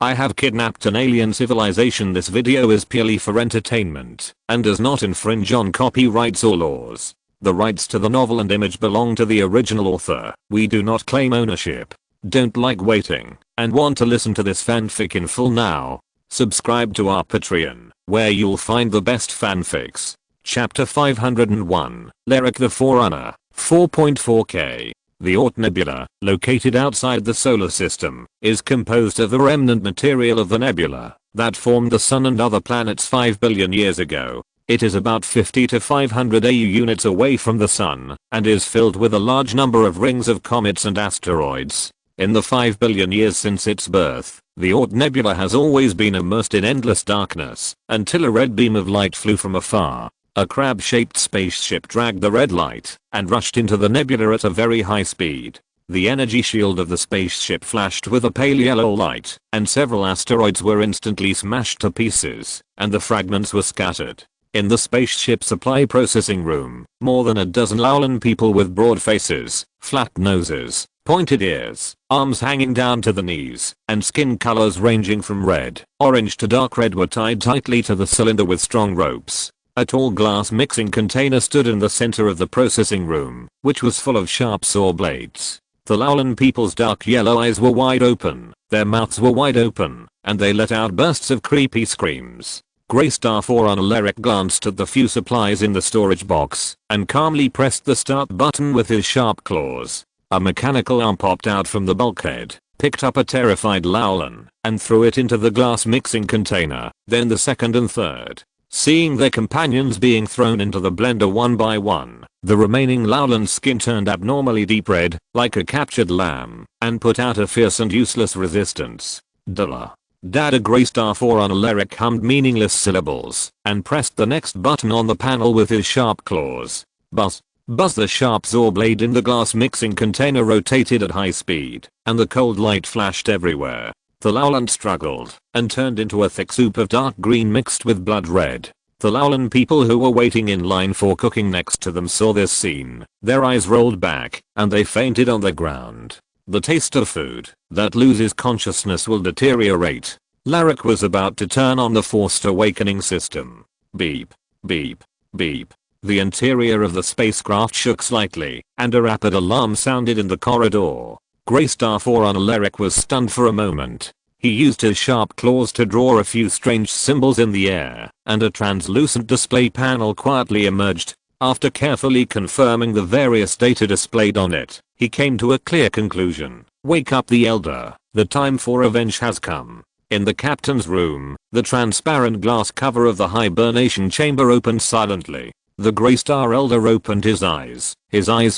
I have kidnapped an alien civilization. This video is purely for entertainment and does not infringe on copyrights or laws. The rights to the novel and image belong to the original author. We do not claim ownership. Don't like waiting and want to listen to this fanfic in full now? Subscribe to our Patreon, where you'll find the best fanfics. Chapter 501, Lyric the Forerunner, 4.4K. The Oort Nebula, located outside the solar system, is composed of the remnant material of the nebula that formed the sun and other planets 5 billion years ago. It is about 50 to 500 AU units away from the sun and is filled with a large number of rings of comets and asteroids. In the 5 billion years since its birth, the Oort Nebula has always been immersed in endless darkness until a red beam of light flew from afar. A crab-shaped spaceship dragged the red light and rushed into the nebula at a very high speed. The energy shield of the spaceship flashed with a pale yellow light, and several asteroids were instantly smashed to pieces, and the fragments were scattered. In the spaceship supply processing room, more than a dozen Laulan people with broad faces, flat noses, pointed ears, arms hanging down to the knees, and skin colors ranging from red, orange to dark red were tied tightly to the cylinder with strong ropes. A tall glass mixing container stood in the center of the processing room, which was full of sharp saw blades. The Laulan people's dark yellow eyes were wide open, their mouths were wide open, and they let out bursts of creepy screams. Greystar Forerunner Lyric glanced at the few supplies in the storage box, and calmly pressed the start button with his sharp claws. A mechanical arm popped out from the bulkhead, picked up a terrified Laulan, and threw it into the glass mixing container, then the second and third. Seeing their companions being thrown into the blender one by one, the remaining Laulan's skin turned abnormally deep red, like a captured lamb, and put out a fierce and useless resistance. Dada. Dada. Greystar Forerunner Lyric hummed meaningless syllables, and pressed the next button on the panel with his sharp claws. Buzz. Buzz. The sharp saw blade in the glass mixing container rotated at high speed, and the cold light flashed everywhere. The Laulan struggled and turned into a thick soup of dark green mixed with blood red. The Laulan people who were waiting in line for cooking next to them saw this scene. Their eyes rolled back and they fainted on the ground. The taste of food that loses consciousness will deteriorate. Lyric was about to turn on the forced awakening system. Beep. Beep. Beep. The interior of the spacecraft shook slightly and a rapid alarm sounded in the corridor. Greystar Forerunner Lyric was stunned for a moment. He used his sharp claws to draw a few strange symbols in the air, and a translucent display panel quietly emerged. After carefully confirming the various data displayed on it, he came to a clear conclusion. Wake up the Elder. The time for revenge has come. In the captain's room, the transparent glass cover of the hibernation chamber opened silently. The Greystar Elder opened his eyes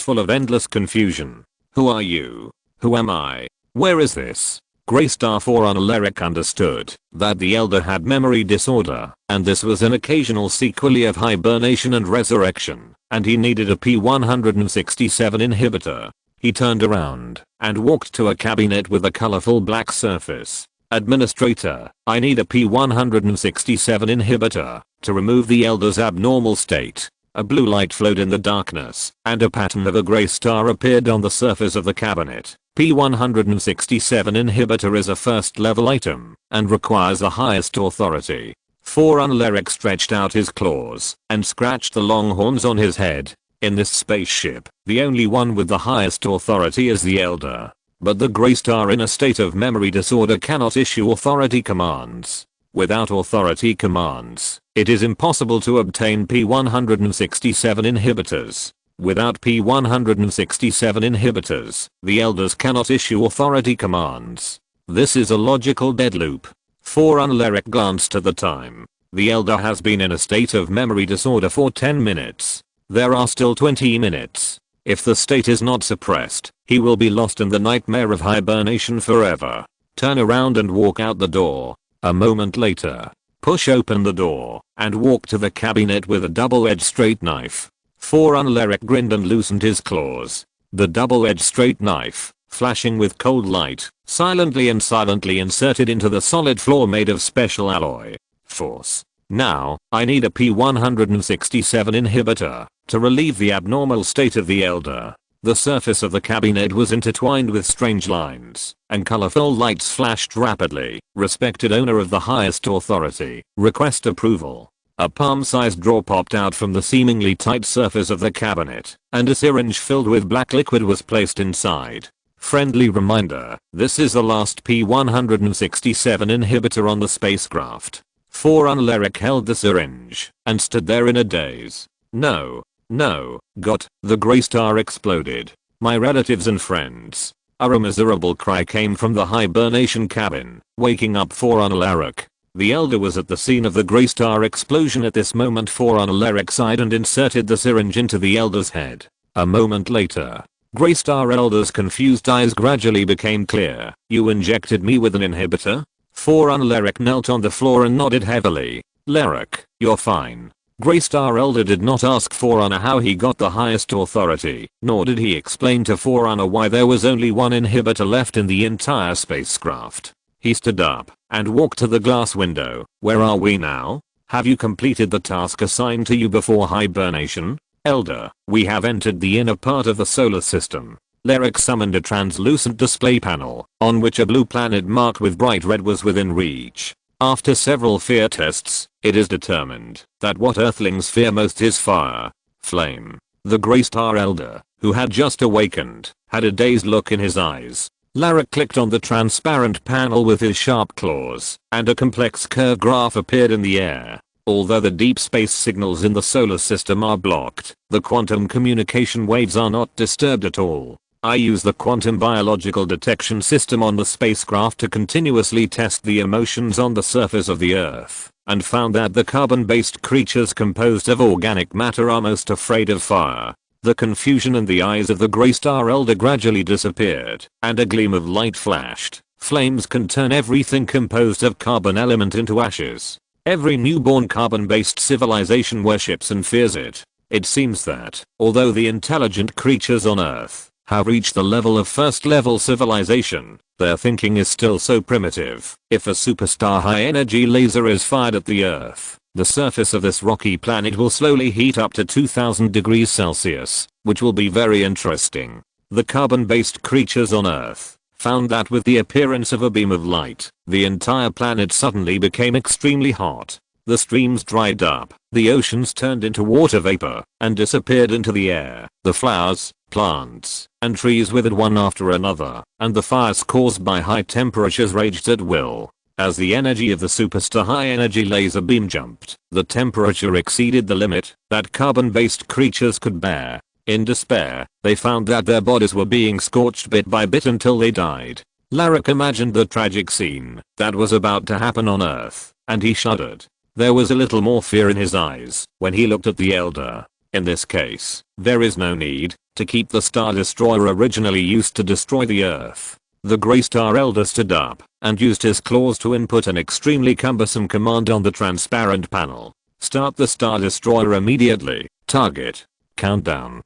full of endless confusion. Who are you? Who am I? Where is this? Greystar Forerunner Lyric understood that the Elder had memory disorder, and this was an occasional sequelae of hibernation and resurrection, and he needed a P-167 inhibitor. He turned around and walked to a cabinet with a colorful black surface. Administrator, I need a P-167 inhibitor to remove the Elder's abnormal state. A blue light flowed in the darkness, and a pattern of a gray star appeared on the surface of the cabinet. P-167 inhibitor is a first level item, and requires the highest authority. Forerunner Lyric stretched out his claws, and scratched the long horns on his head. In this spaceship, the only one with the highest authority is the Elder. But the Greystar in a state of memory disorder cannot issue authority commands. Without authority commands, it is impossible to obtain P-167 inhibitors. Without P-167 inhibitors, the Elders cannot issue authority commands. This is a logical dead loop. Forerunner Lyric glanced at the time. The Elder has been in a state of memory disorder for 10 minutes. There are still 20 minutes. If the state is not suppressed, he will be lost in the nightmare of hibernation forever. Turn around and walk out the door. A moment later, push open the door and walk to the cabinet with a double-edged straight knife. Forerunner Lyric grinned and loosened his claws. The double-edged straight knife, flashing with cold light, silently inserted into the solid floor made of special alloy. Force. Now, I need a P-167 inhibitor to relieve the abnormal state of the Elder. The surface of the cabinet was intertwined with strange lines, and colorful lights flashed rapidly. Respected owner of the highest authority, request approval. A palm-sized drawer popped out from the seemingly tight surface of the cabinet, and a syringe filled with black liquid was placed inside. Friendly reminder, this is the last P-167 inhibitor on the spacecraft. Forerunner Eric held the syringe, and stood there in a daze. No. The Grey Star exploded. My relatives and friends. A miserable cry came from the hibernation cabin, waking up Forerunner Eric. The Elder was at the scene of the Grey Star explosion at this moment. Forerunner Eric sighed and inserted the syringe into the Elder's head. A moment later, Grey Star Elder's confused eyes gradually became clear. You injected me with an inhibitor? Forerunner Eric knelt on the floor and nodded heavily. Leric, you're fine. Grey Star Elder did not ask Forerunner how he got the highest authority, nor did he explain to Forerunner why there was only one inhibitor left in the entire spacecraft. He stood up and walked to the glass window. Where are we now? Have you completed the task assigned to you before hibernation? Elder, we have entered the inner part of the solar system. Leric summoned a translucent display panel, on which a blue planet marked with bright red was within reach. After several fear tests, it is determined that what Earthlings fear most is fire. Flame. The Grey Star Elder, who had just awakened, had a dazed look in his eyes. Leric clicked on the transparent panel with his sharp claws, and a complex curve graph appeared in the air. Although the deep space signals in the solar system are blocked, the quantum communication waves are not disturbed at all. I use the quantum biological detection system on the spacecraft to continuously test the emotions on the surface of the Earth, and found that the carbon-based creatures composed of organic matter are most afraid of fire. The confusion in the eyes of the Grey Star Elder gradually disappeared, and a gleam of light flashed. Flames can turn everything composed of carbon element into ashes. Every newborn carbon-based civilization worships and fears it. It seems that, although the intelligent creatures on Earth have reached the level of first-level civilization, their thinking is still so primitive. If a superstar high-energy laser is fired at the Earth, the surface of this rocky planet will slowly heat up to 2000 degrees Celsius, which will be very interesting. The carbon-based creatures on Earth found that with the appearance of a beam of light, the entire planet suddenly became extremely hot. The streams dried up, the oceans turned into water vapor, and disappeared into the air. The flowers, plants, and trees withered one after another, and the fires caused by high temperatures raged at will. As the energy of the superstar high-energy laser beam jumped, the temperature exceeded the limit that carbon-based creatures could bear. In despair, they found that their bodies were being scorched bit by bit until they died. Leric imagined the tragic scene that was about to happen on Earth, and he shuddered. There was a little more fear in his eyes when he looked at the Elder. In this case, there is no need to keep the Star Destroyer originally used to destroy the Earth. The Grey Star Elder stood up and used his claws to input an extremely cumbersome command on the transparent panel. Start the Star Destroyer immediately. Target. Countdown.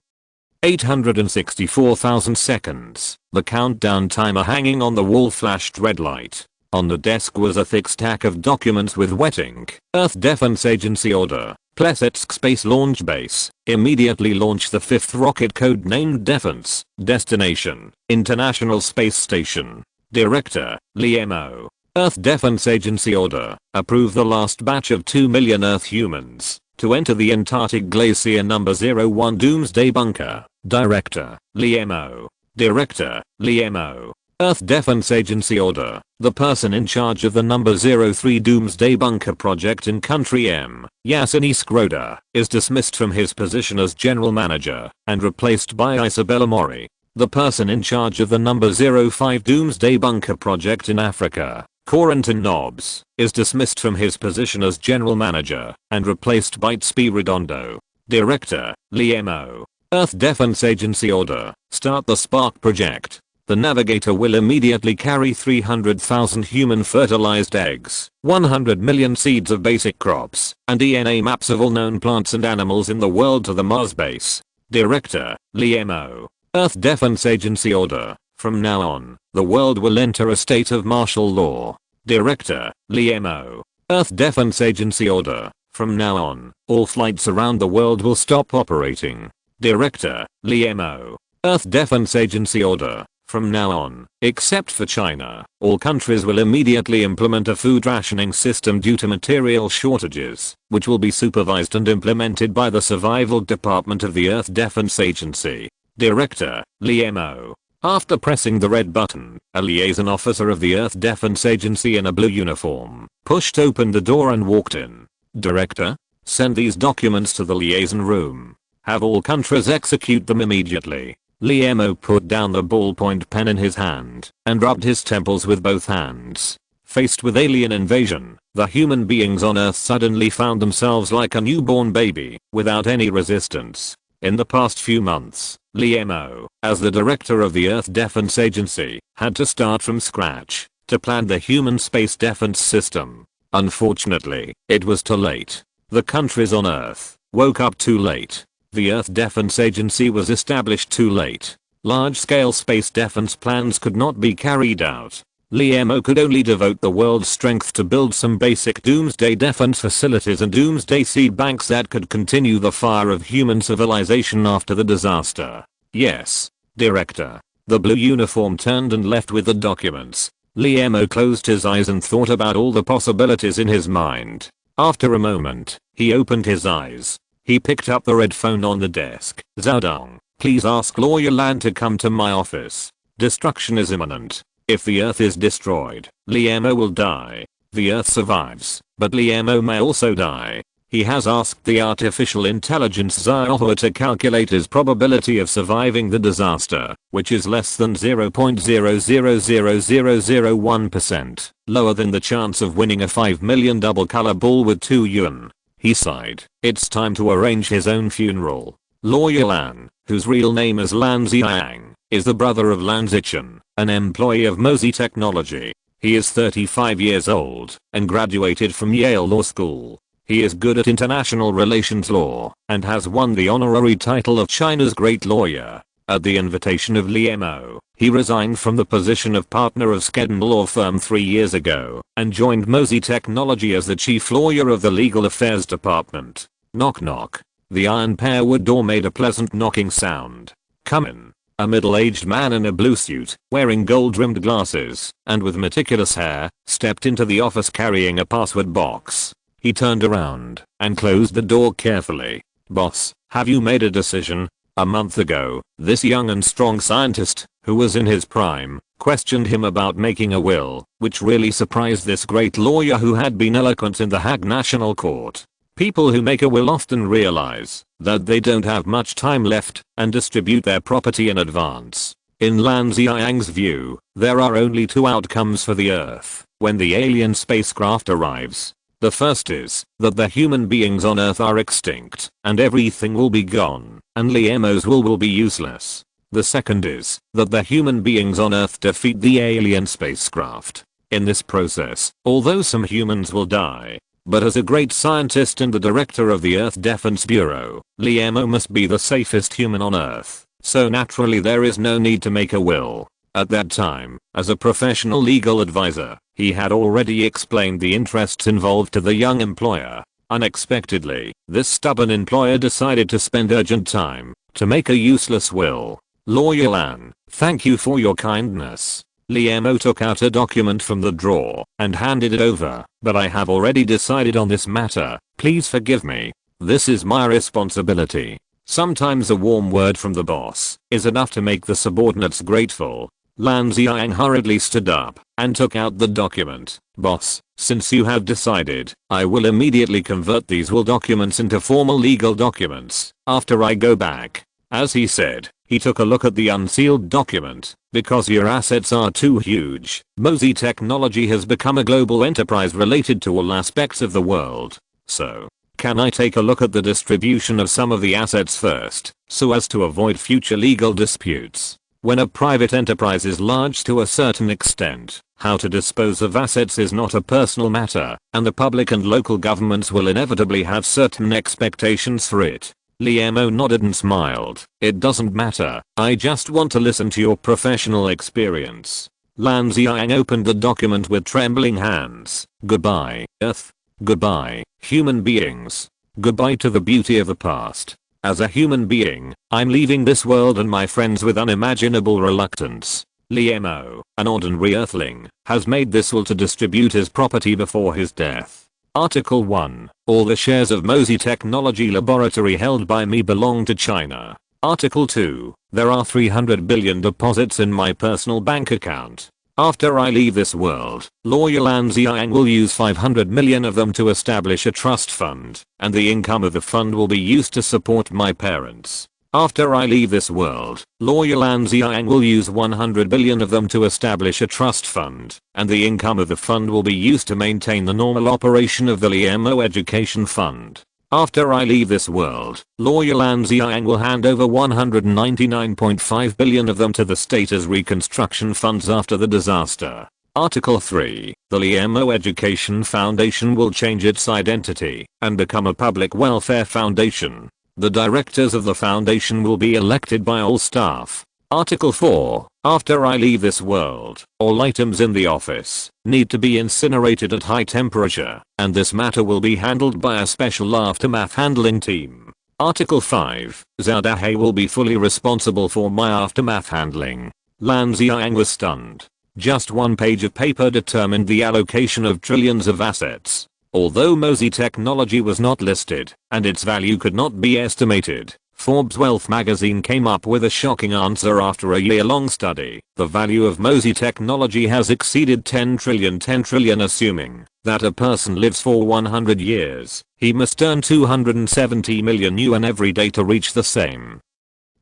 864,000 seconds. The countdown timer hanging on the wall flashed red light. On the desk was a thick stack of documents with wet ink. Earth Defense Agency order. Plesetsk Space Launch Base. Immediately launch the 5th rocket code-named Defense. Destination. International Space Station. Director. Liemo. Earth Defense Agency order. Approve the last batch of 2 million Earth humans to enter the Antarctic Glacier number 01 Doomsday Bunker. Director. Liemo. Director. Liemo. Earth Defense Agency order. The person in charge of the number 03 Doomsday Bunker project in Country M, Yasini Skroda, is dismissed from his position as General Manager and replaced by Isabella Mori. The person in charge of the number 05 Doomsday Bunker project in Africa, Corentin Nobbs, is dismissed from his position as General Manager and replaced by Tspi Redondo. Director, Liemo. Earth Defense Agency order. Start the Spark project. The navigator will immediately carry 300,000 human fertilized eggs, 100 million seeds of basic crops, and DNA maps of all known plants and animals in the world to the Mars base. Director, Liemo. Earth Defense Agency order. From now on, the world will enter a state of martial law. Director, Liemo. Earth Defense Agency order. From now on, all flights around the world will stop operating. Director, Liemo. Earth Defense Agency order. From now on, except for China, all countries will immediately implement a food rationing system due to material shortages, which will be supervised and implemented by the Survival Department of the Earth Defense Agency. Director, Liemo. After pressing the red button, a liaison officer of the Earth Defense Agency in a blue uniform pushed open the door and walked in. Director, send these documents to the liaison room. Have all countries execute them immediately. Liemo put down the ballpoint pen in his hand and rubbed his temples with both hands. Faced with alien invasion, the human beings on Earth suddenly found themselves like a newborn baby, without any resistance. In the past few months, Liemo, as the director of the Earth Defense Agency, had to start from scratch to plan the human space defense system. Unfortunately, it was too late. The countries on Earth woke up too late. The Earth Defense Agency was established too late. Large-scale space defense plans could not be carried out. Liemo could only devote the world's strength to build some basic doomsday defense facilities and doomsday seed banks that could continue the fire of human civilization after the disaster. Yes, Director. The blue uniform turned and left with the documents. Liemo closed his eyes and thought about all the possibilities in his mind. After a moment, he opened his eyes. He picked up the red phone on the desk. Zhaodong, please ask Lawyer Lan to come to my office. Destruction is imminent. If the Earth is destroyed, Liemo will die. The Earth survives, but Liemo may also die. He has asked the artificial intelligence Xiaohua to calculate his probability of surviving the disaster, which is less than 0.000001%, lower than the chance of winning a 5 million double color ball with 2 yuan. He sighed. It's time to arrange his own funeral. Lawyer Lan, whose real name is Lan Xiang, is the brother of Lan Zichen, an employee of Mozi Technology. He is 35 years old and graduated from Yale Law School. He is good at international relations law and has won the honorary title of China's great lawyer. At the invitation of Liemo, he resigned from the position of partner of Skadden law firm 3 years ago and joined Mozi Technology as the chief lawyer of the legal affairs department. Knock knock. The iron pearwood door made a pleasant knocking sound. Come in. A middle-aged man in a blue suit, wearing gold-rimmed glasses and with meticulous hair, stepped into the office carrying a password box. He turned around and closed the door carefully. Boss, have you made a decision? A month ago, this young and strong scientist, who was in his prime, questioned him about making a will, which really surprised this great lawyer who had been eloquent in the Hague National Court. People who make a will often realize that they don't have much time left and distribute their property in advance. In Lan Xiang's view, there are only 2 outcomes for the Earth when the alien spacecraft arrives. The first is that the human beings on Earth are extinct and everything will be gone and Liemo's will be useless. The second is that the human beings on Earth defeat the alien spacecraft. In this process, although some humans will die, but as a great scientist and the director of the Earth Defense Bureau, Liemo must be the safest human on Earth, so naturally there is no need to make a will. At that time, as a professional legal advisor, he had already explained the interests involved to the young employer. Unexpectedly, this stubborn employer decided to spend urgent time to make a useless will. Lawyer Lan, thank you for your kindness. Liemo took out a document from the drawer and handed it over, but I have already decided on this matter, please forgive me. This is my responsibility. Sometimes a warm word from the boss is enough to make the subordinates grateful. Lan Xiang hurriedly stood up and took out the document. Boss, since you have decided, I will immediately convert these will documents into formal legal documents after I go back. As he said, he took a look at the unsealed document. Because your assets are too huge, Mozi Technology has become a global enterprise related to all aspects of the world. So, can I take a look at the distribution of some of the assets first, so as to avoid future legal disputes? When a private enterprise is large to a certain extent, how to dispose of assets is not a personal matter, and the public and local governments will inevitably have certain expectations for it. Liemo nodded and smiled. It doesn't matter, I just want to listen to your professional experience. Lan Xiang opened the document with trembling hands. Goodbye, Earth. Goodbye, human beings. Goodbye to the beauty of the past. As a human being, I'm leaving this world and my friends with unimaginable reluctance. Liemo, an ordinary earthling, has made this will to distribute his property before his death. Article 1. All the shares of Mosey Technology Laboratory held by me belong to China. Article 2. There are 300 billion deposits in my personal bank account. After I leave this world, lawyer Lan Xiang will use 500 million of them to establish a trust fund, and the income of the fund will be used to support my parents. After I leave this world, lawyer Lan Xiang will use 100 billion of them to establish a trust fund, and the income of the fund will be used to maintain the normal operation of the Liemo Education Fund. After I leave this world, lawyer Lan Xiang will hand over 199.5 billion of them to the state as reconstruction funds after the disaster. Article 3. The Liemo Education Foundation will change its identity and become a public welfare foundation. The directors of the foundation will be elected by all staff. Article 4. After I leave this world, all items in the office need to be incinerated at high temperature, and this matter will be handled by a special aftermath handling team. Article 5. Zhao Dahai will be fully responsible for my aftermath handling. Lan Xiang was stunned. Just one page of paper determined the allocation of trillions of assets. Although Mosey Technology was not listed, and its value could not be estimated, Forbes Wealth magazine came up with a shocking answer after a year-long study. The value of Mosey Technology has exceeded 10 trillion assuming that a person lives for 100 years. He must earn 270 million yuan every day to reach the same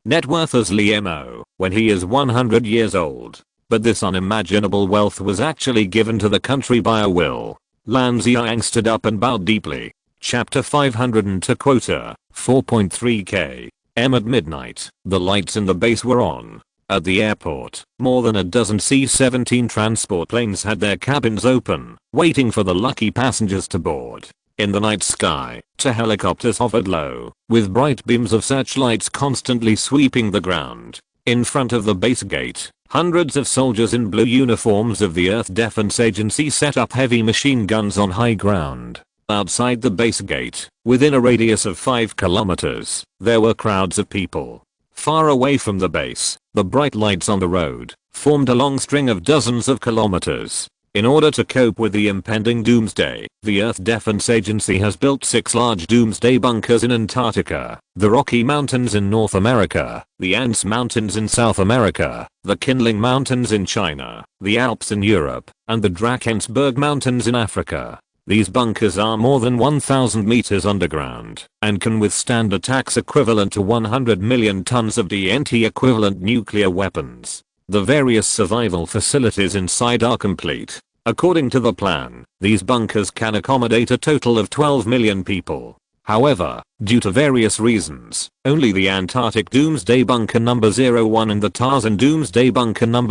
net worth as Liemo when he is 100 years old. But this unimaginable wealth was actually given to the country by a will. Lan Xiang stood up and bowed deeply. Chapter 502 Quota 4.3 km at midnight, the lights in the base were on. At the airport, more than a dozen C-17 transport planes had their cabins open, waiting for the lucky passengers to board. In the night sky, two helicopters hovered low, with bright beams of searchlights constantly sweeping the ground. In front of the base gate, hundreds of soldiers in blue uniforms of the Earth Defense Agency set up heavy machine guns on high ground. Outside the base gate, within a radius of 5 kilometers, there were crowds of people. Far away from the base, the bright lights on the road formed a long string of dozens of kilometers. In order to cope with the impending doomsday, the Earth Defense Agency has built 6 large doomsday bunkers in Antarctica, the Rocky Mountains in North America, the Andes Mountains in South America, the Kindling Mountains in China, the Alps in Europe, and the Drakensberg Mountains in Africa. These bunkers are more than 1,000 meters underground and can withstand attacks equivalent to 100 million tons of TNT equivalent nuclear weapons. The various survival facilities inside are complete. According to the plan, these bunkers can accommodate a total of 12 million people. However, due to various reasons, only the Antarctic Doomsday Bunker No. 01 and the Tarzan Doomsday Bunker No.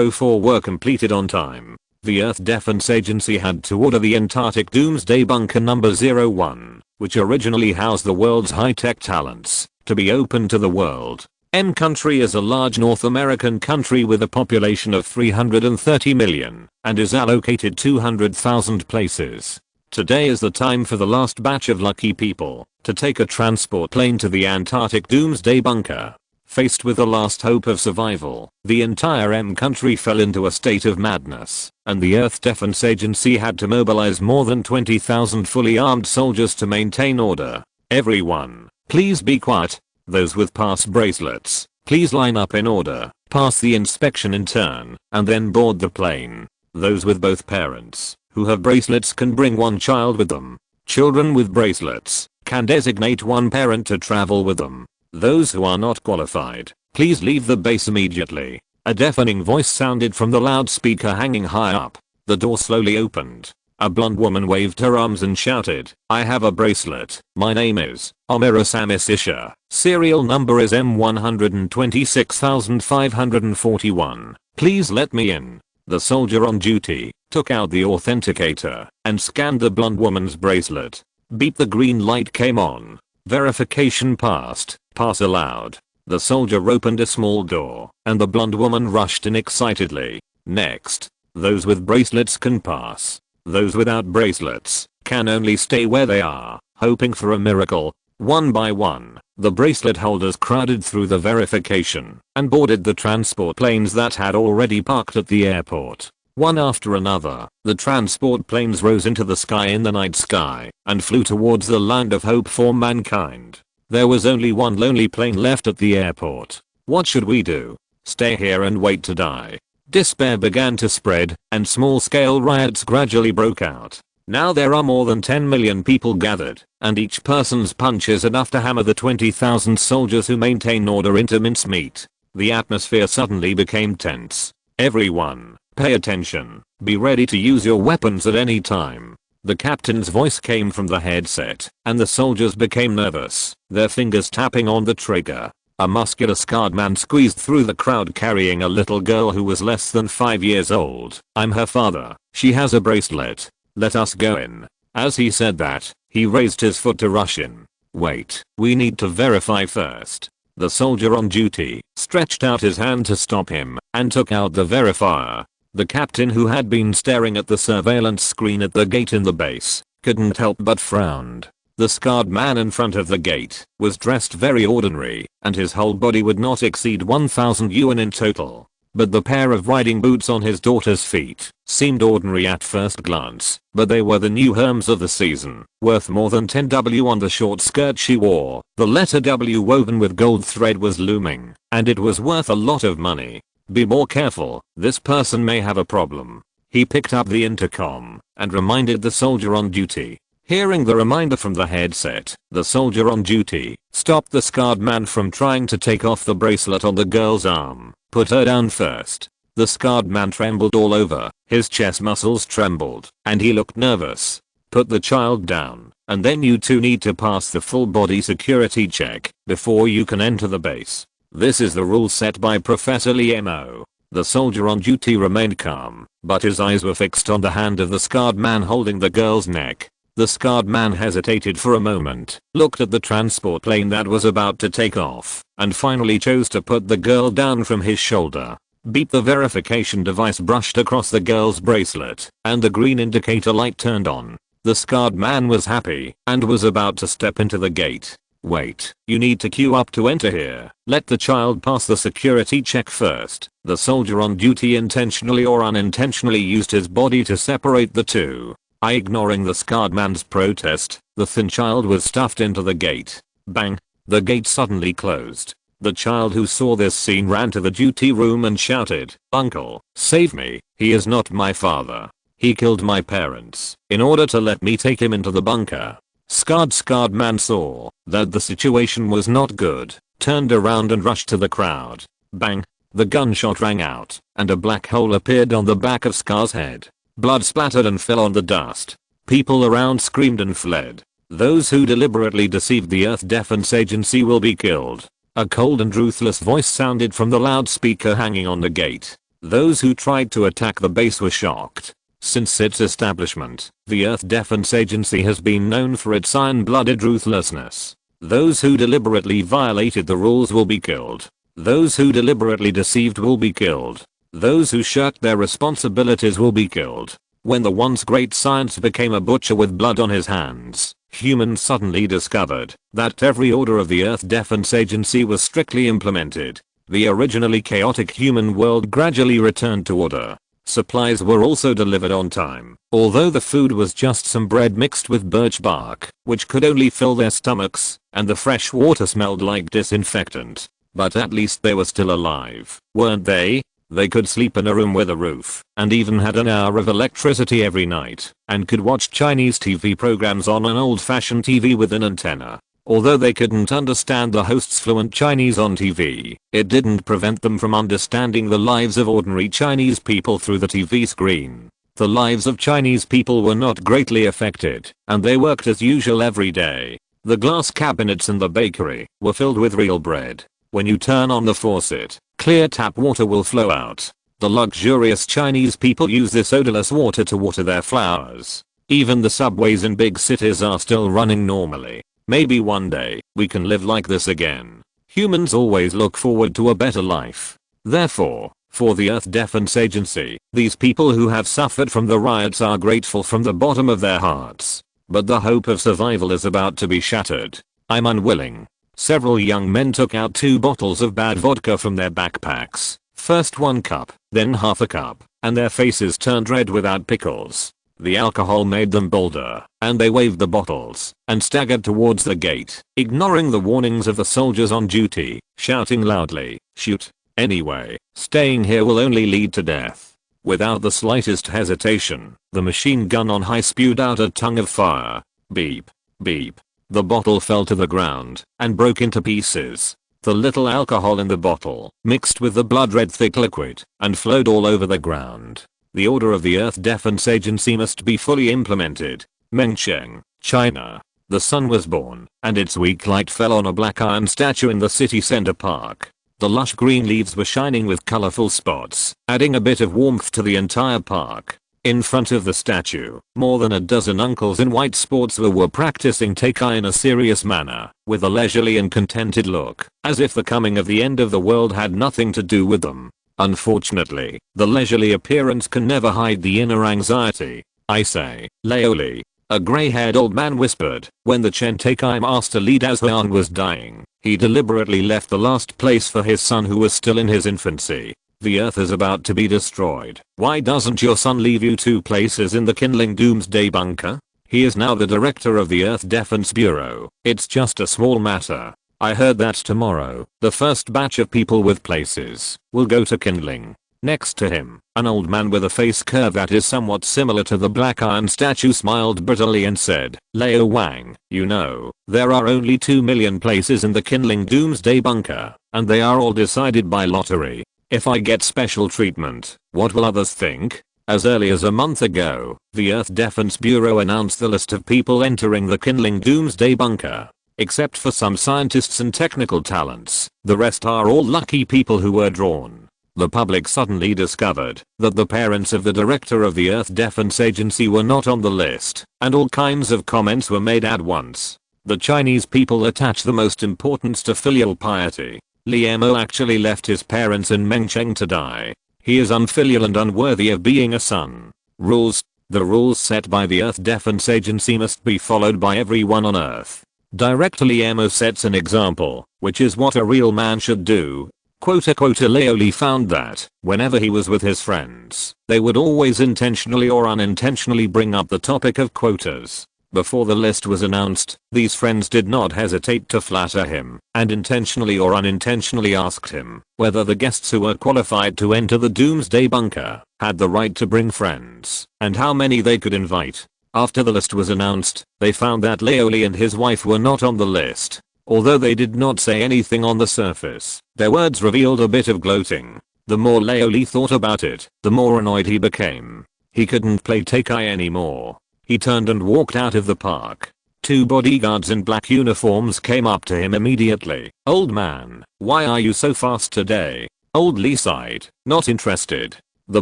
04 were completed on time. The Earth Defense Agency had to order the Antarctic Doomsday Bunker No. 01, which originally housed the world's high-tech talents, to be open to the world. M country is a large North American country with a population of 330 million and is allocated 200,000 places. Today is the time for the last batch of lucky people to take a transport plane to the Antarctic Doomsday Bunker. Faced with the last hope of survival, the entire M country fell into a state of madness, and the Earth Defense Agency had to mobilize more than 20,000 fully armed soldiers to maintain order. Everyone, please be quiet. Those with pass bracelets, please line up in order, pass the inspection in turn, and then board the plane. Those with both parents, who have bracelets, can bring one child with them. Children with bracelets can designate one parent to travel with them. Those who are not qualified, please leave the base immediately. A deafening voice sounded from the loudspeaker hanging high up. The door slowly opened. A blonde woman waved her arms and shouted, "I have a bracelet. My name is Omira Samisisha. Serial number is M126541. Please let me in." The soldier on duty took out the authenticator and scanned the blonde woman's bracelet. Beep, the green light came on. Verification passed. Pass allowed. The soldier opened a small door, and the blonde woman rushed in excitedly. Next, those with bracelets can pass. Those without bracelets can only stay where they are, hoping for a miracle. One by one, the bracelet holders crowded through the verification and boarded the transport planes that had already parked at the airport. One after another, the transport planes rose into the sky in the night sky and flew towards the land of hope for mankind. There was only one lonely plane left at the airport. What should we do? Stay here and wait to die? Despair began to spread, and small-scale riots gradually broke out. Now there are more than 10 million people gathered, and each person's punch is enough to hammer the 20,000 soldiers who maintain order into mincemeat. The atmosphere suddenly became tense. Everyone, pay attention. Be ready to use your weapons at any time. The captain's voice came from the headset, and the soldiers became nervous, their fingers tapping on the trigger. A muscular scarred man squeezed through the crowd carrying a little girl who was less than 5 years old. I'm her father. She has a bracelet. Let us go in. As he said that, he raised his foot to rush in. Wait, we need to verify first. The soldier on duty stretched out his hand to stop him and took out the verifier. The captain, who had been staring at the surveillance screen at the gate in the base, couldn't help but frowned. The scarred man in front of the gate was dressed very ordinary, and his whole body would not exceed 1,000 yuan in total. But the pair of riding boots on his daughter's feet seemed ordinary at first glance, but they were the new Hermes of the season, worth more than 10W on the short skirt she wore. The letter W woven with gold thread was looming, and it was worth a lot of money. Be more careful, this person may have a problem. He picked up the intercom and reminded the soldier on duty. Hearing the reminder from the headset, the soldier on duty stopped the scarred man from trying to take off the bracelet on the girl's arm. Put her down first. The scarred man trembled all over, his chest muscles trembled, and he looked nervous. Put the child down, and then you two need to pass the full body security check before you can enter the base. This is the rule set by Professor Liemo. The soldier on duty remained calm, but his eyes were fixed on the hand of the scarred man holding the girl's neck. The scarred man hesitated for a moment, looked at the transport plane that was about to take off, and finally chose to put the girl down from his shoulder. Beep. The verification device brushed across the girl's bracelet, and the green indicator light turned on. The scarred man was happy, and was about to step into the gate. Wait, you need to queue up to enter here. Let the child pass the security check first. The soldier on duty intentionally or unintentionally used his body to separate the two. Ignoring the scarred man's protest, the thin child was stuffed into the gate. Bang! The gate suddenly closed. The child who saw this scene ran to the duty room and shouted, "Uncle, save me, he is not my father. He killed my parents in order to let me take him into the bunker." Scarred man saw that the situation was not good, turned around and rushed to the crowd. Bang! The gunshot rang out, and a black hole appeared on the back of Scar's head. Blood splattered and fell on the dust. People around screamed and fled. Those who deliberately deceived the Earth Defense Agency will be killed. A cold and ruthless voice sounded from the loudspeaker hanging on the gate. Those who tried to attack the base were shocked. Since its establishment, the Earth Defense Agency has been known for its iron-blooded ruthlessness. Those who deliberately violated the rules will be killed. Those who deliberately deceived will be killed. Those who shirked their responsibilities will be killed. When the once great science became a butcher with blood on his hands, humans suddenly discovered that every order of the Earth Defense Agency was strictly implemented. The originally chaotic human world gradually returned to order. Supplies were also delivered on time, although the food was just some bread mixed with birch bark, which could only fill their stomachs, and the fresh water smelled like disinfectant. But at least they were still alive, weren't they? They could sleep in a room with a roof, and even had an hour of electricity every night, and could watch Chinese TV programs on an old-fashioned TV with an antenna. Although they couldn't understand the host's fluent Chinese on TV, it didn't prevent them from understanding the lives of ordinary Chinese people through the TV screen. The lives of Chinese people were not greatly affected, and they worked as usual every day. The glass cabinets in the bakery were filled with real bread. When you turn on the faucet, clear tap water will flow out. The luxurious Chinese people use this odorless water to water their flowers. Even the subways in big cities are still running normally. Maybe one day, we can live like this again. Humans always look forward to a better life. Therefore, for the Earth Defense Agency, these people who have suffered from the riots are grateful from the bottom of their hearts. But the hope of survival is about to be shattered. I'm unwilling. Several young men took out 2 bottles of bad vodka from their backpacks. First 1 cup, then half a cup, and their faces turned red without pickles. The alcohol made them bolder, and they waved the bottles and staggered towards the gate, ignoring the warnings of the soldiers on duty, shouting loudly, "Shoot. Anyway, staying here will only lead to death." Without the slightest hesitation, the machine gun on high spewed out a tongue of fire. Beep. Beep. The bottle fell to the ground and broke into pieces. The little alcohol in the bottle mixed with the blood-red thick liquid and flowed all over the ground. The order of the Earth Defense Agency must be fully implemented. Mengcheng, China. The sun was born, and its weak light fell on a black iron statue in the city center park. The lush green leaves were shining with colorful spots, adding a bit of warmth to the entire park. In front of the statue, more than a dozen uncles in white sportswear were practicing Teikai in a serious manner, with a leisurely and contented look, as if the coming of the end of the world had nothing to do with them. Unfortunately, the leisurely appearance can never hide the inner anxiety. "I say, Laoli," a gray-haired old man whispered, when the Chen Teikai master Li Dazhuan was dying. He deliberately left the last place for his son who was still in his infancy. "The earth is about to be destroyed. Why doesn't your son leave you 2 places in the kindling doomsday bunker? He is now the director of the Earth Defense Bureau. It's just a small matter. I heard that tomorrow, the first batch of people with places will go to kindling." Next to him, an old man with a face curve that is somewhat similar to the black iron statue smiled bitterly and said, "Leo Wang, you know, there are only 2 million places in the kindling doomsday bunker, and they are all decided by lottery. If I get special treatment, what will others think?" As early as a month ago, the Earth Defense Bureau announced the list of people entering the kindling doomsday bunker. Except for some scientists and technical talents, the rest are all lucky people who were drawn. The public suddenly discovered that the parents of the director of the Earth Defense Agency were not on the list, and all kinds of comments were made at once. The Chinese people attach the most importance to filial piety. Li Mo actually left his parents in Mengcheng to die. He is unfilial and unworthy of being a son. Rules. The rules set by the Earth Defense Agency must be followed by everyone on Earth. Director Li Mo sets an example, which is what a real man should do. Laoli found that, whenever he was with his friends, they would always intentionally or unintentionally bring up the topic of quotas. Before the list was announced, these friends did not hesitate to flatter him, and intentionally or unintentionally asked him whether the guests who were qualified to enter the doomsday bunker had the right to bring friends, and how many they could invite. After the list was announced, they found that Laoli and his wife were not on the list. Although they did not say anything on the surface, their words revealed a bit of gloating. The more Laoli thought about it, the more annoyed he became. He couldn't play Teikai anymore. He turned and walked out of the park. 2 bodyguards in black uniforms came up to him immediately. "Old man, why are you so fast today?" Old Li sighed, not interested. The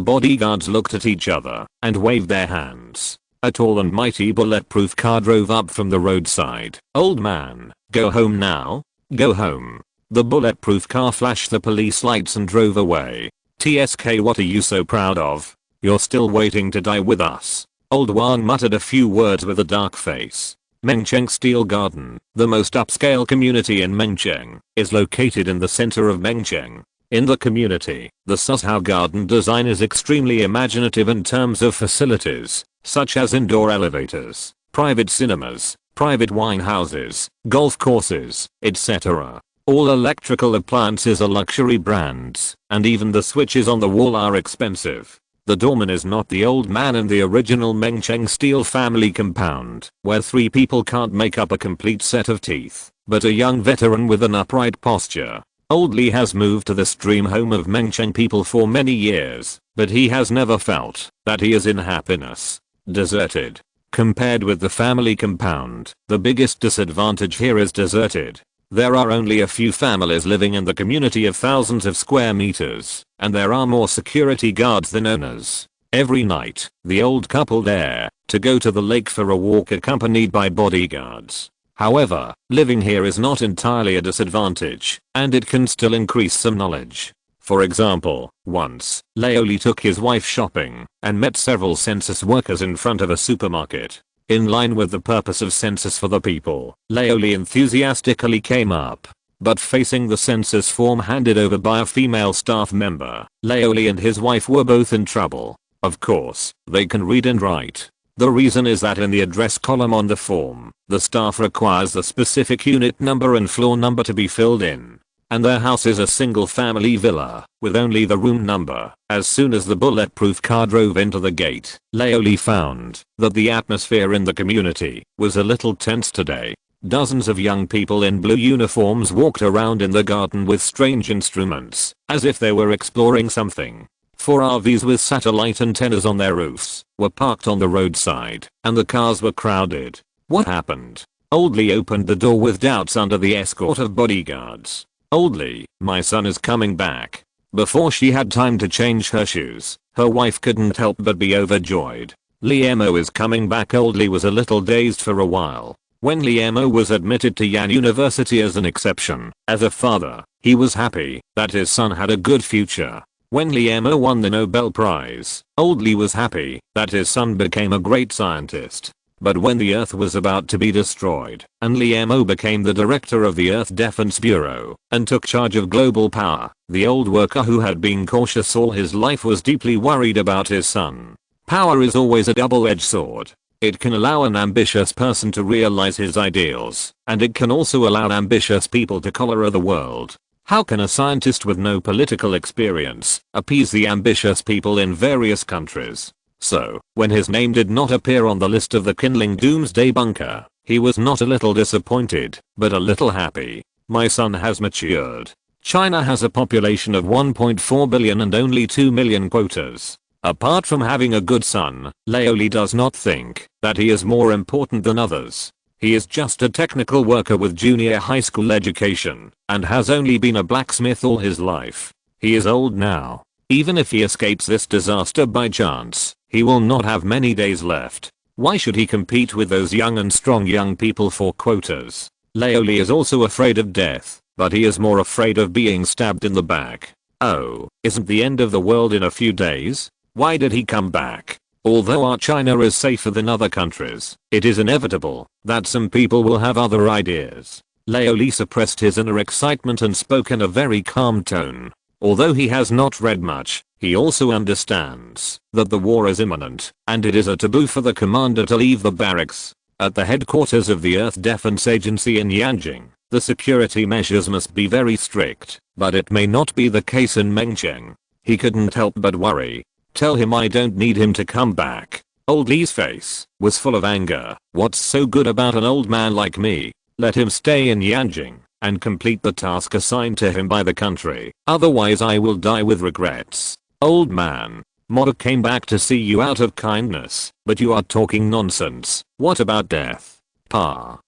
bodyguards looked at each other and waved their hands. A tall and mighty bulletproof car drove up from the roadside. "Old man, go home now. Go home." The bulletproof car flashed the police lights and drove away. "TSK, what are you so proud of? You're still waiting to die with us." Old Wang muttered a few words with a dark face. Mengcheng Steel Garden, the most upscale community in Mengcheng, is located in the center of Mengcheng. In the community, the Suzhou garden design is extremely imaginative in terms of facilities, such as indoor elevators, private cinemas, private wine houses, golf courses, etc. All electrical appliances are luxury brands, and even the switches on the wall are expensive. The doorman is not the old man in the original Mengcheng Steel family compound, where 3 people can't make up a complete set of teeth, but a young veteran with an upright posture. Old Li has moved to this dream home of Mengcheng people for many years, but he has never felt that he is in happiness. Deserted. Compared with the family compound, the biggest disadvantage here is deserted. There are only a few families living in the community of thousands of square meters, and there are more security guards than owners. Every night, the old couple dare to go to the lake for a walk accompanied by bodyguards. However, living here is not entirely a disadvantage, and it can still increase some knowledge. For example, once, Laoli took his wife shopping and met several census workers in front of a supermarket. In line with the purpose of census for the people, Laoli enthusiastically came up. But facing the census form handed over by a female staff member, Laoli and his wife were both in trouble. Of course, they can read and write. The reason is that in the address column on the form, the staff requires the specific unit number and floor number to be filled in. And their house is a single family villa, with only the room number. As soon as the bulletproof car drove into the gate, Laoli found that the atmosphere in the community was a little tense today. Dozens of young people in blue uniforms walked around in the garden with strange instruments, as if they were exploring something. 4 RVs with satellite antennas on their roofs were parked on the roadside, and the cars were crowded. What happened? Oldly opened the door with doubts under the escort of bodyguards. Oldly, my son is coming back. Before she had time to change her shoes, her wife couldn't help but be overjoyed. Liemo is coming back. Oldly was a little dazed for a while. When Liemo was admitted to Yan University as an exception, as a father, he was happy that his son had a good future. When Liemo won the Nobel Prize, Oldly was happy that his son became a great scientist. But when the Earth was about to be destroyed, and Liemo became the director of the Earth Defense Bureau, and took charge of global power, the old worker who had been cautious all his life was deeply worried about his son. Power is always a double-edged sword. It can allow an ambitious person to realize his ideals, and it can also allow ambitious people to color the world. How can a scientist with no political experience appease the ambitious people in various countries? So, when his name did not appear on the list of the kindling doomsday bunker, he was not a little disappointed, but a little happy. My son has matured. China has a population of 1.4 billion and only 2 million quotas. Apart from having a good son, Laoli does not think that he is more important than others. He is just a technical worker with junior high school education, and has only been a blacksmith all his life. He is old now. Even if he escapes this disaster by chance, he will not have many days left. Why should he compete with those young and strong young people for quotas? Laoli is also afraid of death, but he is more afraid of being stabbed in the back. Oh, isn't the end of the world in a few days? Why did he come back? Although our China is safer than other countries, it is inevitable that some people will have other ideas. Laoli suppressed his inner excitement and spoke in a very calm tone. Although he has not read much, he also understands that the war is imminent, and it is a taboo for the commander to leave the barracks. At the headquarters of the Earth Defense Agency in Yanjing, the security measures must be very strict, but it may not be the case in Mengcheng. He couldn't help but worry. Tell him I don't need him to come back. Old Li's face was full of anger. What's so good about an old man like me? Let him stay in Yanjing and complete the task assigned to him by the country. Otherwise I will die with regrets. Old man, Mother came back to see you out of kindness, but you are talking nonsense. What about death? Pa.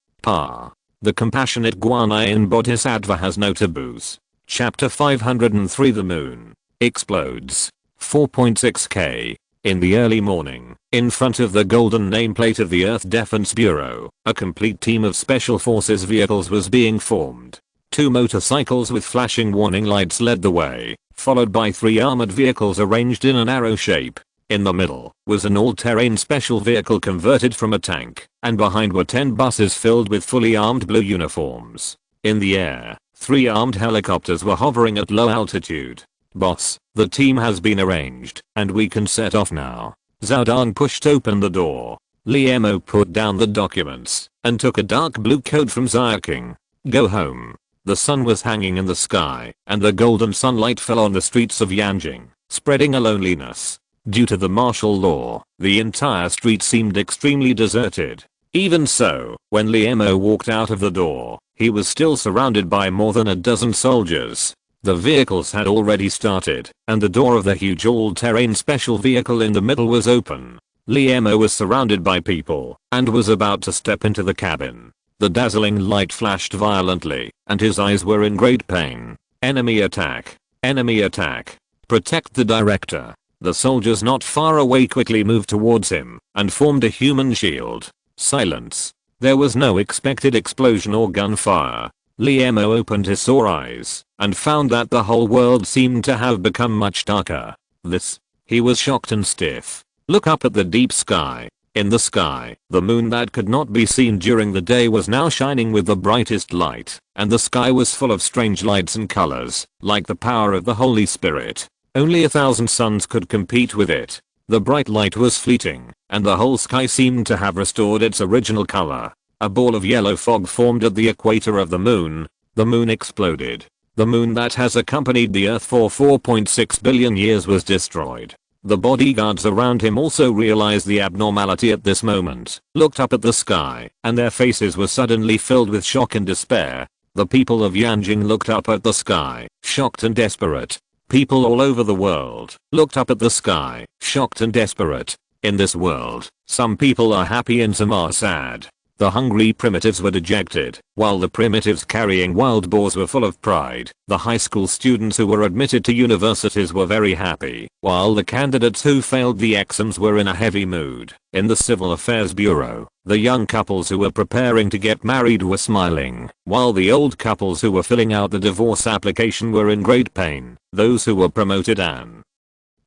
The compassionate Guanyin Bodhisattva has no taboos. Chapter 503 The Moon explodes. 4.6K. In the early morning, in front of the golden nameplate of the Earth Defense Bureau, a complete team of Special Forces vehicles was being formed. 2 motorcycles with flashing warning lights led the way, followed by 3 armored vehicles arranged in an arrow shape. In the middle was an all-terrain special vehicle converted from a tank, and behind were 10 buses filled with fully armed blue uniforms. In the air, 3 armed helicopters were hovering at low altitude. Boss, the team has been arranged, and we can set off now. Zhao Dan pushed open the door. Liemo put down the documents, and took a dark blue coat from Xiaoqing. Go home. The sun was hanging in the sky, and the golden sunlight fell on the streets of Yanjing, spreading a loneliness. Due to the martial law, the entire street seemed extremely deserted. Even so, when Liemo walked out of the door, he was still surrounded by more than a dozen soldiers. The vehicles had already started, and the door of the huge all-terrain special vehicle in the middle was open. Liemo was surrounded by people, and was about to step into the cabin. The dazzling light flashed violently, and his eyes were in great pain. Enemy attack. Enemy attack. Protect the director. The soldiers not far away quickly moved towards him, and formed a human shield. Silence. There was no expected explosion or gunfire. Liemo opened his sore eyes, and found that the whole world seemed to have become much darker. He was shocked and stiff. Look up at the deep sky. In the sky, the moon that could not be seen during the day was now shining with the brightest light, and the sky was full of strange lights and colors, like the power of the Holy Spirit. Only 1,000 suns could compete with it. The bright light was fleeting, and the whole sky seemed to have restored its original color. A ball of yellow fog formed at the equator of the moon. The moon exploded. The moon that has accompanied the Earth for 4.6 billion years was destroyed. The bodyguards around him also realized the abnormality at this moment, looked up at the sky, and their faces were suddenly filled with shock and despair. The people of Yanjing looked up at the sky, shocked and desperate. People all over the world looked up at the sky, shocked and desperate. In this world, some people are happy and some are sad. The hungry primitives were dejected, while the primitives carrying wild boars were full of pride. The high school students who were admitted to universities were very happy, while the candidates who failed the exams were in a heavy mood. In the Civil Affairs Bureau, the young couples who were preparing to get married were smiling, while the old couples who were filling out the divorce application were in great pain. Those who were promoted and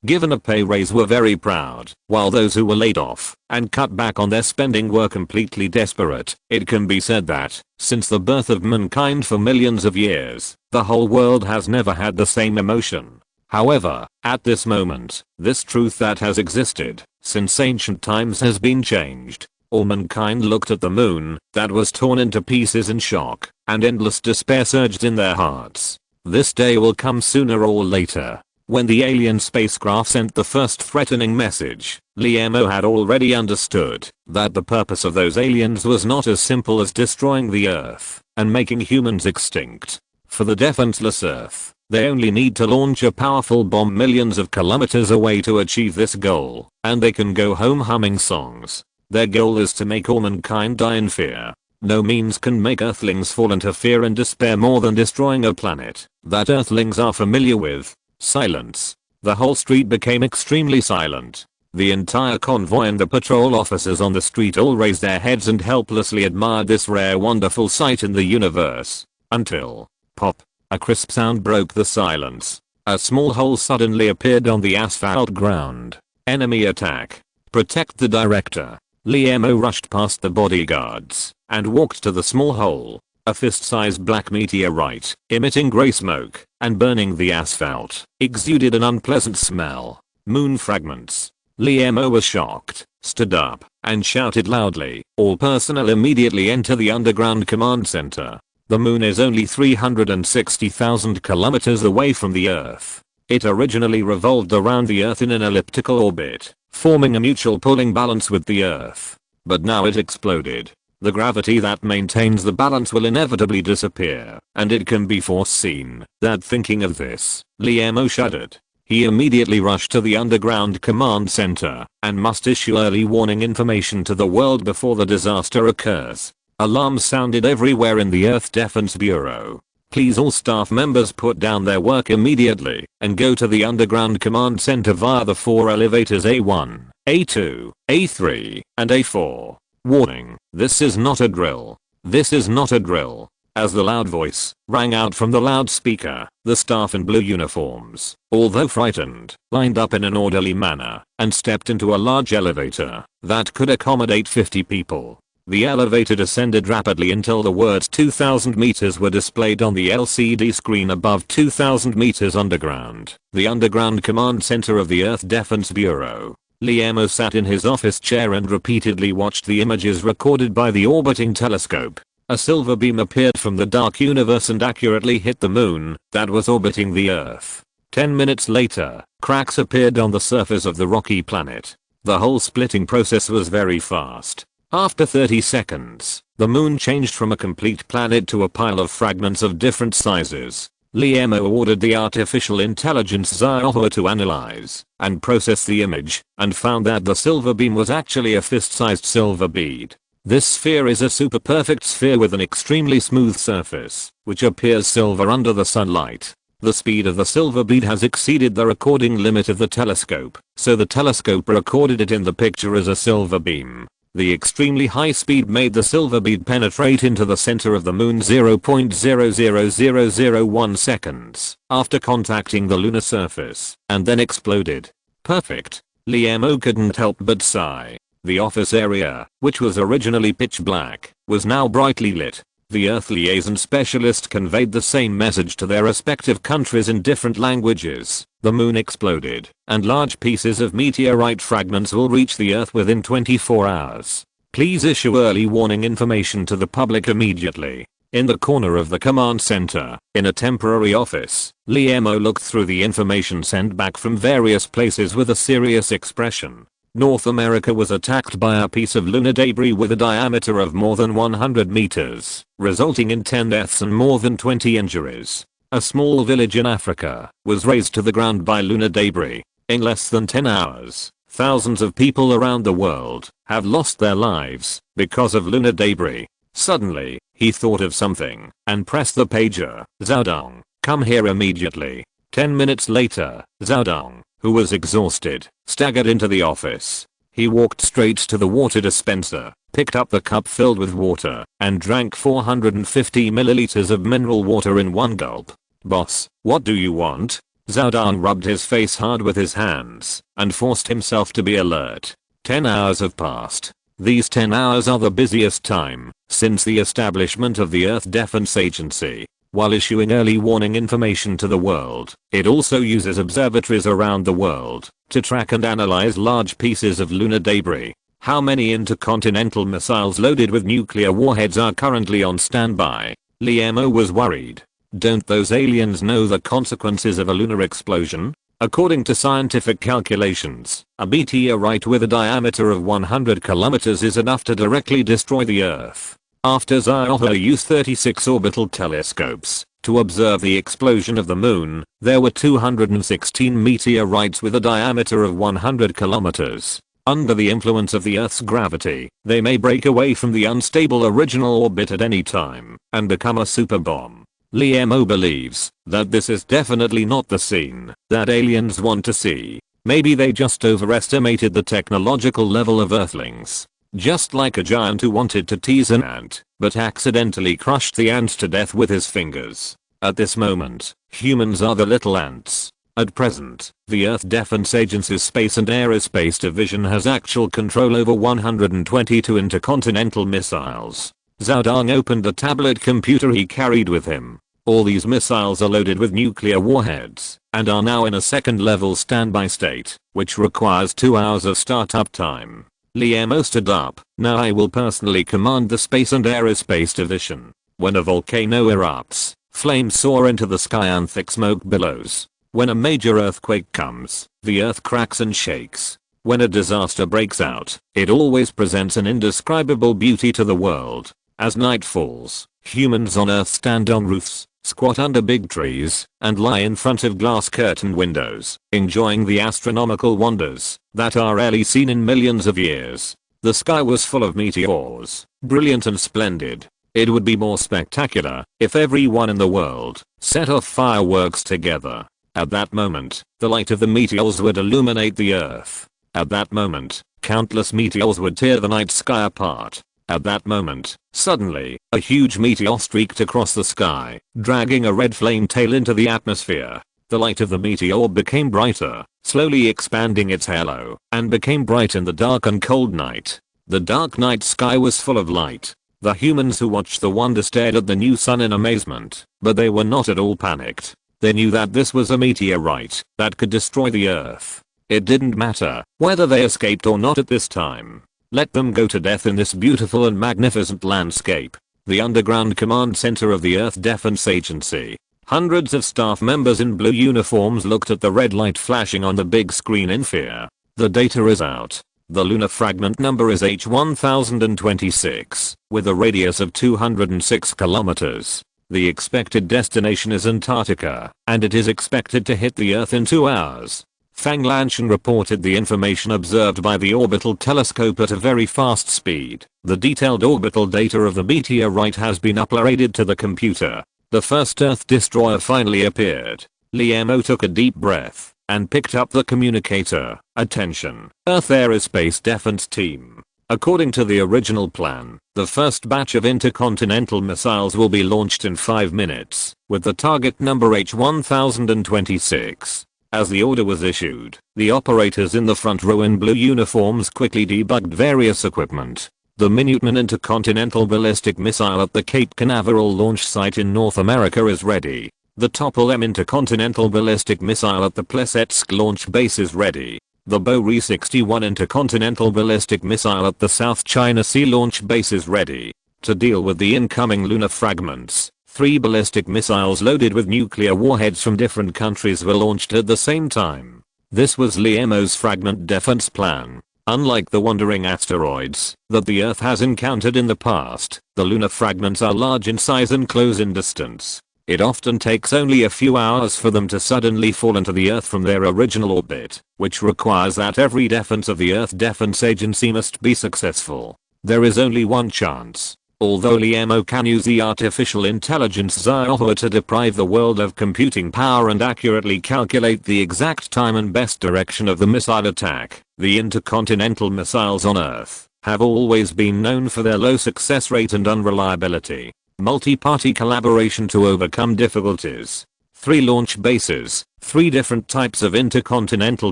given a pay raise were very proud, while those who were laid off and cut back on their spending were completely desperate. It can be said that, since the birth of mankind for millions of years, the whole world has never had the same emotion. However, at this moment, this truth that has existed since ancient times has been changed. All mankind looked at the moon that was torn into pieces in shock, and endless despair surged in their hearts. This day will come sooner or later. When the alien spacecraft sent the first threatening message, Liemo had already understood that the purpose of those aliens was not as simple as destroying the Earth and making humans extinct. For the defenseless Earth, they only need to launch a powerful bomb millions of kilometers away to achieve this goal, and they can go home humming songs. Their goal is to make all mankind die in fear. No means can make Earthlings fall into fear and despair more than destroying a planet that Earthlings are familiar with. Silence. The whole street became extremely silent. The entire convoy and the patrol officers on the street all raised their heads and helplessly admired this rare wonderful sight in the universe. Until, pop, a crisp sound broke the silence. A small hole suddenly appeared on the asphalt ground. Enemy attack. Protect the director. Liemo rushed past the bodyguards and walked to the small hole. A fist-sized black meteorite, emitting grey smoke and burning the asphalt, exuded an unpleasant smell. Moon fragments. Liemo was shocked, stood up, and shouted loudly, "All personnel immediately enter the underground command center." The moon is only 360,000 kilometers away from the Earth. It originally revolved around the Earth in an elliptical orbit, forming a mutual pulling balance with the Earth. But now it exploded. The gravity that maintains the balance will inevitably disappear, and it can be foreseen that thinking of this, Liemo shuddered. He immediately rushed to the underground command center and must issue early warning information to the world before the disaster occurs. Alarms sounded everywhere in the Earth Defense Bureau. Please all staff members put down their work immediately and go to the underground command center via the 4 elevators A1, A2, A3, and A4. Warning, this is not a drill. This is not a drill. As the loud voice rang out from the loudspeaker, the staff in blue uniforms, although frightened, lined up in an orderly manner and stepped into a large elevator that could accommodate 50 people. The elevator descended rapidly until the words 2,000 meters were displayed on the LCD screen above 2,000 meters underground, the underground command center of the Earth Defense Bureau. Liemo sat in his office chair and repeatedly watched the images recorded by the orbiting telescope. A silver beam appeared from the dark universe and accurately hit the moon that was orbiting the Earth. 10 minutes later, cracks appeared on the surface of the rocky planet. The whole splitting process was very fast. After 30 seconds, the moon changed from a complete planet to a pile of fragments of different sizes. Liemo ordered the artificial intelligence Xiaohua to analyze and process the image, and found that the silver beam was actually a fist-sized silver bead. This sphere is a super-perfect sphere with an extremely smooth surface, which appears silver under the sunlight. The speed of the silver bead has exceeded the recording limit of the telescope, so the telescope recorded it in the picture as a silver beam. The extremely high speed made the silver bead penetrate into the center of the moon 0.00001 seconds after contacting the lunar surface, and then exploded. Perfect. Liemo couldn't help but sigh. The office area, which was originally pitch black, was now brightly lit. The Earth liaison specialist conveyed the same message to their respective countries in different languages. The moon exploded, and large pieces of meteorite fragments will reach the Earth within 24 hours. Please issue early warning information to the public immediately. In the corner of the command center, in a temporary office, Liemo looked through the information sent back from various places with a serious expression. North America was attacked by a piece of lunar debris with a diameter of more than 100 meters, resulting in 10 deaths and more than 20 injuries. A small village in Africa was razed to the ground by lunar debris. In less than 10 hours, thousands of people around the world have lost their lives because of lunar debris. Suddenly, he thought of something and pressed the pager. Zhaodong, come here immediately. 10 minutes later, Zhaodong, who was exhausted, staggered into the office. He walked straight to the water dispenser, picked up the cup filled with water, and drank 450 milliliters of mineral water in one gulp. Boss, what do you want? Zhaodong rubbed his face hard with his hands and forced himself to be alert. 10 hours have passed. These 10 hours are the busiest time since the establishment of the Earth Defense Agency. While issuing early warning information to the world, it also uses observatories around the world to track and analyze large pieces of lunar debris. How many intercontinental missiles loaded with nuclear warheads are currently on standby? Liemo was worried. Don't those aliens know the consequences of a lunar explosion? According to scientific calculations, a meteorite with a diameter of 100 kilometers is enough to directly destroy the Earth. After Zhaodong used 36 orbital telescopes to observe the explosion of the moon, there were 216 meteorites with a diameter of 100 kilometers. Under the influence of the Earth's gravity, they may break away from the unstable original orbit at any time and become a superbomb. Liemo believes that this is definitely not the scene that aliens want to see. Maybe they just overestimated the technological level of Earthlings. Just like a giant who wanted to tease an ant, but accidentally crushed the ant to death with his fingers. At this moment, humans are the little ants. At present, the Earth Defense Agency's Space and Aerospace Division has actual control over 122 intercontinental missiles. Zhaodong opened the tablet computer he carried with him. All these missiles are loaded with nuclear warheads and are now in a second-level standby state, which requires 2 hours of startup time. Liemo stood up. Now I will personally command the Space and Aerospace Division. When a volcano erupts, flames soar into the sky and thick smoke billows. When a major earthquake comes, the earth cracks and shakes. When a disaster breaks out, it always presents an indescribable beauty to the world. As night falls, humans on Earth stand on roofs, squat under big trees, and lie in front of glass-curtained windows, enjoying the astronomical wonders that are rarely seen in millions of years. The sky was full of meteors, brilliant and splendid. It would be more spectacular if everyone in the world set off fireworks together. At that moment, the light of the meteors would illuminate the Earth. At that moment, countless meteors would tear the night sky apart. At that moment, suddenly, a huge meteor streaked across the sky, dragging a red flame tail into the atmosphere. The light of the meteor became brighter, slowly expanding its halo, and became bright in the dark and cold night. The dark night sky was full of light. The humans who watched the wonder stared at the new sun in amazement, but they were not at all panicked. They knew that this was a meteorite that could destroy the Earth. It didn't matter whether they escaped or not at this time. Let them go to death in this beautiful and magnificent landscape. The underground command center of the Earth Defense Agency. Hundreds of staff members in blue uniforms looked at the red light flashing on the big screen in fear. The data is out. The lunar fragment number is H1026, with a radius of 206 kilometers. The expected destination is Antarctica, and it is expected to hit the Earth in 2 hours. Fang Lanshan reported the information observed by the orbital telescope at a very fast speed. The detailed orbital data of the meteorite has been uploaded to the computer. The first Earth destroyer finally appeared. Liemo took a deep breath and picked up the communicator. Attention, Earth Aerospace Defense Team. According to the original plan, the first batch of intercontinental missiles will be launched in 5 minutes, with the target number H1026. As the order was issued, the operators in the front row in blue uniforms quickly debugged various equipment. The Minuteman intercontinental ballistic missile at the Cape Canaveral launch site in North America is ready. The Topol-M intercontinental ballistic missile at the Plesetsk launch base is ready. The Boris 61 intercontinental ballistic missile at the South China Sea launch base is ready. To deal with the incoming lunar fragments, 3 ballistic missiles loaded with nuclear warheads from different countries were launched at the same time. This was LEMO's fragment defense plan. Unlike the wandering asteroids that the Earth has encountered in the past, the lunar fragments are large in size and close in distance. It often takes only a few hours for them to suddenly fall into the Earth from their original orbit, which requires that every defense of the Earth Defense Agency must be successful. There is only one chance. Although LEMO can use the artificial intelligence Xiaohua to deprive the world of computing power and accurately calculate the exact time and best direction of the missile attack, the intercontinental missiles on Earth have always been known for their low success rate and unreliability. Multi-party collaboration to overcome difficulties. 3 launch bases, 3 different types of intercontinental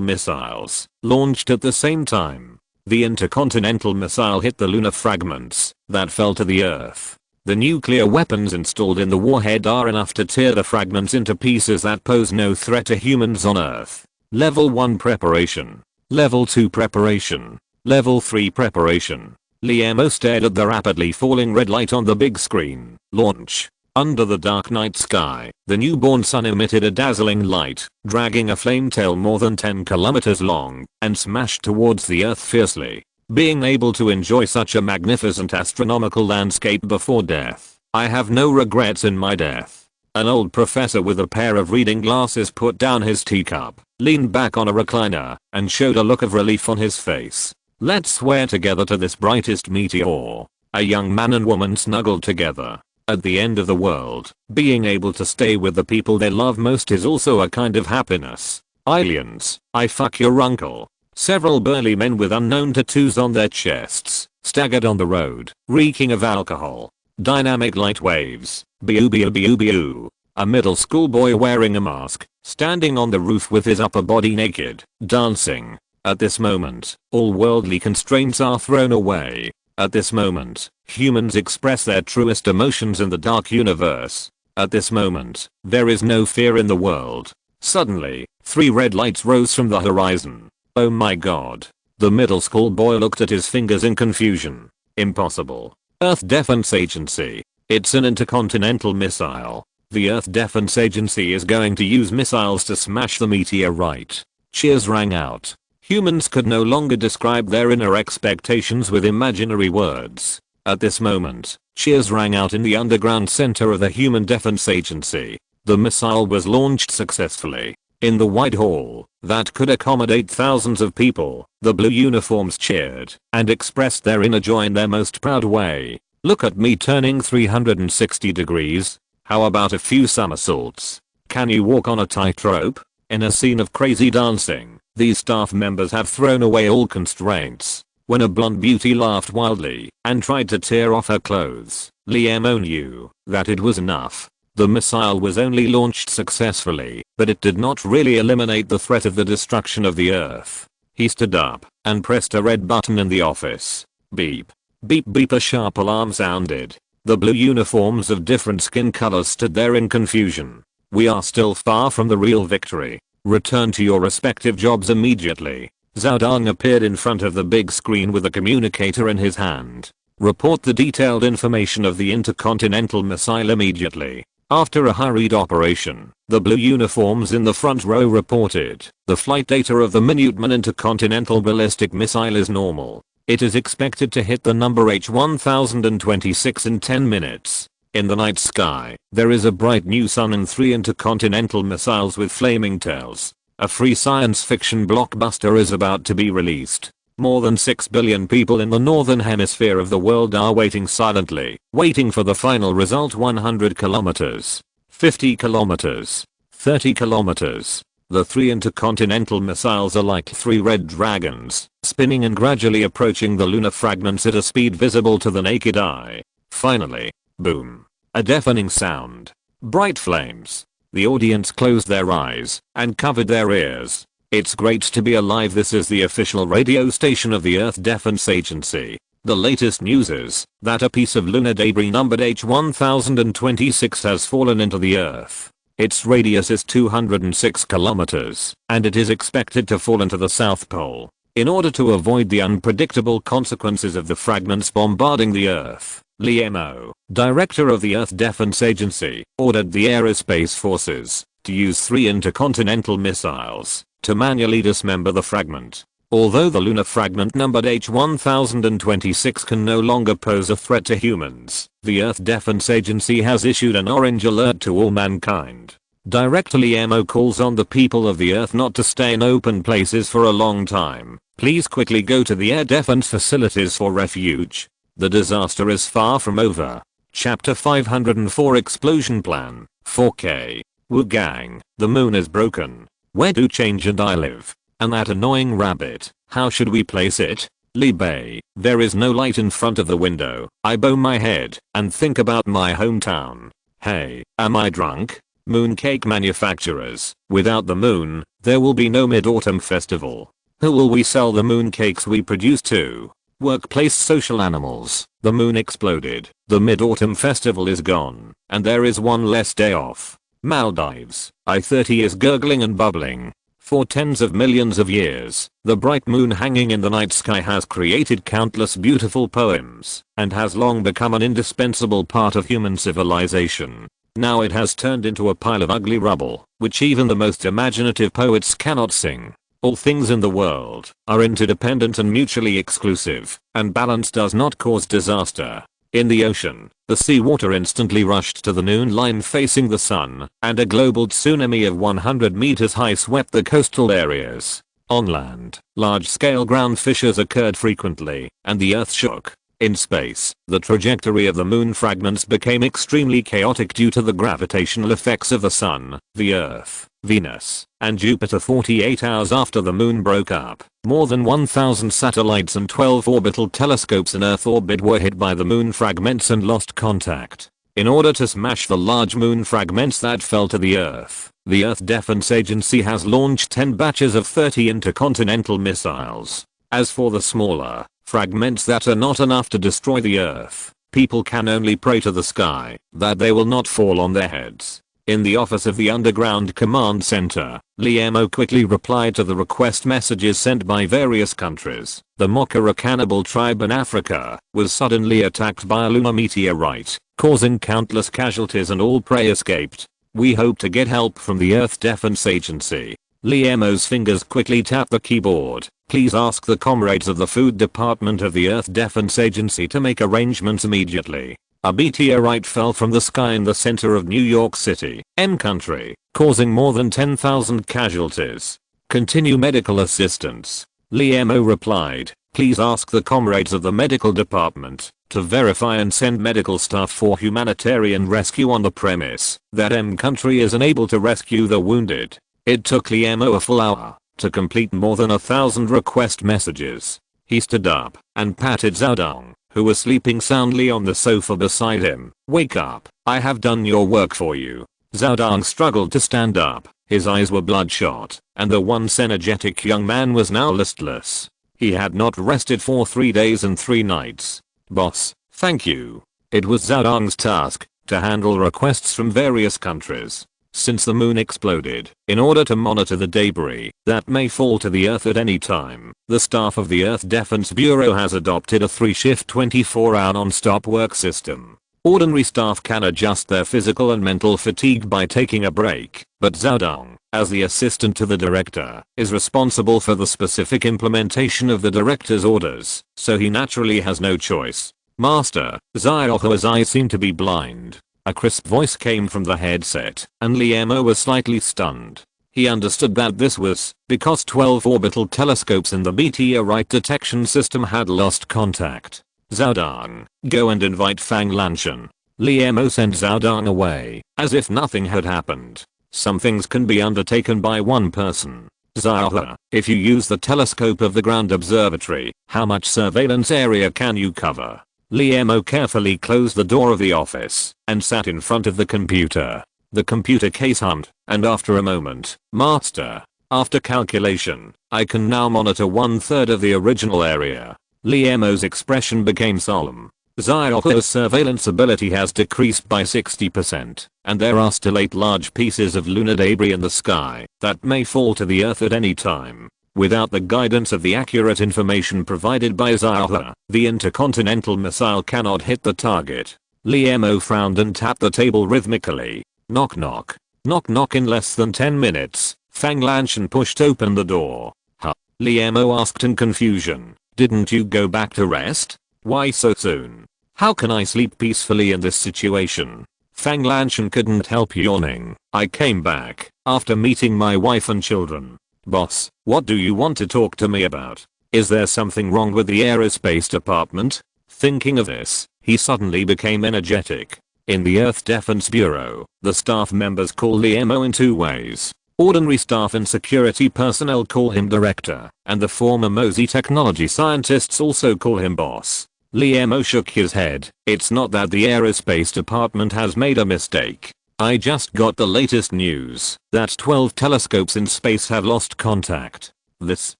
missiles, launched at the same time. The intercontinental missile hit the lunar fragments that fell to the Earth. The nuclear weapons installed in the warhead are enough to tear the fragments into pieces that pose no threat to humans on Earth. Level 1 preparation. Level 2 preparation. Level 3 preparation. LEMO stared at the rapidly falling red light on the big screen. Launch. Under the dark night sky, the newborn sun emitted a dazzling light, dragging a flame tail more than 10 kilometers long, and smashed towards the Earth fiercely. Being able to enjoy such a magnificent astronomical landscape before death, I have no regrets in my death. An old professor with a pair of reading glasses put down his teacup, leaned back on a recliner, and showed a look of relief on his face. Let's swear together to this brightest meteor. A young man and woman snuggled together. At the end of the world, being able to stay with the people they love most is also a kind of happiness. Aliens, I fuck your uncle. Several burly men with unknown tattoos on their chests staggered on the road, reeking of alcohol. Dynamic light waves. Biu biu biu biu. A middle school boy wearing a mask, standing on the roof with his upper body naked, dancing. At this moment, all worldly constraints are thrown away. At this moment, humans express their truest emotions in the dark universe. At this moment, there is no fear in the world. Suddenly, 3 red lights rose from the horizon. Oh my god. The middle school boy looked at his fingers in confusion. Impossible. Earth Defense Agency. It's an intercontinental missile. The Earth Defense Agency is going to use missiles to smash the meteorite. Cheers rang out. Humans could no longer describe their inner expectations with imaginary words. At this moment, cheers rang out in the underground center of the Human Defense Agency. The missile was launched successfully. In the wide hall that could accommodate thousands of people, the blue uniforms cheered and expressed their inner joy in their most proud way. Look at me turning 360 degrees. How about a few somersaults? Can you walk on a tightrope? In a scene of crazy dancing, these staff members have thrown away all constraints. When a blonde beauty laughed wildly and tried to tear off her clothes, LEMO knew that it was enough. The missile was only launched successfully, but it did not really eliminate the threat of the destruction of the Earth. He stood up and pressed a red button in the office. Beep. Beep beep, a sharp alarm sounded. The blue uniforms of different skin colors stood there in confusion. We are still far from the real victory. Return to your respective jobs immediately. Zhao Dong appeared in front of the big screen with a communicator in his hand. Report the detailed information of the intercontinental missile immediately. After a hurried operation, the blue uniforms in the front row reported, the flight data of the Minuteman intercontinental ballistic missile is normal. It is expected to hit the number H1026 in 10 minutes. In the night sky, there is a bright new sun and 3 intercontinental missiles with flaming tails. A free science fiction blockbuster is about to be released. More than 6 billion people in the northern hemisphere of the world are waiting silently, waiting for the final result. 100 kilometers, 50 kilometers, 30 kilometers. The 3 intercontinental missiles are like 3 red dragons, spinning and gradually approaching the lunar fragments at a speed visible to the naked eye. Finally, boom. A deafening sound. Bright flames. The audience closed their eyes and covered their ears. It's great to be alive. This is the official radio station of the Earth Defense Agency. The latest news is that a piece of lunar debris numbered H1026 has fallen into the Earth. Its radius is 206 kilometers, and it is expected to fall into the South Pole. In order to avoid the unpredictable consequences of the fragments bombarding the Earth, Liemo, director of the Earth Defense Agency, ordered the aerospace forces to use 3 intercontinental missiles to manually dismember the fragment. Although the lunar fragment numbered H1026 can no longer pose a threat to humans, the Earth Defense Agency has issued an orange alert to all mankind. Director Liemo calls on the people of the Earth not to stay in open places for a long time. Please quickly go to the air defense facilities for refuge. The disaster is far from over. Chapter 504 Explosion Plan, 4K. Wu Gang, the moon is broken. Where do Change and I live? And that annoying rabbit, how should we place it? Li Bei, there is no light in front of the window. I bow my head and think about my hometown. Hey, am I drunk? Mooncake manufacturers, without the moon, there will be no Mid-Autumn Festival. Who will we sell the mooncakes we produce to? Workplace social animals. The moon exploded, the Mid-Autumn Festival is gone, and there is one less day off. Maldives, I-30 is gurgling and bubbling. For tens of millions of years, the bright moon hanging in the night sky has created countless beautiful poems and has long become an indispensable part of human civilization. Now it has turned into a pile of ugly rubble, which even the most imaginative poets cannot sing. All things in the world are interdependent and mutually exclusive, and balance does not cause disaster. In the ocean, the seawater instantly rushed to the noon line facing the sun, and a global tsunami of 100 meters high swept the coastal areas. On land, large-scale ground fissures occurred frequently, and the Earth shook. In space, the trajectory of the moon fragments became extremely chaotic due to the gravitational effects of the Sun, the Earth, Venus, and Jupiter. 48 hours after the moon broke up, more than 1,000 satellites and 12 orbital telescopes in Earth orbit were hit by the moon fragments and lost contact. In order to smash the large moon fragments that fell to the Earth, the Earth Defense Agency has launched 10 batches of 30 intercontinental missiles. As for the smaller fragments that are not enough to destroy the Earth, people can only pray to the sky that they will not fall on their heads. In the office of the Underground Command Center, Liemo quickly replied to the request messages sent by various countries. The Mokara cannibal tribe in Africa was suddenly attacked by a lunar meteorite, causing countless casualties and all prey escaped. We hope to get help from the Earth Defense Agency. Liemo's fingers quickly tapped the keyboard. Please ask the comrades of the Food Department of the Earth Defense Agency to make arrangements immediately. A meteorite fell from the sky in the center of New York City, M country, causing more than 10,000 casualties. Continue medical assistance. Liemo replied, please ask the comrades of the medical department to verify and send medical staff for humanitarian rescue on the premise that M country is unable to rescue the wounded. It took Liemo a full hour to complete more than 1,000 request messages. He stood up and patted Zhao Dong, who was sleeping soundly on the sofa beside him. Wake up, I have done your work for you. Zhao Dong struggled to stand up, his eyes were bloodshot, and the once energetic young man was now listless. He had not rested for 3 days and 3 nights. Boss, thank you. It was Zhao Dong's task to handle requests from various countries. Since the moon exploded, in order to monitor the debris that may fall to the Earth at any time, the staff of the Earth Defense Bureau has adopted a 3-shift 24-hour non-stop work system. Ordinary staff can adjust their physical and mental fatigue by taking a break, but Zhao Dong, as the assistant to the director, is responsible for the specific implementation of the director's orders, so he naturally has no choice. Master, Xiaohua's eyes seem to be blind. A crisp voice came from the headset, and Liemo was slightly stunned. He understood that this was because 12 orbital telescopes in the meteorite detection system had lost contact. Zhao Dong, go and invite Fang Lanshan. Liemo sent Zhao Dong away, as if nothing had happened. Some things can be undertaken by one person. Xiaohua, if you use the telescope of the ground observatory, how much surveillance area can you cover? Liemo carefully closed the door of the office and sat in front of the computer. The computer case hummed, and after a moment, "Master, after calculation, I can now monitor 1/3 of the original area." Liamo's expression became solemn. Xiaohu's surveillance ability has decreased by 60%, and there are still 8 large pieces of lunar debris in the sky that may fall to the Earth at any time. Without the guidance of the accurate information provided by Xiaohu, the intercontinental missile cannot hit the target. Liamo frowned and tapped the table rhythmically. Knock knock. Knock knock. In less than 10 minutes, Fang Lanshan pushed open the door. Huh? Liamo asked in confusion. "Didn't you go back to rest? Why so soon? How can I sleep peacefully in this situation?" Fang Lanshan couldn't help yawning. "I came back after meeting my wife and children." "Boss, what do you want to talk to me about? Is there something wrong with the aerospace department?" Thinking of this, he suddenly became energetic. In the Earth Defense Bureau, the staff members call Liamo in 2 ways. Ordinary staff and security personnel call him director, and the former Mosey technology scientists also call him boss. Liamo shook his head. "It's not that the aerospace department has made a mistake. I just got the latest news that 12 telescopes in space have lost contact." This?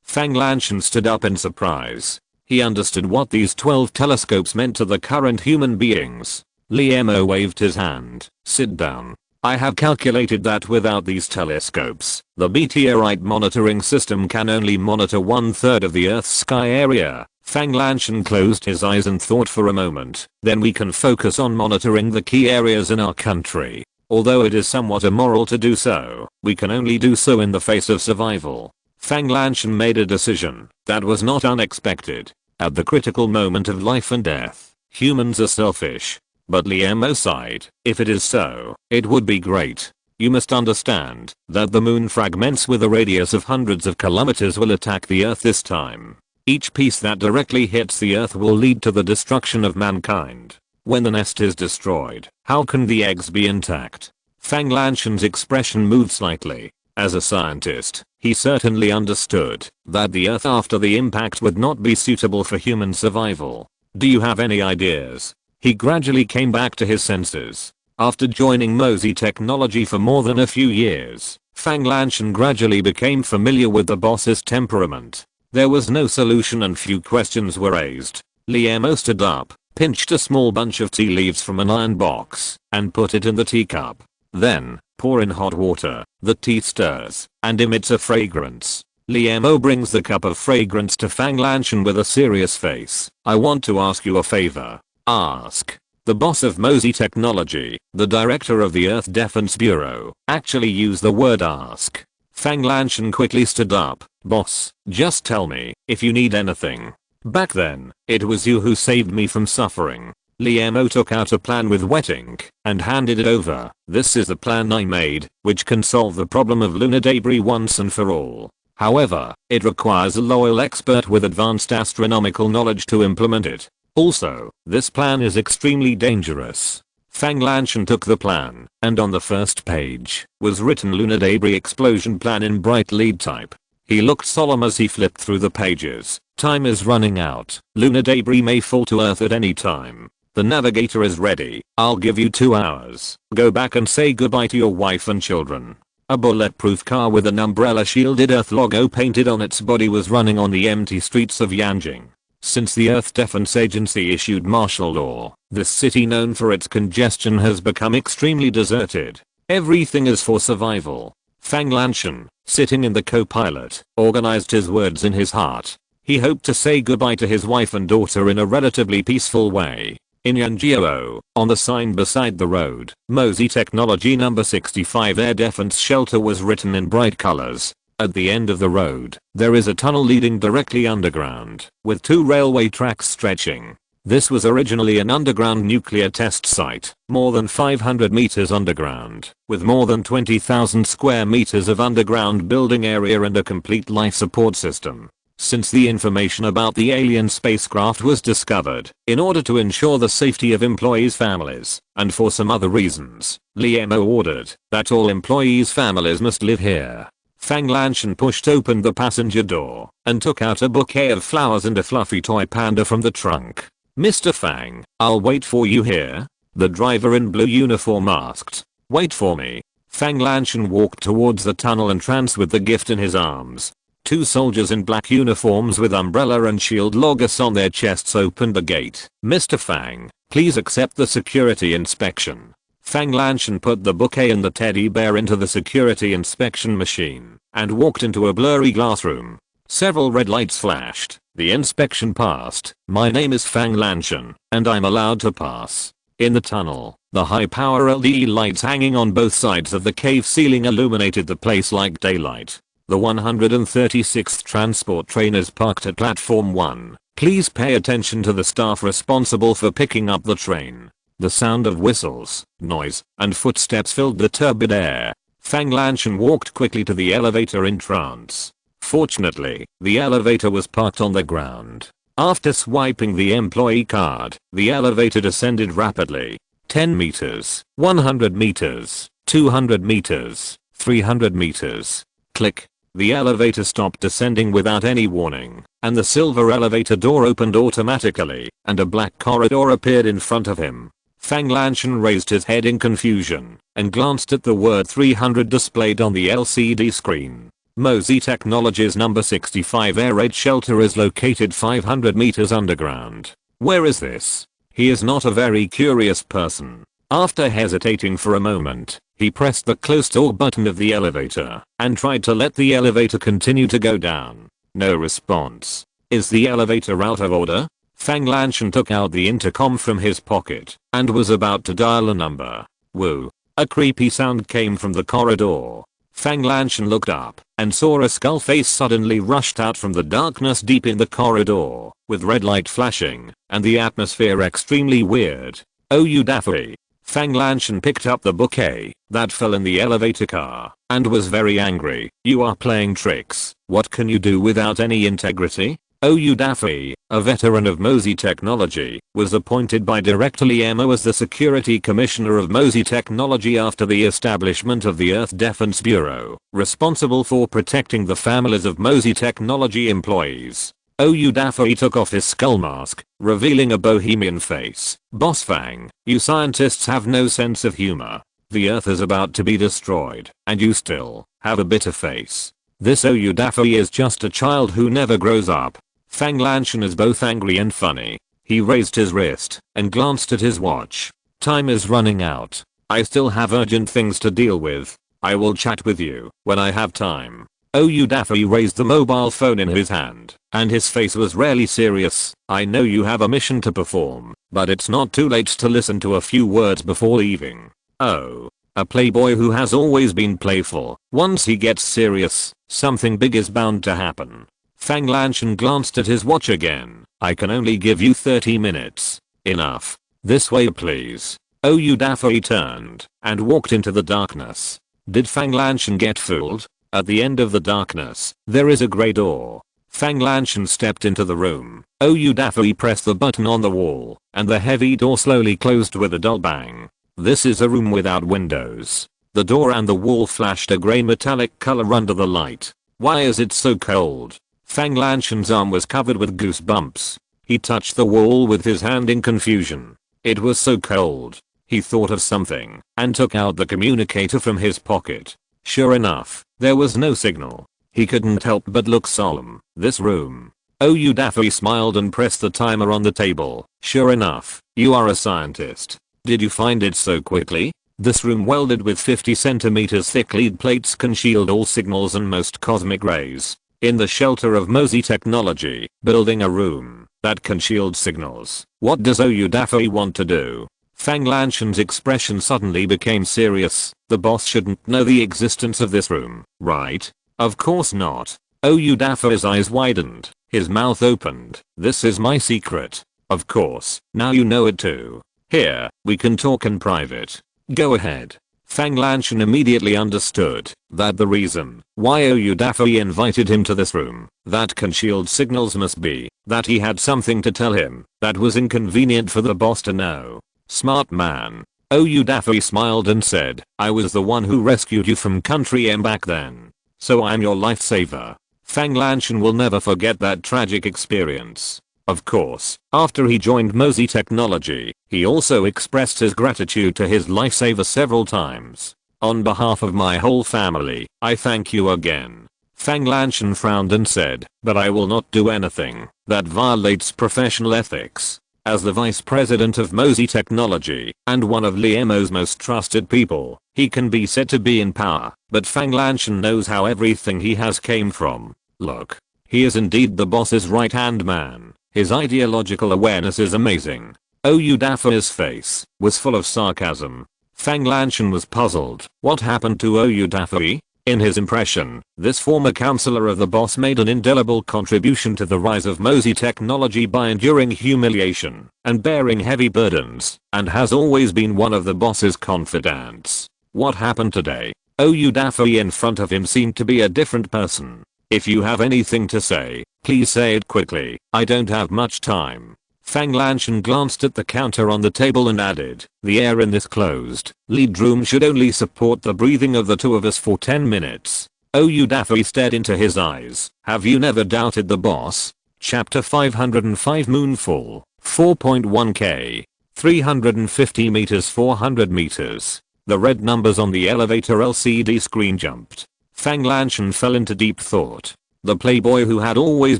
Fang Lanshan stood up in surprise. He understood what these 12 telescopes meant to the current human beings. Liamo waved his hand. "Sit down. I have calculated that without these telescopes, the meteorite monitoring system can only monitor 1/3 of the Earth's sky area." Fang Lanshan closed his eyes and thought for a moment. "Then we can focus on monitoring the key areas in our country. Although it is somewhat immoral to do so, we can only do so in the face of survival." Fang Lanshan made a decision that was not unexpected. At the critical moment of life and death, humans are selfish. But Liamo sighed. "If it is so, it would be great. You must understand that the moon fragments with a radius of hundreds of kilometers will attack the Earth this time. Each piece that directly hits the Earth will lead to the destruction of mankind. When the nest is destroyed, how can the eggs be intact?" Fang Lanshan's expression moved slightly. As a scientist, he certainly understood that the Earth after the impact would not be suitable for human survival. "Do you have any ideas?" He gradually came back to his senses. After joining Mosey Technology for more than a few years, Fang Lanshan gradually became familiar with the boss's temperament. There was no solution and few questions were raised. Liamo stood up, pinched a small bunch of tea leaves from an iron box, and put it in the teacup. Then, pour in hot water. The tea stirs, and emits a fragrance. Liamo brings the cup of fragrance to Fang Lanshan with a serious face. "I want to ask you a favor." "Ask." The boss of Mosey Technology, the director of the Earth Defense Bureau, actually used the word ask. Fang Lanshan quickly stood up. "Boss, just tell me if you need anything. Back then, it was you who saved me from suffering." Liamo took out a plan with wet ink and handed it over. "This is the plan I made, which can solve the problem of lunar debris once and for all. However, it requires a loyal expert with advanced astronomical knowledge to implement it. Also, this plan is extremely dangerous." Fang Lanshan took the plan, and on the first page was written "Lunar Debris Explosion Plan" in bright lead type. He looked solemn as he flipped through the pages. "Time is running out. Lunar debris may fall to Earth at any time. The navigator is ready. I'll give you 2 hours. Go back and say goodbye to your wife and children." A bulletproof car with an umbrella shielded Earth logo painted on its body was running on the empty streets of Yanjing. Since the Earth Defense Agency issued martial law, this city known for its congestion has become extremely deserted. Everything is for survival. Fang Lanshan, sitting in the co-pilot, organized his words in his heart. He hoped to say goodbye to his wife and daughter in a relatively peaceful way. In Yanjiao, on the sign beside the road, Mosey Technology No. 65 Air Defense Shelter was written in bright colors. At the end of the road, there is a tunnel leading directly underground, with 2 railway tracks stretching. This was originally an underground nuclear test site, more than 500 meters underground, with more than 20,000 square meters of underground building area and a complete life support system. Since the information about the alien spacecraft was discovered, in order to ensure the safety of employees' families, and for some other reasons, Liamo ordered that all employees' families must live here. Fang Lanshan pushed open the passenger door and took out a bouquet of flowers and a fluffy toy panda from the trunk. "Mr. Fang, I'll wait for you here," the driver in blue uniform asked. Wait for me. Fang Lanchen walked towards the tunnel entrance with the gift in his arms. Two soldiers in black uniforms with umbrella and shield logos on their chests opened the gate. Mr. Fang, please accept the security inspection. Fang Lanchen put the bouquet and the teddy bear into the security inspection machine and walked into a blurry glass room. Several red lights flashed. The inspection passed. My name is Fang Lanchen, and I'm allowed to pass. In the tunnel, the high-power LED lights hanging on both sides of the cave ceiling illuminated the place like daylight. The 136th transport train is parked at platform 1. Please pay attention to the staff responsible for picking up the train. The sound of whistles, noise, and footsteps filled the turbid air. Fang Lanchen walked quickly to the elevator in trance. Fortunately, the elevator was parked on the ground. After swiping the employee card, the elevator descended rapidly. 10 meters, 100 meters, 200 meters, 300 meters. Click. The elevator stopped descending without any warning, and the silver elevator door opened automatically, and a black corridor appeared in front of him. Fang Lanchen raised his head in confusion and glanced at the word 300 displayed on the LCD screen. Mosey Technologies number 65 air raid shelter is located 500 meters underground. Where is this? He is not a very curious person. After hesitating for a moment, he pressed the close door button of the elevator and tried to let the elevator continue to go down. No response. Is the elevator out of order? Fang Lanchen took out the intercom from his pocket and was about to dial a number. Woo. A creepy sound came from the corridor. Fang Lanchen looked up and saw a skull face suddenly rushed out from the darkness deep in the corridor, with red light flashing and the atmosphere extremely weird. Oh you daffy. Fang Lanchen picked up the bouquet that fell in the elevator car and was very angry. You are playing tricks. What can you do without any integrity? Oh you daffy, a veteran of Mosey Technology, was appointed by Director Liemo as the Security Commissioner of Mosey Technology after the establishment of the Earth Defense Bureau, responsible for protecting the families of Mosey Technology employees. Oh you daffy took off his skull mask, revealing a bohemian face. Boss Fang, you scientists have no sense of humor. The Earth is about to be destroyed, and you still have a bitter face. This oh you daffy is just a child who never grows up. Fang Lanchen is both angry and funny. He raised his wrist and glanced at his watch. Time is running out. I still have urgent things to deal with. I will chat with you when I have time. Oh you daffy raised the mobile phone in his hand, and his face was really serious. I know you have a mission to perform, but it's not too late to listen to a few words before leaving. Oh. A playboy who has always been playful. Once he gets serious, something big is bound to happen. Fang Lanchen glanced at his watch again. I can only give you 30 minutes. Enough. This way please. Oh you daffy turned and walked into the darkness. Did Fang Lanchen get fooled? At the end of the darkness, there is a grey door. Fang Lanchen stepped into the room. Oh you daffy pressed the button on the wall, and the heavy door slowly closed with a dull bang. This is a room without windows. The door and the wall flashed a grey metallic color under the light. Why is it so cold? Fang Lanchen's arm was covered with goosebumps. He touched the wall with his hand in confusion. It was so cold. He thought of something and took out the communicator from his pocket. Sure enough, there was no signal. He couldn't help but look solemn. This room. Oh you daffy smiled and pressed the timer on the table. Sure enough, you are a scientist. Did you find it so quickly? This room welded with 50 centimeters thick lead plates can shield all signals and most cosmic rays. In the shelter of Mosey Technology, building a room that can shield signals. What does oh you daffy want to do? Fang Lanchen's expression suddenly became serious. The boss shouldn't know the existence of this room, right? Of course not. Oh you daffy's eyes widened. His mouth opened. This is my secret. Of course, now you know it too. Here, we can talk in private. Go ahead. Fang Lanchen immediately understood that the reason why oh you daffy invited him to this room that can shield signals must be that he had something to tell him that was inconvenient for the boss to know. Smart man. Oh you daffy smiled and said, I was the one who rescued you from Country M back then. So I'm your lifesaver. Fang Lanchen will never forget that tragic experience. Of course, after he joined Mosey Technology, he He also expressed his gratitude to his lifesaver several times. On behalf of my whole family, I thank you again. Fang Lanchen frowned and said, but I will not do anything that violates professional ethics. As the vice president of Mosey Technology, and one of Liamo's most trusted people, he can be said to be in power, but Fang Lanchen knows how everything he has came from. Look. He is indeed the boss's right-hand man. His ideological awareness is amazing. Oyu Daffy's face was full of sarcasm. Fang Lanchen was puzzled. What happened to Oyu Daffy? In his impression, this former counselor of the boss made an indelible contribution to the rise of Mosey Technology by enduring humiliation and bearing heavy burdens, and has always been one of the boss's confidants. What happened today? Oyu Daffy in front of him seemed to be a different person. If you have anything to say, please say it quickly. I don't have much time. Fang Lanchen glanced at the counter on the table and added, the air in this closed lead room should only support the breathing of the two of us for 10 minutes. Oyu Daffy stared into his eyes. Have you never doubted the boss? Chapter 505 Moonfall, 4.1k. 350 meters 400 meters. The red numbers on the elevator LCD screen jumped. Fang Lanchen fell into deep thought. The playboy who had always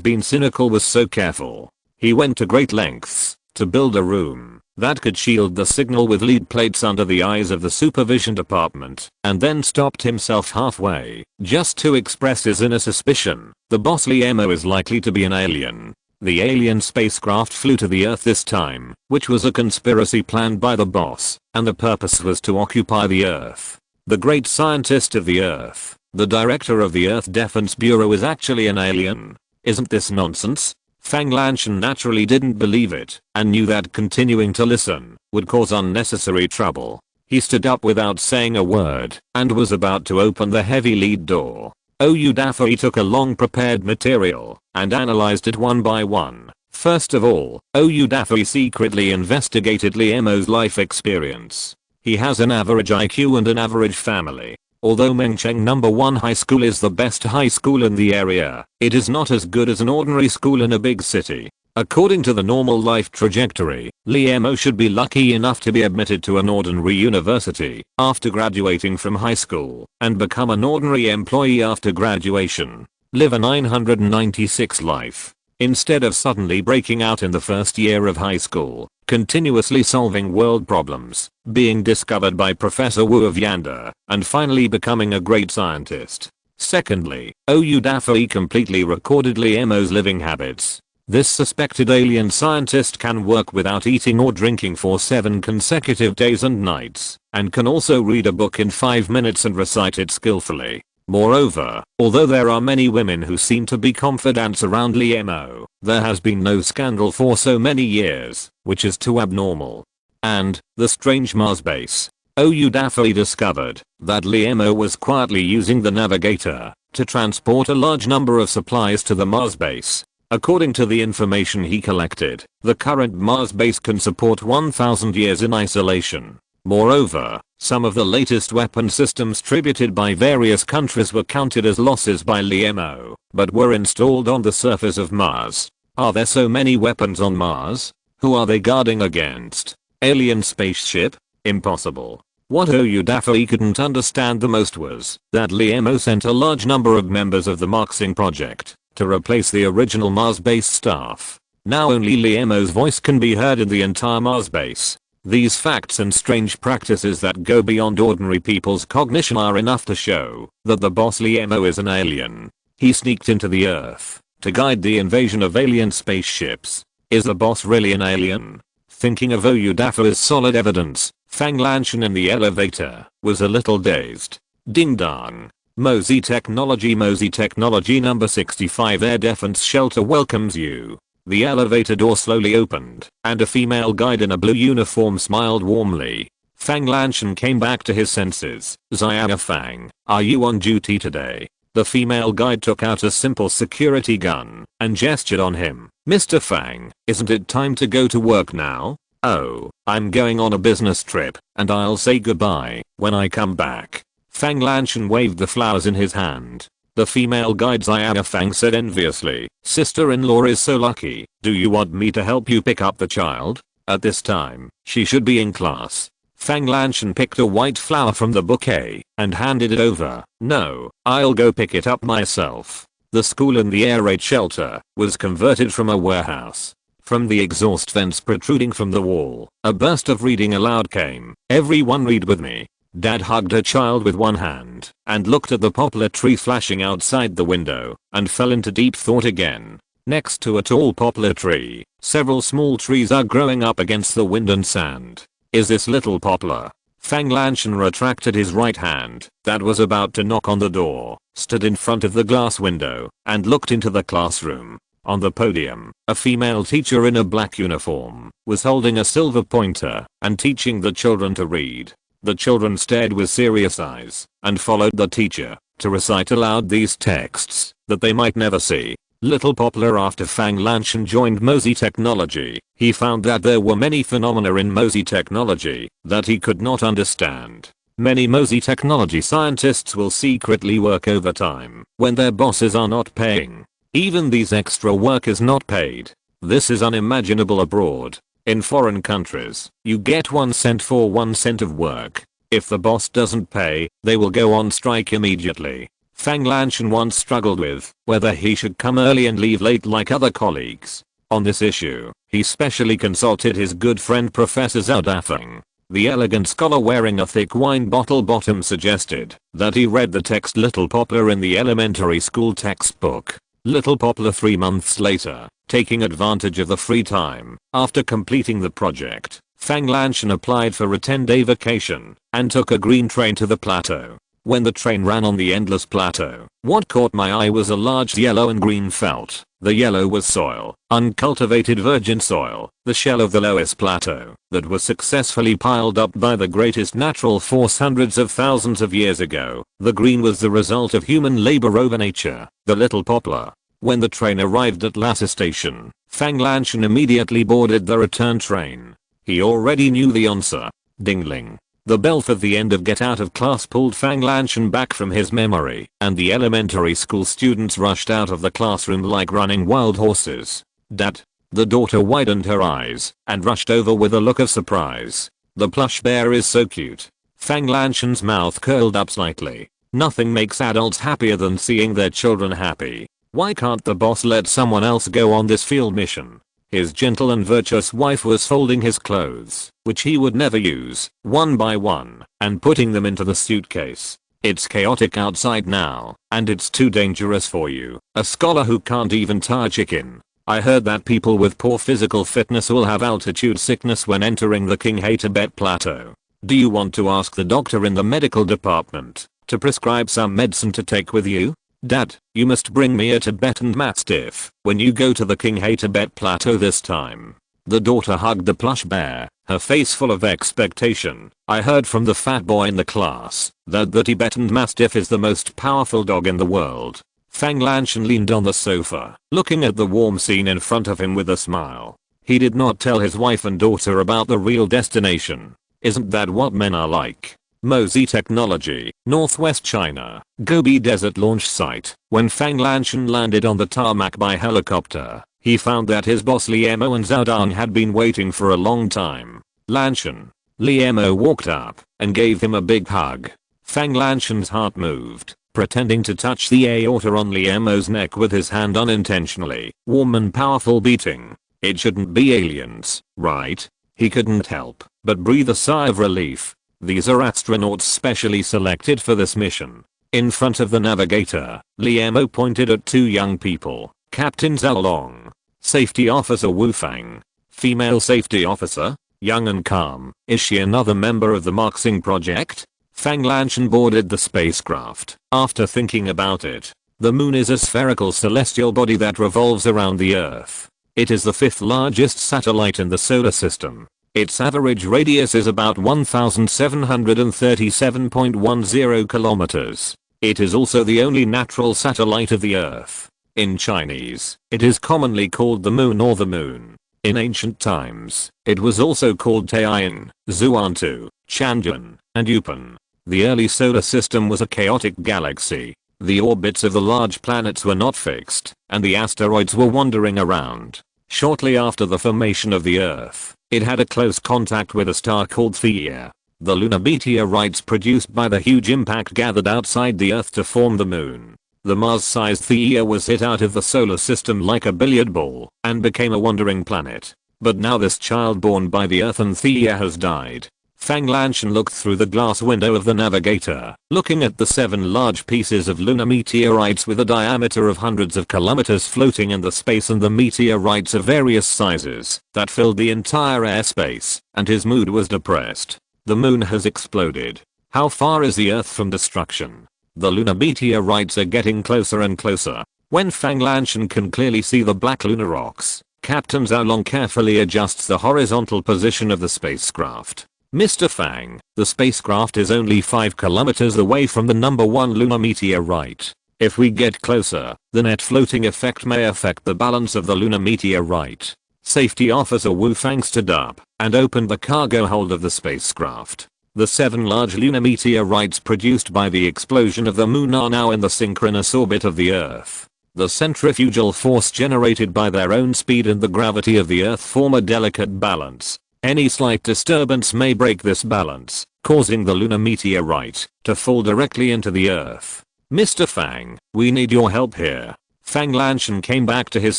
been cynical was so careful. He went to great lengths to build a room that could shield the signal with lead plates under the eyes of the supervision department, and then stopped himself halfway just to express his inner suspicion. The boss Liamo is likely to be an alien. The alien spacecraft flew to the Earth this time, which was a conspiracy planned by the boss, and the purpose was to occupy the Earth. The great scientist of the Earth, the director of the Earth Defense Bureau, is actually an alien. Isn't this nonsense? Fang Lanchen naturally didn't believe it, and knew that continuing to listen would cause unnecessary trouble. He stood up without saying a word, and was about to open the heavy lead door. Oyu Daffy took a long prepared material, and analyzed it one by one. First of all, Oyu Daffy secretly investigated Liamo's life experience. He has an average IQ and an average family. Although Mengcheng No. 1 High School is the best high school in the area, it is not as good as an ordinary school in a big city. According to the normal life trajectory, Liamo should be lucky enough to be admitted to an ordinary university after graduating from high school, and become an ordinary employee after graduation. Live a 996 life, instead of suddenly breaking out in the first year of high school, continuously solving world problems, being discovered by Professor Wu of Yanda, and finally becoming a great scientist. Secondly, Oyu Daffy completely recorded Liamo's living habits. This suspected alien scientist can work without eating or drinking for 7 consecutive days and nights, and can also read a book in 5 minutes and recite it skillfully. Moreover, although there are many women who seem to be confidants around Liamo, there has been no scandal for so many years, which is too abnormal. And, the strange Mars base. Oyu Daffy discovered that Liamo was quietly using the navigator to transport a large number of supplies to the Mars base. According to the information he collected, the current Mars base can support 1,000 years in isolation. Moreover, some of the latest weapon systems tributed by various countries were counted as losses by Liamo, but were installed on the surface of Mars. Are there so many weapons on Mars? Who are they guarding against? Alien spaceship? Impossible. What Oyu Daffy couldn't understand the most was that Liamo sent a large number of members of the Marxing project to replace the original Mars base staff. Now only Liamo's voice can be heard in the entire Mars base. These facts and strange practices that go beyond ordinary people's cognition are enough to show that the boss Liamo is an alien. He sneaked into the Earth to guide the invasion of alien spaceships. Is the boss really an alien? Thinking of Oyu Daffy's solid evidence, Fang Lanchen in the elevator was a little dazed. Ding dong. Mosey Technology number 65 Air Defense Shelter welcomes you. The elevator door slowly opened, and a female guide in a blue uniform smiled warmly. Fang Lanchen came back to his senses. Zaya Fang, are you on duty today? The female guide took out a simple security gun and gestured on him. Mr. Fang, isn't it time to go to work now? Oh, I'm going on a business trip, and I'll say goodbye when I come back. Fang Lanchen waved the flowers in his hand. The female guide Zaya Fang said enviously, sister-in-law is so lucky. Do you want me to help you pick up the child? At this time, she should be in class. Fang Lanchen picked a white flower from the bouquet and handed it over. No, I'll go pick it up myself. The school in the air raid shelter was converted from a warehouse. From the exhaust vents protruding from the wall, a burst of reading aloud came. Everyone read with me. Dad hugged her child with one hand and looked at the poplar tree flashing outside the window and fell into deep thought again. Next to a tall poplar tree, several small trees are growing up against the wind and sand. Is this little poplar? Fang Lanchen retracted his right hand that was about to knock on the door, stood in front of the glass window, and looked into the classroom. On the podium, a female teacher in a black uniform was holding a silver pointer and teaching the children to read. The children stared with serious eyes and followed the teacher to recite aloud these texts that they might never see. Little Poplar. After Fang Lanchen joined Mosey Technology, he found that there were many phenomena in Mosey Technology that he could not understand. Many Mosey Technology scientists will secretly work overtime when their bosses are not paying. Even these extra work is not paid. This is unimaginable abroad. In foreign countries, you get 1 cent for 1 cent of work. If the boss doesn't pay, they will go on strike immediately. Fang Lanchen once struggled with whether he should come early and leave late like other colleagues. On this issue, he specially consulted his good friend Professor Zhao Dafeng. The elegant scholar wearing a thick wine bottle bottom suggested that he read the text Little Poplar in the elementary school textbook. Little Poplar. 3 months later, taking advantage of the free time after completing the project, Fang Lanchen applied for a 10-day vacation and took a green train to the plateau. When the train ran on the endless plateau, what caught my eye was a large yellow and green felt. The yellow was soil, uncultivated virgin soil, the shell of the lowest plateau that was successfully piled up by the greatest natural force hundreds of thousands of years ago. The green was the result of human labor over nature. The Little Poplar. When the train arrived at Lhasa station, Fang Lanchen immediately boarded the return train. He already knew the answer. Dingling. The bell for the end of get out of class pulled Fang Lanchen back from his memory, and the elementary school students rushed out of the classroom like running wild horses. Dad. The daughter widened her eyes and rushed over with a look of surprise. The plush bear is so cute. Fang Lanchen's mouth curled up slightly. Nothing makes adults happier than seeing their children happy. Why can't the boss let someone else go on this field mission? His gentle and virtuous wife was folding his clothes, which he would never use, one by one, and putting them into the suitcase. It's chaotic outside now, and it's too dangerous for you, a scholar who can't even tie a chicken. I heard that people with poor physical fitness will have altitude sickness when entering the Qinghai Tibet Plateau. Do you want to ask the doctor in the medical department to prescribe some medicine to take with you? Dad, you must bring me a Tibetan Mastiff when you go to the Qinghai Tibet Plateau this time. The daughter hugged the plush bear, her face full of expectation. I heard from the fat boy in the class that the Tibetan Mastiff is the most powerful dog in the world. Fang Lanchen leaned on the sofa, looking at the warm scene in front of him with a smile. He did not tell his wife and daughter about the real destination. Isn't that what men are like? Mosey Technology, Northwest China, Gobi Desert Launch Site. When Fang Lanchen landed on the tarmac by helicopter, he found that his boss Liemo and Zhao Dang had been waiting for a long time. Lanchen. Liemo walked up and gave him a big hug. Fang Lanchen's heart moved, pretending to touch the aorta on Liemo's neck with his hand unintentionally. Warm and powerful beating. It shouldn't be aliens, right? He couldn't help but breathe a sigh of relief. These are astronauts specially selected for this mission. In front of the navigator, Liemo pointed at 2 young people, Captain Zhao Long, Safety Officer Wu Fang, Female Safety Officer, young and calm. Is she another member of the Marxing project? Fang Lanchen boarded the spacecraft. After thinking about it, the moon is a spherical celestial body that revolves around the Earth. It is the 5th largest satellite in the solar system. Its average radius is about 1737.10 kilometers. It is also the only natural satellite of the Earth. In Chinese, it is commonly called the moon or the moon. In ancient times, it was also called Taiyin, Zuantu, Changjun, and Yupan. The early solar system was a chaotic galaxy. The orbits of the large planets were not fixed, and the asteroids were wandering around. Shortly after the formation of the Earth, it had a close contact with a star called Theia. The lunar meteorites produced by the huge impact gathered outside the Earth to form the moon. The Mars-sized Theia was hit out of the solar system like a billiard ball and became a wandering planet. But now this child born by the Earth and Theia has died. Fang Lanchen looked through the glass window of the navigator, looking at the 7 large pieces of lunar meteorites with a diameter of hundreds of kilometers floating in the space and the meteorites of various sizes that filled the entire airspace, and his mood was depressed. The moon has exploded. How far is the Earth from destruction? The lunar meteorites are getting closer and closer. When Fang Lanchen can clearly see the black lunar rocks, Captain Zhao Long carefully adjusts the horizontal position of the spacecraft. Mr. Fang, the spacecraft is only 5 kilometers away from the number 1 lunar meteorite. If we get closer, the net floating effect may affect the balance of the lunar meteorite. Safety Officer Wu Fang stood up and opened the cargo hold of the spacecraft. The 7 large lunar meteorites produced by the explosion of the moon are now in the synchronous orbit of the Earth. The centrifugal force generated by their own speed and the gravity of the Earth form a delicate balance. Any slight disturbance may break this balance, causing the lunar meteorite to fall directly into the Earth. Mr. Fang, we need your help here. Fang Lanchen came back to his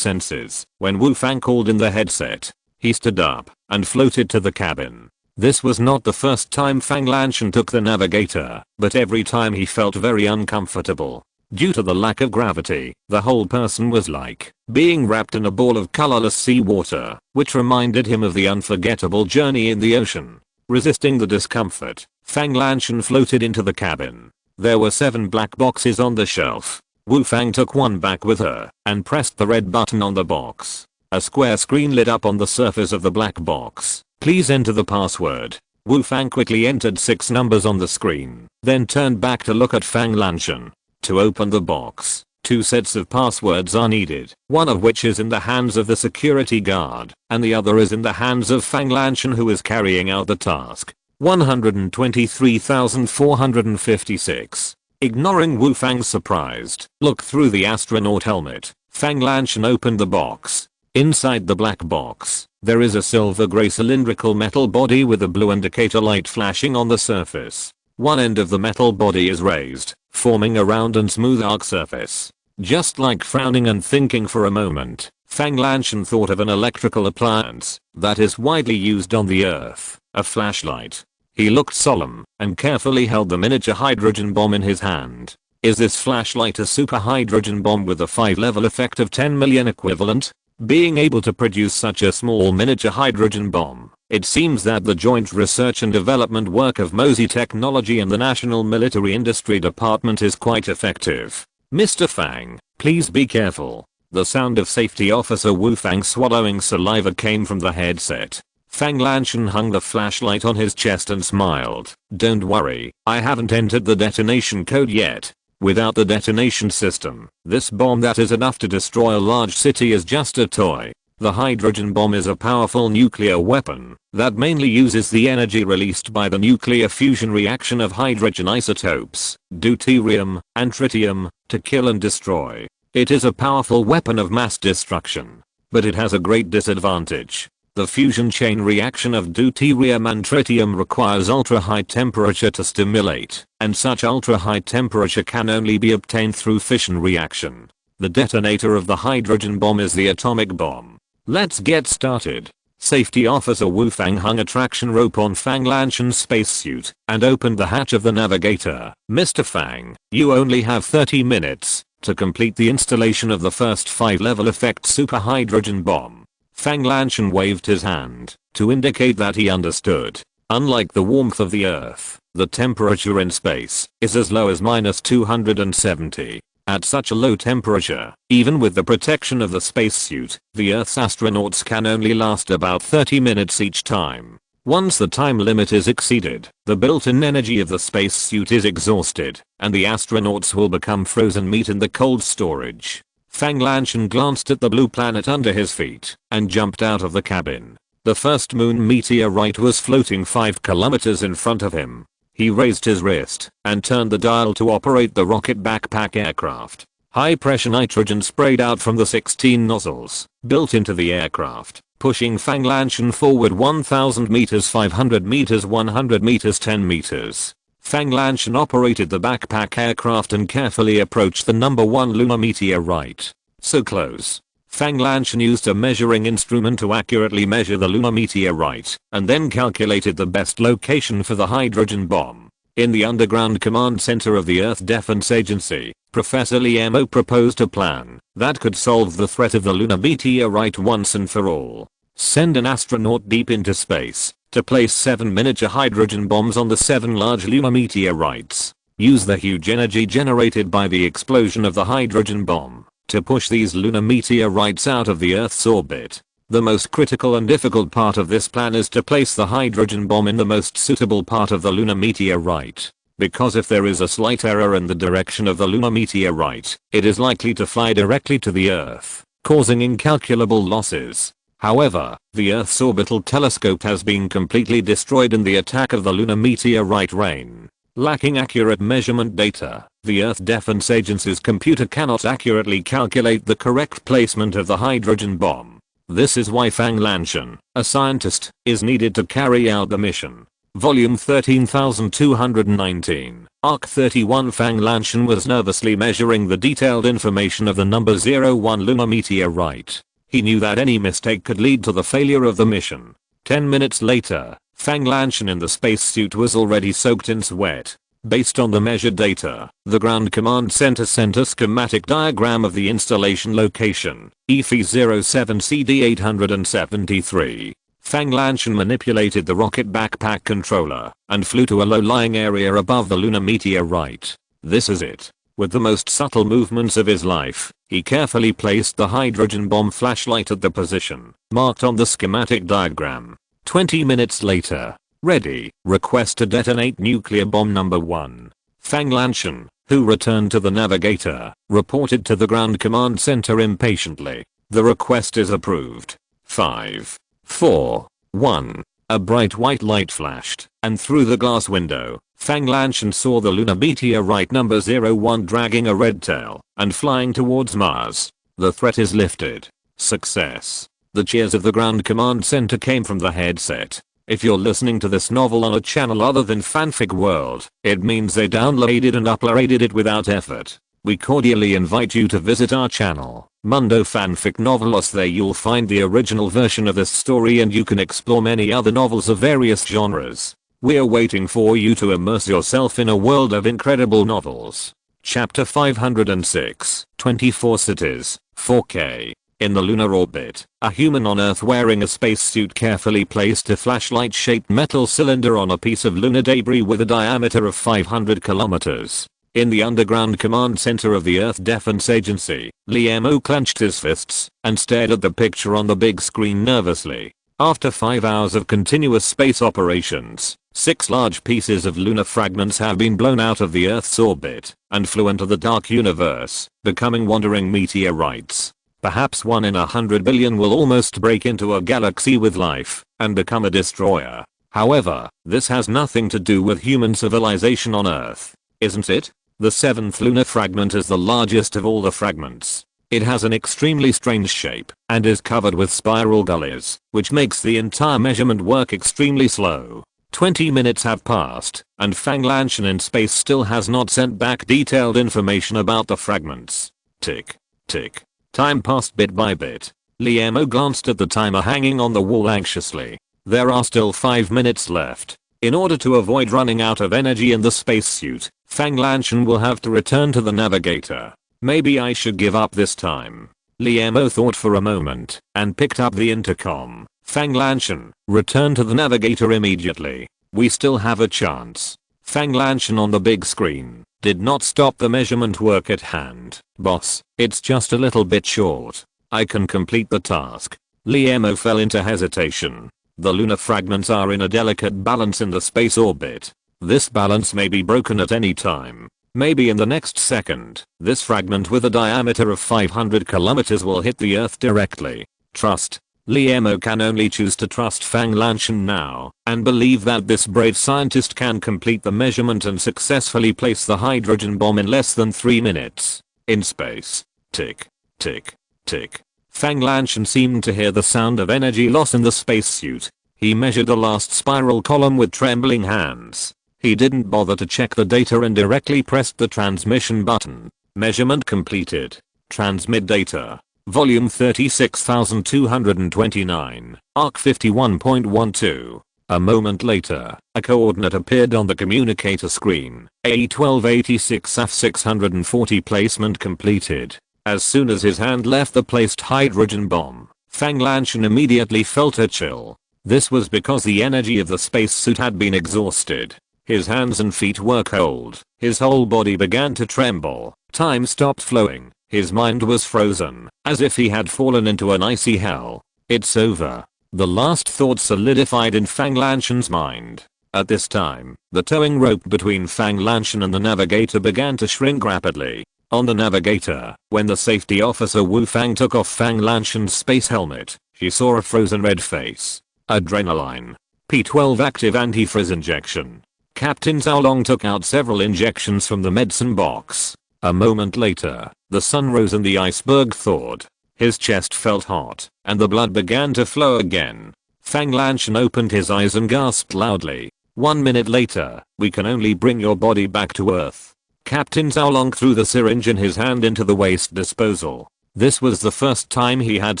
senses when Wu Fang called in the headset. He stood up and floated to the cabin. This was not the first time Fang Lanchen took the navigator, but every time he felt very uncomfortable. Due to the lack of gravity, the whole person was like being wrapped in a ball of colorless seawater, which reminded him of the unforgettable journey in the ocean. Resisting the discomfort, Fang Lanchen floated into the cabin. There were 7 black boxes on the shelf. Wu Fang took one back with her and pressed the red button on the box. A square screen lit up on the surface of the black box. Please enter the password. Wu Fang quickly entered 6 numbers on the screen, then turned back to look at Fang Lanchen. To open the box, 2 sets of passwords are needed, one of which is in the hands of the security guard, and the other is in the hands of Fang Lanchen, who is carrying out the task. 123,456. Ignoring Wu Fang's surprised look through the astronaut helmet, Fang Lanchen opened the box. Inside the black box, there is a silver gray cylindrical metal body with a blue indicator light flashing on the surface. One end of the metal body is raised, forming a round and smooth arc surface. Just like frowning and thinking for a moment, Fang Lanchen thought of an electrical appliance that is widely used on the Earth, a flashlight. He looked solemn and carefully held the miniature hydrogen bomb in his hand. Is this flashlight a super hydrogen bomb with a 5-level effect of 10 million equivalent? Being able to produce such a small miniature hydrogen bomb, it seems that the joint research and development work of Mosey Technology and the National Military Industry Department is quite effective. Mr. Fang, please be careful. The sound of Safety Officer Wu Fang swallowing saliva came from the headset. Fang Lanchen hung the flashlight on his chest and smiled. Don't worry, I haven't entered the detonation code yet. Without the detonation system, this bomb that is enough to destroy a large city is just a toy. The hydrogen bomb is a powerful nuclear weapon that mainly uses the energy released by the nuclear fusion reaction of hydrogen isotopes, deuterium and tritium, to kill and destroy. It is a powerful weapon of mass destruction, but it has a great disadvantage. The fusion chain reaction of deuterium and tritium requires ultra-high temperature to stimulate, and such ultra-high temperature can only be obtained through fission reaction. The detonator of the hydrogen bomb is the atomic bomb. Let's get started. Safety Officer Wu Fang hung a traction rope on Fang Lanchen's spacesuit and opened the hatch of the navigator. Mr. Fang, you only have 30 minutes to complete the installation of the first 5-level effect super hydrogen bomb. Fang Lanchen waved his hand to indicate that he understood. Unlike the warmth of the Earth, the temperature in space is as low as -270. At such a low temperature, even with the protection of the spacesuit, the Earth's astronauts can only last about 30 minutes each time. Once the time limit is exceeded, the built-in energy of the spacesuit is exhausted, and the astronauts will become frozen meat in the cold storage. Fang Lanchen glanced at the blue planet under his feet and jumped out of the cabin. The first moon meteorite was floating 5 kilometers in front of him. He raised his wrist and turned the dial to operate the rocket backpack aircraft. High pressure nitrogen sprayed out from the 16 nozzles built into the aircraft, pushing Fang Lanchen forward 1000 meters, 500 meters, 100 meters, 10 meters. Fang Lanchen operated the backpack aircraft and carefully approached the number 1 lunar meteorite. So close. Fang Lanchen used a measuring instrument to accurately measure the lunar meteorite and then calculated the best location for the hydrogen bomb. In the underground command center of the Earth Defense Agency, Professor Liemo proposed a plan that could solve the threat of the lunar meteorite once and for all. Send an astronaut deep into space to place 7 miniature hydrogen bombs on the 7 large lunar meteorites. Use the huge energy generated by the explosion of the hydrogen bomb to push these lunar meteorites out of the Earth's orbit. The most critical and difficult part of this plan is to place the hydrogen bomb in the most suitable part of the lunar meteorite. Because if there is a slight error in the direction of the lunar meteorite, it is likely to fly directly to the Earth, causing incalculable losses. However, the Earth's orbital telescope has been completely destroyed in the attack of the lunar meteorite rain. Lacking accurate measurement data, the Earth Defense Agency's computer cannot accurately calculate the correct placement of the hydrogen bomb. This is why Fang Lanchen, a scientist, is needed to carry out the mission. Volume 13219, Arc 31. Fang Lanchen was nervously measuring the detailed information of the number 01 lunar meteorite. He knew that any mistake could lead to the failure of the mission. 10 minutes later, Fang Lanchen in the spacesuit was already soaked in sweat. Based on the measured data, the Ground Command Center sent a schematic diagram of the installation location, EFE-07CD873. Fang Lanchen manipulated the rocket backpack controller and flew to a low-lying area above the lunar meteorite. This is it. With the most subtle movements of his life, he carefully placed the hydrogen bomb flashlight at the position marked on the schematic diagram. 20 minutes later. Ready. Request to detonate nuclear bomb number 1. Fang Lanchen, who returned to the navigator, reported to the Ground Command Center impatiently. The request is approved. 5, 4, 1. A bright white light flashed, and through the glass window, Fang Lanchen saw the lunar meteorite number 01 dragging a red tail and flying towards Mars. The threat is lifted. Success. The cheers of the Ground Command Center came from the headset. If you're listening to this novel on a channel other than Fanfic World, it means they downloaded and uploaded it without effort. We cordially invite you to visit our channel, Mundo Fanfic Novelos. There you'll find the original version of this story and you can explore many other novels of various genres. We're waiting for you to immerse yourself in a world of incredible novels. Chapter 506, 24 Cities, 4K. In the lunar orbit, a human on Earth wearing a spacesuit carefully placed a flashlight-shaped metal cylinder on a piece of lunar debris with a diameter of 500 kilometers. In the underground command center of the Earth Defense Agency, Liemo clenched his fists and stared at the picture on the big screen nervously. After 5 hours of continuous space operations, 6 large pieces of lunar fragments have been blown out of the Earth's orbit and flew into the dark universe, becoming wandering meteorites. Perhaps 1 in 100 billion will almost break into a galaxy with life and become a destroyer. However, this has nothing to do with human civilization on Earth, isn't it? The 7th lunar fragment is the largest of all the fragments. It has an extremely strange shape and is covered with spiral gullies, which makes the entire measurement work extremely slow. 20 minutes have passed, and Fang Lanchen in space still has not sent back detailed information about the fragments. Tick, tick. Time passed bit by bit. Liemo glanced at the timer hanging on the wall anxiously. There are still 5 minutes left. In order to avoid running out of energy in the spacesuit, Fang Lanchen will have to return to the navigator. Maybe I should give up this time. Liemo thought for a moment and picked up the intercom. Fang Lanchen, return to the navigator immediately. We still have a chance. Fang Lanchen on the big screen did not stop the measurement work at hand. Boss, it's just a little bit short. I can complete the task. Liemo fell into hesitation. The lunar fragments are in a delicate balance in the space orbit. This balance may be broken at any time. Maybe in the next second, this fragment with a diameter of 500 kilometers will hit the Earth directly. Trust. Liemo can only choose to trust Fang Lanchen now and believe that this brave scientist can complete the measurement and successfully place the hydrogen bomb in less than 3 minutes. In space. Tick. Tick. Tick. Fang Lanchen seemed to hear the sound of energy loss in the spacesuit. He measured the last spiral column with trembling hands. He didn't bother to check the data and directly pressed the transmission button. Measurement completed. Transmit data. Volume 36229, arc 51.12. A moment later, a coordinate appeared on the communicator screen. A1286 F640 placement completed. As soon as his hand left the placed hydrogen bomb, Fang Lanchen immediately felt a chill. This was because the energy of the spacesuit had been exhausted. His hands and feet were cold. His whole body began to tremble. Time stopped flowing. His mind was frozen, as if he had fallen into an icy hell. It's over. The last thought solidified in Fang Lanchen's mind. At this time, the towing rope between Fang Lanchen and the navigator began to shrink rapidly. On the navigator, when the safety officer Wu Fang took off Fang Lanchen's space helmet, she saw a frozen red face. Adrenaline. P12 active antifreeze injection. Captain Zhao Long took out several injections from the medicine box. A moment later, the sun rose and the iceberg thawed. His chest felt hot, and the blood began to flow again. Fang Lanchen opened his eyes and gasped loudly. 1 minute later, we can only bring your body back to Earth. Captain Zhao Long threw the syringe in his hand into the waste disposal. This was the first time he had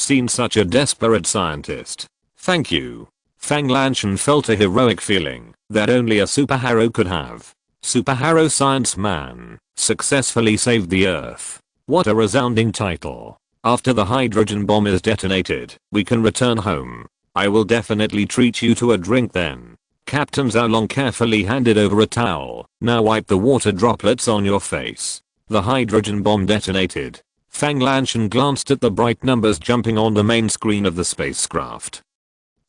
seen such a desperate scientist. Thank you. Fang Lanchen felt a heroic feeling that only a superhero could have. Superhero Science Man successfully saved the Earth. What a resounding title. After the hydrogen bomb is detonated, we can return home. I will definitely treat you to a drink then. Captain Zhao Long carefully handed over a towel. Now wipe the water droplets on your face. The hydrogen bomb detonated. Fang Lanchen glanced at the bright numbers jumping on the main screen of the spacecraft.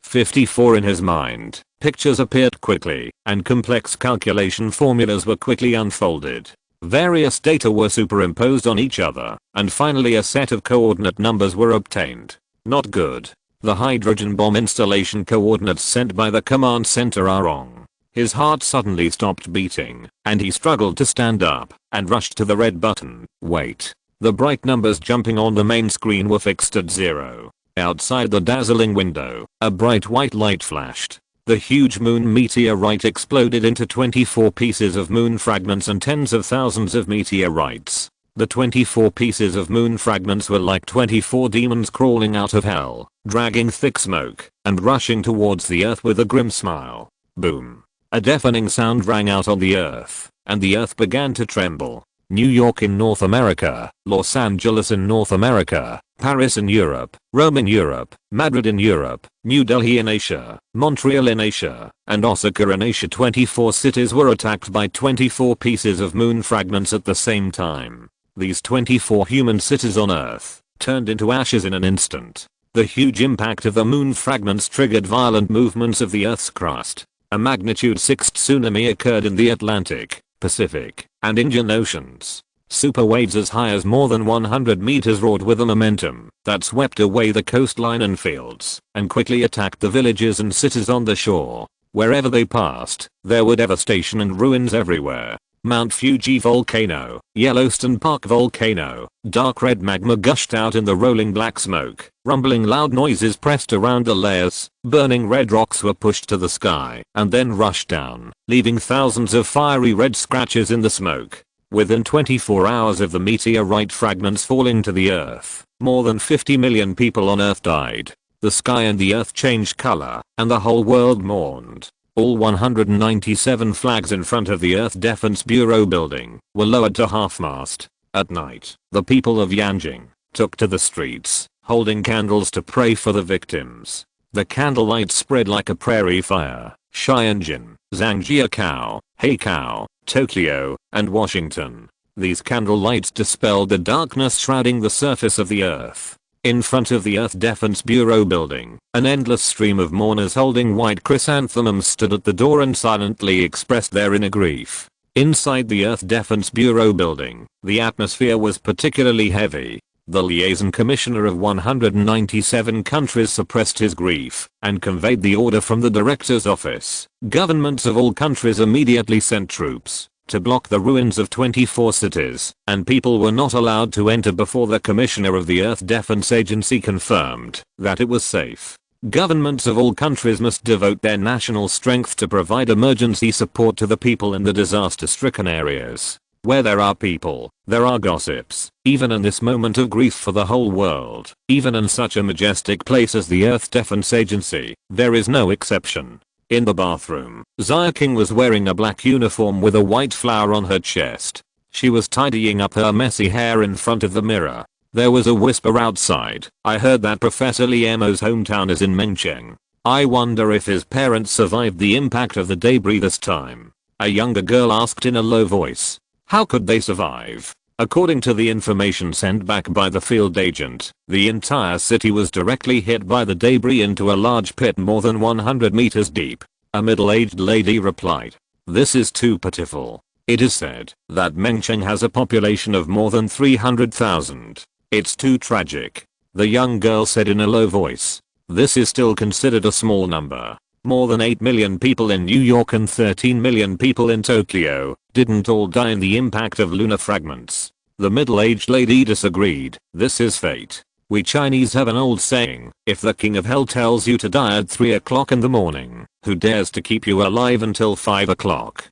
54 in his mind. Pictures appeared quickly, and complex calculation formulas were quickly unfolded. Various data were superimposed on each other, and finally a set of coordinate numbers were obtained. Not good. The hydrogen bomb installation coordinates sent by the command center are wrong. His heart suddenly stopped beating, and he struggled to stand up, and rushed to the red button. Wait. The bright numbers jumping on the main screen were fixed at 0. Outside the dazzling window, a bright white light flashed. The huge moon meteorite exploded into 24 pieces of moon fragments and tens of thousands of meteorites. The 24 pieces of moon fragments were like 24 demons crawling out of hell, dragging thick smoke, and rushing towards the Earth with a grim smile. Boom. A deafening sound rang out on the Earth, and the Earth began to tremble. New York in North America, Los Angeles in North America, Paris in Europe, Rome in Europe, Madrid in Europe, New Delhi in Asia, Montreal in Asia, and Osaka in Asia. 24 cities were attacked by 24 pieces of moon fragments at the same time. These 24 human cities on Earth turned into ashes in an instant. The huge impact of the moon fragments triggered violent movements of the Earth's crust. A magnitude 6 tsunami occurred in the Atlantic, Pacific, and Indian Oceans. Super waves as high as more than 100 meters roared with a momentum that swept away the coastline and fields, and quickly attacked the villages and cities on the shore. Wherever they passed, there were devastation and ruins everywhere. Mount Fuji volcano, Yellowstone Park volcano, dark red magma gushed out in the rolling black smoke, rumbling loud noises pressed around the layers, burning red rocks were pushed to the sky and then rushed down, leaving thousands of fiery red scratches in the smoke. Within 24 hours of the meteorite fragments falling to the Earth, more than 50 million people on Earth died. The sky and the Earth changed color, and the whole world mourned. All 197 flags in front of the Earth Defense Bureau building were lowered to half-mast. At night, the people of Yanjing took to the streets, holding candles to pray for the victims. The candlelight spread like a prairie fire. Shenzhen, Zhangjiakou, Heikou, Tokyo, and Washington. These candle lights dispelled the darkness shrouding the surface of the Earth. In front of the Earth Defense Bureau building, an endless stream of mourners holding white chrysanthemums stood at the door and silently expressed their inner grief. Inside the Earth Defense Bureau building, the atmosphere was particularly heavy. The liaison commissioner of 197 countries suppressed his grief and conveyed the order from the director's office. Governments of all countries immediately sent troops to block the ruins of 24 cities, and people were not allowed to enter before the commissioner of the Earth Defense Agency confirmed that it was safe. Governments of all countries must devote their national strength to provide emergency support to the people in the disaster-stricken areas. Where there are people, there are gossips, even in this moment of grief for the whole world, even in such a majestic place as the Earth Defense Agency, there is no exception. In the bathroom, Xia King was wearing a black uniform with a white flower on her chest. She was tidying up her messy hair in front of the mirror. There was a whisper outside. I heard that Professor Liamo's hometown is in Mengcheng. I wonder if his parents survived the impact of the debris this time. A younger girl asked in a low voice. How could they survive? According to the information sent back by the field agent, the entire city was directly hit by the debris into a large pit more than 100 meters deep. A middle-aged lady replied. This is too pitiful. It is said that Mengcheng has a population of more than 300,000. It's too tragic. The young girl said in a low voice. This is still considered a small number. More than 8 million people in New York and 13 million people in Tokyo didn't all die in the impact of lunar fragments. The middle-aged lady disagreed. This is fate. We Chinese have an old saying, if the king of hell tells you to die at 3 o'clock in the morning, who dares to keep you alive until 5 o'clock?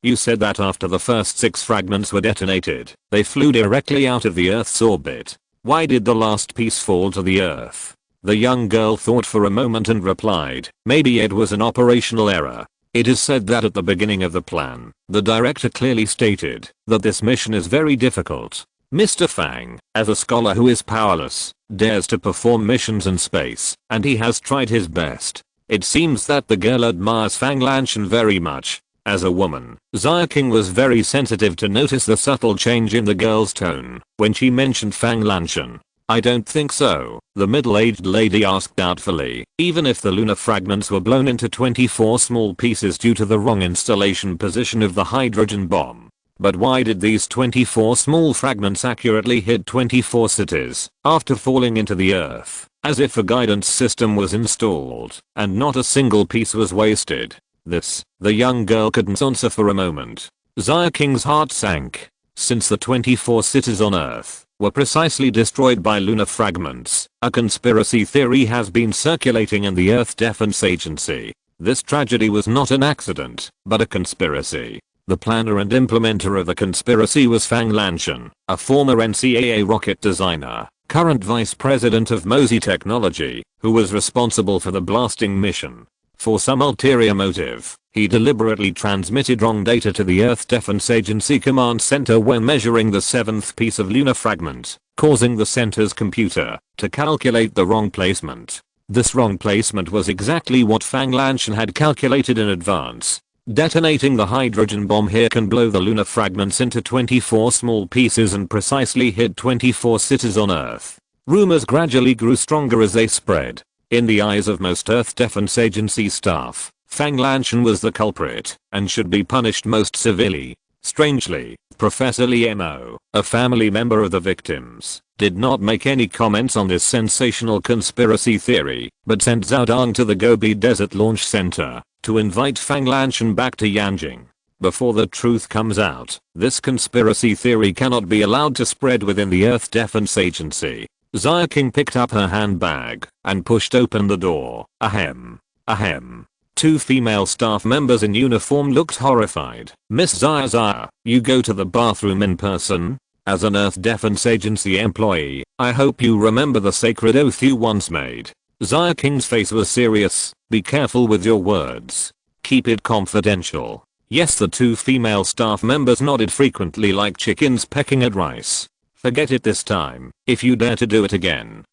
You said that after the first 6 fragments were detonated, they flew directly out of the Earth's orbit. Why did the last piece fall to the Earth? The young girl thought for a moment and replied, maybe it was an operational error. It is said that at the beginning of the plan, the director clearly stated that this mission is very difficult. Mr. Fang, as a scholar who is powerless, dares to perform missions in space, and he has tried his best. It seems that the girl admires Fang Lanshan very much. As a woman, Xia King was very sensitive to notice the subtle change in the girl's tone when she mentioned Fang Lanshan. I don't think so, the middle-aged lady asked doubtfully, even if the lunar fragments were blown into 24 small pieces due to the wrong installation position of the hydrogen bomb. But why did these 24 small fragments accurately hit 24 cities after falling into the Earth, as if a guidance system was installed, and not a single piece was wasted? This, the young girl couldn't answer for a moment. Xia King's heart sank. Since the 24 cities on Earth were precisely destroyed by lunar fragments, a conspiracy theory has been circulating in the Earth Defense Agency. This tragedy was not an accident, but a conspiracy. The planner and implementer of the conspiracy was Fang Lanshan, a former NCAA rocket designer, current vice president of Mosey Technology, who was responsible for the blasting mission. For some ulterior motive, he deliberately transmitted wrong data to the Earth Defense Agency command center when measuring the 7th piece of lunar fragment, causing the center's computer to calculate the wrong placement. This wrong placement was exactly what Fang Lanshan had calculated in advance. Detonating the hydrogen bomb here can blow the lunar fragments into 24 small pieces and precisely hit 24 cities on Earth. Rumors gradually grew stronger as they spread. In the eyes of most Earth Defense Agency staff, Fang Lanshan was the culprit and should be punished most severely. Strangely, Professor Liamo, a family member of the victims, did not make any comments on this sensational conspiracy theory, but sent Zhao Dang to the Gobi Desert Launch Center to invite Fang Lanshan back to Yanjing. Before the truth comes out, this conspiracy theory cannot be allowed to spread within the Earth Defense Agency. Xia King picked up her handbag and pushed open the door. Ahem. Ahem. 2 female staff members in uniform looked horrified. Miss Xia, you go to the bathroom in person? As an Earth Defense Agency employee, I hope you remember the sacred oath you once made. Xia King's face was serious. Be careful with your words. Keep it confidential. Yes, the 2 female staff members nodded frequently like chickens pecking at rice. Forget it this time, if you dare to do it again.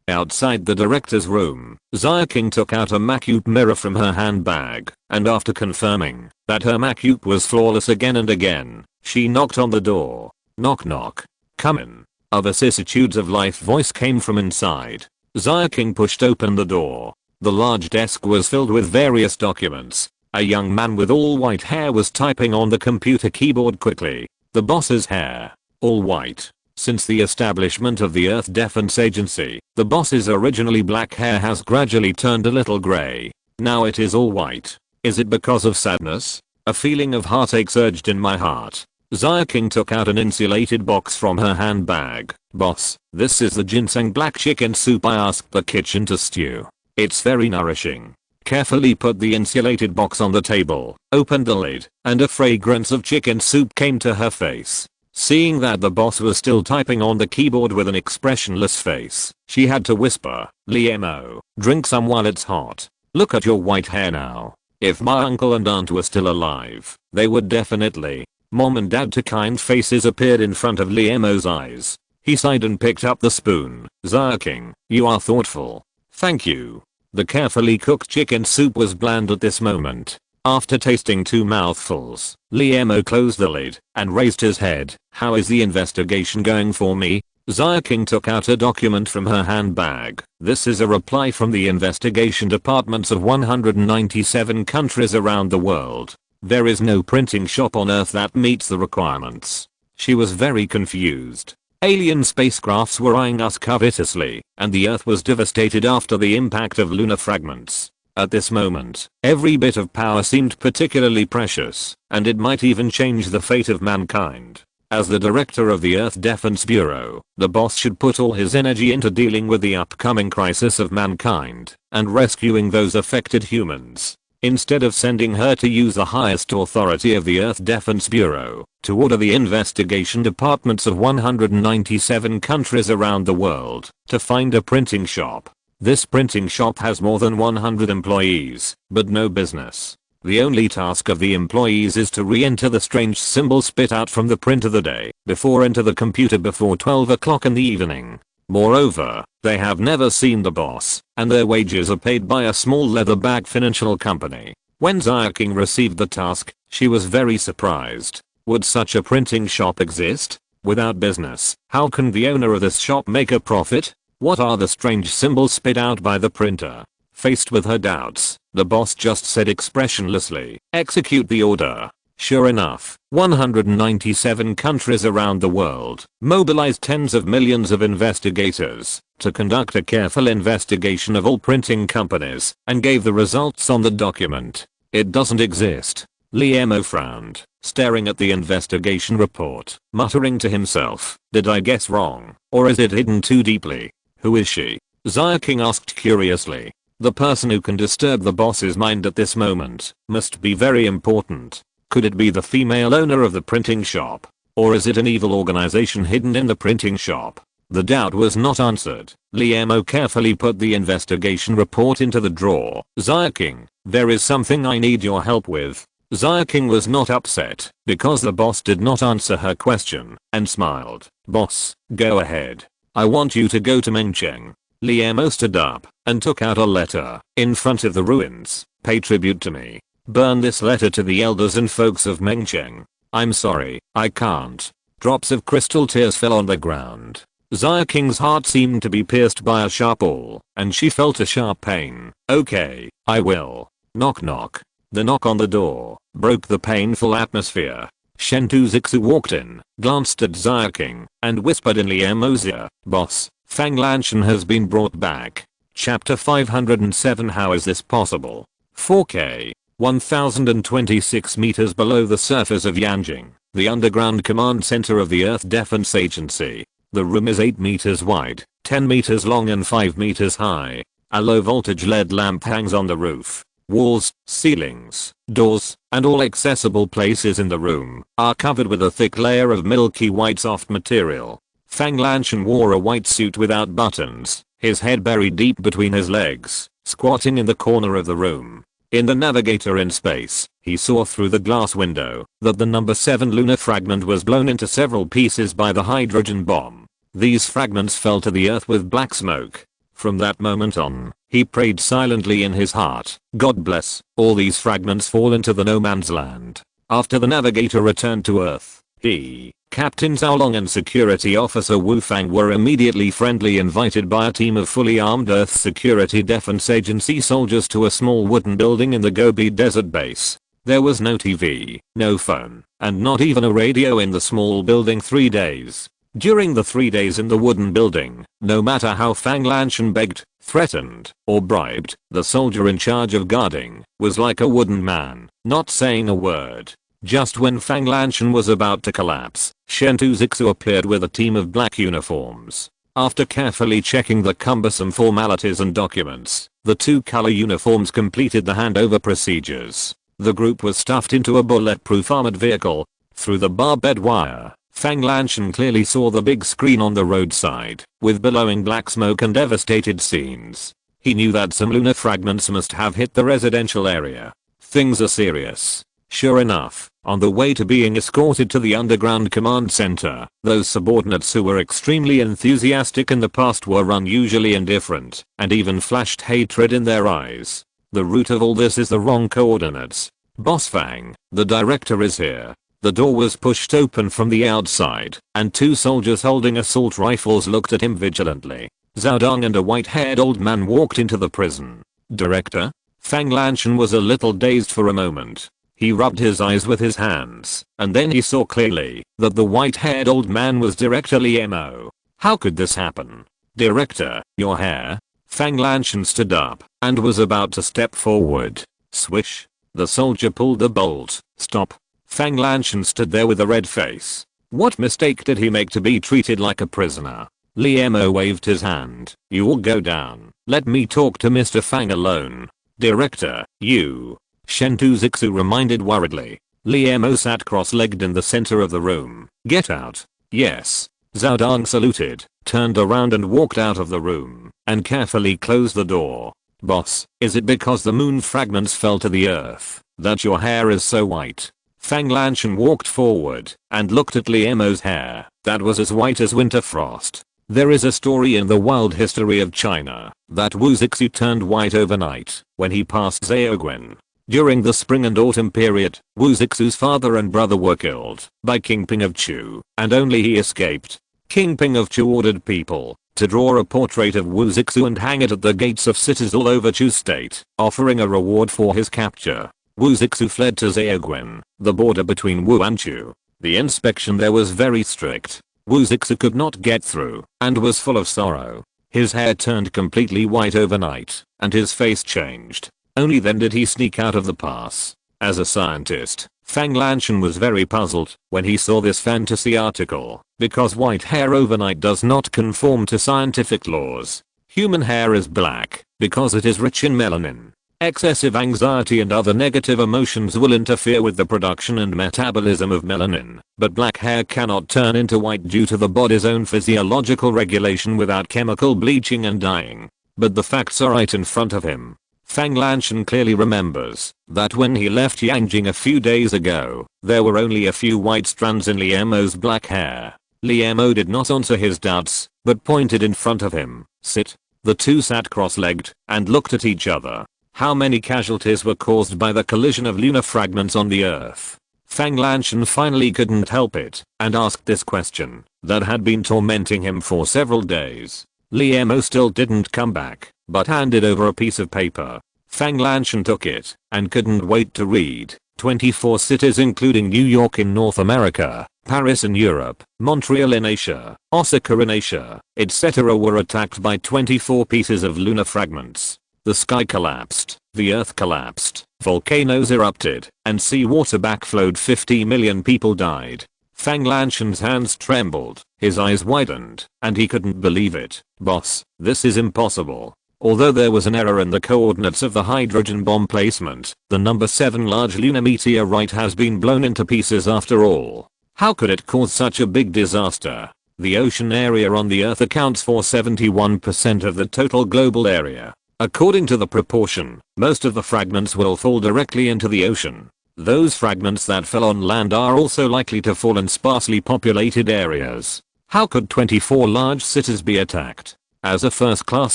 Outside the director's room, Xia King took out a Macupe mirror from her handbag, and after confirming that her Macupe was flawless again and again, she knocked on the door. Knock knock. Come in. A vicissitudes of life voice came from inside. Xia King pushed open the door. The large desk was filled with various documents. A young man with all white hair was typing on the computer keyboard quickly. The boss's hair. All white. Since the establishment of the Earth Defense Agency, the boss's originally black hair has gradually turned a little gray. Now it is all white. Is it because of sadness? A feeling of heartache surged in my heart. Zia King took out an insulated box from her handbag. "Boss, this is the ginseng black chicken soup I asked the kitchen to stew. It's very nourishing." Carefully put the insulated box on the table, opened the lid, and a fragrance of chicken soup came to her face. Seeing that the boss was still typing on the keyboard with an expressionless face, she had to whisper, "Liemo, drink some while it's hot. Look at your white hair now. If my uncle and aunt were still alive, they would definitely." Mom and dad, two kind faces appeared in front of Liemo's eyes. He sighed and picked up the spoon. "Zia King, you are thoughtful. Thank you." The carefully cooked chicken soup was bland at this moment. After tasting 2 mouthfuls, Liemo closed the lid and raised his head. "How is the investigation going for me?" Zia King took out a document from her handbag. "This is a reply from the investigation departments of 197 countries around the world. There is no printing shop on Earth that meets the requirements." She was very confused. Alien spacecrafts were eyeing us covetously, and the Earth was devastated after the impact of lunar fragments. At this moment, every bit of power seemed particularly precious, and it might even change the fate of mankind. As the director of the Earth Defense Bureau, the boss should put all his energy into dealing with the upcoming crisis of mankind and rescuing those affected humans, instead of sending her to use the highest authority of the Earth Defense Bureau to order the investigation departments of 197 countries around the world to find a printing shop. This printing shop has more than 100 employees, but no business. The only task of the employees is to re-enter the strange symbol spit out from the printer the day before into the computer before 12 o'clock in the evening. Moreover, they have never seen the boss, and their wages are paid by a small leather bag financial company. When Zia King received the task, she was very surprised. Would such a printing shop exist? Without business, how can the owner of this shop make a profit? What are the strange symbols spit out by the printer? Faced with her doubts, the boss just said expressionlessly, "Execute the order." Sure enough, 197 countries around the world mobilized tens of millions of investigators to conduct a careful investigation of all printing companies and gave the results on the document. "It doesn't exist." Liemo frowned, staring at the investigation report, muttering to himself, "Did I guess wrong, or is it hidden too deeply?" "Who is she?" Zia King asked curiously. The person who can disturb the boss's mind at this moment must be very important. Could it be the female owner of the printing shop? Or is it an evil organization hidden in the printing shop? The doubt was not answered. Liemo carefully put the investigation report into the drawer. "Zia King, there is something I need your help with." Zia King was not upset because the boss did not answer her question and smiled. "Boss, go ahead. I want you to go to Mengcheng." Liemo stood up and took out a letter. "In front of the ruins, pay tribute to me. Burn this letter to the elders and folks of Mengcheng. I'm sorry, I can't." Drops of crystal tears fell on the ground. Zia King's heart seemed to be pierced by a sharp awl, and she felt a sharp pain. "Okay, I will." Knock knock. The knock on the door broke the painful atmosphere. Chen Shuxian walked in, glanced at Zia King, and whispered in Liemo's ear, "Boss, Fang Lanshan has been brought back." Chapter 507. How is this possible? 4K. 1026 meters below the surface of Yanjing, the underground command center of the Earth Defense Agency. The room is 8 meters wide, 10 meters long and 5 meters high. A low voltage LED lamp hangs on the roof. Walls, ceilings, doors, and all accessible places in the room are covered with a thick layer of milky white soft material. Fang Lanshan wore a white suit without buttons, his head buried deep between his legs, squatting in the corner of the room. In the navigator in space, he saw through the glass window that the number 7 lunar fragment was blown into several pieces by the hydrogen bomb. These fragments fell to the earth with black smoke. From that moment on, he prayed silently in his heart, "God bless all these fragments fall into the no man's land." After the navigator returned to Earth, he, Captain Zhao Long and Security Officer Wu Fang were immediately friendly invited by a team of fully armed Earth Security Defense Agency soldiers to a small wooden building in the Gobi Desert Base. There was no TV, no phone, and not even a radio in the small building 3 days. During the 3 days in the wooden building, no matter how Fang Lanchen begged, threatened, or bribed, the soldier in charge of guarding was like a wooden man, not saying a word. Just when Fang Lanchen was about to collapse, Chen Shuxian appeared with a team of black uniforms. After carefully checking the cumbersome formalities and documents, the two-color uniforms completed the handover procedures. The group was stuffed into a bulletproof armored vehicle. Through the barbed wire, Fang Lanchen clearly saw the big screen on the roadside, with billowing black smoke and devastated scenes. He knew that some lunar fragments must have hit the residential area. Things are serious. Sure enough, on the way to being escorted to the underground command center, those subordinates who were extremely enthusiastic in the past were unusually indifferent, and even flashed hatred in their eyes. The root of all this is the wrong coordinates. Boss Fang, the director is here. The door was pushed open from the outside, and two soldiers holding assault rifles looked at him vigilantly. Zhao Dong and a white-haired old man walked into the prison. Director? Fang Lanchen was a little dazed for a moment. He rubbed his eyes with his hands, and then he saw clearly that the white-haired old man was Director Li Mo. How could this happen? Director, your hair? Fang Lanchen stood up and was about to step forward. Swish. The soldier pulled the bolt. Stop. Fang Lanchen stood there with a red face. What mistake did he make to be treated like a prisoner? Li Mo waved his hand. You all go down. Let me talk to Mr. Fang alone. Director, you. Chen Shuxian reminded worriedly. Li Mo sat cross-legged in the center of the room. Get out. Yes. Zhao Dong saluted, turned around and walked out of the room, and carefully closed the door. Boss, is it because the moon fragments fell to the earth that your hair is so white? Fang Lanchen walked forward and looked at Li Mo's hair that was as white as winter frost. There is a story in the wild history of China that Wu Zixu turned white overnight when he passed Zhaoguan. During the spring and autumn period, Wu Zixu's father and brother were killed by King Ping of Chu, and only he escaped. King Ping of Chu ordered people to draw a portrait of Wu Zixu and hang it at the gates of cities all over Chu state, offering a reward for his capture. Wu Zixu fled to Zhaoguan, the border between Wu and Chu. The inspection there was very strict. Wu Zixu could not get through and was full of sorrow. His hair turned completely white overnight, and his face changed. Only then did he sneak out of the pass. As a scientist, Fang Lanchen was very puzzled when he saw this fantasy article, because white hair overnight does not conform to scientific laws. Human hair is black because it is rich in melanin. Excessive anxiety and other negative emotions will interfere with the production and metabolism of melanin, but black hair cannot turn into white due to the body's own physiological regulation without chemical bleaching and dyeing. But the facts are right in front of him. Fang Lanchen clearly remembers that when he left Yangjing a few days ago, there were only a few white strands in Li Mo's black hair. Li Mo did not answer his doubts, but pointed in front of him. Sit. The two sat cross-legged and looked at each other. How many casualties were caused by the collision of lunar fragments on the Earth? Fang Lanchen finally couldn't help it and asked this question that had been tormenting him for several days. Li Mo still didn't come back, but handed over a piece of paper. Fang Lanchen took it and couldn't wait to read. 24 cities including New York in North America, Paris in Europe, Montreal in Asia, Osaka in Asia, etc. were attacked by 24 pieces of lunar fragments. The sky collapsed, the earth collapsed, volcanoes erupted, and seawater backflowed. 50 million people died. Fang Lanchen's hands trembled, his eyes widened, and he couldn't believe it. Boss, this is impossible. Although there was an error in the coordinates of the hydrogen bomb placement, the number 7 large lunar meteorite has been blown into pieces after all. How could it cause such a big disaster? The ocean area on the Earth accounts for 71% of the total global area. According to the proportion, most of the fragments will fall directly into the ocean. Those fragments that fell on land are also likely to fall in sparsely populated areas. How could 24 large cities be attacked? As a first-class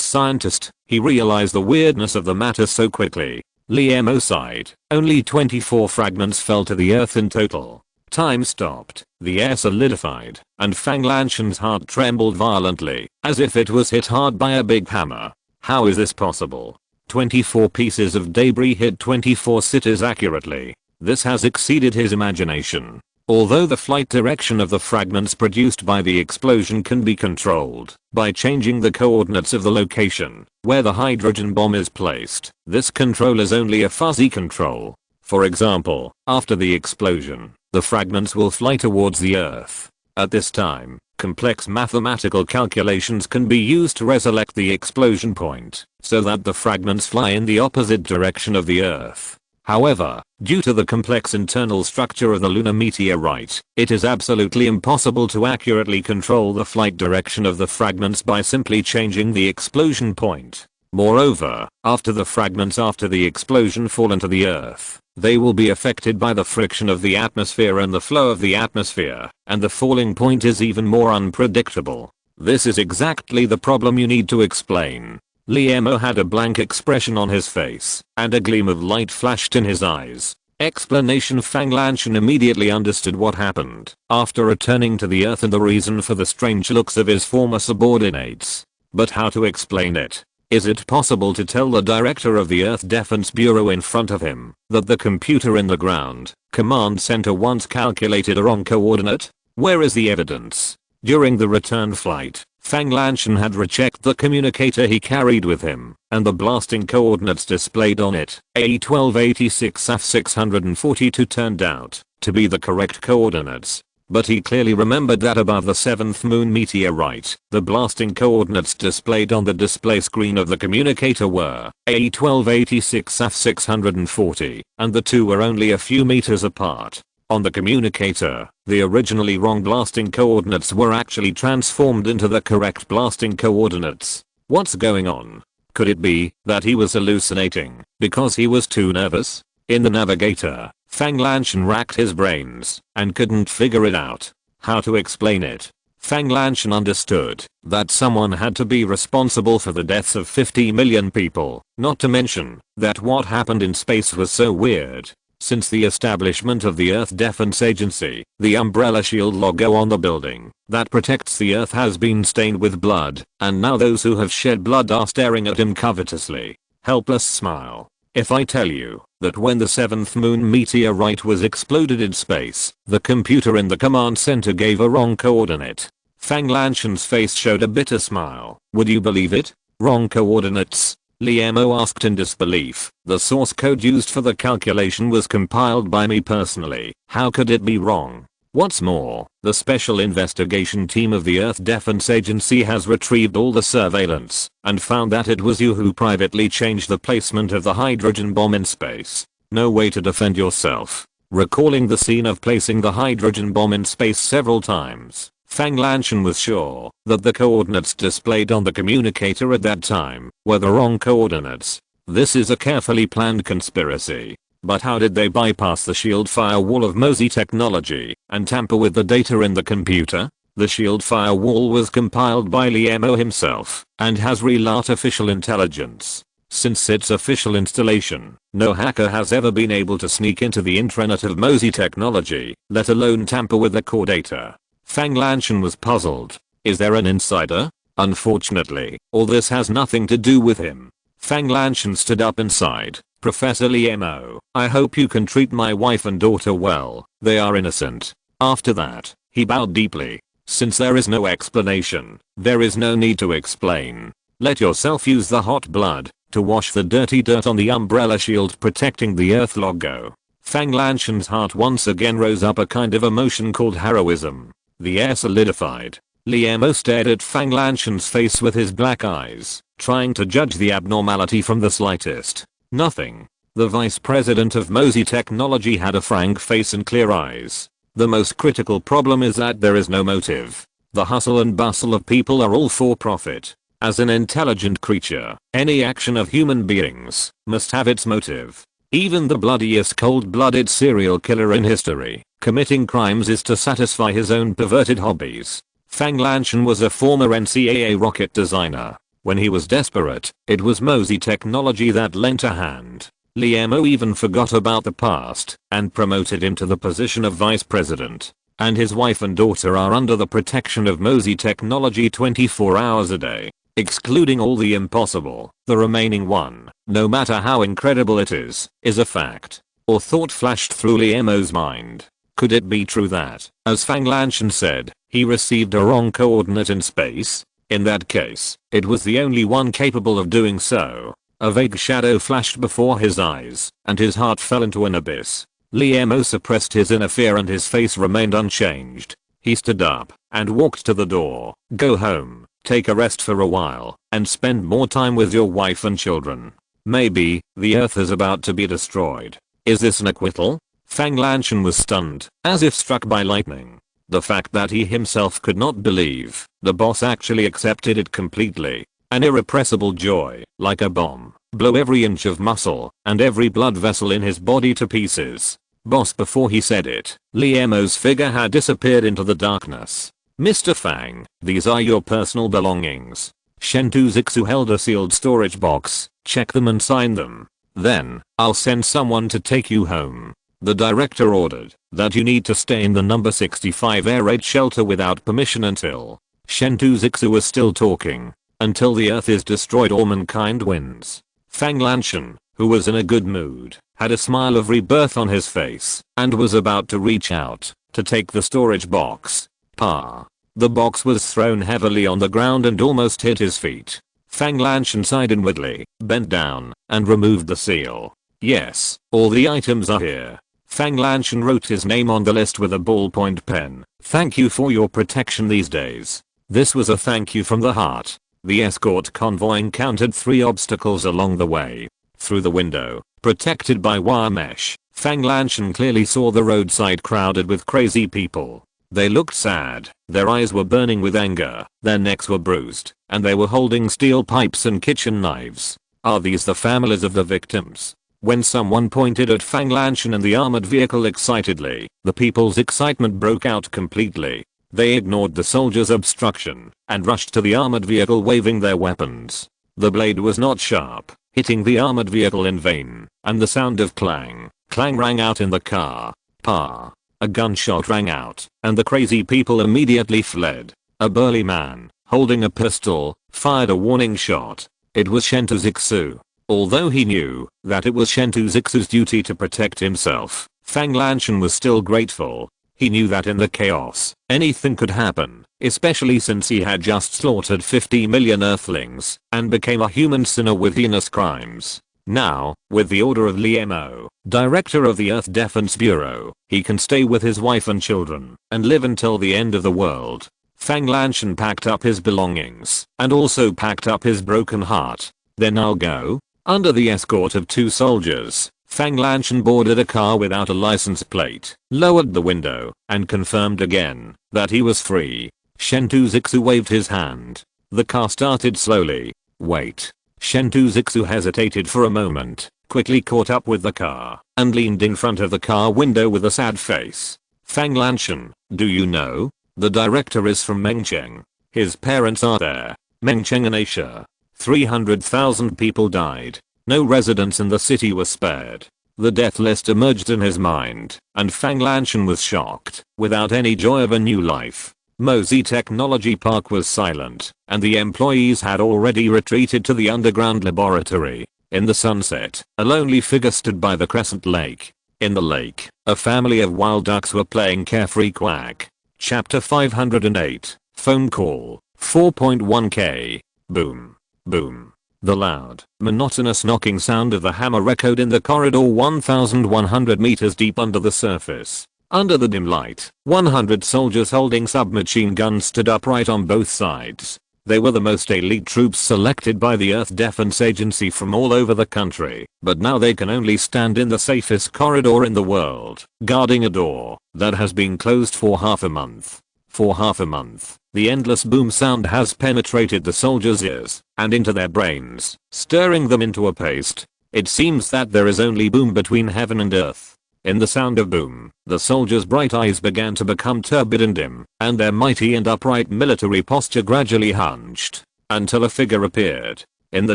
scientist, he realized the weirdness of the matter so quickly. Li Mo sighed. Only 24 fragments fell to the earth in total. Time stopped, the air solidified, and Fang Lanchen's heart trembled violently, as if it was hit hard by a big hammer. How is this possible? 24 pieces of debris hit 24 cities accurately. This has exceeded his imagination. Although the flight direction of the fragments produced by the explosion can be controlled by changing the coordinates of the location where the hydrogen bomb is placed, this control is only a fuzzy control. For example, after the explosion, the fragments will fly towards the Earth. At this time, complex mathematical calculations can be used to reselect the explosion point so that the fragments fly in the opposite direction of the Earth. However, due to the complex internal structure of the lunar meteorite, it is absolutely impossible to accurately control the flight direction of the fragments by simply changing the explosion point. Moreover, after the fragments after the explosion fall into the Earth, they will be affected by the friction of the atmosphere and the flow of the atmosphere, and the falling point is even more unpredictable. This is exactly the problem you need to explain. Liemo had a blank expression on his face, and a gleam of light flashed in his eyes. Explanation. Fang Lanchen immediately understood what happened after returning to the Earth and the reason for the strange looks of his former subordinates. But how to explain it? Is it possible to tell the director of the Earth Defense Bureau in front of him that the computer in the ground command center once calculated a wrong coordinate? Where is the evidence? During the return flight, Fang Lanchen had rechecked the communicator he carried with him, and the blasting coordinates displayed on it, A1286F642, turned out to be the correct coordinates. But he clearly remembered that above the 7th moon meteorite, the blasting coordinates displayed on the display screen of the communicator were A1286F640, and the two were only a few meters apart. On the communicator, the originally wrong blasting coordinates were actually transformed into the correct blasting coordinates. What's going on? Could it be that he was hallucinating because he was too nervous? In the navigator, Fang Lanchen racked his brains and couldn't figure it out. How to explain it? Fang Lanchen understood that someone had to be responsible for the deaths of 50 million people, not to mention that what happened in space was so weird. Since the establishment of the Earth Defense Agency, the umbrella shield logo on the building that protects the Earth has been stained with blood, and now those who have shed blood are staring at him covetously. Helpless smile. If I tell you that when the 7th moon meteorite was exploded in space, the computer in the command center gave a wrong coordinate. Fang Lanchen's face showed a bitter smile. Would you believe it? Wrong coordinates? Liemo asked in disbelief. The source code used for the calculation was compiled by me personally. How could it be wrong? What's more, the Special Investigation Team of the Earth Defense Agency has retrieved all the surveillance and found that it was you who privately changed the placement of the hydrogen bomb in space. No way to defend yourself. Recalling the scene of placing the hydrogen bomb in space several times, Fang Lanchen was sure that the coordinates displayed on the communicator at that time were the wrong coordinates. This is a carefully planned conspiracy. But how did they bypass the shield firewall of Mosey technology and tamper with the data in the computer? The shield firewall was compiled by Liemo himself and has real artificial intelligence. Since its official installation, no hacker has ever been able to sneak into the intranet of Mosey technology, let alone tamper with the core data. Fang Lanchen was puzzled. Is there an insider? Unfortunately, all this has nothing to do with him. Fang Lanchen stood up and sighed. Professor Liemo, I hope you can treat my wife and daughter well. They are innocent. After that, he bowed deeply. Since there is no explanation, there is no need to explain. Let yourself use the hot blood to wash the dirty dirt on the umbrella shield protecting the Earth logo. Fang Lanchen's heart once again rose up a kind of emotion called heroism. The air solidified. Liemo stared at Fang Lanchen's face with his black eyes, trying to judge the abnormality from the slightest. Nothing. The vice president of Mosey Technology had a frank face and clear eyes. The most critical problem is that there is no motive. The hustle and bustle of people are all for profit. As an intelligent creature, any action of human beings must have its motive. Even the bloodiest cold-blooded serial killer in history, committing crimes is to satisfy his own perverted hobbies. Fang Lanchen was a former NCAA rocket designer. When he was desperate, it was Mosey Technology that lent a hand. Liemo even forgot about the past and promoted him to the position of vice president. And his wife and daughter are under the protection of Mosey Technology 24 hours a day. Excluding all the impossible, the remaining one, no matter how incredible it is a fact. Or thought flashed through Liemo's mind. Could it be true that, as Fang Lanchen said, he received a wrong coordinate in space? In that case, it was the only one capable of doing so. A vague shadow flashed before his eyes, and his heart fell into an abyss. Liemo suppressed his inner fear and his face remained unchanged. He stood up and walked to the door. Go home, take a rest for a while, and spend more time with your wife and children. Maybe, the earth is about to be destroyed. Is this an acquittal? Fang Lanchen was stunned, as if struck by lightning. The fact that he himself could not believe the boss actually accepted it completely. An irrepressible joy, like a bomb, blew every inch of muscle and every blood vessel in his body to pieces. Boss, before he said it, Liemo's figure had disappeared into the darkness. Mr. Fang, these are your personal belongings. Shentu Zixu held a sealed storage box. Check them and sign them. Then, I'll send someone to take you home. The director ordered that you need to stay in the number 65 air raid shelter without permission until Shentu Zixu was still talking. Until the earth is destroyed or mankind wins. Fang Lanchen, who was in a good mood, had a smile of rebirth on his face and was about to reach out to take the storage box. Pa. The box was thrown heavily on the ground and almost hit his feet. Fang Lanchen sighed inwardly, bent down, and removed the seal. Yes, all the items are here. Fang Lanchen wrote his name on the list with a ballpoint pen. Thank you for your protection these days. This was a thank you from the heart. The escort convoy encountered 3 obstacles along the way. Through the window, protected by wire mesh, Fang Lanchen clearly saw the roadside crowded with crazy people. They looked sad, their eyes were burning with anger, their necks were bruised, and they were holding steel pipes and kitchen knives. Are these the families of the victims? When someone pointed at Fang Lanchen and the armored vehicle excitedly, the people's excitement broke out completely. They ignored the soldiers' obstruction and rushed to the armored vehicle waving their weapons. The blade was not sharp, hitting the armored vehicle in vain, and the sound of clang rang out in the car. Pa. A gunshot rang out, and the crazy people immediately fled. A burly man, holding a pistol, fired a warning shot. It was Shentu Zixu. Although he knew that it was Shentu Zixu's duty to protect himself, Fang Lanchen was still grateful. He knew that in the chaos, anything could happen, especially since he had just slaughtered 50 million Earthlings and became a human sinner with heinous crimes. Now, with the order of Liemo, director of the Earth Defense Bureau, he can stay with his wife and children and live until the end of the world. Fang Lanchen packed up his belongings and also packed up his broken heart. Then I'll go. Under the escort of 2 soldiers, Fang Lanchen boarded a car without a license plate, lowered the window, and confirmed again that he was free. Shentu Zixu waved his hand. The car started slowly. Wait. Shentu Zixu hesitated for a moment, quickly caught up with the car, and leaned in front of the car window with a sad face. Fang Lanchen, do you know? The director is from Mengcheng. His parents are there. Mengcheng and Asia. 300,000 people died. No residents in the city were spared. The death list emerged in his mind, and Fang Lanchen was shocked, without any joy of a new life. Mosey Technology Park was silent, and the employees had already retreated to the underground laboratory. In the sunset, a lonely figure stood by the crescent lake. In the lake, a family of wild ducks were playing carefree quack. Chapter 508, Phone Call, 4.1K. Boom. Boom. The loud, monotonous knocking sound of the hammer echoed in the corridor 1,100 meters deep under the surface. Under the dim light, 100 soldiers holding submachine guns stood upright on both sides. They were the most elite troops selected by the Earth Defense Agency from all over the country, but now they can only stand in the safest corridor in the world, guarding a door that has been closed for half a month. For half a month, the endless boom sound has penetrated the soldiers' ears and into their brains, stirring them into a paste. It seems that there is only boom between heaven and earth. In the sound of boom, the soldiers' bright eyes began to become turbid and dim, and their mighty and upright military posture gradually hunched, until a figure appeared. In the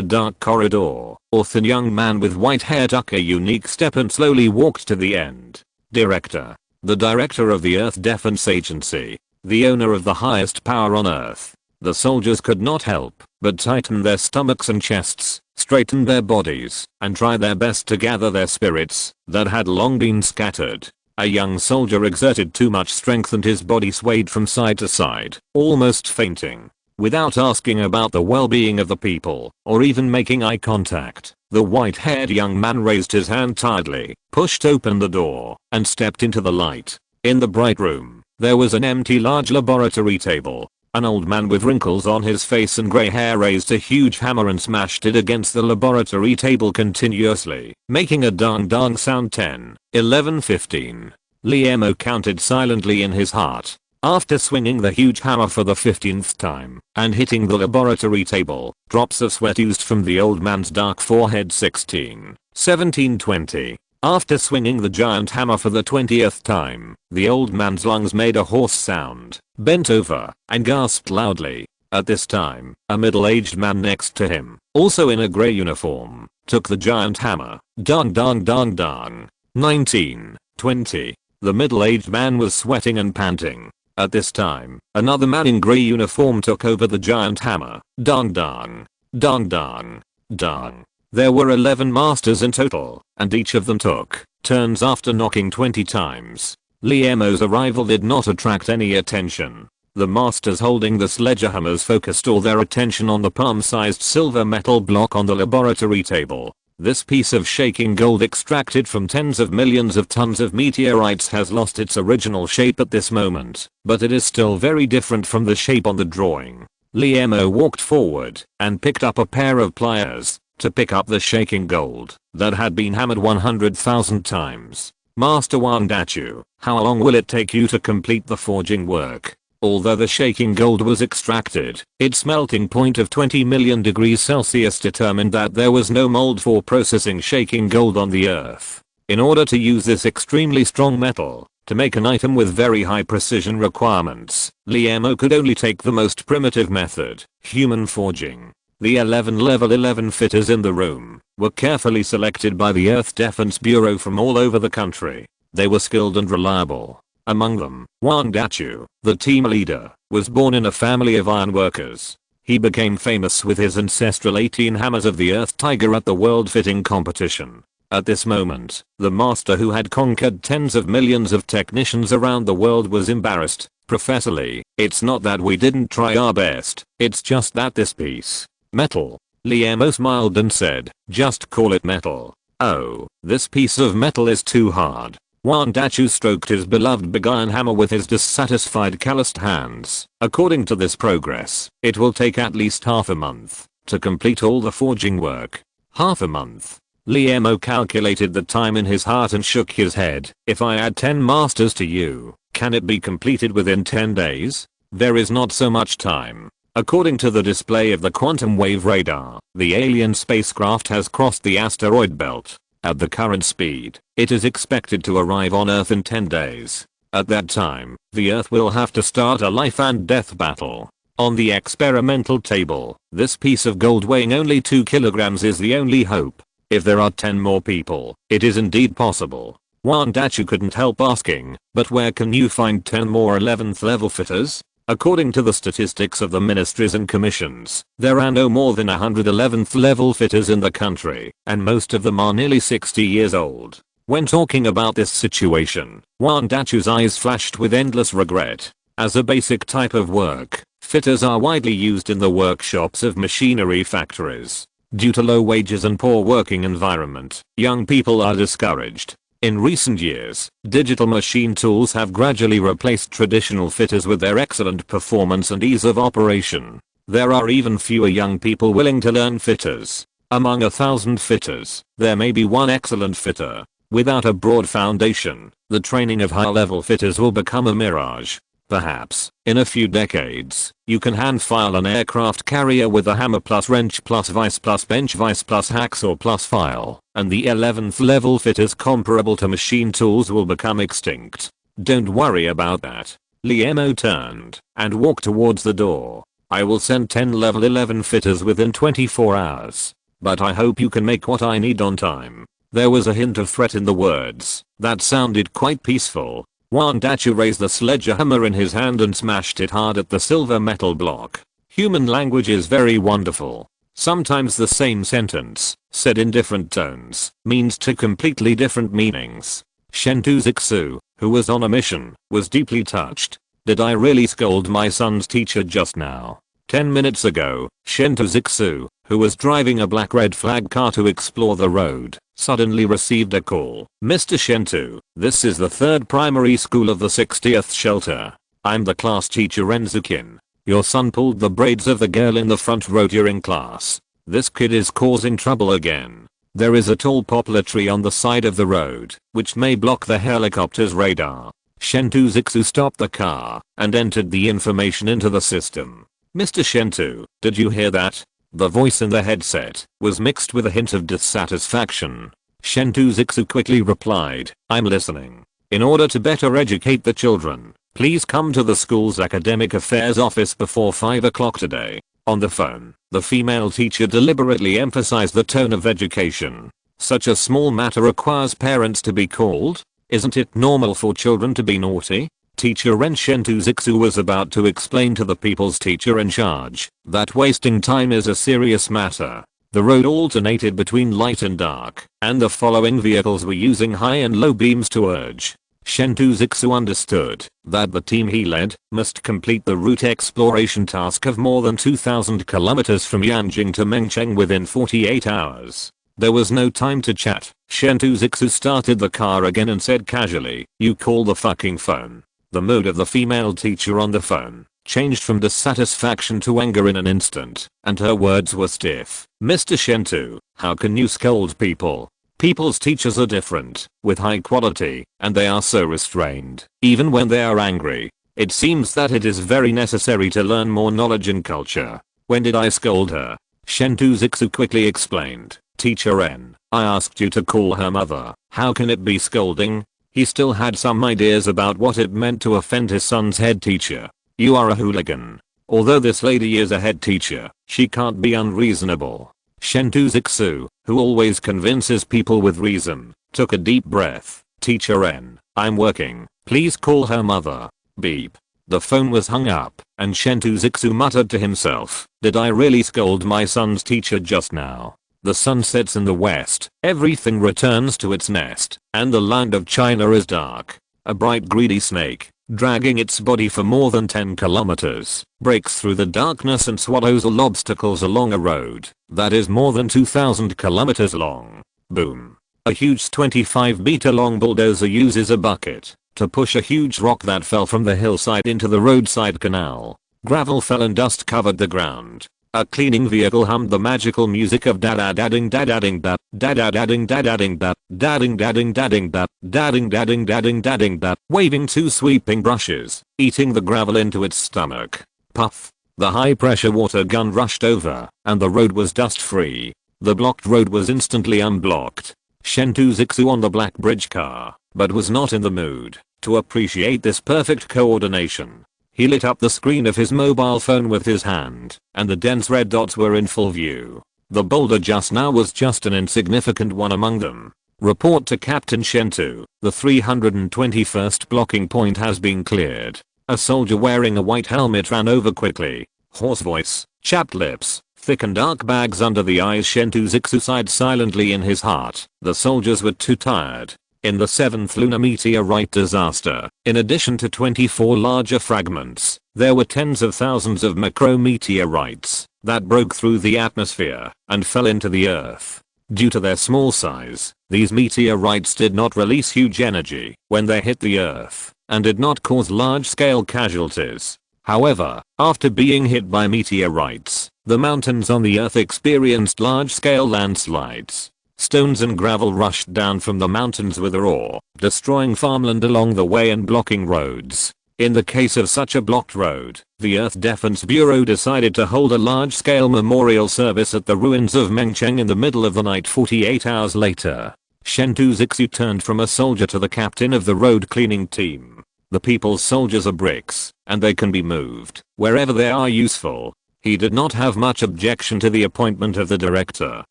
dark corridor, a thin young man with white hair took a unique step and slowly walked to the end. Director. The director of the Earth Defense Agency. The owner of the highest power on Earth. The soldiers could not help but tighten their stomachs and chests, straighten their bodies, and try their best to gather their spirits that had long been scattered. A young soldier exerted too much strength and his body swayed from side to side, almost fainting. Without asking about the well-being of the people, or even making eye contact, the white-haired young man raised his hand tiredly, pushed open the door, and stepped into the light. In the bright room, there was an empty large laboratory table. An old man with wrinkles on his face and grey hair raised a huge hammer and smashed it against the laboratory table continuously, making a dong-dong sound. 10, 11, 15. Liemo counted silently in his heart. After swinging the huge hammer for the 15th time and hitting the laboratory table, drops of sweat oozed from the old man's dark forehead. 16, 17, 20. After swinging the giant hammer for the 20th time, the old man's lungs made a hoarse sound, bent over, and gasped loudly. At this time, a middle-aged man next to him, also in a grey uniform, took the giant hammer. Dong dong dong dong. 19, 20. The middle-aged man was sweating and panting. At this time, another man in grey uniform took over the giant hammer. Dong dong. Dong dong. Dong. There were 11 masters in total, and each of them took turns after knocking 20 times. Liemo's arrival did not attract any attention. The masters holding the sledgehammers focused all their attention on the palm-sized silver metal block on the laboratory table. This piece of shaking gold extracted from tens of millions of tons of meteorites has lost its original shape at this moment, but it is still very different from the shape on the drawing. Liemo walked forward and picked up a pair of pliers to pick up the shaking gold that had been hammered 100,000 times. Master Wandachu, how long will it take you to complete the forging work? Although the shaking gold was extracted, its melting point of 20 million degrees Celsius determined that there was no mold for processing shaking gold on the earth. In order to use this extremely strong metal to make an item with very high precision requirements, Liemo could only take the most primitive method, human forging. The 11 level 11 fitters in the room were carefully selected by the Earth Defense Bureau from all over the country. They were skilled and reliable. Among them, Wandachu, the team leader, was born in a family of ironworkers. He became famous with his ancestral 18 hammers of the Earth Tiger at the World Fitting Competition. At this moment, the master who had conquered tens of millions of technicians around the world was embarrassed. Professor Lee, it's not that we didn't try our best, it's just that this piece metal. Liemo smiled and said, just call it metal. Oh, this piece of metal is too hard. Wandachu stroked his beloved big iron hammer with his dissatisfied calloused hands. According to this progress, it will take at least half a month to complete all the forging work. Half a month. Liemo calculated the time in his heart and shook his head. If I add 10 masters to you, can it be completed within 10 days? There is not so much time. According to the display of the quantum wave radar, the alien spacecraft has crossed the asteroid belt. At the current speed, it is expected to arrive on Earth in 10 days. At that time, the Earth will have to start a life and death battle. On the experimental table, this piece of gold weighing only 2 kilograms is the only hope. If there are 10 more people, it is indeed possible. Wandachu couldn't help asking, but where can you find 10 more 11th level fitters? According to the statistics of the ministries and commissions, there are no more than 100 11th level fitters in the country, and most of them are nearly 60 years old. When talking about this situation, Wandachu's eyes flashed with endless regret. As a basic type of work, fitters are widely used in the workshops of machinery factories. Due to low wages and poor working environment, young people are discouraged. In recent years, digital machine tools have gradually replaced traditional fitters with their excellent performance and ease of operation. There are even fewer young people willing to learn fitters. Among 1,000 fitters, there may be one excellent fitter. Without a broad foundation, the training of high-level fitters will become a mirage. Perhaps, in a few decades, you can hand-file an aircraft carrier with a hammer plus wrench plus vise plus bench vise plus hacksaw plus file, and the 11th level fitters comparable to machine tools will become extinct. Don't worry about that. Liemo turned and walked towards the door. I will send 10 level 11 fitters within 24 hours. But I hope you can make what I need on time. There was a hint of threat in the words that sounded quite peaceful. Wandachu raised the sledgehammer in his hand and smashed it hard at the silver metal block. Human language is very wonderful. Sometimes the same sentence, said in different tones, means two completely different meanings. Chen Shuxian, who was on a mission, was deeply touched. Did I really scold my son's teacher just now? 10 minutes ago, Chen Shuxian, who was driving a black red flag car to explore the road, suddenly received a call. Mr. Shentu, this is the 3rd primary school of the 60th shelter. I'm the class teacher Chen Shuxian. Your son pulled the braids of the girl in the front row during class. This kid is causing trouble again. There is a tall poplar tree on the side of the road, which may block the helicopter's radar. Chen Shuxian stopped the car and entered the information into the system. Mr. Shentu, did you hear that? The voice in the headset was mixed with a hint of dissatisfaction. Chen Shuxian quickly replied, I'm listening. In order to better educate the children, please come to the school's academic affairs office before 5 o'clock today. On the phone, the female teacher deliberately emphasized the tone of education. Such a small matter requires parents to be called? Isn't it normal for children to be naughty? Teacher Chen Shuxian was about to explain to the people's teacher in charge that wasting time is a serious matter. The road alternated between light and dark, and the following vehicles were using high and low beams to urge. Chen Shuxian understood that the team he led must complete the route exploration task of more than 2,000 kilometers from Yanjing to Mengcheng within 48 hours. There was no time to chat. Chen Shuxian started the car again and said casually, you call the fucking phone. The mood of the female teacher on the phone changed from dissatisfaction to anger in an instant, and her words were stiff. Mr. Shentu, how can you scold people? People's teachers are different, with high quality, and they are so restrained, even when they are angry. It seems that it is very necessary to learn more knowledge and culture. When did I scold her? Chen Shuxian quickly explained. Teacher Ren, I asked you to call her mother. How can it be scolding? He still had some ideas about what it meant to offend his son's head teacher. You are a hooligan. Although this lady is a head teacher, she can't be unreasonable. Chen Shuxian, who always convinces people with reason, took a deep breath. Teacher Ren, I'm working. Please call her mother. Beep. The phone was hung up, and Chen Shuxian muttered to himself, did I really scold my son's teacher just now? The sun sets in the west, everything returns to its nest, and the land of China is dark. A bright greedy snake, dragging its body for more than 10 kilometers, breaks through the darkness and swallows all obstacles along a road that is more than 2,000 kilometers long. Boom. A huge 25-meter long bulldozer uses a bucket to push a huge rock that fell from the hillside into the roadside canal. Gravel fell and dust covered the ground. A cleaning vehicle hummed the magical music of da-da-da-ding da-da-ding da, da-da-da-ding da-da-ding da, da-ding-da-ding da-ding da, da-ding-da-ding da-ding da-ding da, waving 2 sweeping brushes, eating the gravel into its stomach. Puff. The high-pressure water gun rushed over, and the road was dust-free. The blocked road was instantly unblocked. Chen Shuxian on the black bridge car, but was not in the mood to appreciate this perfect coordination. He lit up the screen of his mobile phone with his hand, and the dense red dots were in full view. The boulder just now was just an insignificant one among them. Report to Captain Shentu, the 321st blocking point has been cleared. A soldier wearing a white helmet ran over quickly. Hoarse voice, chapped lips, thick and dark bags under the eyes. Chen Shuxian sighed silently in his heart. The soldiers were too tired. In the 7th lunar meteorite disaster, in addition to 24 larger fragments, there were tens of thousands of macrometeorites that broke through the atmosphere and fell into the earth. Due to their small size, these meteorites did not release huge energy when they hit the earth and did not cause large-scale casualties. However, after being hit by meteorites, the mountains on the earth experienced large-scale landslides. Stones and gravel rushed down from the mountains with a roar, destroying farmland along the way and blocking roads. In the case of such a blocked road, the Earth Defense Bureau decided to hold a large-scale memorial service at the ruins of Mengcheng in the middle of the night. 48 hours later, Chen Shuxian turned from a soldier to the captain of the road cleaning team. The people's soldiers are bricks, and they can be moved wherever they are useful. He did not have much objection to the appointment of the director.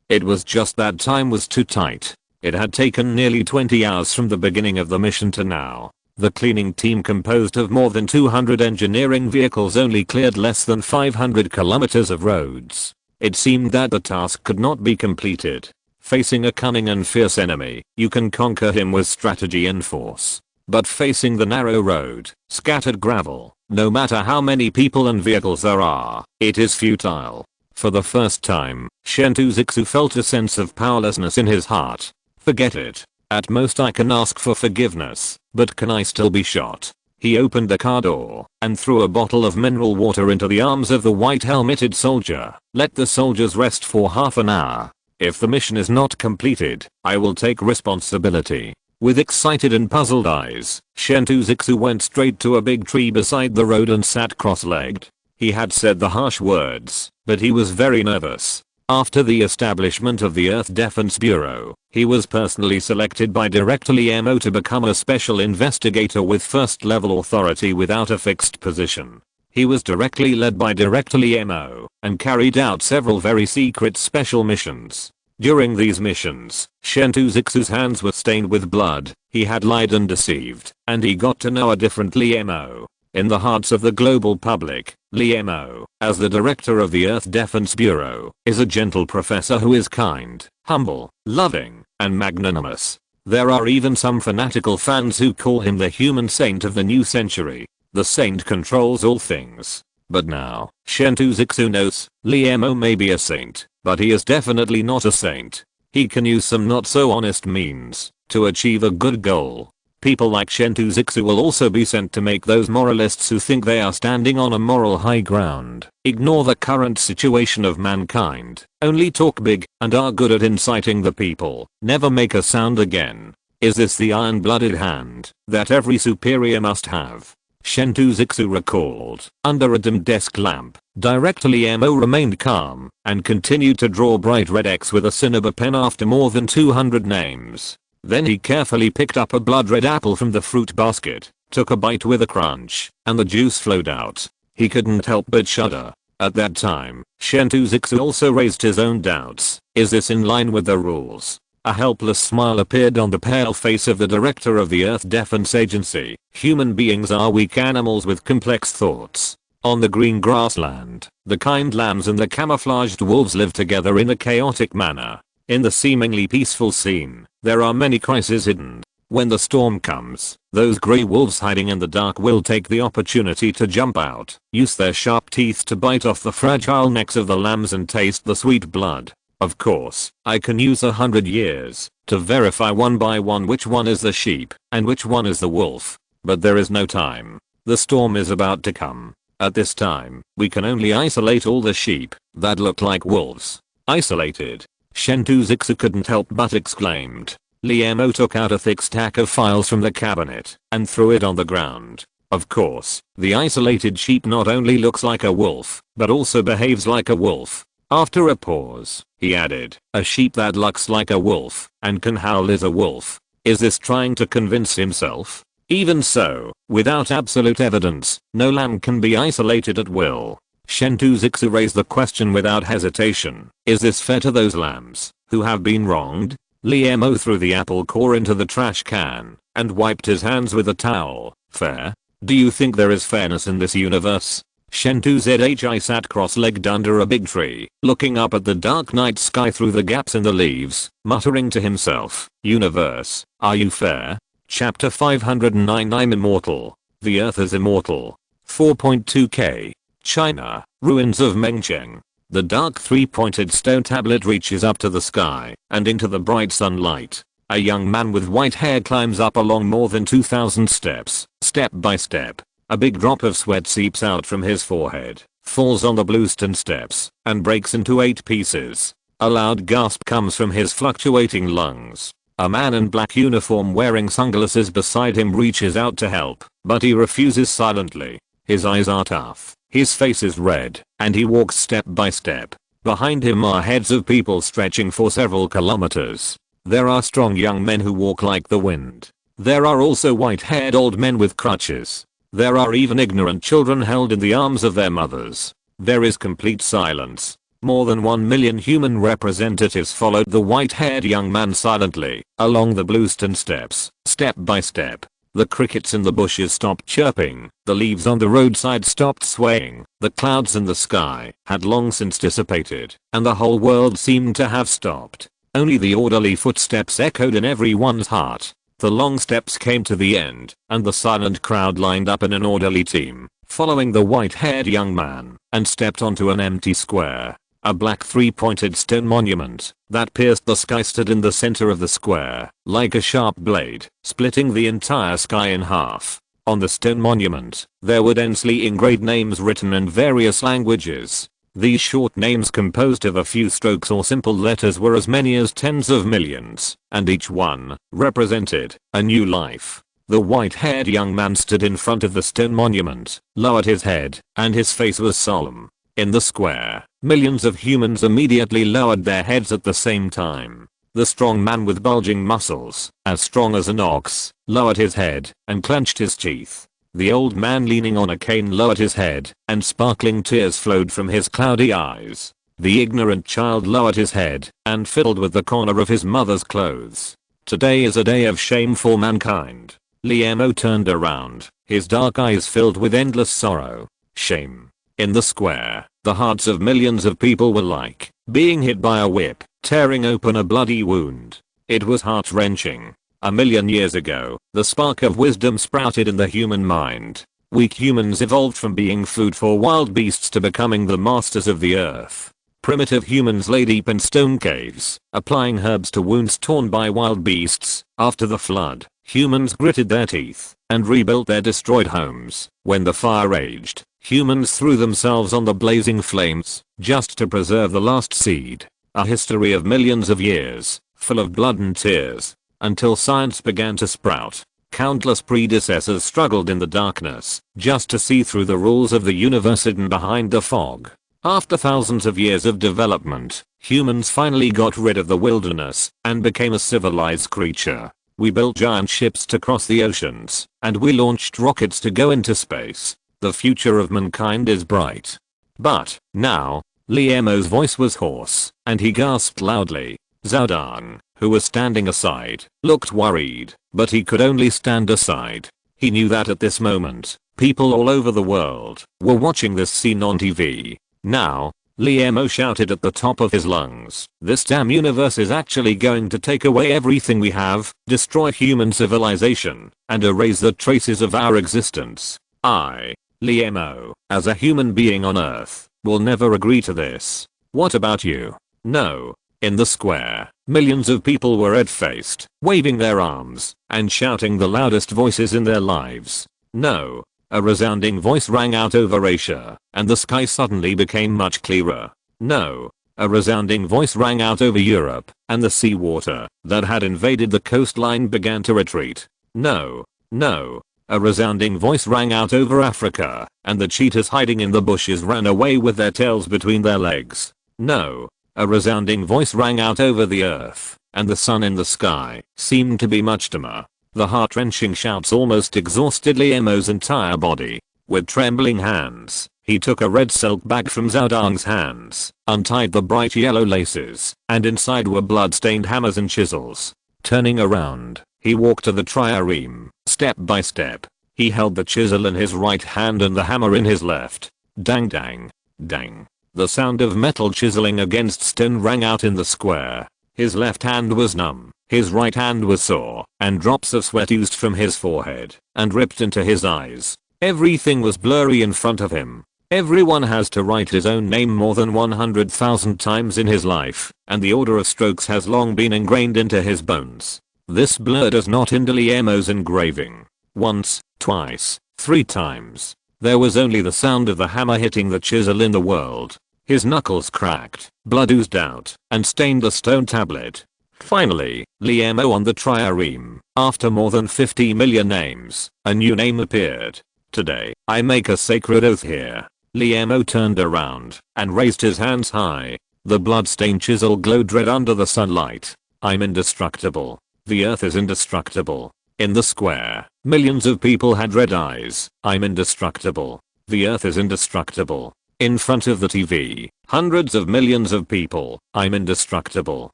It was just that time was too tight. It had taken nearly 20 hours from the beginning of the mission to now. The cleaning team, composed of more than 200 engineering vehicles, only cleared less than 500 kilometers of roads. It seemed that the task could not be completed. Facing a cunning and fierce enemy, you can conquer him with strategy and force. but facing the narrow road, scattered gravel, no matter how many people and vehicles there are, it is futile. For the first time, Chen Shuxian felt a sense of powerlessness in his heart. Forget it. At most I can ask for forgiveness, but can I still be shot? He opened the car door and threw a bottle of mineral water into the arms of the white helmeted soldier. Let the soldiers rest for half an hour. If the mission is not completed, I will take responsibility. With excited and puzzled eyes, Chen Shuxian went straight to a big tree beside the road and sat cross-legged. He had said the harsh words, but he was very nervous. After the establishment of the Earth Defense Bureau, he was personally selected by Director Li Mo to become a special investigator with first-level authority without a fixed position. He was directly led by Director Li Mo and carried out several very secret special missions. During these missions, Chen Shuxian's hands were stained with blood, he had lied and deceived, and he got to know a different Li Mo. In the hearts of the global public, Li Mo, as the director of the Earth Defense Bureau, is a gentle professor who is kind, humble, loving, and magnanimous. There are even some fanatical fans who call him the human saint of the new century. The saint controls all things. But now, Chen Shuxian knows, Li Mo may be a saint, but he is definitely not a saint. He can use some not so honest means to achieve a good goal. People like Chen Shuxian will also be sent to make those moralists who think they are standing on a moral high ground ignore the current situation of mankind, only talk big, and are good at inciting the people, never make a sound again. Is this the iron-blooded hand that every superior must have? Chen Shuxian recalled. Under a dim desk lamp, Director Li Mo remained calm and continued to draw bright red X with a cinnabar pen after more than 200 names. Then he carefully picked up a blood-red apple from the fruit basket, took a bite with a crunch, and the juice flowed out. He couldn't help but shudder. At that time, Chen Shuxian also raised his own doubts. Is this in line with the rules? A helpless smile appeared on the pale face of the director of the Earth Defense Agency. Human beings are weak animals with complex thoughts. On the green grassland, the kind lambs and the camouflaged wolves live together in a chaotic manner. In the seemingly peaceful scene, there are many crises hidden. When the storm comes, those grey wolves hiding in the dark will take the opportunity to jump out, use their sharp teeth to bite off the fragile necks of the lambs and taste the sweet blood. Of course, I can use 100 years to verify one by one which one is the sheep and which one is the wolf. But there is no time. The storm is about to come. At this time, we can only isolate all the sheep that look like wolves. Isolated. Chen Shuxian couldn't help but exclaimed. Li Mo took out a thick stack of files from the cabinet and threw it on the ground. Of course, the isolated sheep not only looks like a wolf, but also behaves like a wolf. After a pause, he added, a sheep that looks like a wolf and can howl is a wolf. Is this trying to convince himself? Even so, without absolute evidence, no lamb can be isolated at will. Chen Shuxian raised the question without hesitation. Is this fair to those lambs who have been wronged? Li Mo threw the apple core into the trash can and wiped his hands with a towel. Fair? Do you think there is fairness in this universe? Chen Shuxian sat cross-legged under a big tree, looking up at the dark night sky through the gaps in the leaves, muttering to himself, Universe, are you fair? Chapter 509 I'm immortal. The Earth is immortal. 4.2k. China, ruins of Mengcheng. The dark three-pointed stone tablet reaches up to the sky and into the bright sunlight. A young man with white hair climbs up along more than 2,000 steps, step by step. A big drop of sweat seeps out from his forehead, falls on the bluestone steps, and breaks into 8 pieces. A loud gasp comes from his fluctuating lungs. A man in black uniform wearing sunglasses beside him reaches out to help, but he refuses silently. His eyes are tough. His face is red, and he walks step by step. Behind him are heads of people stretching for several kilometers. There are strong young men who walk like the wind. There are also white-haired old men with crutches. There are even ignorant children held in the arms of their mothers. There is complete silence. More than 1 million human representatives followed the white-haired young man silently along the bluestone steps, step by step. The crickets in the bushes stopped chirping, the leaves on the roadside stopped swaying, the clouds in the sky had long since dissipated, and the whole world seemed to have stopped. Only the orderly footsteps echoed in everyone's heart. The long steps came to the end, and the silent crowd lined up in an orderly team, following the white-haired young man, and stepped onto an empty square. A black three-pointed stone monument that pierced the sky stood in the center of the square, like a sharp blade, splitting the entire sky in half. On the stone monument, there were densely engraved names written in various languages. These short names composed of a few strokes or simple letters were as many as tens of millions, and each one represented a new life. The white-haired young man stood in front of the stone monument, lowered his head, and his face was solemn. In the square, millions of humans immediately lowered their heads at the same time. The strong man with bulging muscles, as strong as an ox, lowered his head and clenched his teeth. The old man leaning on a cane lowered his head, and sparkling tears flowed from his cloudy eyes. The ignorant child lowered his head and fiddled with the corner of his mother's clothes. Today is a day of shame for mankind. Liam turned around, his dark eyes filled with endless sorrow. Shame. In the square, the hearts of millions of people were like being hit by a whip, tearing open a bloody wound. It was heart-wrenching. A million years ago, the spark of wisdom sprouted in the human mind. Weak humans evolved from being food for wild beasts to becoming the masters of the earth. Primitive humans lay deep in stone caves, applying herbs to wounds torn by wild beasts. After the flood, humans gritted their teeth and rebuilt their destroyed homes. When the fire raged, humans threw themselves on the blazing flames just to preserve the last seed. A history of millions of years, full of blood and tears. Until science began to sprout, countless predecessors struggled in the darkness just to see through the rules of the universe hidden behind the fog. After thousands of years of development, humans finally got rid of the wilderness and became a civilized creature. We built giant ships to cross the oceans, and we launched rockets to go into space. The future of mankind is bright. But, now, Liamo's voice was hoarse, and he gasped loudly. Zhaodong, who was standing aside, looked worried, but he could only stand aside. He knew that at this moment, people all over the world were watching this scene on TV. Now, Liam shouted at the top of his lungs, "This damn universe is actually going to take away everything we have, destroy human civilization, and erase the traces of our existence. I, Liam, as a human being on Earth, will never agree to this. What about you?" No. In the square, millions of people were red-faced, waving their arms, and shouting the loudest voices in their lives. No. A resounding voice rang out over Asia, and the sky suddenly became much clearer. No. A resounding voice rang out over Europe, and the seawater that had invaded the coastline began to retreat. No. No. A resounding voice rang out over Africa, and the cheetahs hiding in the bushes ran away with their tails between their legs. No. A resounding voice rang out over the earth, and the sun in the sky seemed to be much dimmer. The heart-wrenching shouts almost exhausted Liamo's entire body. With trembling hands, he took a red silk bag from Zhaodong's hands, untied the bright yellow laces, and inside were blood-stained hammers and chisels. Turning around, he walked to the trireme, step by step. He held the chisel in his right hand and the hammer in his left. Dang dang, dang. The sound of metal chiseling against stone rang out in the square. His left hand was numb, his right hand was sore, and drops of sweat oozed from his forehead and ripped into his eyes. Everything was blurry in front of him. Everyone has to write his own name more than 100,000 times in his life, and the order of strokes has long been ingrained into his bones. This blur does not hinder Liamo's engraving. Once, twice, 3 times. There was only the sound of the hammer hitting the chisel in the world. His knuckles cracked, blood oozed out, and stained the stone tablet. Finally, Liam on the trireme, after more than 50 million names, a new name appeared. Today, I make a sacred oath here. Liam turned around and raised his hands high. The blood-stained chisel glowed red under the sunlight. I'm indestructible. The earth is indestructible. In the square, millions of people had red eyes. I'm indestructible. The earth is indestructible. In front of the TV, hundreds of millions of people. I'm indestructible.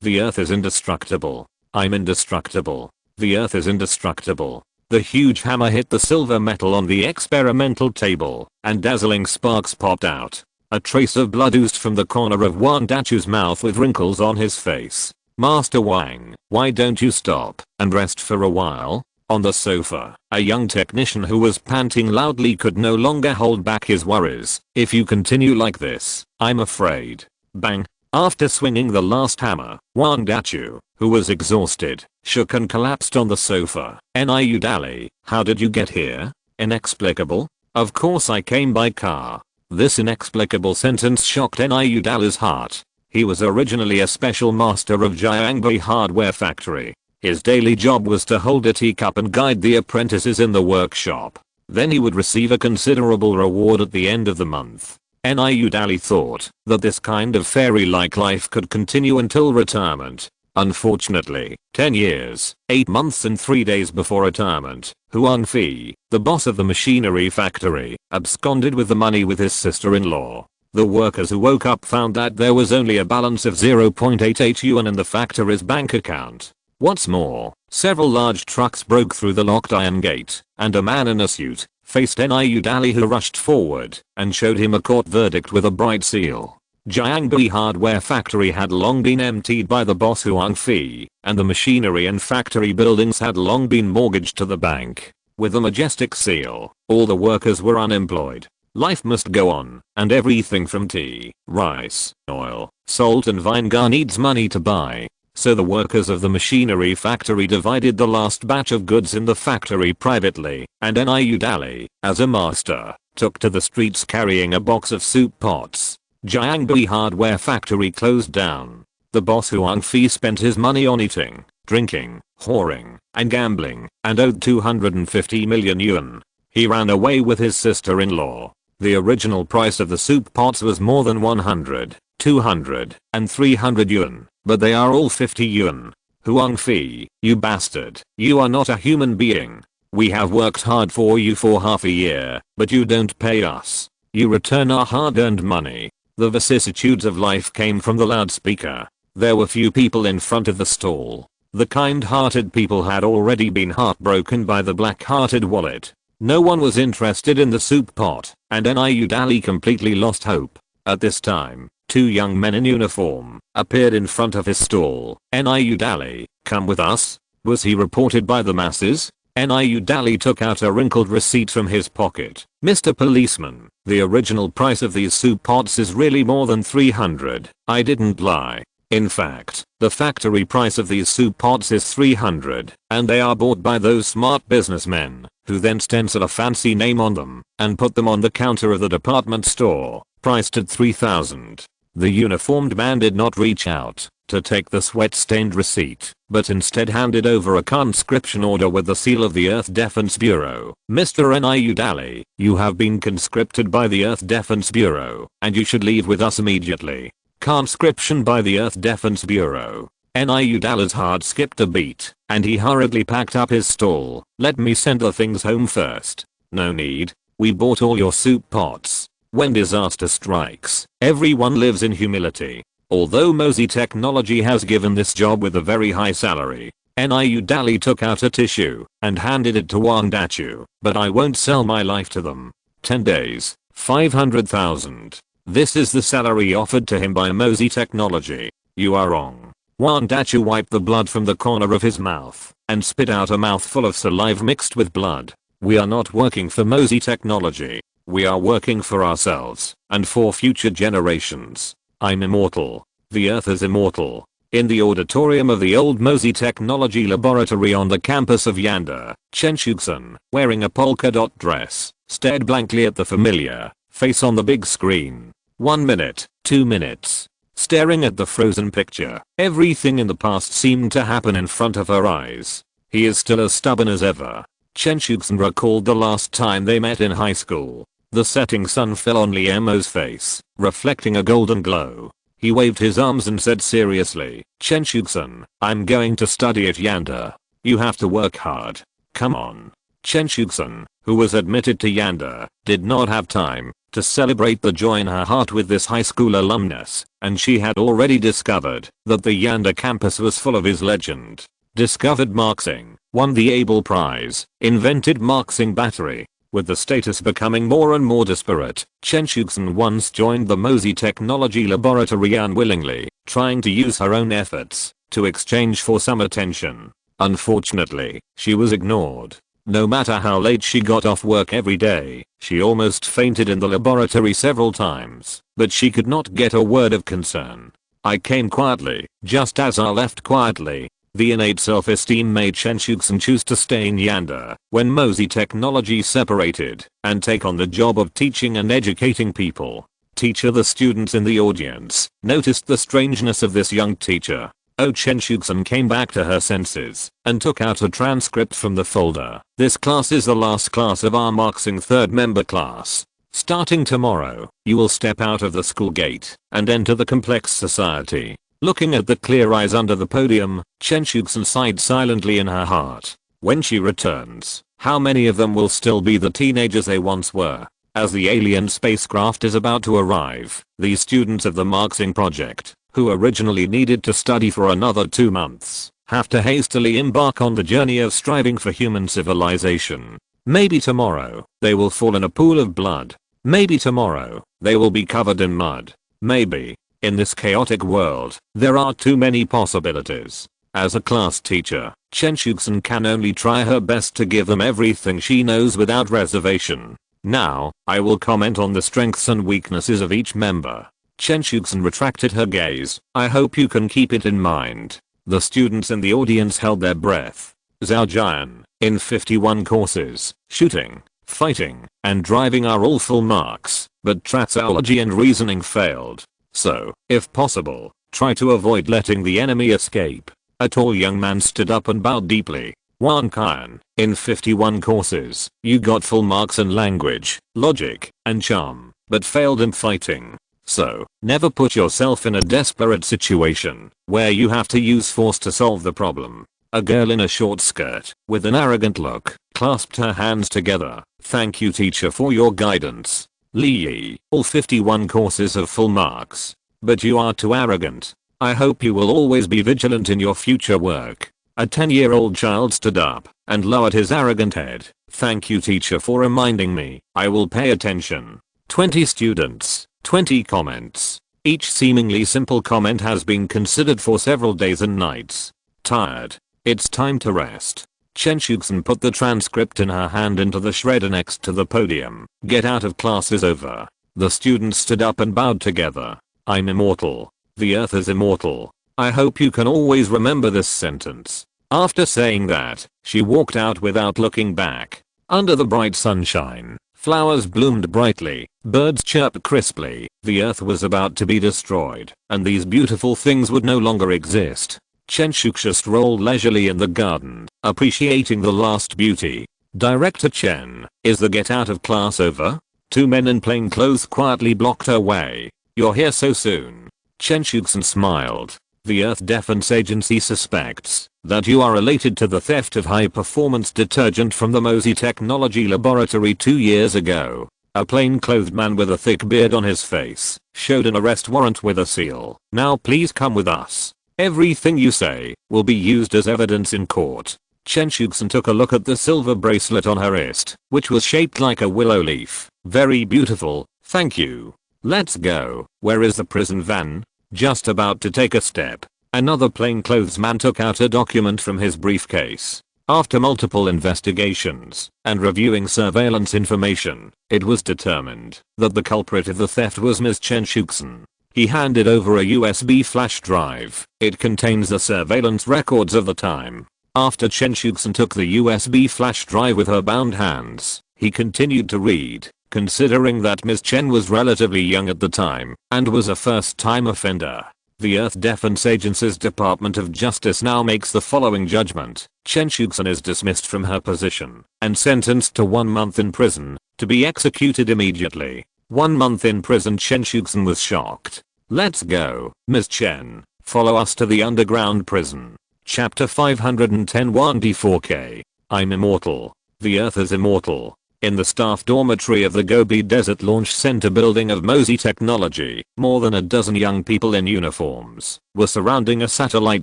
The earth is indestructible. I'm indestructible. The earth is indestructible. The huge hammer hit the silver metal on the experimental table, and dazzling sparks popped out. A trace of blood oozed from the corner of Wandachu's mouth with wrinkles on his face. "Master Wang, why don't you stop and rest for a while?" On the sofa, a young technician who was panting loudly could no longer hold back his worries. "If you continue like this, I'm afraid." Bang! After swinging the last hammer, Wang Dachu, who was exhausted, shook and collapsed on the sofa. "Niu Dali, how did you get here?" "Inexplicable. Of course I came by car." This inexplicable sentence shocked Niu Dali's heart. He was originally a special master of Jiangbi hardware factory. His daily job was to hold a teacup and guide the apprentices in the workshop. Then he would receive a considerable reward at the end of the month. Niu Dali thought that this kind of fairy-like life could continue until retirement. Unfortunately, 10 years, 8 months and 3 days before retirement, Huang Fi, the boss of the machinery factory, absconded with the money with his sister-in-law. The workers who woke up found that there was only a balance of 0.88 yuan in the factory's bank account. What's more, several large trucks broke through the locked iron gate, and a man in a suit faced Niu Dali, who rushed forward and showed him a court verdict with a bright seal. Jiangbi hardware factory had long been emptied by the boss Huang Fi, and the machinery and factory buildings had long been mortgaged to the bank. With the majestic seal, all the workers were unemployed. Life must go on, and everything from tea, rice, oil, salt and vinegar needs money to buy. So the workers of the machinery factory divided the last batch of goods in the factory privately, and Niu Dali, as a master, took to the streets carrying a box of soup pots. Jiangbi hardware factory closed down. The boss Huang Fi spent his money on eating, drinking, whoring, and gambling, and owed 250 million yuan. He ran away with his sister-in-law. The original price of the soup pots was more than 100, 200, and 300 yuan, but they are all 50 yuan. Huang Fi, you bastard, you are not a human being. We have worked hard for you for half a year, but you don't pay us. You return our hard-earned money. The vicissitudes of life came from the loudspeaker. There were few people in front of the stall. The kind-hearted people had already been heartbroken by the black-hearted wallet. No one was interested in the soup pot, and Niu Dali completely lost hope. At this time, 2 young men in uniform appeared in front of his stall. "Niu Dali, come with us," was he reported by the masses. Niu Dali took out a wrinkled receipt from his pocket. "Mr. Policeman, the original price of these soup pots is really more than 300. I didn't lie. In fact, the factory price of these soup pots is 300, and they are bought by those smart businessmen, who then stencil a fancy name on them, and put them on the counter of the department store, priced at 3,000. The uniformed man did not reach out to take the sweat-stained receipt, but instead handed over a conscription order with the seal of the Earth Defense Bureau. "Mr. Niu Dali, you have been conscripted by the Earth Defense Bureau, and you should leave with us immediately." Conscription by the Earth Defense Bureau. Niu Dali's heart skipped a beat, and he hurriedly packed up his stall. "Let me send the things home first." "No need. We bought all your soup pots." When disaster strikes, everyone lives in humility. Although Mosey Technology has given this job with a very high salary, Niu Dali took out a tissue and handed it to Wang Dachu. "But I won't sell my life to them. 10 days, 500,000. This is the salary offered to him by Mosey Technology." "You are wrong." Wang Dachu wiped the blood from the corner of his mouth and spit out a mouthful of saliva mixed with blood. "We are not working for Mosey Technology. We are working for ourselves and for future generations. I'm immortal. The Earth is immortal." In the auditorium of the old Mosey Technology Laboratory on the campus of Yanda, Chen Shuxian, wearing a polka dot dress, stared blankly at the familiar face on the big screen. 1 minute, 2 minutes. Staring at the frozen picture, everything in the past seemed to happen in front of her eyes. "He is still as stubborn as ever." Chen Shuxian recalled the last time they met in high school. The setting sun fell on Liamo's face, reflecting a golden glow. He waved his arms and said seriously, "Chen Shuxian, I'm going to study at Yanda. You have to work hard. Come on." Chen Shuxian, who was admitted to Yanda, did not have time to celebrate the joy in her heart with this high school alumnus, and she had already discovered that the Yanda campus was full of his legend. Discovered Marxing, won the Abel Prize, invented Marxing battery. With the status becoming more and more disparate, Chen Shuxian once joined the Mosey Technology Laboratory unwillingly, trying to use her own efforts to exchange for some attention. Unfortunately, she was ignored. No matter how late she got off work every day, she almost fainted in the laboratory several times, but she could not get a word of concern. I came quietly, just as I left quietly. The innate self-esteem made Chen Shuxian choose to stay in Yanda when Mosey Technology separated and take on the job of teaching and educating people. Teacher, the students in the audience noticed the strangeness of this young teacher. Chen Shuxian came back to her senses and took out a transcript from the folder. This class is the last class of our marxing third member class. Starting tomorrow, you will step out of the school gate and enter the complex society. Looking at the clear eyes under the podium, Chen Shuxian sighed silently in her heart. When she returns, how many of them will still be the teenagers they once were? As the alien spacecraft is about to arrive, these students of the marxing project, who originally needed to study for another 2 months, have to hastily embark on the journey of striving for human civilization. Maybe tomorrow, they will fall in a pool of blood. Maybe tomorrow, they will be covered in mud. Maybe. In this chaotic world, there are too many possibilities. As a class teacher, Chen Shuxian can only try her best to give them everything she knows without reservation. Now, I will comment on the strengths and weaknesses of each member. Chen Shuxian retracted her gaze. I hope you can keep it in mind. The students in the audience held their breath. Zhao Jian, in 51 courses, shooting, fighting, and driving are all full marks, but traceology and reasoning failed. So, if possible, try to avoid letting the enemy escape. A tall young man stood up and bowed deeply. Wan Qian, in 51 courses, you got full marks in language, logic, and charm, but failed in fighting. So, never put yourself in a desperate situation where you have to use force to solve the problem. A girl in a short skirt, with an arrogant look, clasped her hands together. Thank you, teacher, for your guidance. Li Yi, all 51 courses have full marks. But you are too arrogant. I hope you will always be vigilant in your future work. A 10-year-old child stood up and lowered his arrogant head. Thank you, teacher, for reminding me. I will pay attention. 20 students. 20 comments. Each seemingly simple comment has been considered for several days and nights. Tired. It's time to rest. Chen Shuxian put the transcript in her hand into the shredder next to the podium. Get out of class is over. The students stood up and bowed together. I'm immortal. The earth is immortal. I hope you can always remember this sentence. After saying that, she walked out without looking back. Under the bright sunshine, flowers bloomed brightly, birds chirped crisply. The earth was about to be destroyed, and these beautiful things would no longer exist. Chen Shuxian strolled leisurely in the garden, appreciating the last beauty. Director Chen, is the get out of class over? 2 men in plain clothes quietly blocked her way. You're here so soon. Chen Shuxian smiled. The Earth Defense Agency suspects that you are related to the theft of high-performance detergent from the Mosey Technology Laboratory 2 years ago. A plain-clothed man with a thick beard on his face showed an arrest warrant with a seal. Now please come with us. Everything you say will be used as evidence in court. Chen Shuxian took a look at the silver bracelet on her wrist, which was shaped like a willow leaf. Very beautiful, thank you. Let's go. Where is the prison van? Just about to take a step, another plainclothes man took out a document from his briefcase. After multiple investigations and reviewing surveillance information, it was determined that the culprit of the theft was Ms. Chen Shuxian. He handed over a USB flash drive. It contains the surveillance records of the time. After Chen Shuxian took the USB flash drive with her bound hands, he continued to read. Considering that Ms. Chen was relatively young at the time and was a first-time offender, the Earth Defense Agency's Department of Justice now makes the following judgment. Chen Shuxian is dismissed from her position and sentenced to 1 month in prison to be executed immediately. 1 month in prison. Chen Shuxian was shocked. Let's go, Ms. Chen. Follow us to the underground prison. Chapter 510 1D4K. I'm immortal. The Earth is immortal. In the staff dormitory of the Gobi Desert Launch Center building of Mosey Technology, more than a dozen young people in uniforms were surrounding a satellite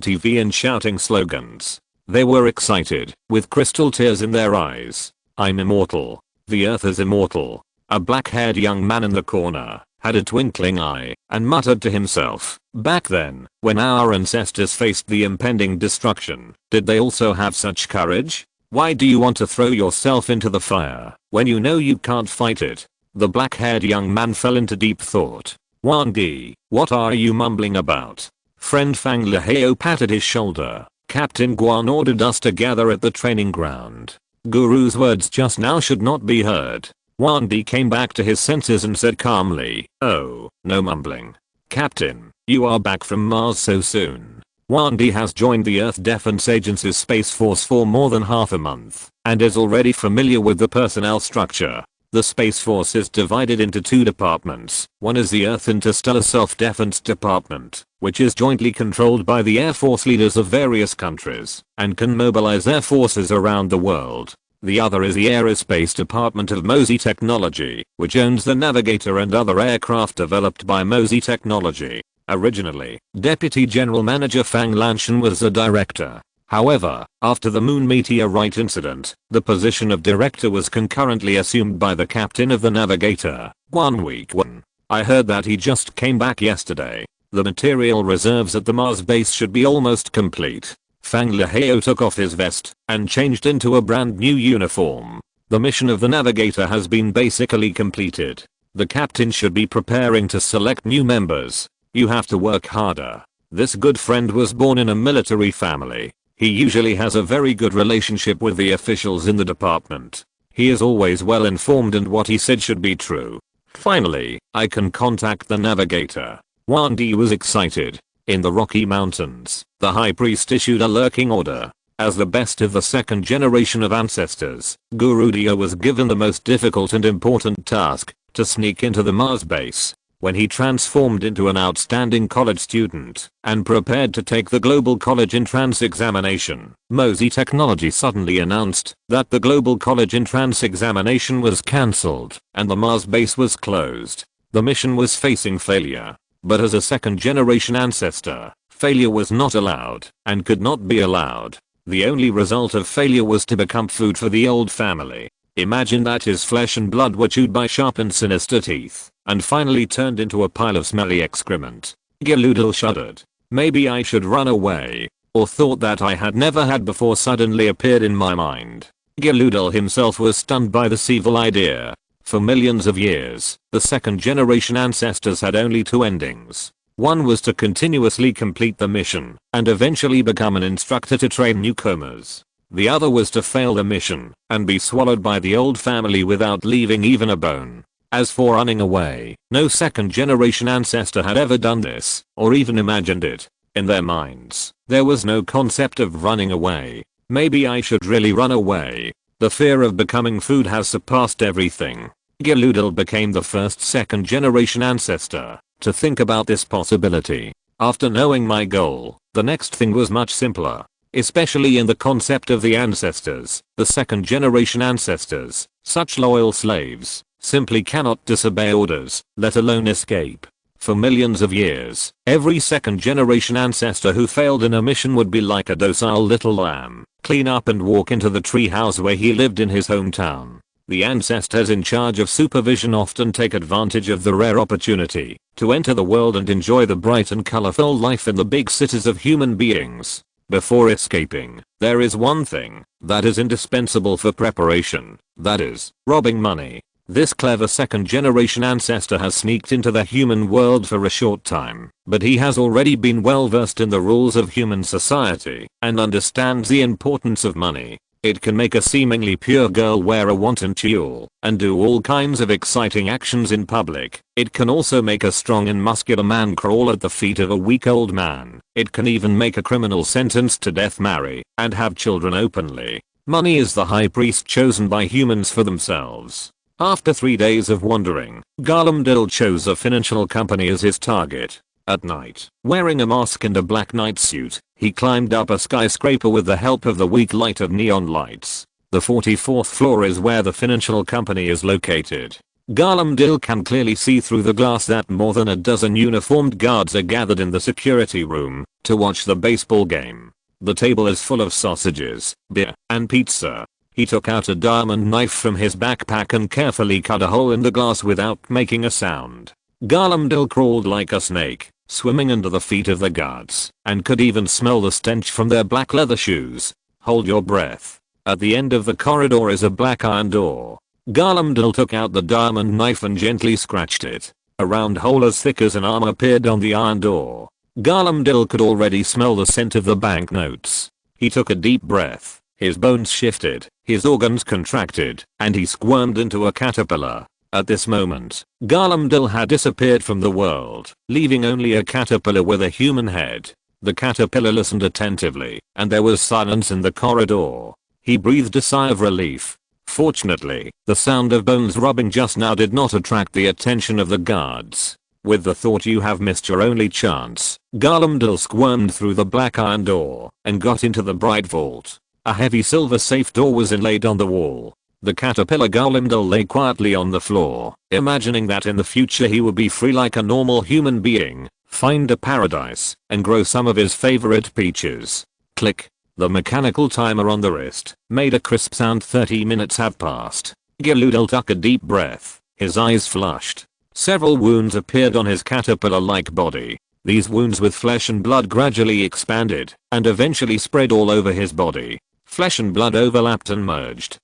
TV and shouting slogans. They were excited, with crystal tears in their eyes. I'm immortal. The Earth is immortal. A black-haired young man in the corner had a twinkling eye, and muttered to himself, back then, when our ancestors faced the impending destruction, did they also have such courage? Why do you want to throw yourself into the fire, when you know you can't fight it? The black-haired young man fell into deep thought. Wang Di, what are you mumbling about? Friend Fang Leheo patted his shoulder. Captain Guan ordered us to gather at the training ground. Guru's words just now should not be heard. Wang Di came back to his senses and said calmly, oh, no mumbling. Captain, you are back from Mars so soon. Wang Di has joined the Earth Defense Agency's Space Force for more than half a month, and is already familiar with the personnel structure. The Space Force is divided into two departments. One is the Earth Interstellar Self-Defense Department, which is jointly controlled by the Air Force leaders of various countries, and can mobilize air forces around the world. The other is the Aerospace Department of Mosey Technology, which owns the Navigator and other aircraft developed by Mosey Technology. Originally, Deputy General Manager Fang Lanshan was the director. However, after the moon meteorite incident, the position of director was concurrently assumed by the captain of the Navigator, Guan Weikwan. I heard that he just came back yesterday. The material reserves at the Mars base should be almost complete. Fang Leheo took off his vest and changed into a brand new uniform. The mission of the Navigator has been basically completed. The captain should be preparing to select new members. You have to work harder. This good friend was born in a military family. He usually has a very good relationship with the officials in the department. He is always well informed and what he said should be true. Finally, I can contact the Navigator. Wang Di was excited. In the Rocky Mountains, the High Priest issued a lurking order. As the best of the second generation of ancestors, Guru Dio was given the most difficult and important task, to sneak into the Mars base. When he transformed into an outstanding college student and prepared to take the Global College Entrance examination, Mosey Technology suddenly announced that the Global College Entrance examination was cancelled and the Mars base was closed. The mission was facing failure, but as a second-generation ancestor, failure was not allowed and could not be allowed. The only result of failure was to become food for the old family. Imagine that his flesh and blood were chewed by sharp and sinister teeth, and finally turned into a pile of smelly excrement. Geludel shuddered. Maybe I should run away, or thought that I had never had before suddenly appeared in my mind. Geludel himself was stunned by this evil idea. For millions of years, the second generation ancestors had only two endings. One was to continuously complete the mission, and eventually become an instructor to train newcomers. The other was to fail the mission, and be swallowed by the old family without leaving even a bone. As for running away, no second generation ancestor had ever done this, or even imagined it. In their minds, there was no concept of running away. Maybe I should really run away. The fear of becoming food has surpassed everything. Geludel became the first second generation ancestor to think about this possibility. After knowing my goal, the next thing was much simpler. Especially in the concept of the ancestors, the second generation ancestors, such loyal slaves, simply cannot disobey orders, let alone escape. For millions of years, every second generation ancestor who failed in a mission would be like a docile little lamb, clean up and walk into the treehouse where he lived in his hometown. The ancestors in charge of supervision often take advantage of the rare opportunity to enter the world and enjoy the bright and colorful life in the big cities of human beings. Before escaping, there is one thing that is indispensable for preparation, that is, robbing money. This clever second generation ancestor has sneaked into the human world for a short time, but he has already been well versed in the rules of human society and understands the importance of money. It can make a seemingly pure girl wear a wanton tulle and do all kinds of exciting actions in public. It can also make a strong and muscular man crawl at the feet of a weak old man. It can even make a criminal sentenced to death marry and have children openly. Money is the high priest chosen by humans for themselves. After 3 days of wandering, Garlamdil chose a financial company as his target. At night, wearing a mask and a black night suit, he climbed up a skyscraper with the help of the weak light of neon lights. The 44th floor is where the financial company is located. Garlamdil can clearly see through the glass that more than a dozen uniformed guards are gathered in the security room to watch the baseball game. The table is full of sausages, beer, and pizza. He took out a diamond knife from his backpack and carefully cut a hole in the glass without making a sound. Garlemald crawled like a snake, swimming under the feet of the guards, and could even smell the stench from their black leather shoes. Hold your breath. At the end of the corridor is a black iron door. Garlemald took out the diamond knife and gently scratched it. A round hole as thick as an arm appeared on the iron door. Garlemald could already smell the scent of the banknotes. He took a deep breath. His bones shifted, his organs contracted, and he squirmed into a caterpillar. At this moment, Garlemald had disappeared from the world, leaving only a caterpillar with a human head. The caterpillar listened attentively, and there was silence in the corridor. He breathed a sigh of relief. Fortunately, the sound of bones rubbing just now did not attract the attention of the guards. With the thought you have missed your only chance, Garlemald squirmed through the black iron door and got into the bright vault. A heavy silver safe door was inlaid on the wall. The caterpillar Garlemald lay quietly on the floor, imagining that in the future he would be free like a normal human being, find a paradise, and grow some of his favorite peaches. Click. The mechanical timer on the wrist made a crisp sound. 30 minutes have passed. Garlemald took a deep breath. His eyes flushed. Several wounds appeared on his caterpillar-like body. These wounds with flesh and blood gradually expanded and eventually spread all over his body. Flesh and blood overlapped and merged.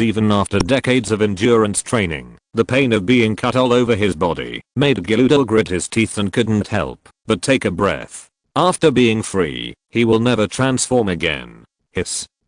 Even after decades of endurance training, the pain of being cut all over his body made Garlemald grit his teeth and couldn't help but take a breath. After being free, he will never transform again.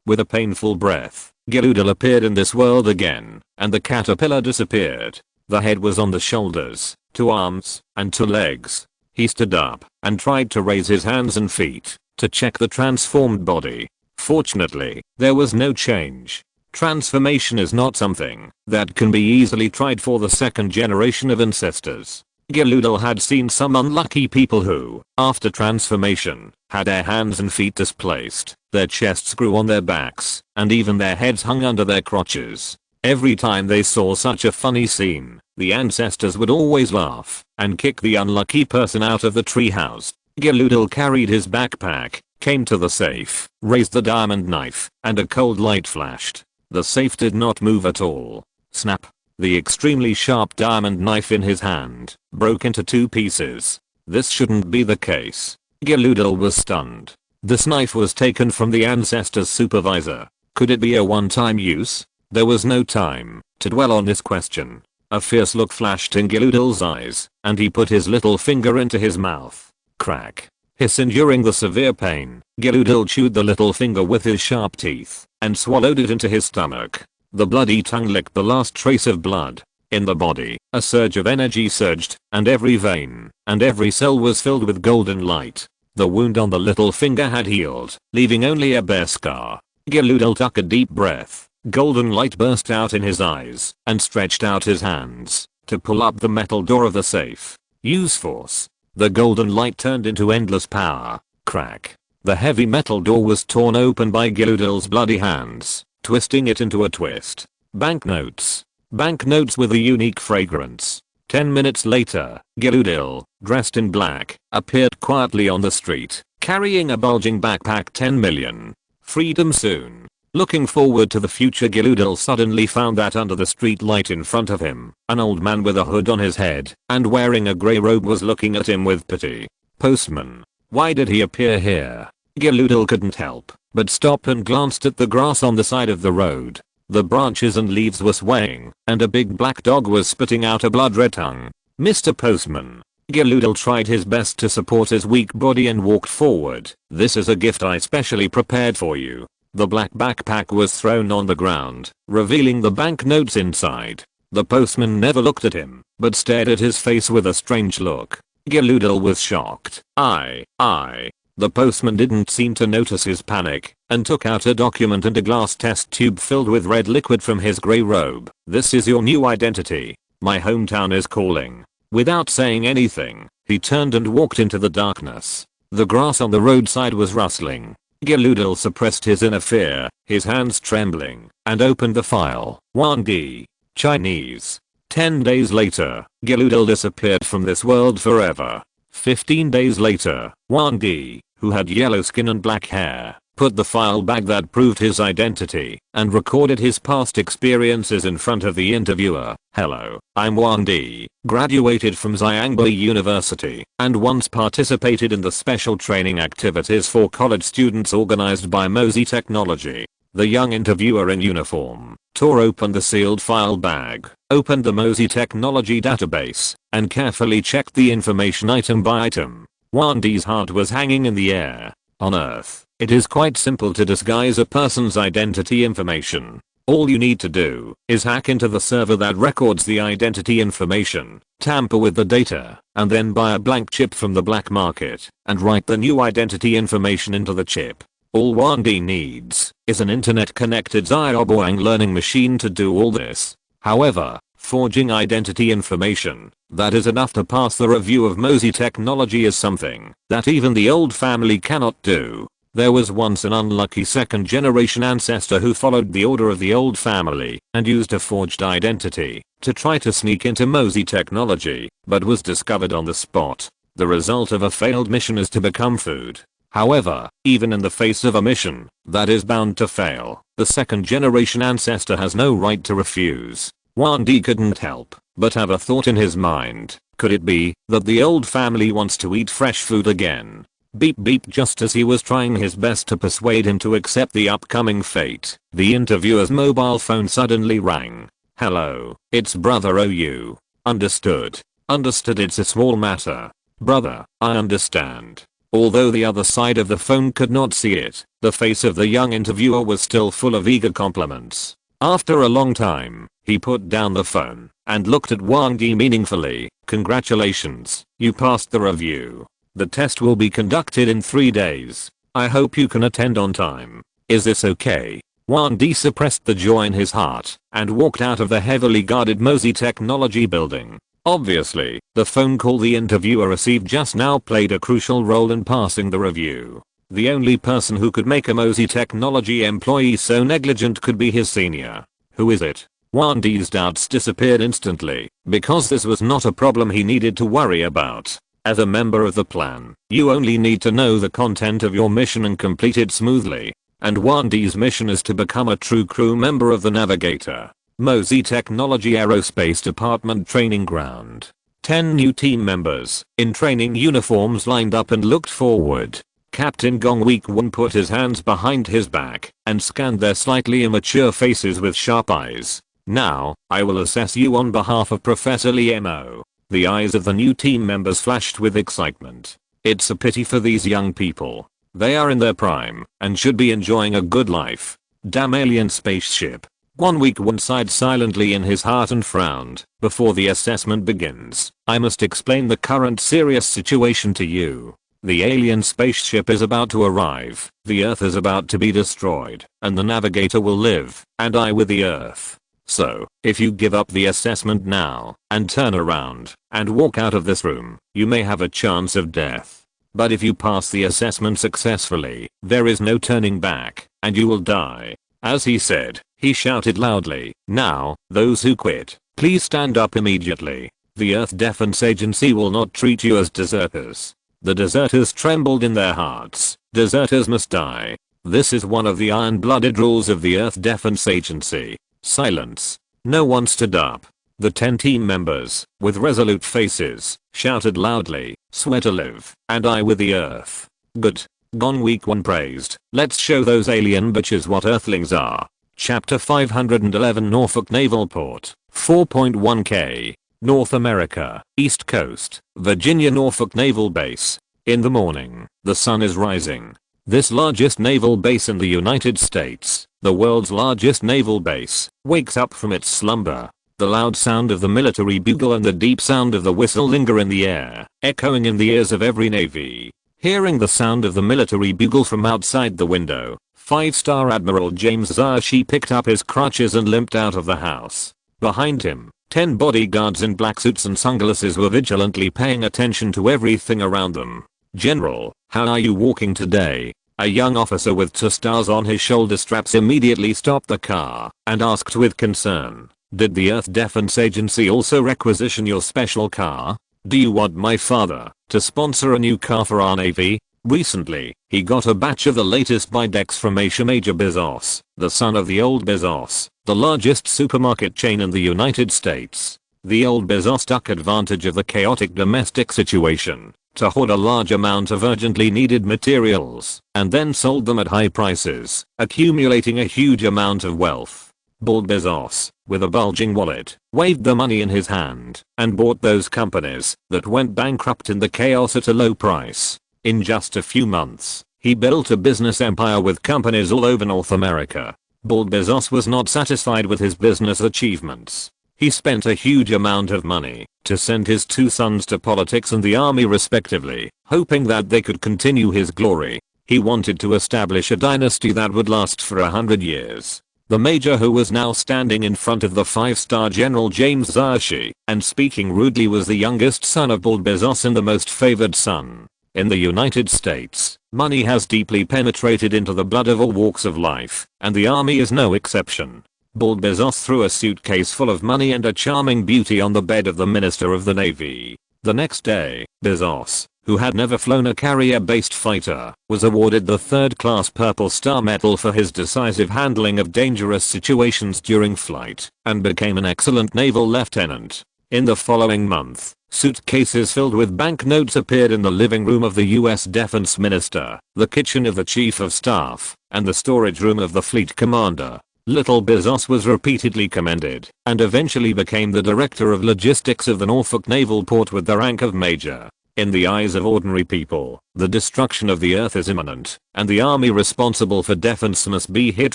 With a painful breath, Garlemald appeared in this world again, and the caterpillar disappeared. The head was on the shoulders, 2 arms, and 2 legs. He stood up and tried to raise his hands and feet to check the transformed body. Fortunately, there was no change. Transformation is not something that can be easily tried for the second generation of ancestors. Garlemald had seen some unlucky people who, after transformation, had their hands and feet displaced, their chests grew on their backs, and even their heads hung under their crotches. Every time they saw such a funny scene, the ancestors would always laugh and kick the unlucky person out of the treehouse. Garlemald carried his backpack, came to the safe, raised the diamond knife, and a cold light flashed. The safe did not move at all. Snap. The extremely sharp diamond knife in his hand broke into 2 pieces. This shouldn't be the case. Garlemald was stunned. This knife was taken from the ancestor's supervisor. Could it be a one-time use? There was no time to dwell on this question. A fierce look flashed in Garlemald's eyes, and he put his little finger into his mouth. Crack. Enduring the severe pain, Garlemald chewed the little finger with his sharp teeth and swallowed it into his stomach. The bloody tongue licked the last trace of blood. In the body, a surge of energy surged, and every vein and every cell was filled with golden light. The wound on the little finger had healed, leaving only a bare scar. Garlemald took a deep breath. Golden light burst out in his eyes and stretched out his hands to pull up the metal door of the safe. Use force. The golden light turned into endless power. Crack. The heavy metal door was torn open by Garlemald's bloody hands, twisting it into a twist. Banknotes. Banknotes with a unique fragrance. 10 minutes later, Garlemald, dressed in black, appeared quietly on the street, carrying a bulging backpack. 10 million. Freedom soon. Looking forward to the future, Garlemald suddenly found that under the street light in front of him, an old man with a hood on his head and wearing a grey robe was looking at him with pity. Postman. Why did he appear here? Garlemald couldn't help but stop and glanced at the grass on the side of the road. The branches and leaves were swaying, and a big black dog was spitting out a blood-red tongue. Mr. Postman. Garlemald tried his best to support his weak body and walked forward. This is a gift I specially prepared for you. The black backpack was thrown on the ground, revealing the banknotes inside. The postman never looked at him, but stared at his face with a strange look. Garlemald was shocked. The postman didn't seem to notice his panic, and took out a document and a glass test tube filled with red liquid from his grey robe. This is your new identity. My hometown is calling. Without saying anything, he turned and walked into the darkness. The grass on the roadside was rustling. Garlemald suppressed his inner fear, his hands trembling, and opened the file. Wang Di. Chinese. 10 days later, Garlemald disappeared from this world forever. 15 days later, Wang Di, who had yellow skin and black hair, put the file bag that proved his identity, and recorded his past experiences in front of the interviewer. "Hello, I'm Wang Di, graduated from Xiangbai University, and once participated in the special training activities for college students organized by Mosey Technology." The young interviewer in uniform tore open the sealed file bag, opened the Mosey Technology database, and carefully checked the information item by item. Wang Di's heart was hanging in the air. On Earth, it is quite simple to disguise a person's identity information. All you need to do is hack into the server that records the identity information, tamper with the data, and then buy a blank chip from the black market and write the new identity information into the chip. All Wang Di needs is an internet-connected Xiaoboang learning machine to do all this. However, forging identity information that is enough to pass the review of Mosey Technology is something that even the old family cannot do. There was once an unlucky second-generation ancestor who followed the order of the old family and used a forged identity to try to sneak into Mosey Technology, but was discovered on the spot. The result of a failed mission is to become food. However, even in the face of a mission that is bound to fail, the second-generation ancestor has no right to refuse. Wang Di couldn't help but have a thought in his mind. Could it be that the old family wants to eat fresh food again? Beep beep. Just as he was trying his best to persuade him to accept the upcoming fate, the interviewer's mobile phone suddenly rang. "Hello, it's Brother OU. Understood. Understood, it's a small matter. Brother, I understand." Although the other side of the phone could not see it, the face of the young interviewer was still full of eager compliments. After a long time, he put down the phone and looked at Wang Di meaningfully. "Congratulations, you passed the review. The test will be conducted in 3 days. I hope you can attend on time. Is this okay?" Wang Di suppressed the joy in his heart and walked out of the heavily guarded Mosey Technology building. Obviously, the phone call the interviewer received just now played a crucial role in passing the review. The only person who could make a Mosey Technology employee so negligent could be his senior. Who is it? Wang Di's doubts disappeared instantly, because this was not a problem he needed to worry about. As a member of the plan, you only need to know the content of your mission and complete it smoothly. And Wang Di's mission is to become a true crew member of the Navigator. Mosey Technology Aerospace Department Training Ground. 10 new team members in training uniforms lined up and looked forward. Captain Gong Week-Won put his hands behind his back and scanned their slightly immature faces with sharp eyes. "Now, I will assess you on behalf of Professor Liemo." The eyes of the new team members flashed with excitement. It's a pity for these young people. They are in their prime and should be enjoying a good life. Damn alien spaceship. Gong Week-Won sighed silently in his heart and frowned. "Before the assessment begins, I must explain the current serious situation to you. The alien spaceship is about to arrive, the Earth is about to be destroyed, and the Navigator will live, and I with the Earth. So, if you give up the assessment now, and turn around, and walk out of this room, you may have a chance of death. But if you pass the assessment successfully, there is no turning back, and you will die." As he said, he shouted loudly, "Now, those who quit, please stand up immediately. The Earth Defense Agency will not treat you as deserters." The deserters trembled in their hearts. Deserters must die. This is one of the iron-blooded rules of the Earth Defense Agency. Silence. No one stood up. The 10 team members, with resolute faces, shouted loudly, "Swear to live, and I with the Earth." "Good." Gong Week-Won praised. "Let's show those alien bitches what Earthlings are." Chapter 511 Norfolk Naval Port, 4.1 K. North America, East Coast, Virginia. Norfolk Naval Base. In the morning, the sun is rising. This largest naval base in the United States, the world's largest naval base, wakes up from its slumber. The loud sound of the military bugle and the deep sound of the whistle linger in the air, echoing in the ears of every Navy. Hearing the sound of the military bugle from outside the window, 5-star Admiral James Zershi picked up his crutches and limped out of the house. Behind him, 10 bodyguards in black suits and sunglasses were vigilantly paying attention to everything around them. "General, how are you walking today?" A young officer with 2 stars on his shoulder straps immediately stopped the car and asked with concern, "Did the Earth Defense Agency also requisition your special car? Do you want my father to sponsor a new car for our Navy?" Recently, he got a batch of the latest Bidex from Asia Major Bezos, the son of the old Bezos, the largest supermarket chain in the United States. The old Bezos took advantage of the chaotic domestic situation to hoard a large amount of urgently needed materials and then sold them at high prices, accumulating a huge amount of wealth. Bald Bezos, with a bulging wallet, waved the money in his hand and bought those companies that went bankrupt in the chaos at a low price. In just a few months, he built a business empire with companies all over North America. Bald Bezos was not satisfied with his business achievements. He spent a huge amount of money to send his two sons to politics and the army respectively, hoping that they could continue his glory. He wanted to establish a dynasty that would last for 100 years. The major, who was now standing in front of the 5-star General James Shuxian and speaking rudely, was the youngest son of Bald Bezos and the most favored son. In the United States, money has deeply penetrated into the blood of all walks of life, and the army is no exception. Bald Bezos threw a suitcase full of money and a charming beauty on the bed of the Minister of the Navy. The next day, Bezos, who had never flown a carrier-based fighter, was awarded the third-class Purple Star Medal for his decisive handling of dangerous situations during flight, and became an excellent naval lieutenant. In the following month, suitcases filled with banknotes appeared in the living room of the US Defense Minister, the kitchen of the Chief of Staff, and the storage room of the Fleet Commander. Little Bezos was repeatedly commended and eventually became the director of logistics of the Norfolk Naval Port with the rank of major. In the eyes of ordinary people, the destruction of the earth is imminent, and the army responsible for defense must be hit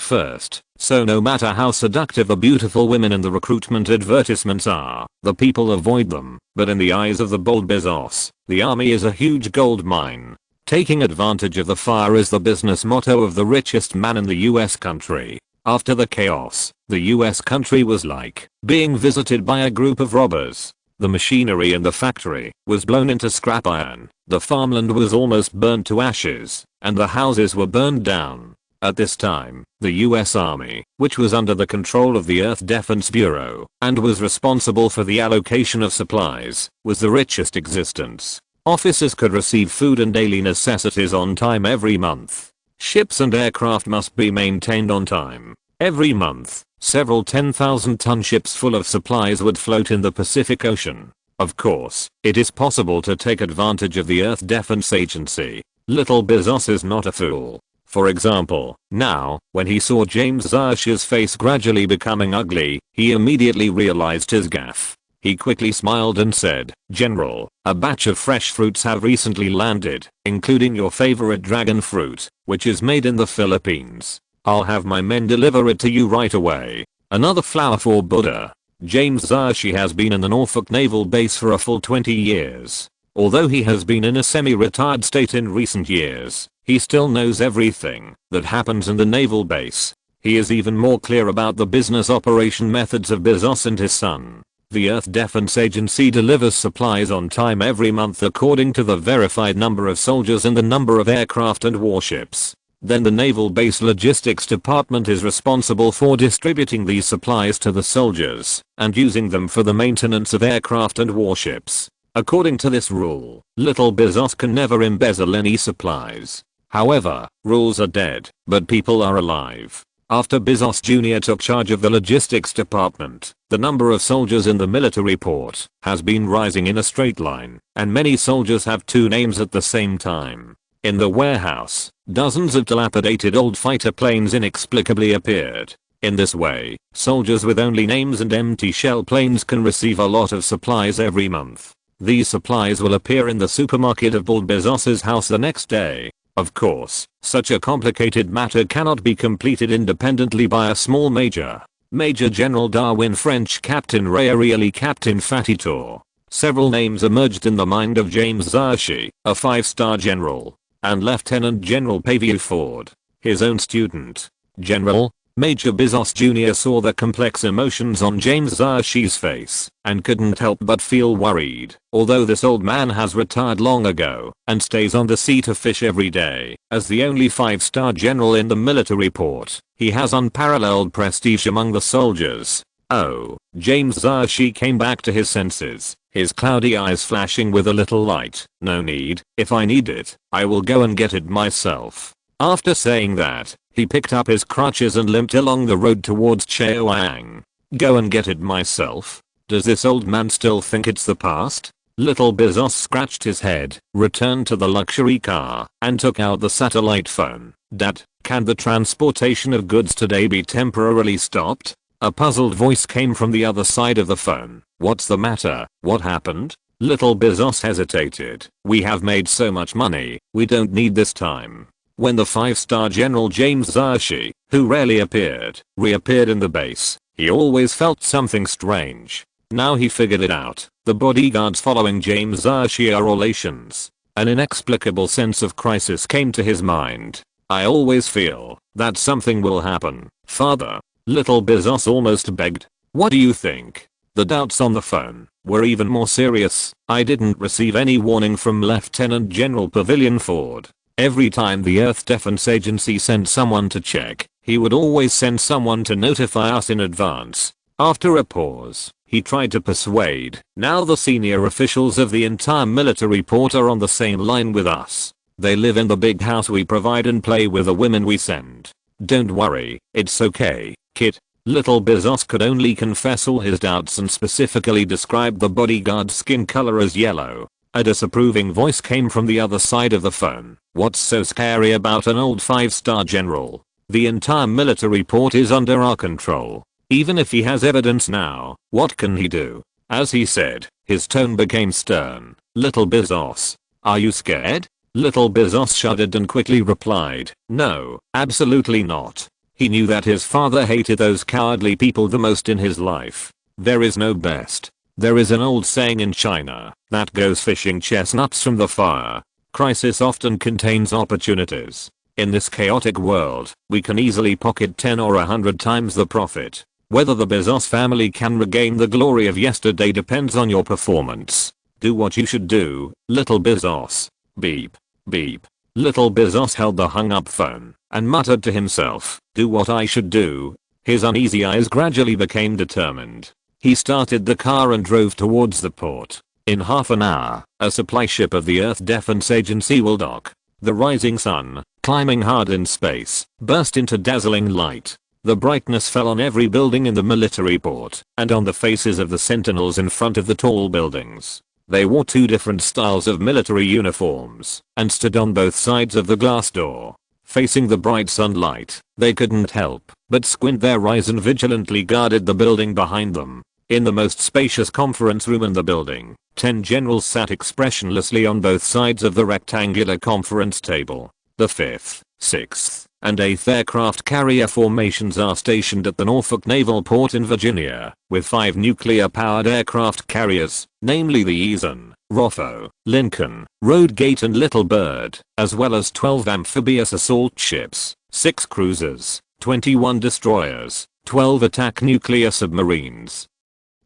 first. So no matter how seductive the beautiful women in the recruitment advertisements are, the people avoid them. But in the eyes of the Bald Bezos, the army is a huge gold mine. Taking advantage of the fire is the business motto of the richest man in the US country. After the chaos, the US country was like being visited by a group of robbers. The machinery in the factory was blown into scrap iron, the farmland was almost burned to ashes, and the houses were burned down. At this time, the US Army, which was under the control of the Earth Defense Bureau and was responsible for the allocation of supplies, was the richest existence. Officers could receive food and daily necessities on time every month. Ships and aircraft must be maintained on time. Every month, several 10,000-ton ships full of supplies would float in the Pacific Ocean. Of course, it is possible to take advantage of the Earth Defense Agency. Little Bezos is not a fool. For example, now, when he saw James Shuxian's face gradually becoming ugly, he immediately realized his gaffe. He quickly smiled and said, "General, a batch of fresh fruits have recently landed, including your favorite dragon fruit, which is made in the Philippines. I'll have my men deliver it to you right away." Another flower for Buddha. James Shuxian has been in the Norfolk Naval Base for a full 20 years. Although he has been in a semi-retired state in recent years, he still knows everything that happens in the naval base. He is even more clear about the business operation methods of Bezos and his son. The Earth Defense Agency delivers supplies on time every month according to the verified number of soldiers and the number of aircraft and warships. Then the Naval Base Logistics Department is responsible for distributing these supplies to the soldiers and using them for the maintenance of aircraft and warships. According to this rule, Little Bezos can never embezzle any supplies. However, rules are dead, but people are alive. After Bezos Jr. took charge of the logistics department, the number of soldiers in the military port has been rising in a straight line, and many soldiers have two names at the same time. In the warehouse, dozens of dilapidated old fighter planes inexplicably appeared. In this way, soldiers with only names and empty shell planes can receive a lot of supplies every month. These supplies will appear in the supermarket of Bald Bezos's house the next day. Of course, such a complicated matter cannot be completed independently by a small major. Major General Darwin, French Captain Rayleigh, Captain Fatito. Several names emerged in the mind of James Shuxian, a 5-star general, and Lieutenant General Pavio Ford, his own student. General, Major Bezos Jr. saw the complex emotions on James Shuxian's face and couldn't help but feel worried. Although this old man has retired long ago and stays on the sea to fish every day, as the only 5-star general in the military port, he has unparalleled prestige among the soldiers. Oh, James Zershi came back to his senses, his cloudy eyes flashing with a little light. No need, if I need it, I will go and get it myself. After saying that, he picked up his crutches and limped along the road towards Cheoang. Go and get it myself? Does this old man still think it's the past? Little Bezos scratched his head, returned to the luxury car, and took out the satellite phone. Dad, can the transportation of goods today be temporarily stopped? A puzzled voice came from the other side of the phone. What's the matter? What happened? Little Bezos hesitated. We have made so much money, we don't need this time. When the 5-star General James Zershi, who rarely appeared, reappeared in the base, he always felt something strange. Now he figured it out. The bodyguards following James Zershi are all Asians. An inexplicable sense of crisis came to his mind. I always feel that something will happen, Father. Little Bezos almost begged. What do you think? The doubts on the phone were even more serious. I didn't receive any warning from Lieutenant General Pavilion Ford. Every time the Earth Defense Agency sent someone to check, he would always send someone to notify us in advance. After a pause, he tried to persuade. Now the senior officials of the entire military port are on the same line with us. They live in the big house we provide and play with the women we send. Don't worry, it's okay, kid. Little Bezos could only confess all his doubts and specifically describe the bodyguard's skin color as yellow. A disapproving voice came from the other side of the phone. What's so scary about an old 5-star general? The entire military port is under our control. Even if he has evidence now, what can he do? As he said, his tone became stern. Little Bezos, are you scared? Little Bezos shuddered and quickly replied, no, absolutely not. He knew that his father hated those cowardly people the most in his life. There is no best. There is an old saying in China that goes fishing chestnuts from the fire. Crisis often contains opportunities. In this chaotic world, we can easily pocket 10 or 100 times the profit. Whether the Bezos family can regain the glory of yesterday depends on your performance. Do what you should do, Little Bezos. Beep. Beep. Little Bezos held the hung up phone and muttered to himself, do what I should do. His uneasy eyes gradually became determined. He started the car and drove towards the port. In half an hour, a supply ship of the Earth Defense Agency will dock. The rising sun, climbing hard in space, burst into dazzling light. The brightness fell on every building in the military port and on the faces of the sentinels in front of the tall buildings. They wore 2 different styles of military uniforms and stood on both sides of the glass door. Facing the bright sunlight, they couldn't help but squint their eyes and vigilantly guarded the building behind them. In the most spacious conference room in the building, 10 generals sat expressionlessly on both sides of the rectangular conference table. The 5th, 6th, and 8th aircraft carrier formations are stationed at the Norfolk Naval Port in Virginia, with 5 nuclear-powered aircraft carriers, namely the Eason, Roffo, Lincoln, Roadgate and Little Bird, as well as 12 amphibious assault ships, 6 cruisers, 21 destroyers, 12 attack nuclear submarines,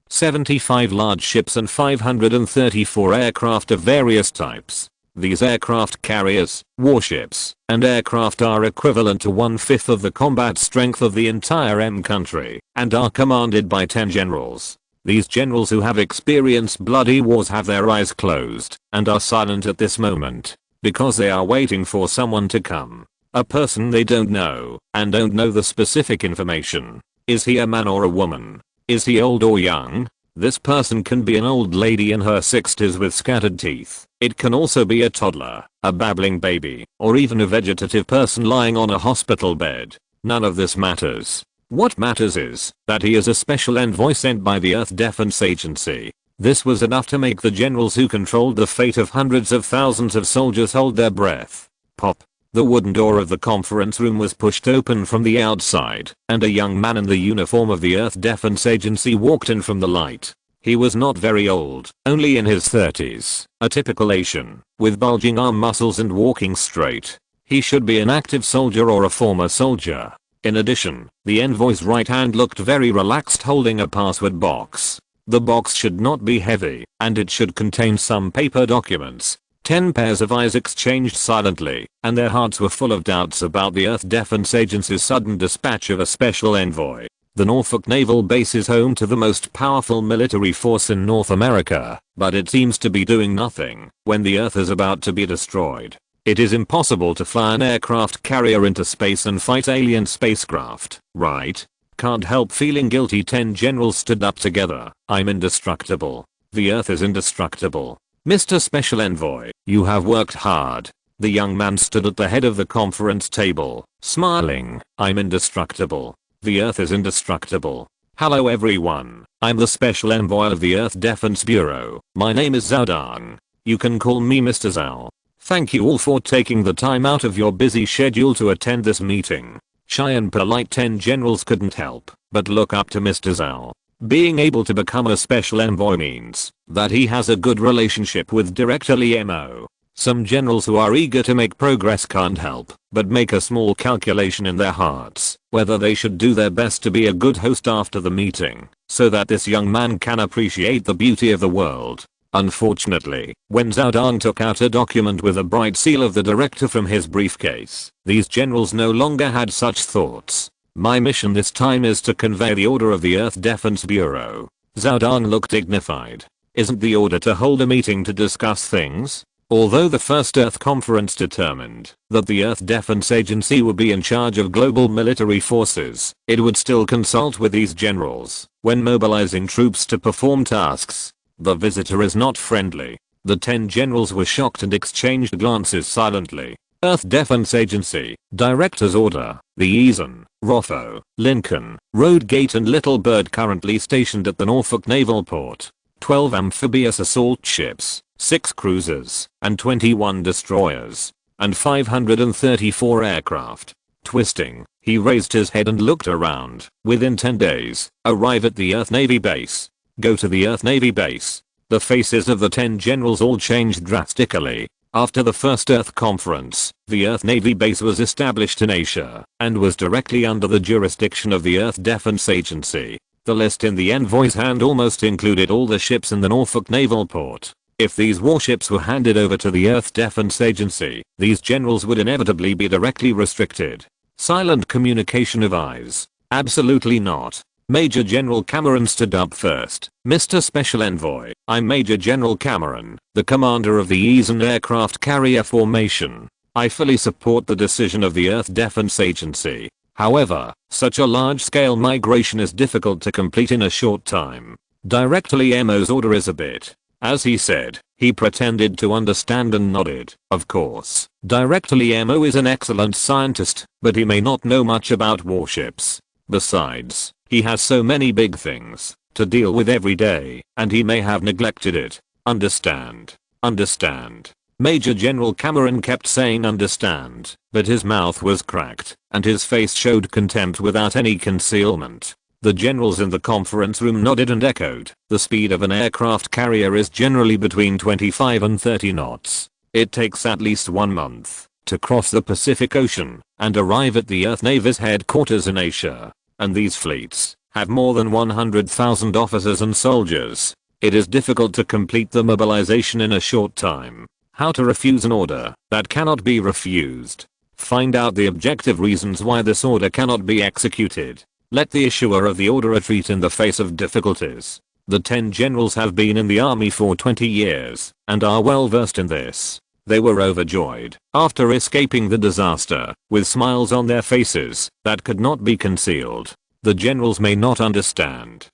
75 large ships and 534 aircraft of various types. These aircraft carriers, warships, and aircraft are equivalent to 1/5 of the combat strength of the entire M country and are commanded by 10 generals. These generals who have experienced bloody wars have their eyes closed and are silent at this moment because they are waiting for someone to come. A person they don't know and don't know the specific information. Is he a man or a woman? Is he old or young? This person can be an old lady in her 60s with scattered teeth. It can also be a toddler, a babbling baby, or even a vegetative person lying on a hospital bed. None of this matters. What matters is that he is a special envoy sent by the Earth Defense Agency. This was enough to make the generals who controlled the fate of hundreds of thousands of soldiers hold their breath. Pop. The wooden door of the conference room was pushed open from the outside, and a young man in the uniform of the Earth Defense Agency walked in from the light. He was not very old, only in his 30s, a typical Asian, with bulging arm muscles and walking straight. He should be an active soldier or a former soldier. In addition, the envoy's right hand looked very relaxed holding a password box. The box should not be heavy, and it should contain some paper documents. 10 pairs of eyes exchanged silently, and their hearts were full of doubts about the Earth Defense Agency's sudden dispatch of a special envoy. The Norfolk Naval Base is home to the most powerful military force in North America, but it seems to be doing nothing when the Earth is about to be destroyed. It is impossible to fly an aircraft carrier into space and fight alien spacecraft, right? Can't help feeling guilty. 10 generals stood up together. I'm indestructible. The Earth is indestructible. Mr. Special Envoy, you have worked hard. The young man stood at the head of the conference table, smiling. I'm indestructible. The Earth is indestructible. Hello everyone, I'm the Special Envoy of the Earth Defense Bureau. My name is Zhao Dang. You can call me Mr. Zhao. Thank you all for taking the time out of your busy schedule to attend this meeting. Shy and polite 10 generals couldn't help but look up to Mr. Zhao. Being able to become a Special Envoy means that he has a good relationship with Director Li Mo. Some generals who are eager to make progress can't help but make a small calculation in their hearts whether they should do their best to be a good host after the meeting so that this young man can appreciate the beauty of the world. Unfortunately, when Zhao Dang took out a document with a bright seal of the director from his briefcase, these generals no longer had such thoughts. My mission this time is to convey the order of the Earth Defense Bureau. Zhao Dang looked dignified. Isn't the order to hold a meeting to discuss things? Although the first Earth Conference determined that the Earth Defense Agency would be in charge of global military forces, it would still consult with these generals when mobilizing troops to perform tasks. The visitor is not friendly. The 10 generals were shocked and exchanged glances silently. Earth Defense Agency, Director's Order, the Eason, Rotho, Lincoln, Roadgate and Little Bird currently stationed at the Norfolk Naval Port. 12 amphibious assault ships, 6 cruisers, and 21 destroyers, and 534 aircraft. Twisting, he raised his head and looked around. Within 10 days, arrive at the Earth Navy Base. Go to the Earth Navy Base. The faces of the 10 generals all changed drastically. After the first Earth Conference, the Earth Navy Base was established in Asia and was directly under the jurisdiction of the Earth Defense Agency. The list in the envoy's hand almost included all the ships in the Norfolk Naval Port. If these warships were handed over to the Earth Defense Agency, these generals would inevitably be directly restricted. Silent communication of eyes. Absolutely not. Major General Cameron stood up first. Mr. Special Envoy, I'm Major General Cameron, the commander of the Eason Aircraft Carrier Formation. I fully support the decision of the Earth Defense Agency. However, such a large-scale migration is difficult to complete in a short time. Director Li Mo's order is a bit. As he said, he pretended to understand and nodded. Of course, Director Li Mo is an excellent scientist, but he may not know much about warships. Besides, he has so many big things to deal with every day, and he may have neglected it. Understand. Understand. Major General Cameron kept saying understand, but his mouth was cracked, and his face showed contempt without any concealment. The generals in the conference room nodded and echoed. The speed of an aircraft carrier is generally between 25 and 30 knots. It takes at least 1 month to cross the Pacific Ocean and arrive at the Earth Navy's headquarters in Asia. And these fleets have more than 100,000 officers and soldiers. It is difficult to complete the mobilization in a short time. How to refuse an order that cannot be refused. Find out the objective reasons why this order cannot be executed. Let the issuer of the order retreat in the face of difficulties. The 10 generals have been in the army for 20 years and are well versed in this. They were overjoyed after escaping the disaster, with smiles on their faces that could not be concealed. The generals may not understand.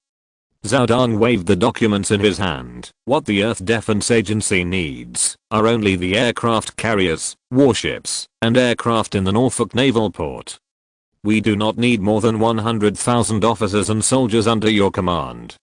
Zhao Dang waved the documents in his hand. What the Earth Defense Agency needs are only the aircraft carriers, warships, and aircraft in the Norfolk Naval Port. We do not need more than 100,000 officers and soldiers under your command.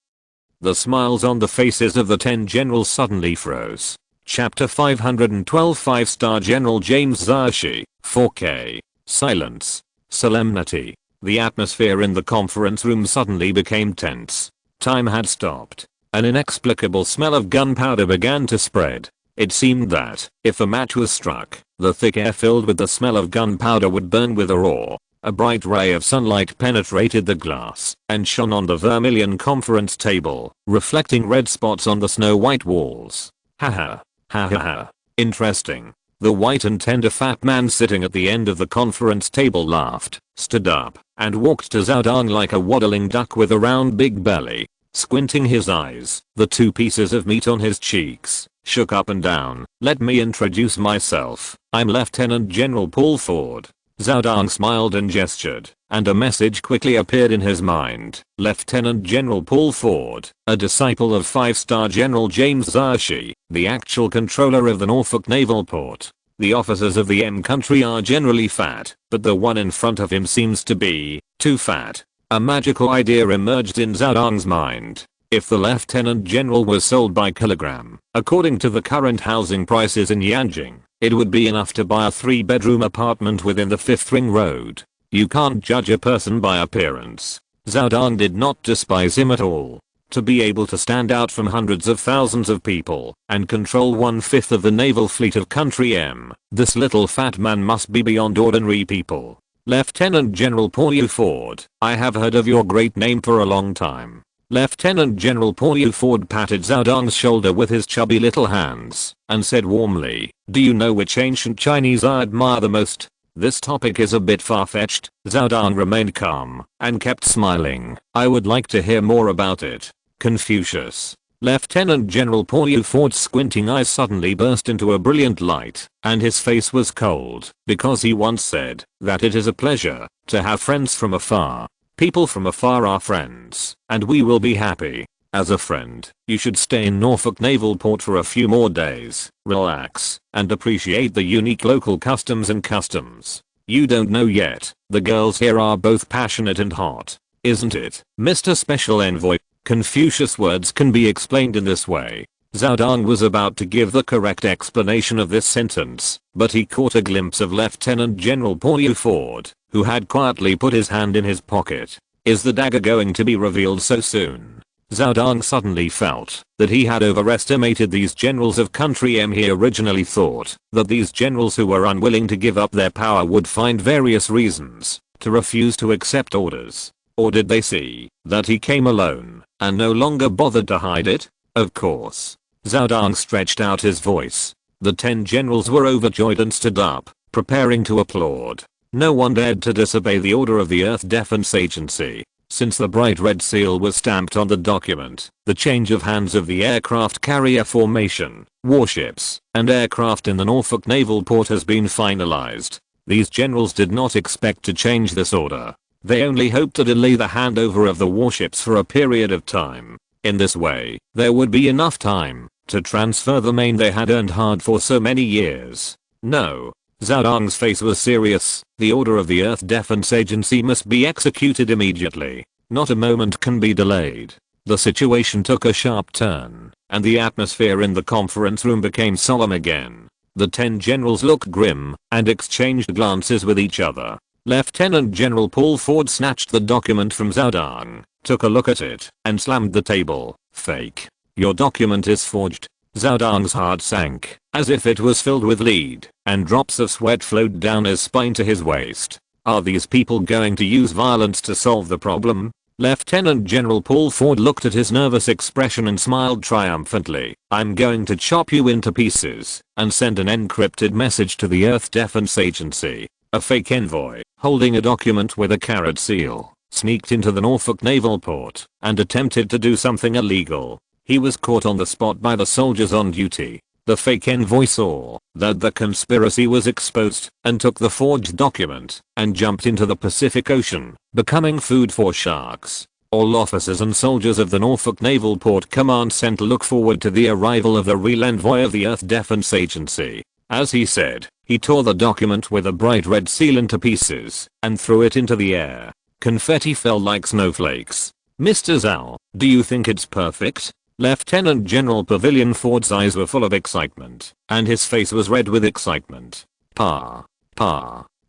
The smiles on the faces of the 10 generals suddenly froze. Chapter 512 5-Star General James Zershi, 4K. Silence. Solemnity. The atmosphere in the conference room suddenly became tense. Time had stopped. An inexplicable smell of gunpowder began to spread. It seemed that, if a match was struck, the thick air filled with the smell of gunpowder would burn with a roar. A bright ray of sunlight penetrated the glass and shone on the vermilion conference table, reflecting red spots on the snow-white walls. Haha. Ha ha ha. Interesting. The white and tender fat man sitting at the end of the conference table laughed, stood up, and walked to Zhaodong like a waddling duck with a round big belly. Squinting his eyes, the two pieces of meat on his cheeks shook up and down. "Let me introduce myself. I'm Lieutenant General Paul Ford." Zhaodong smiled and gestured, and a message quickly appeared in his mind. Lieutenant General Paul Ford, a disciple of 5-star General James Zershi, the actual controller of the Norfolk Naval Port. The officers of the M country are generally fat, but the one in front of him seems to be too fat. A magical idea emerged in Zhaodong's mind. If the Lieutenant General was sold by kilogram, according to the current housing prices in Yanjing, it would be enough to buy a 3-bedroom apartment within the 5th Ring Road. You can't judge a person by appearance. Zhaodong did not despise him at all. To be able to stand out from hundreds of thousands of people and control 1/5 of the naval fleet of Country M, this little fat man must be beyond ordinary people. "Lieutenant General Paul Ford, I have heard of your great name for a long time." Lieutenant General Paul Ford patted Zhaodong's shoulder with his chubby little hands and said warmly, "Do you know which ancient Chinese I admire the most?" "This topic is a bit far-fetched." Zhaodong remained calm and kept smiling. "I would like to hear more about it." "Confucius." Lieutenant General Paul Ford's squinting eyes suddenly burst into a brilliant light, and his face was cold, because he once said that it is a pleasure to have friends from afar. People from afar are friends, and we will be happy. As a friend, you should stay in Norfolk Naval Port for a few more days, relax, and appreciate the unique local customs and customs. You don't know yet, the girls here are both passionate and hot. Isn't it, Mr. Special Envoy? Confucius' words can be explained in this way. Zhaodong was about to give the correct explanation of this sentence, but he caught a glimpse of Lieutenant General Paul Ford, who had quietly put his hand in his pocket. Is the dagger going to be revealed so soon? Zhaodong suddenly felt that he had overestimated these generals of Country M. He originally thought that these generals who were unwilling to give up their power would find various reasons to refuse to accept orders. Or did they see that he came alone and no longer bothered to hide it? Of course. Zhaodong stretched out his voice. The 10 generals were overjoyed and stood up, preparing to applaud. No one dared to disobey the order of the Earth Defense Agency. Since the bright red seal was stamped on the document, the change of hands of the aircraft carrier formation, warships, and aircraft in the Norfolk Naval Port has been finalized. These generals did not expect to change this order. They only hoped to delay the handover of the warships for a period of time. In this way, there would be enough time to transfer the main they had earned hard for so many years. No. Zhaodong's face was serious. The order of the Earth Defense Agency must be executed immediately. Not a moment can be delayed. The situation took a sharp turn, and the atmosphere in the conference room became solemn again. The 10 generals looked grim and exchanged glances with each other. Lieutenant General Paul Ford snatched the document from Zhaodong, took a look at it, and slammed the table. "Fake. Your document is forged." Zhaodong's heart sank, as if it was filled with lead, and drops of sweat flowed down his spine to his waist. Are these people going to use violence to solve the problem? Lieutenant General Paul Ford looked at his nervous expression and smiled triumphantly. "I'm going to chop you into pieces and send an encrypted message to the Earth Defense Agency." A fake envoy, holding a document with a carrot seal, sneaked into the Norfolk Naval Port and attempted to do something illegal. He was caught on the spot by the soldiers on duty. The fake envoy saw that the conspiracy was exposed and took the forged document and jumped into the Pacific Ocean, becoming food for sharks. All officers and soldiers of the Norfolk Naval Port Command Center look forward to the arrival of the real envoy of the Earth Defense Agency. As he said, he tore the document with a bright red seal into pieces and threw it into the air. Confetti fell like snowflakes. "Mr. Zhao, do you think it's perfect?" Lieutenant General Pavilion Ford's eyes were full of excitement, and his face was red with excitement. Pa.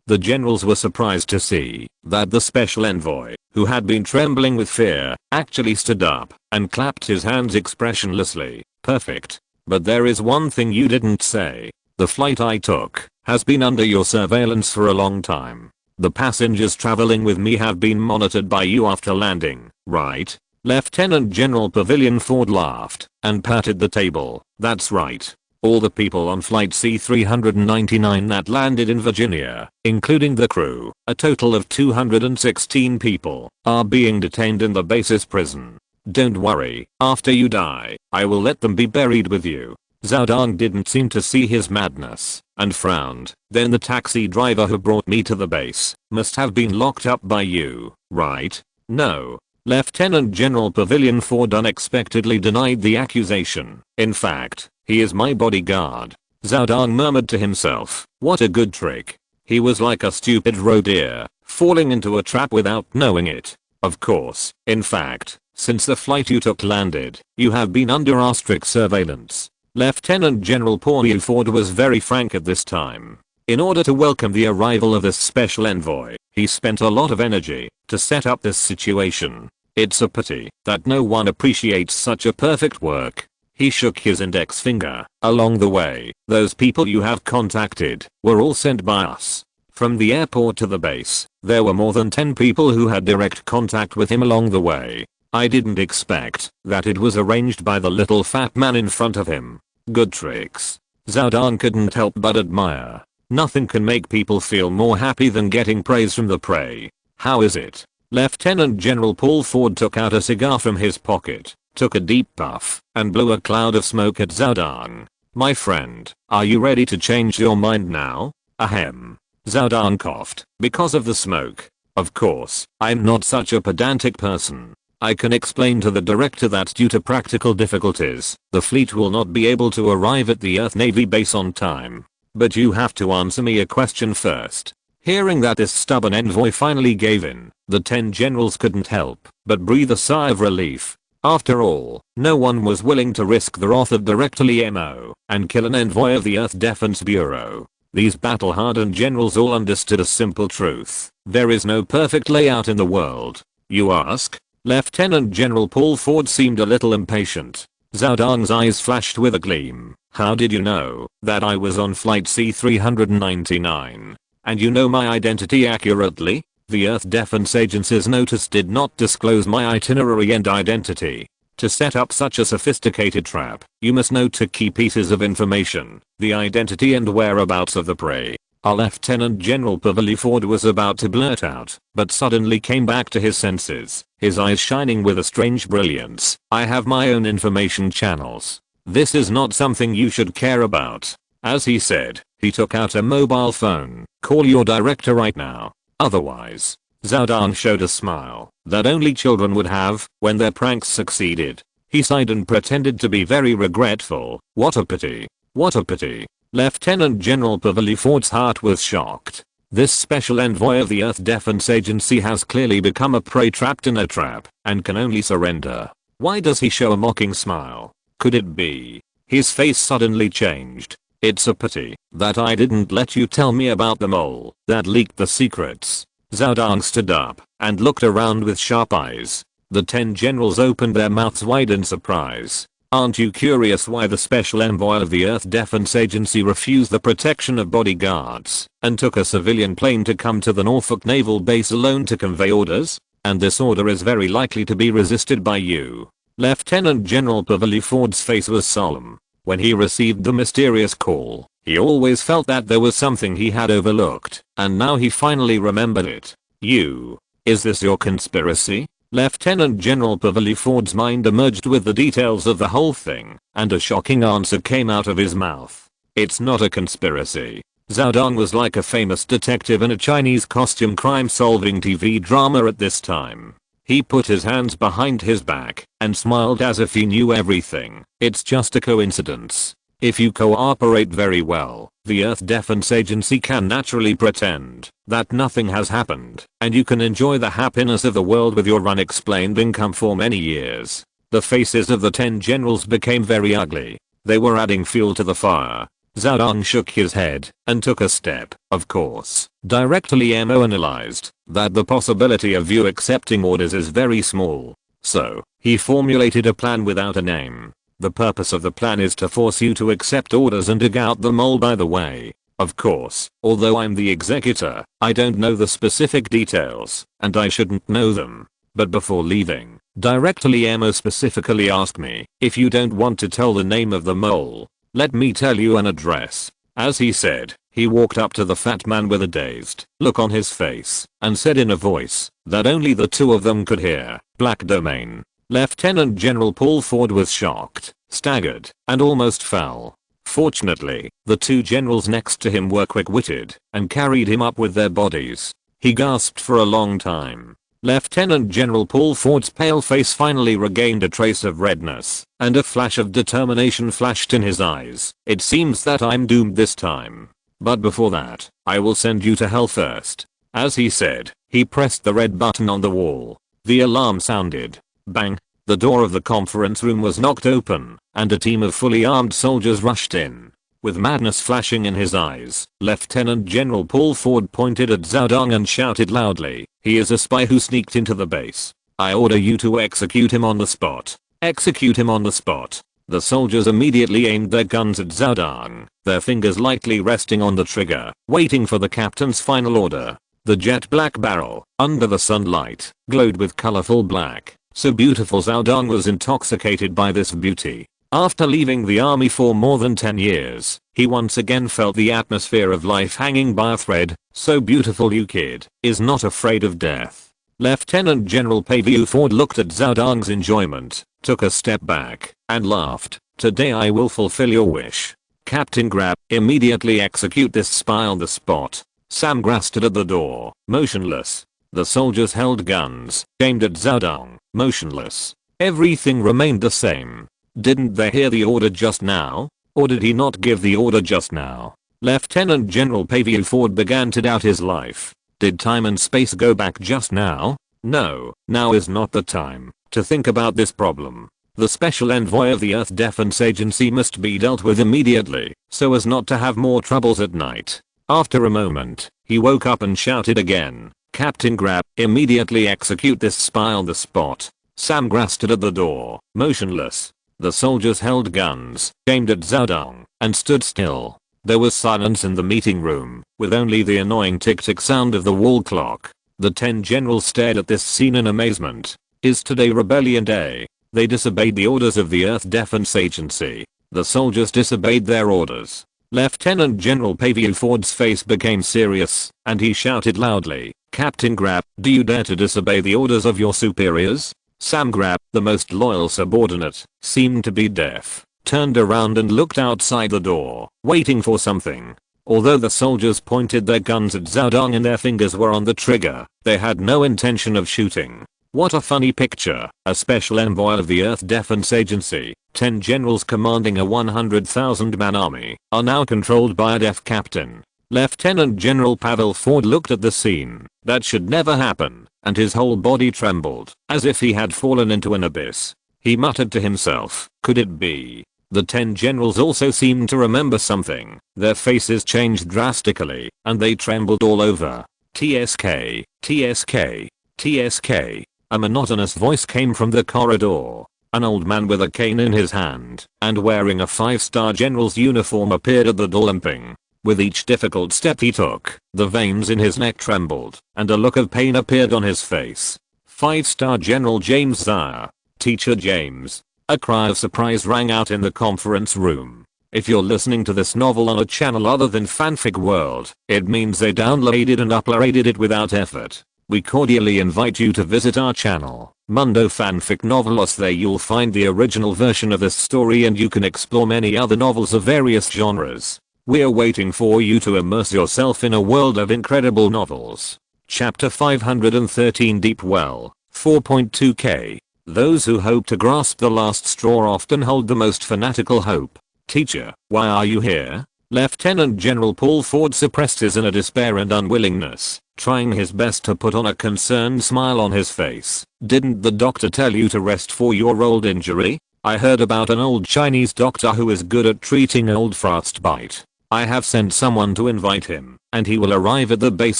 The generals were surprised to see that the special envoy, who had been trembling with fear, actually stood up and clapped his hands expressionlessly. "Perfect. But there is one thing you didn't say. The flight I took has been under your surveillance for a long time. The passengers traveling with me have been monitored by you after landing, right?" Lieutenant General Pavilion Ford laughed and patted the table. "That's right. All the people on flight C-399 that landed in Virginia, including the crew, a total of 216 people, are being detained in the base's prison. Don't worry, after you die, I will let them be buried with you. Zhao Dong didn't seem to see his madness, and frowned. Then the taxi driver who brought me to the base must have been locked up by you, right? No. Lieutenant General Pavilion Ford unexpectedly denied the accusation. In fact, he is my bodyguard. Zhao Dong murmured to himself, what a good trick. He was like a stupid roe deer, falling into a trap without knowing it. Of course, in fact, since the flight you took landed, you have been under our strict surveillance. Lieutenant General Pavilion Ford was very frank at this time. In order to welcome the arrival of this special envoy, he spent a lot of energy to set up this situation. It's a pity that no one appreciates such a perfect work. He shook his index finger. Along the way, those people you have contacted were all sent by us. From the airport to the base, there were more than 10 people who had direct contact with him along the way. I didn't expect that it was arranged by the little fat man in front of him. Good tricks. Zhao Dong couldn't help but admire. Nothing can make people feel more happy than getting praise from the prey. How is it? Lieutenant General Paul Ford took out a cigar from his pocket, took a deep puff, and blew a cloud of smoke at Zhao Dong. My friend, are you ready to change your mind now? Ahem. Zhao Dong coughed because of the smoke. Of course, I'm not such a pedantic person. I can explain to the director that due to practical difficulties, the fleet will not be able to arrive at the Earth Navy base on time. But you have to answer me a question first. Hearing that this stubborn envoy finally gave in, the 10 generals couldn't help but breathe a sigh of relief. After all, no one was willing to risk the wrath of Director Liemo and kill an envoy of the Earth Defense Bureau. These battle-hardened generals all understood a simple truth. There is no perfect layout in the world. You ask? Lieutenant General Paul Ford seemed a little impatient. Zhao Dong's eyes flashed with a gleam. How did you know that I was on flight C-399? And you know my identity accurately? The Earth Defense Agency's notice did not disclose my itinerary and identity. To set up such a sophisticated trap, you must know two key pieces of information: the identity and whereabouts of the prey. Our Lieutenant General Pavilion Ford was about to blurt out, but suddenly came back to his senses, his eyes shining with a strange brilliance. I have my own information channels. This is not something you should care about. As he said, he took out a mobile phone. Call your director right now. Otherwise. Zhao Dong showed a smile that only children would have when their pranks succeeded. He sighed and pretended to be very regretful. What a pity. What a pity. Lieutenant General Pavilion Ford's heart was shocked. This special envoy of the Earth Defense Agency has clearly become a prey trapped in a trap and can only surrender. Why does he show a mocking smile? Could it be? His face suddenly changed. It's a pity that I didn't let you tell me about the mole that leaked the secrets. Zhao Dong stood up and looked around with sharp eyes. The 10 generals opened their mouths wide in surprise. Aren't you curious why the special envoy of the Earth Defense Agency refused the protection of bodyguards and took a civilian plane to come to the Norfolk Naval Base alone to convey orders? And this order is very likely to be resisted by you. Lieutenant General Pavilion Ford's face was solemn. When he received the mysterious call, he always felt that there was something he had overlooked, and now he finally remembered it. You. Is this your conspiracy? Lieutenant General Pavilion Ford's mind emerged with the details of the whole thing, and a shocking answer came out of his mouth. It's not a conspiracy. Zhao Dong was like a famous detective in a Chinese costume crime-solving TV drama at this time. He put his hands behind his back and smiled as if he knew everything. It's just a coincidence. If you cooperate very well, the Earth Defense Agency can naturally pretend that nothing has happened, and you can enjoy the happiness of the world with your unexplained income for many years. The faces of the 10 generals became very ugly. They were adding fuel to the fire. Zhao Dong shook his head and took a step. Of course, Director Liemo analyzed that the possibility of you accepting orders is very small. So, he formulated a plan without a name. The purpose of the plan is to force you to accept orders and dig out the mole by the way. Of course, although I'm the executor, I don't know the specific details, and I shouldn't know them. But before leaving, Director Liemo specifically asked me if you don't want to tell the name of the mole. Let me tell you an address." As he said, he walked up to the fat man with a dazed look on his face and said in a voice that only the two of them could hear, "Black Domain." Lieutenant General Paul Ford was shocked, staggered, and almost fell. Fortunately, the two generals next to him were quick-witted and carried him up with their bodies. He gasped for a long time. Lieutenant General Paul Ford's pale face finally regained a trace of redness, and a flash of determination flashed in his eyes. "It seems that I'm doomed this time. But before that, I will send you to hell first." As he said, he pressed the red button on the wall. The alarm sounded. Bang! The door of the conference room was knocked open, and a team of fully armed soldiers rushed in. With madness flashing in his eyes, Lieutenant General Paul Ford pointed at Zhao Dong and shouted loudly, "He is a spy who sneaked into the base. I order you to execute him on the spot. Execute him on the spot." The soldiers immediately aimed their guns at Zhao Dong, their fingers lightly resting on the trigger, waiting for the captain's final order. The jet black barrel, under the sunlight, glowed with colorful black. So beautiful Zhao Dong was intoxicated by this beauty. After leaving the army for more than 10 years, he once again felt the atmosphere of life hanging by a thread. "So beautiful, you kid, is not afraid of death." Lieutenant General Paviu Ford looked at Zhao Dong's enjoyment, took a step back, and laughed. "Today I will fulfill your wish. Captain Grab, immediately execute this spy on the spot." Sam Gra stood at the door, motionless. The soldiers held guns, aimed at Zhao Dong, motionless. Everything remained the same. Didn't they hear the order just now? Or did he not give the order just now? Lieutenant General Paviu Ford began to doubt his life. Did time and space go back just now? No, now is not the time to think about this problem. The special envoy of the Earth Defense Agency must be dealt with immediately, so as not to have more troubles at night. After a moment, he woke up and shouted again, "Captain Grab, immediately execute this spy on the spot." Sam Gra stood at the door, motionless. The soldiers held guns, aimed at Zhao Dong, and stood still. There was silence in the meeting room, with only the annoying tick-tick sound of the wall clock. The 10 generals stared at this scene in amazement. Is today Rebellion Day? They disobeyed the orders of the Earth Defense Agency. The soldiers disobeyed their orders. Lieutenant General Paviu Ford's face became serious, and he shouted loudly, "Captain Grab, do you dare to disobey the orders of your superiors?" Sam Gra, the most loyal subordinate, seemed to be deaf, turned around and looked outside the door, waiting for something. Although the soldiers pointed their guns at Zhao Dong and their fingers were on the trigger, they had no intention of shooting. What a funny picture. A special envoy of the Earth Defense Agency, 10 generals commanding a 100,000-man army, are now controlled by a deaf captain. Lieutenant General Pavel Ford looked at the scene. That should never happen, and his whole body trembled, as if he had fallen into an abyss. He muttered to himself, could it be? The 10 generals also seemed to remember something. Their faces changed drastically, and they trembled all over. "TSK, TSK, TSK. A monotonous voice came from the corridor. An old man with a cane in his hand, and wearing a 5-star general's uniform appeared at the door limping. With each difficult step he took, the veins in his neck trembled, and a look of pain appeared on his face. 5-star General James Zire. "Teacher James." A cry of surprise rang out in the conference room. If you're listening to this novel on a channel other than Fanfic World, it means they downloaded and uploaded it without effort. We cordially invite you to visit our channel, Mundo Fanfic Novelos. There you'll find the original version of this story and you can explore many other novels of various genres. We're waiting for you to immerse yourself in a world of incredible novels. Chapter 513 Deep Well, 4.2k. Those who hope to grasp the last straw often hold the most fanatical hope. "Teacher, why are you here?" Lieutenant General Paul Ford suppressed his inner despair and unwillingness, trying his best to put on a concerned smile on his face. "Didn't the doctor tell you to rest for your old injury? I heard about an old Chinese doctor who is good at treating old frostbite. I have sent someone to invite him, and he will arrive at the base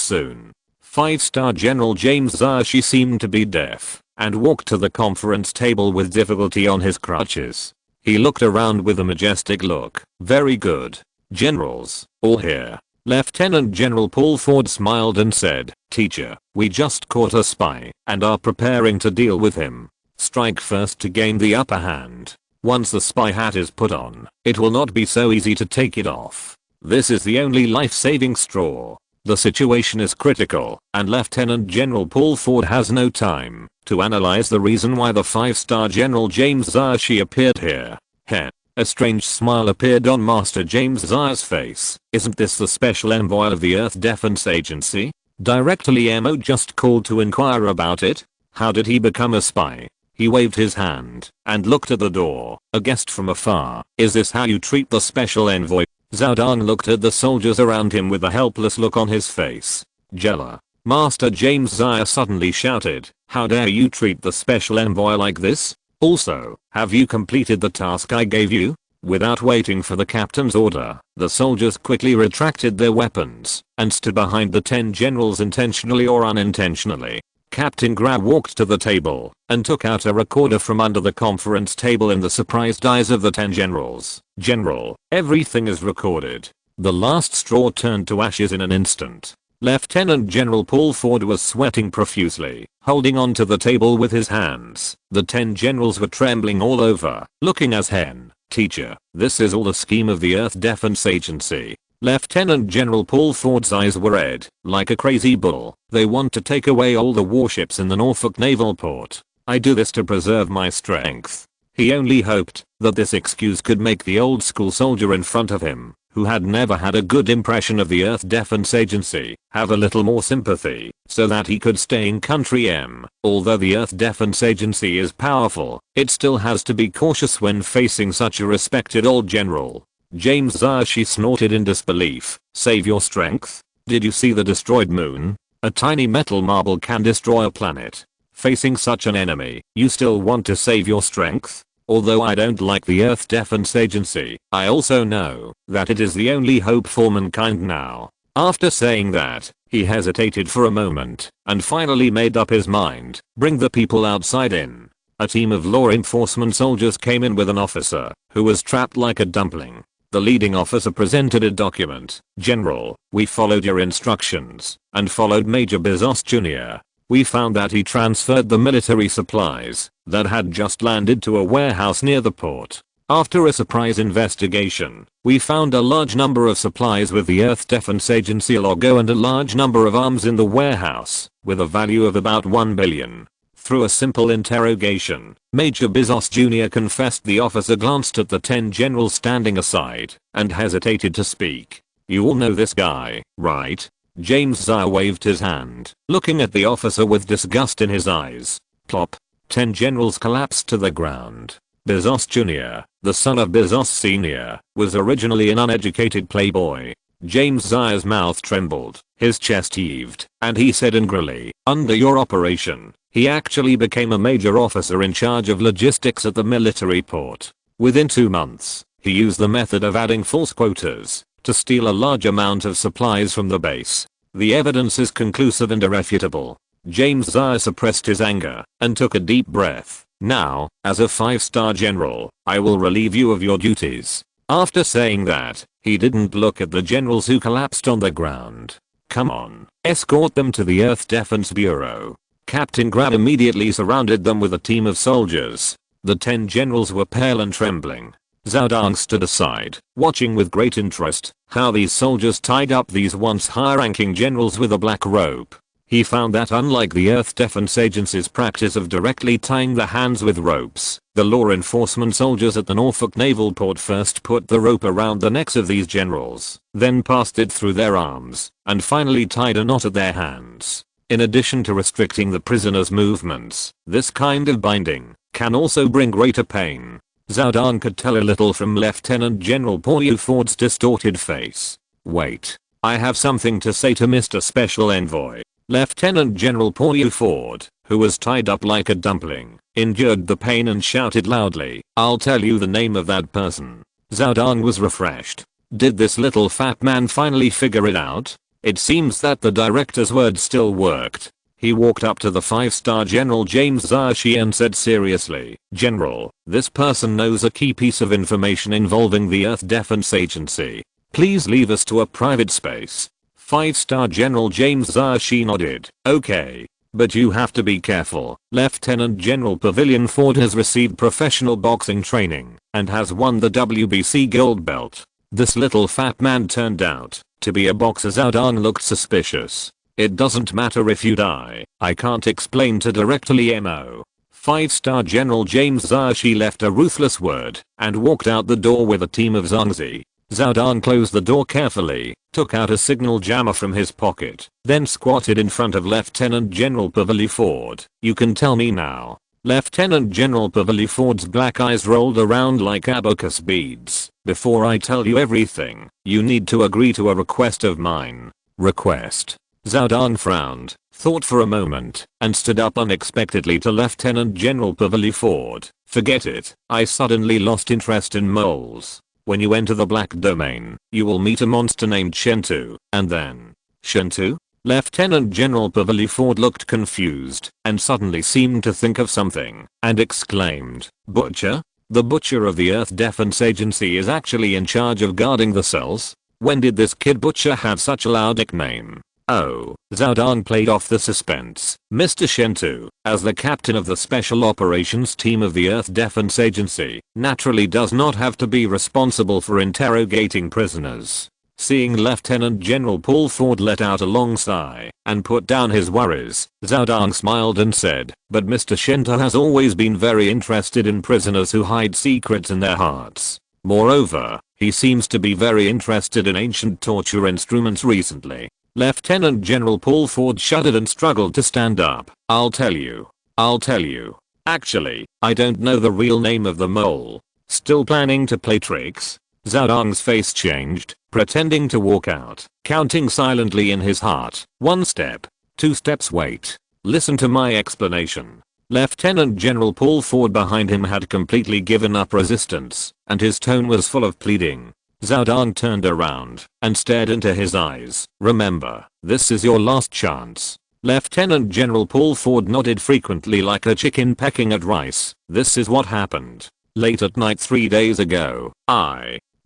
soon." 5-star General James Zire seemed to be deaf, and walked to the conference table with difficulty on his crutches. He looked around with a majestic look. "Very good. Generals, all here." Lieutenant General Paul Ford smiled and said, "Teacher, we just caught a spy, and are preparing to deal with him. Strike first to gain the upper hand." Once the spy hat is put on, it will not be so easy to take it off. This is the only life-saving straw. The situation is critical, and Lieutenant General Paul Ford has no time to analyze the reason why the 5-star General James Ziershi appeared here. Heh. A strange smile appeared on Master James Zier's face. Isn't this the special envoy of the Earth Defense Agency? Director Liemo just called to inquire about it. How did he become a spy? He waved his hand and looked at the door, a guest from afar. Is this how you treat the special envoy? Zhao Dong looked at the soldiers around him with a helpless look on his face. Jella. Master James Zier suddenly shouted, how dare you treat the special envoy like this? Also, have you completed the task I gave you? Without waiting for the captain's order, the soldiers quickly retracted their weapons and stood behind the 10 generals intentionally or unintentionally. Captain Grab walked to the table and took out a recorder from under the conference table in the surprised eyes of the 10 generals. General, everything is recorded. The last straw turned to ashes in an instant. Lieutenant General Paul Ford was sweating profusely, holding onto the table with his hands. The 10 generals were trembling all over, looking as hen. Teacher, this is all the scheme of the Earth Defense Agency. Lieutenant General Paul Ford's eyes were red, like a crazy bull. They want to take away all the warships in the Norfolk Naval Port. I do this to preserve my strength. He only hoped that this excuse could make the old school soldier in front of him, who had never had a good impression of the Earth Defense Agency, have a little more sympathy, so that he could stay in country M. Although the Earth Defense Agency is powerful, it still has to be cautious when facing such a respected old general. James Ziershi snorted in disbelief. Save your strength? Did you see the destroyed moon? A tiny metal marble can destroy a planet. Facing such an enemy, you still want to save your strength? Although I don't like the Earth Defense Agency, I also know that it is the only hope for mankind now. After saying that, he hesitated for a moment and finally made up his mind. Bring the people outside in. A team of law enforcement soldiers came in with an officer who was trapped like a dumpling. The leading officer presented a document. General, we followed your instructions and followed Major Bezos Jr. We found that he transferred the military supplies that had just landed to a warehouse near the port. After a surprise investigation, we found a large number of supplies with the Earth Defense Agency logo and a large number of arms in the warehouse, with a value of about 1 billion. Through a simple interrogation, Major Bezos Jr. confessed. The officer glanced at the 10 generals standing aside and hesitated to speak. You all know this guy, right? James Zier waved his hand, looking at the officer with disgust in his eyes. Plop. 10 generals collapsed to the ground. Bezos Jr., the son of Bezos Sr., was originally an uneducated playboy. James Zier's mouth trembled, his chest heaved, and he said angrily, under your operation, he actually became a major officer in charge of logistics at the military port. Within 2 months, he used the method of adding false quotas to steal a large amount of supplies from the base. The evidence is conclusive and irrefutable. James Zier suppressed his anger and took a deep breath. Now, as a 5-star general, I will relieve you of your duties. After saying that, he didn't look at the generals who collapsed on the ground. Come on, escort them to the Earth Defense Bureau. Captain Grab immediately surrounded them with a team of soldiers. The 10 generals were pale and trembling. Zhao Dong stood aside, watching with great interest how these soldiers tied up these once high-ranking generals with a black rope. He found that unlike the Earth Defense Agency's practice of directly tying the hands with ropes, the law enforcement soldiers at the Norfolk Naval Port first put the rope around the necks of these generals, then passed it through their arms, and finally tied a knot at their hands. In addition to restricting the prisoners' movements, this kind of binding can also bring greater pain. Zhao Dong could tell a little from Lieutenant General Paul Ford's distorted face. Wait, I have something to say to Mr. Special Envoy. Lieutenant General Paul Ford, who was tied up like a dumpling, endured the pain and shouted loudly, I'll tell you the name of that person. Zhao Dong was refreshed. Did this little fat man finally figure it out? It seems that the director's words still worked. He walked up to the 5-star General James Ziershi and said seriously, General, this person knows a key piece of information involving the Earth Defense Agency. Please leave us to a private space. 5-star General James Ziershi nodded. Okay. but you have to be careful. Lieutenant General Pavilion Ford has received professional boxing training and has won the WBC gold belt. This little fat man turned out to be a boxer. Zhao Dong looked suspicious. It doesn't matter if you die. I can't explain to directly mo. 5-star General James Zershi left a ruthless word and walked out the door with a team of Zongzi. Zhao Dong closed the door carefully, took out a signal jammer from his pocket, then squatted in front of Lieutenant General Pavilion Ford. You can tell me now. Lieutenant General Pavilion Ford's black eyes rolled around like abacus beads. Before I tell you everything, you need to agree to a request of mine. Request? Zhao Dong frowned, thought for a moment, and stood up unexpectedly to Lieutenant General Pavilion Ford. Forget it. I suddenly lost interest in moles. When you enter the black domain, you will meet a monster named Shentu, and then... Shentu? Lieutenant General Pavilion Ford looked confused, and suddenly seemed to think of something, and exclaimed, Butcher? The Butcher of the Earth Defense Agency is actually in charge of guarding the cells? When did this kid Butcher have such a loud nickname? Oh, Zhao Dong played off the suspense. Mr. Shentu, as the captain of the Special Operations Team of the Earth Defense Agency, naturally does not have to be responsible for interrogating prisoners. Seeing Lieutenant General Paul Ford let out a long sigh and put down his worries, Zhao Dong smiled and said, but Mr. Shentu has always been very interested in prisoners who hide secrets in their hearts. Moreover, he seems to be very interested in ancient torture instruments recently. Lieutenant General Paul Ford shuddered and struggled to stand up. I'll tell you. Actually, I don't know the real name of the mole. Still planning to play tricks? Zhao Dong's face changed, pretending to walk out, counting silently in his heart. 1 step. 2 steps. Wait. Listen to my explanation. Lieutenant General Paul Ford behind him had completely given up resistance, and his tone was full of pleading. Zhao Dong turned around and stared into his eyes. Remember, this is your last chance. Lieutenant General Paul Ford nodded frequently like a chicken pecking at rice. This is what happened. Late at night 3 days ago,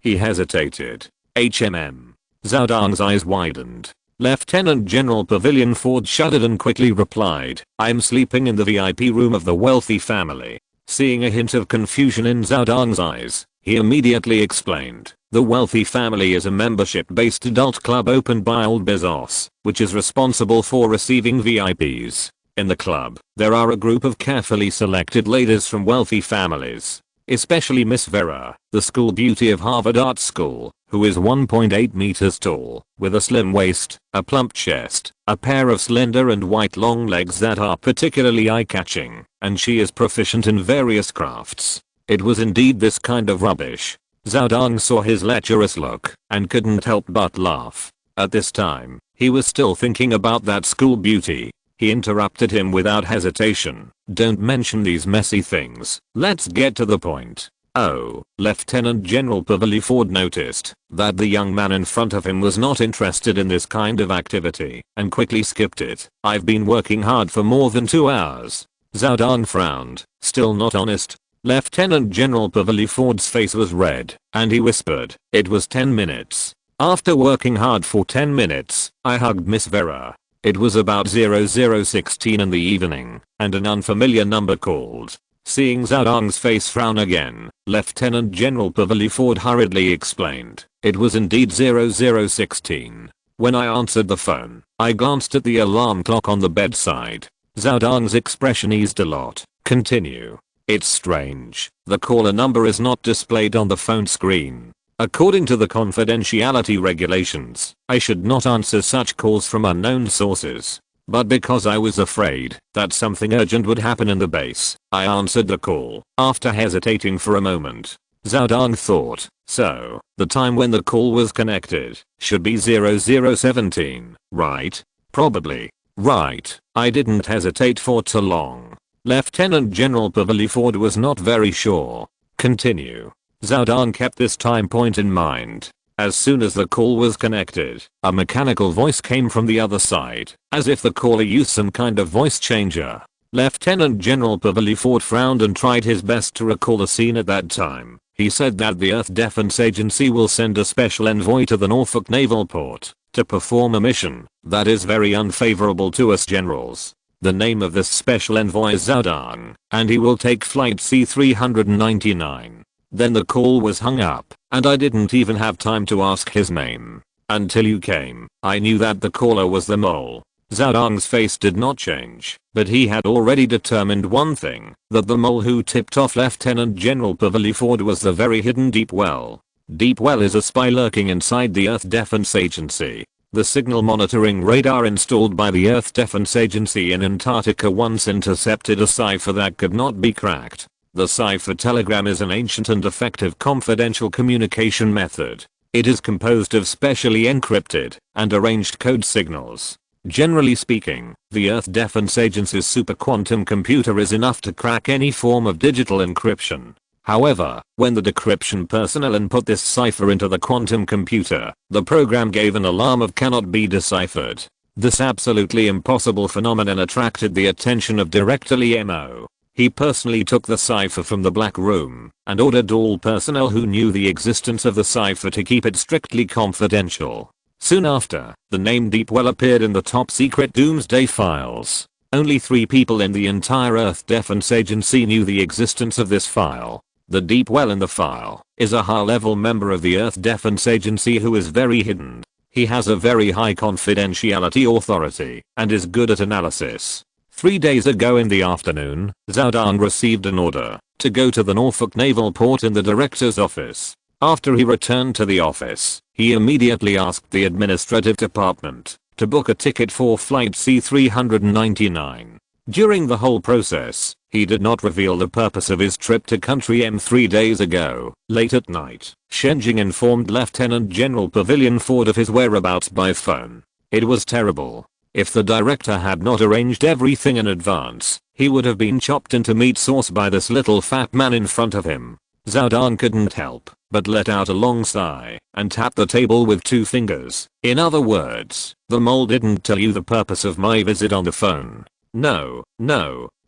He hesitated. Zhao Dong's eyes widened. Lieutenant General Pavilion Ford shuddered and quickly replied, I'm sleeping in the VIP room of the wealthy family. Seeing a hint of confusion in Zhao Dong's eyes, he immediately explained, the wealthy family is a membership-based adult club opened by Old Bezos, which is responsible for receiving VIPs. In the club, there are a group of carefully selected ladies from wealthy families, especially Miss Vera, the school beauty of Harvard Art School, who is 1.8 meters tall, with a slim waist, a plump chest, a pair of slender and white long legs that are particularly eye-catching, and she is proficient in various crafts. It was indeed this kind of rubbish. Zhao Dong saw his lecherous look and couldn't help but laugh. At this time, he was still thinking about that school beauty. He interrupted him without hesitation. Don't mention these messy things. Let's get to the point. Oh, Lieutenant General Pavilion Ford noticed that the young man in front of him was not interested in this kind of activity and quickly skipped it. I've been working hard for more than 2 hours. Zhao Dong frowned, still not honest. Lieutenant General Pavilion Ford's face was red, and he whispered, it was 10 minutes. After working hard for 10 minutes, I hugged Miss Vera. It was about 0016 in the evening, and an unfamiliar number called. Seeing Zhao Dong's face frown again, Lieutenant General Pavilion Ford hurriedly explained, it was indeed 0016. When I answered the phone, I glanced at the alarm clock on the bedside. Zhao Dong's expression eased a lot. Continue. It's strange. The caller number is not displayed on the phone screen. According to the confidentiality regulations, I should not answer such calls from unknown sources. But because I was afraid that something urgent would happen in the base, I answered the call. After hesitating for a moment, Zhao Dong thought, so, the time when the call was connected should be 0017, right? Probably. Right. I didn't hesitate for too long. Lieutenant General Pavilion Ford was not very sure. Continue. Zhao Dong kept this time point in mind. As soon as the call was connected, a mechanical voice came from the other side, as if the caller used some kind of voice changer. Lieutenant General Pavilion Ford frowned and tried his best to recall the scene at that time. He said that the Earth Defense Agency will send a special envoy to the Norfolk Naval Port to perform a mission that is very unfavorable to us generals. The name of this special envoy is Zhao Dang, and he will take flight C-399. Then the call was hung up, and I didn't even have time to ask his name. Until you came, I knew that the caller was the mole. Zhao Dang's face did not change, but he had already determined one thing, that the mole who tipped off Lieutenant General Pavilion Ford was the very hidden Deep Well. Deep Well is a spy lurking inside the Earth Defense Agency. The signal monitoring radar installed by the Earth Defense Agency in Antarctica once intercepted a cipher that could not be cracked. The cipher telegram is an ancient and effective confidential communication method. It is composed of specially encrypted and arranged code signals. Generally speaking, the Earth Defense Agency's superquantum computer is enough to crack any form of digital encryption. However, when the decryption personnel input this cipher into the quantum computer, the program gave an alarm of cannot be deciphered. This absolutely impossible phenomenon attracted the attention of Director Lee Mo. He personally took the cipher from the Black Room and ordered all personnel who knew the existence of the cipher to keep it strictly confidential. Soon after, the name Deep Well appeared in the top secret Doomsday files. Only 3 people in the entire Earth Defense Agency knew the existence of this file. The Deep Well in the file is a high-level member of the Earth Defense Agency who is very hidden. He has a very high confidentiality authority and is good at analysis. 3 days ago in the afternoon, Zhao Dang received an order to go to the Norfolk Naval Port in the director's office. After he returned to the office, he immediately asked the administrative department to book a ticket for flight C-399. During the whole process, he did not reveal the purpose of his trip to country M 3 days ago. Late at night, Shenjing informed Lieutenant General Pavilion Ford of his whereabouts by phone. It was terrible. If the director had not arranged everything in advance, he would have been chopped into meat sauce by this little fat man in front of him. Zhao Dang couldn't help but let out a long sigh and tap the table with 2 fingers. In other words, the mole didn't tell you the purpose of my visit on the phone. No.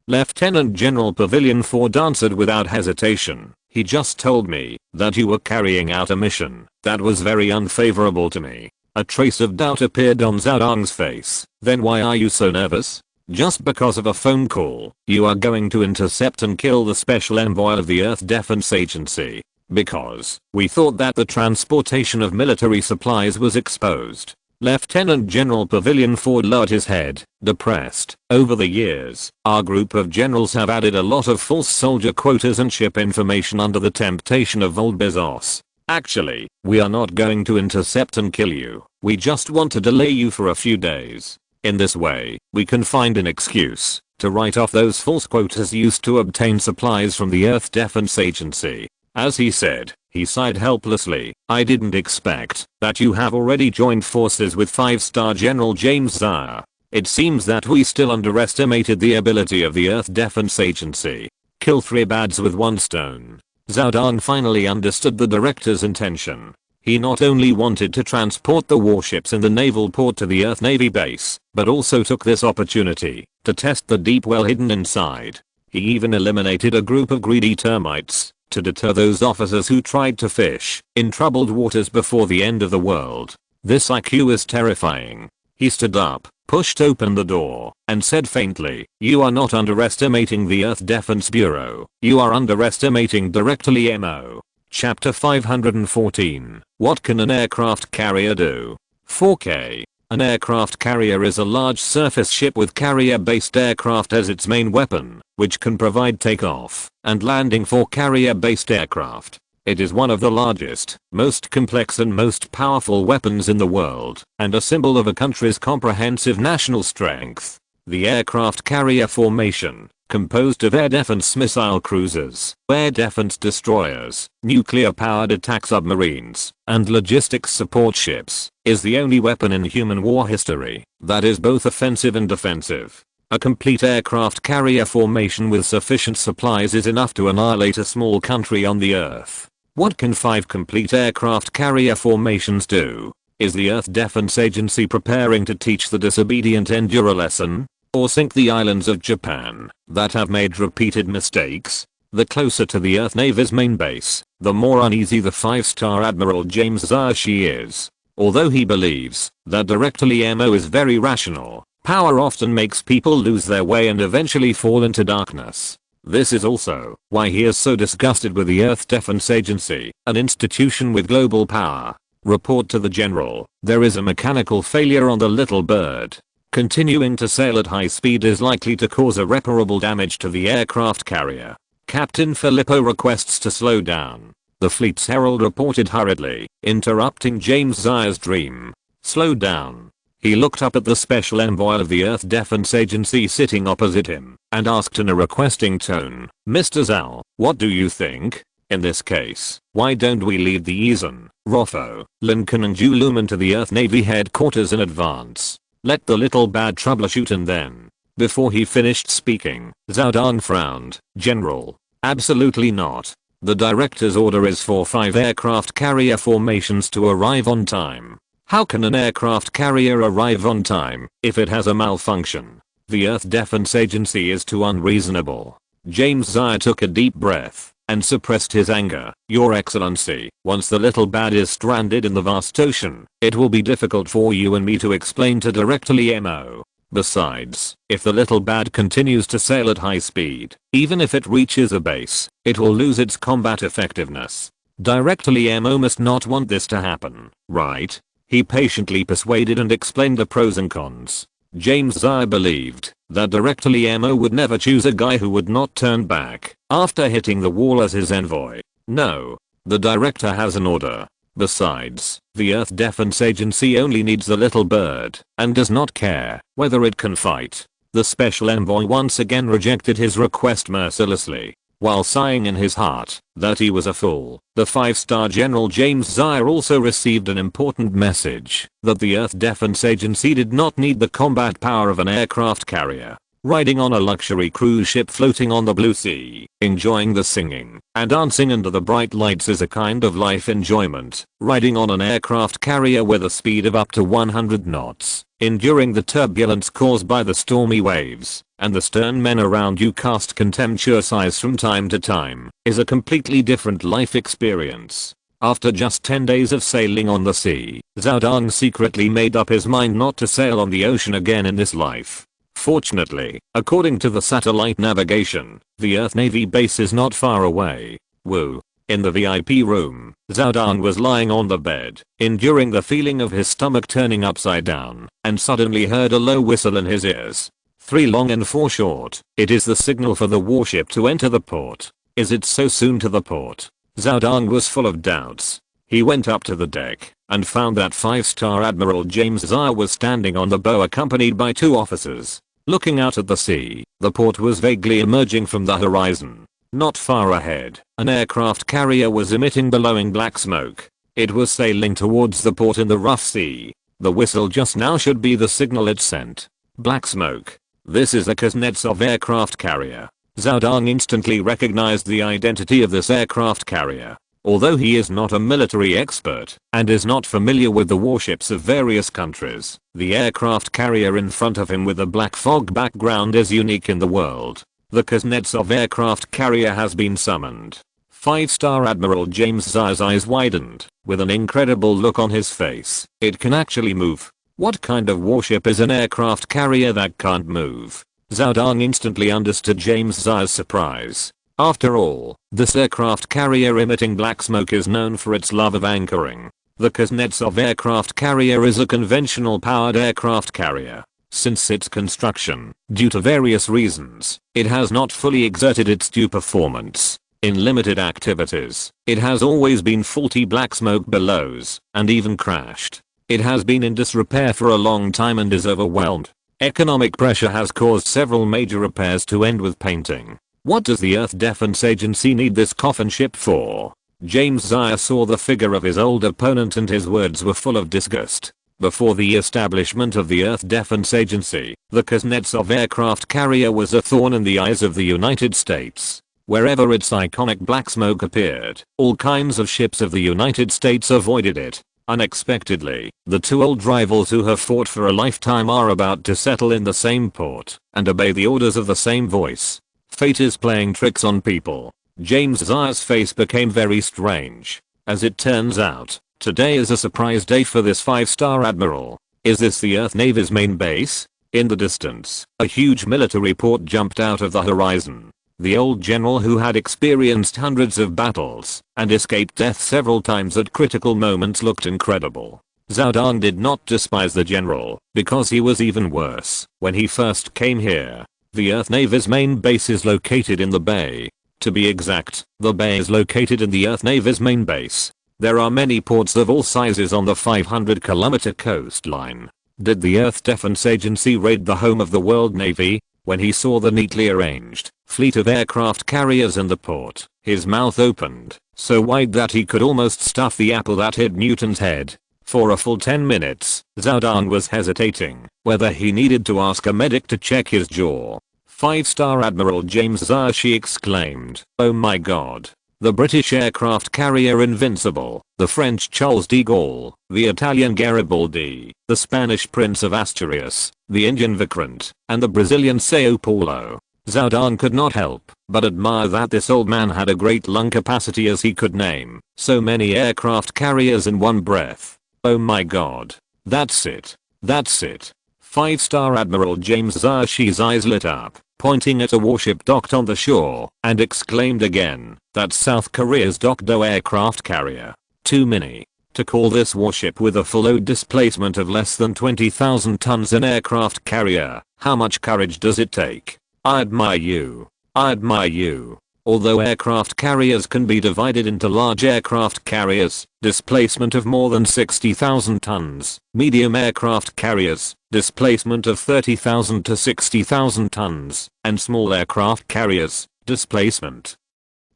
Lieutenant General Pavilion Ford answered without hesitation. He just told me that you were carrying out a mission that was very unfavorable to me. A trace of doubt appeared on Zhao Dang's face. Then why are you so nervous? Just because of a phone call, you are going to intercept and kill the special envoy of the Earth Defense Agency. Because we thought that the transportation of military supplies was exposed. Lieutenant General Pavilion Ford lowered his head, depressed. Over the years, our group of generals have added a lot of false soldier quotas and ship information under the temptation of old Bezos. Actually, we are not going to intercept and kill you. We just want to delay you for a few days. In this way, we can find an excuse to write off those false quotas used to obtain supplies from the Earth Defense Agency. As he said, he sighed helplessly. I didn't expect that you have already joined forces with 5-star General James Zire. It seems that we still underestimated the ability of the Earth Defense Agency. Kill 3 birds with 1 stone. Zhao Dang finally understood the director's intention. He not only wanted to transport the warships in the naval port to the Earth Navy base, but also took this opportunity to test the deep well hidden inside. He even eliminated a group of greedy termites to deter those officers who tried to fish in troubled waters before the end of the world. This IQ is terrifying. He stood up, pushed open the door, and said faintly, "You are not underestimating the Earth Defense Bureau. You are underestimating Director Lee Mo." Chapter 514. What can an aircraft carrier do? 4K. An aircraft carrier is a large surface ship with carrier-based aircraft as its main weapon, which can provide takeoff and landing for carrier-based aircraft. It is one of the largest, most complex and most powerful weapons in the world, and a symbol of a country's comprehensive national strength. The aircraft carrier formation, composed of air defense missile cruisers, air defense destroyers, nuclear-powered attack submarines, and logistics support ships, is the only weapon in human war history that is both offensive and defensive. A complete aircraft carrier formation with sufficient supplies is enough to annihilate a small country on the Earth. What can 5 complete aircraft carrier formations do? Is the Earth Defense Agency preparing to teach the disobedient endure a lesson? Or sink the islands of Japan that have made repeated mistakes? The closer to the Earth Navy's main base, the more uneasy the 5-star Admiral James Zire is. Although he believes that Director Lee Mo is very rational, Power often makes people lose their way and eventually fall into darkness. This is also why he is so disgusted with the Earth Defense Agency, an institution with global power. Report to the General, there is a mechanical failure on the little bird. Continuing to sail at high speed is likely to cause irreparable damage to the aircraft carrier. Captain Filippo requests to slow down. The fleet's herald reported hurriedly, interrupting James Zai's dream. Slow down. He looked up at the special envoy of the Earth Defense Agency sitting opposite him, and asked in a requesting tone, Mr. Zhao, what do you think? In this case, why don't we lead the Eason, Rofo, Lincoln and Juluman to the Earth Navy headquarters in advance? Let the little bad troubleshoot and then. Before he finished speaking, Zhao Dong frowned. General. Absolutely not. The director's order is for 5 aircraft carrier formations to arrive on time. How can an aircraft carrier arrive on time if it has a malfunction? The Earth Defense Agency is too unreasonable. James Zai took a deep breath and suppressed his anger. Your Excellency, once the little bad is stranded in the vast ocean, it will be difficult for you and me to explain to Director Liemo. Besides, if the little bad continues to sail at high speed, even if it reaches a base, it will lose its combat effectiveness. Director Liemo must not want this to happen, right? He patiently persuaded and explained the pros and cons. James Zai believed that Director Liemo would never choose a guy who would not turn back after hitting the wall as his envoy. No. The director has an order. Besides, the Earth Defense Agency only needs the little bird and does not care whether it can fight. The special envoy once again rejected his request mercilessly, while sighing in his heart that he was a fool. The 5-star General James Zai also received an important message that the Earth Defense Agency did not need the combat power of an aircraft carrier. Riding on a luxury cruise ship floating on the blue sea, enjoying the singing and dancing under the bright lights is a kind of life enjoyment. Riding on an aircraft carrier with a speed of up to 100 knots, enduring the turbulence caused by the stormy waves, and the stern men around you cast contemptuous eyes from time to time, is a completely different life experience. After just 10 days of sailing on the sea, Zhao Dong secretly made up his mind not to sail on the ocean again in this life. Fortunately, according to the satellite navigation, the Earth Navy base is not far away. Woo. In the VIP room, Zhao Dong was lying on the bed, enduring the feeling of his stomach turning upside down, and suddenly heard a low whistle in his ears. 3 long and 4 short. It is the signal for the warship to enter the port. Is it so soon to the port? Zhao Dong was full of doubts. He went up to the deck and found that 5-star Admiral James Zai was standing on the bow accompanied by 2 officers. Looking out at the sea, the port was vaguely emerging from the horizon. Not far ahead, an aircraft carrier was emitting billowing black smoke. It was sailing towards the port in the rough sea. The whistle just now should be the signal it sent. Black smoke. This is a Kuznetsov aircraft carrier. Zhao Dong instantly recognized the identity of this aircraft carrier. Although he is not a military expert and is not familiar with the warships of various countries, the aircraft carrier in front of him with a black fog background is unique in the world. The Kuznetsov aircraft carrier has been summoned. 5-star Admiral James Zai's eyes widened, with an incredible look on his face. It can actually move. What kind of warship is an aircraft carrier that can't move? Zhao Dong instantly understood James Zai's surprise. After all, this aircraft carrier emitting black smoke is known for its love of anchoring. The Kuznetsov aircraft carrier is a conventional powered aircraft carrier. Since its construction, due to various reasons, it has not fully exerted its due performance. In limited activities, it has always been faulty black smoke bellows, and even crashed. It has been in disrepair for a long time and is overwhelmed. Economic pressure has caused several major repairs to end with painting. What does the Earth Defense Agency need this coffin ship for? James Zai saw the figure of his old opponent and his words were full of disgust. Before the establishment of the Earth Defense Agency, the Kuznetsov aircraft carrier was a thorn in the eyes of the United States. Wherever its iconic black smoke appeared, all kinds of ships of the United States avoided it. Unexpectedly, the 2 old rivals who have fought for a lifetime are about to settle in the same port and obey the orders of the same voice. Fate is playing tricks on people. James Zai's face became very strange. As it turns out, today is a surprise day for this 5-star admiral. Is this the Earth Navy's main base? In the distance, a huge military port jumped out of the horizon. The old general, who had experienced hundreds of battles and escaped death several times at critical moments, looked incredible. Zhao Dong did not despise the general, because he was even worse when he first came here. The Earth Navy's main base is located in the bay. To be exact, the bay is located in the Earth Navy's main base. There are many ports of all sizes on the 500-kilometer coastline. Did the Earth Defense Agency raid the home of the World Navy? When he saw the neatly arranged fleet of aircraft carriers in the port, his mouth opened so wide that he could almost stuff the apple that hid Newton's head. For a full 10 minutes, Zhao Dong was hesitating whether he needed to ask a medic to check his jaw. 5-star Admiral James Zershi exclaimed, "Oh my god. The British aircraft carrier Invincible, the French Charles de Gaulle, the Italian Garibaldi, the Spanish Prince of Asturias, the Indian Vikrant, and the Brazilian Sao Paulo." Zhao Dong could not help but admire that this old man had a great lung capacity, as he could name so many aircraft carriers in one breath. Oh my god. That's it. That's it. 5-star Admiral James Zershi's eyes lit up, pointing at a warship docked on the shore, and exclaimed again, "That's South Korea's Dokdo aircraft carrier. Too many. To call this warship with a full load displacement of less than 20,000 tons an aircraft carrier, how much courage does it take? I admire you. I admire you." Although aircraft carriers can be divided into large aircraft carriers, displacement of more than 60,000 tons, medium aircraft carriers, displacement of 30,000 to 60,000 tons, and small aircraft carriers, displacement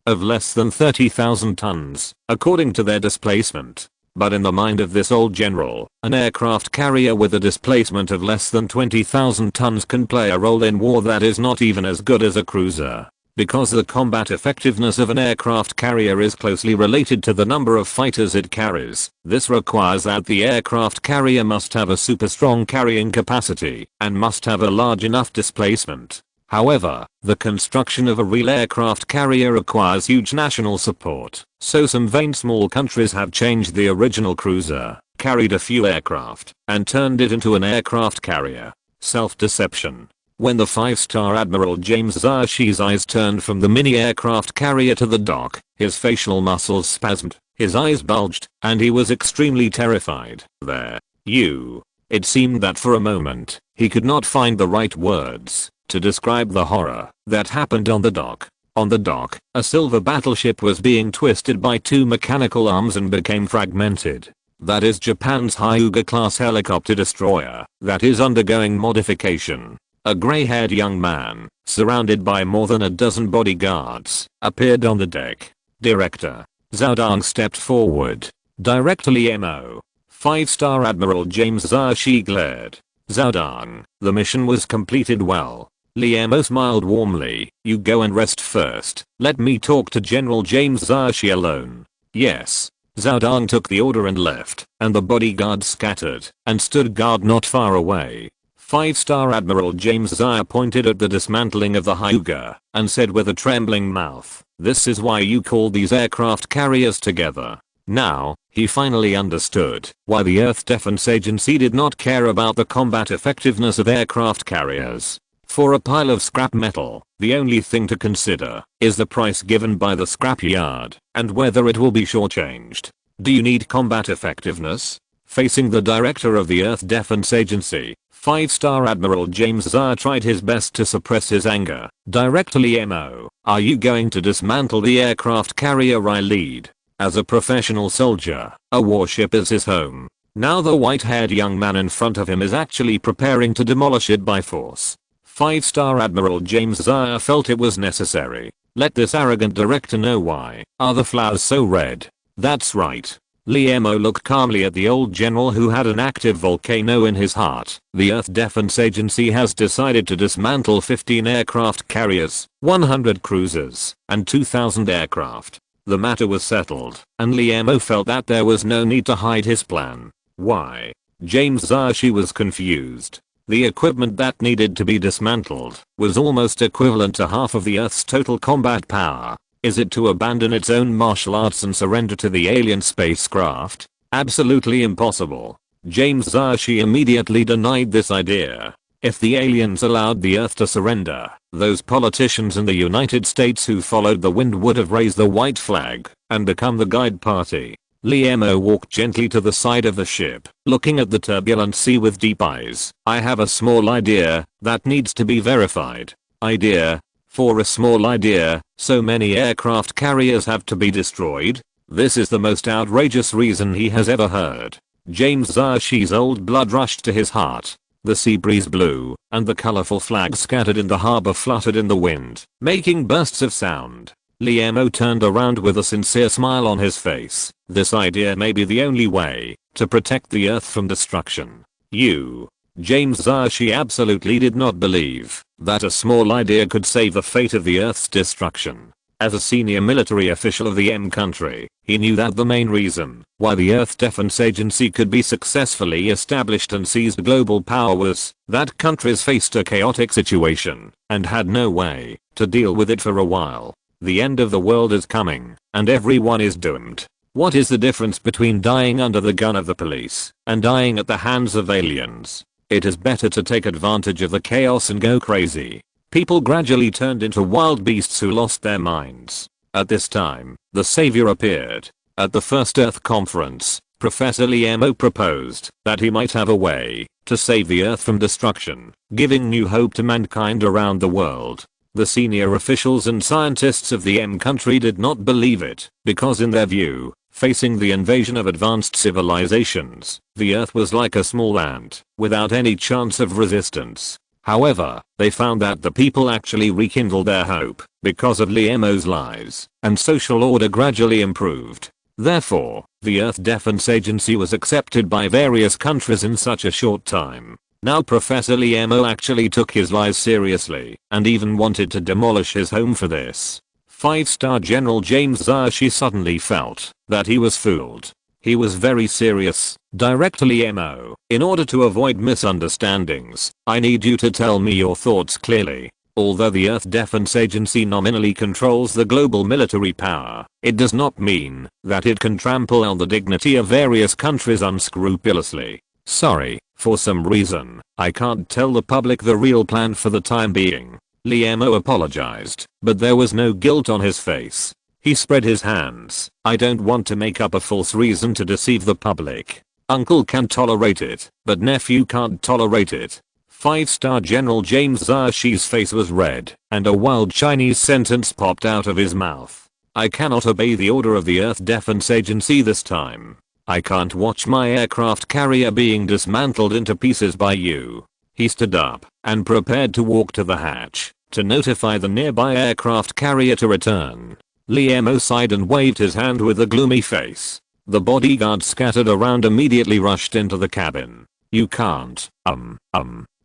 of less than 30,000 tons, according to their displacement. But in the mind of this old general, an aircraft carrier with a displacement of less than 20,000 tons can play a role in war that is not even as good as a cruiser. Because the combat effectiveness of an aircraft carrier is closely related to the number of fighters it carries, this requires that the aircraft carrier must have a super strong carrying capacity and must have a large enough displacement. However, the construction of a real aircraft carrier requires huge national support, so some vain small countries have changed the original cruiser, carried a few aircraft, and turned it into an aircraft carrier. Self-deception. When the 5-star Admiral James Zershi's eyes turned from the mini aircraft carrier to the dock, his facial muscles spasmed, his eyes bulged, and he was extremely terrified. "There. You." It seemed that for a moment, he could not find the right words to describe the horror that happened on the dock. On the dock, a silver battleship was being twisted by two mechanical arms and became fragmented. That is Japan's Hyuga-class helicopter destroyer that is undergoing modification. A gray-haired young man, surrounded by more than a dozen bodyguards, appeared on the deck. "Director." Zhao Dong stepped forward. "Director Liemo." 5-star Admiral James Zershi glared. "Zhao Dong, the mission was completed well." Liemo smiled warmly. "You go and rest first. Let me talk to General James Zershi alone." "Yes." Zhao Dong took the order and left, and the bodyguards scattered and stood guard not far away. 5-star Admiral James Zia pointed at the dismantling of the Hyuga and said with a trembling mouth, "This is why you call these aircraft carriers together." Now, he finally understood why the Earth Defense Agency did not care about the combat effectiveness of aircraft carriers. For a pile of scrap metal, the only thing to consider is the price given by the scrap yard and whether it will be shortchanged. Do you need combat effectiveness? Facing the director of the Earth Defense Agency, 5-star Admiral James Zia tried his best to suppress his anger. "Director Liemo, are you going to dismantle the aircraft carrier I lead?" As a professional soldier, a warship is his home. Now the white-haired young man in front of him is actually preparing to demolish it by force. 5-star Admiral James Zia felt it was necessary. Let this arrogant director know why. Are the flowers so red? That's right. Liemo looked calmly at the old general who had an active volcano in his heart. The Earth Defense Agency has decided to dismantle 15 aircraft carriers, 100 cruisers, and 2,000 aircraft. The matter was settled, and Liemo felt that there was no need to hide his plan. Why? James Zershi was confused. The equipment that needed to be dismantled was almost equivalent to half of the Earth's total combat power. Is it to abandon its own martial arts and surrender to the alien spacecraft? Absolutely impossible. James Zershi immediately denied this idea. If the aliens allowed the Earth to surrender, those politicians in the United States who followed the wind would have raised the white flag and become the guide party. Liemo walked gently to the side of the ship, looking at the turbulent sea with deep eyes. I have a small idea that needs to be verified. Idea? For a small idea, so many aircraft carriers have to be destroyed? This is the most outrageous reason he has ever heard. James Zarshi's old blood rushed to his heart. The sea breeze blew, and the colorful flags scattered in the harbor fluttered in the wind, making bursts of sound. Liemo turned around with a sincere smile on his face. This idea may be the only way to protect the Earth from destruction. James Zarshi absolutely did not believe that a small idea could save the fate of the Earth's destruction. As a senior military official of the M country, he knew that the main reason why the Earth Defense Agency could be successfully established and seized global power was that countries faced a chaotic situation and had no way to deal with it for a while. The end of the world is coming, and everyone is doomed. What is the difference between dying under the gun of the police and dying at the hands of aliens? It is better to take advantage of the chaos and go crazy. People gradually turned into wild beasts who lost their minds. At this time, the savior appeared. At the first Earth conference, Professor Liemo proposed that he might have a way to save the Earth from destruction, giving new hope to mankind around the world. The senior officials and scientists of the M country did not believe it, because in their view, facing the invasion of advanced civilizations, the Earth was like a small ant, without any chance of resistance. However, they found that the people actually rekindled their hope because of Liemo's lies, and social order gradually improved. Therefore, the Earth Defense Agency was accepted by various countries in such a short time. Now Professor Liemo actually took his lies seriously and even wanted to demolish his home for this. 5-star General James Zarshi suddenly felt that he was fooled. He was very serious. Director Liemo, in order to avoid misunderstandings, I need you to tell me your thoughts clearly. Although the Earth Defense Agency nominally controls the global military power, it does not mean that it can trample on the dignity of various countries unscrupulously. Sorry, for some reason, I can't tell the public the real plan for the time being. Liemo apologized, but there was no guilt on his face. He spread his hands. I don't want to make up a false reason to deceive the public. Uncle can tolerate it, but nephew can't tolerate it. 5-star General James Zarshi's face was red, and a wild Chinese sentence popped out of his mouth. I cannot obey the order of the Earth Defense Agency this time. I can't watch my aircraft carrier being dismantled into pieces by you. He stood up and prepared to walk to the hatch to notify the nearby aircraft carrier to return. Liemo sighed and waved his hand with a gloomy face. The bodyguards scattered around immediately rushed into the cabin. You can't,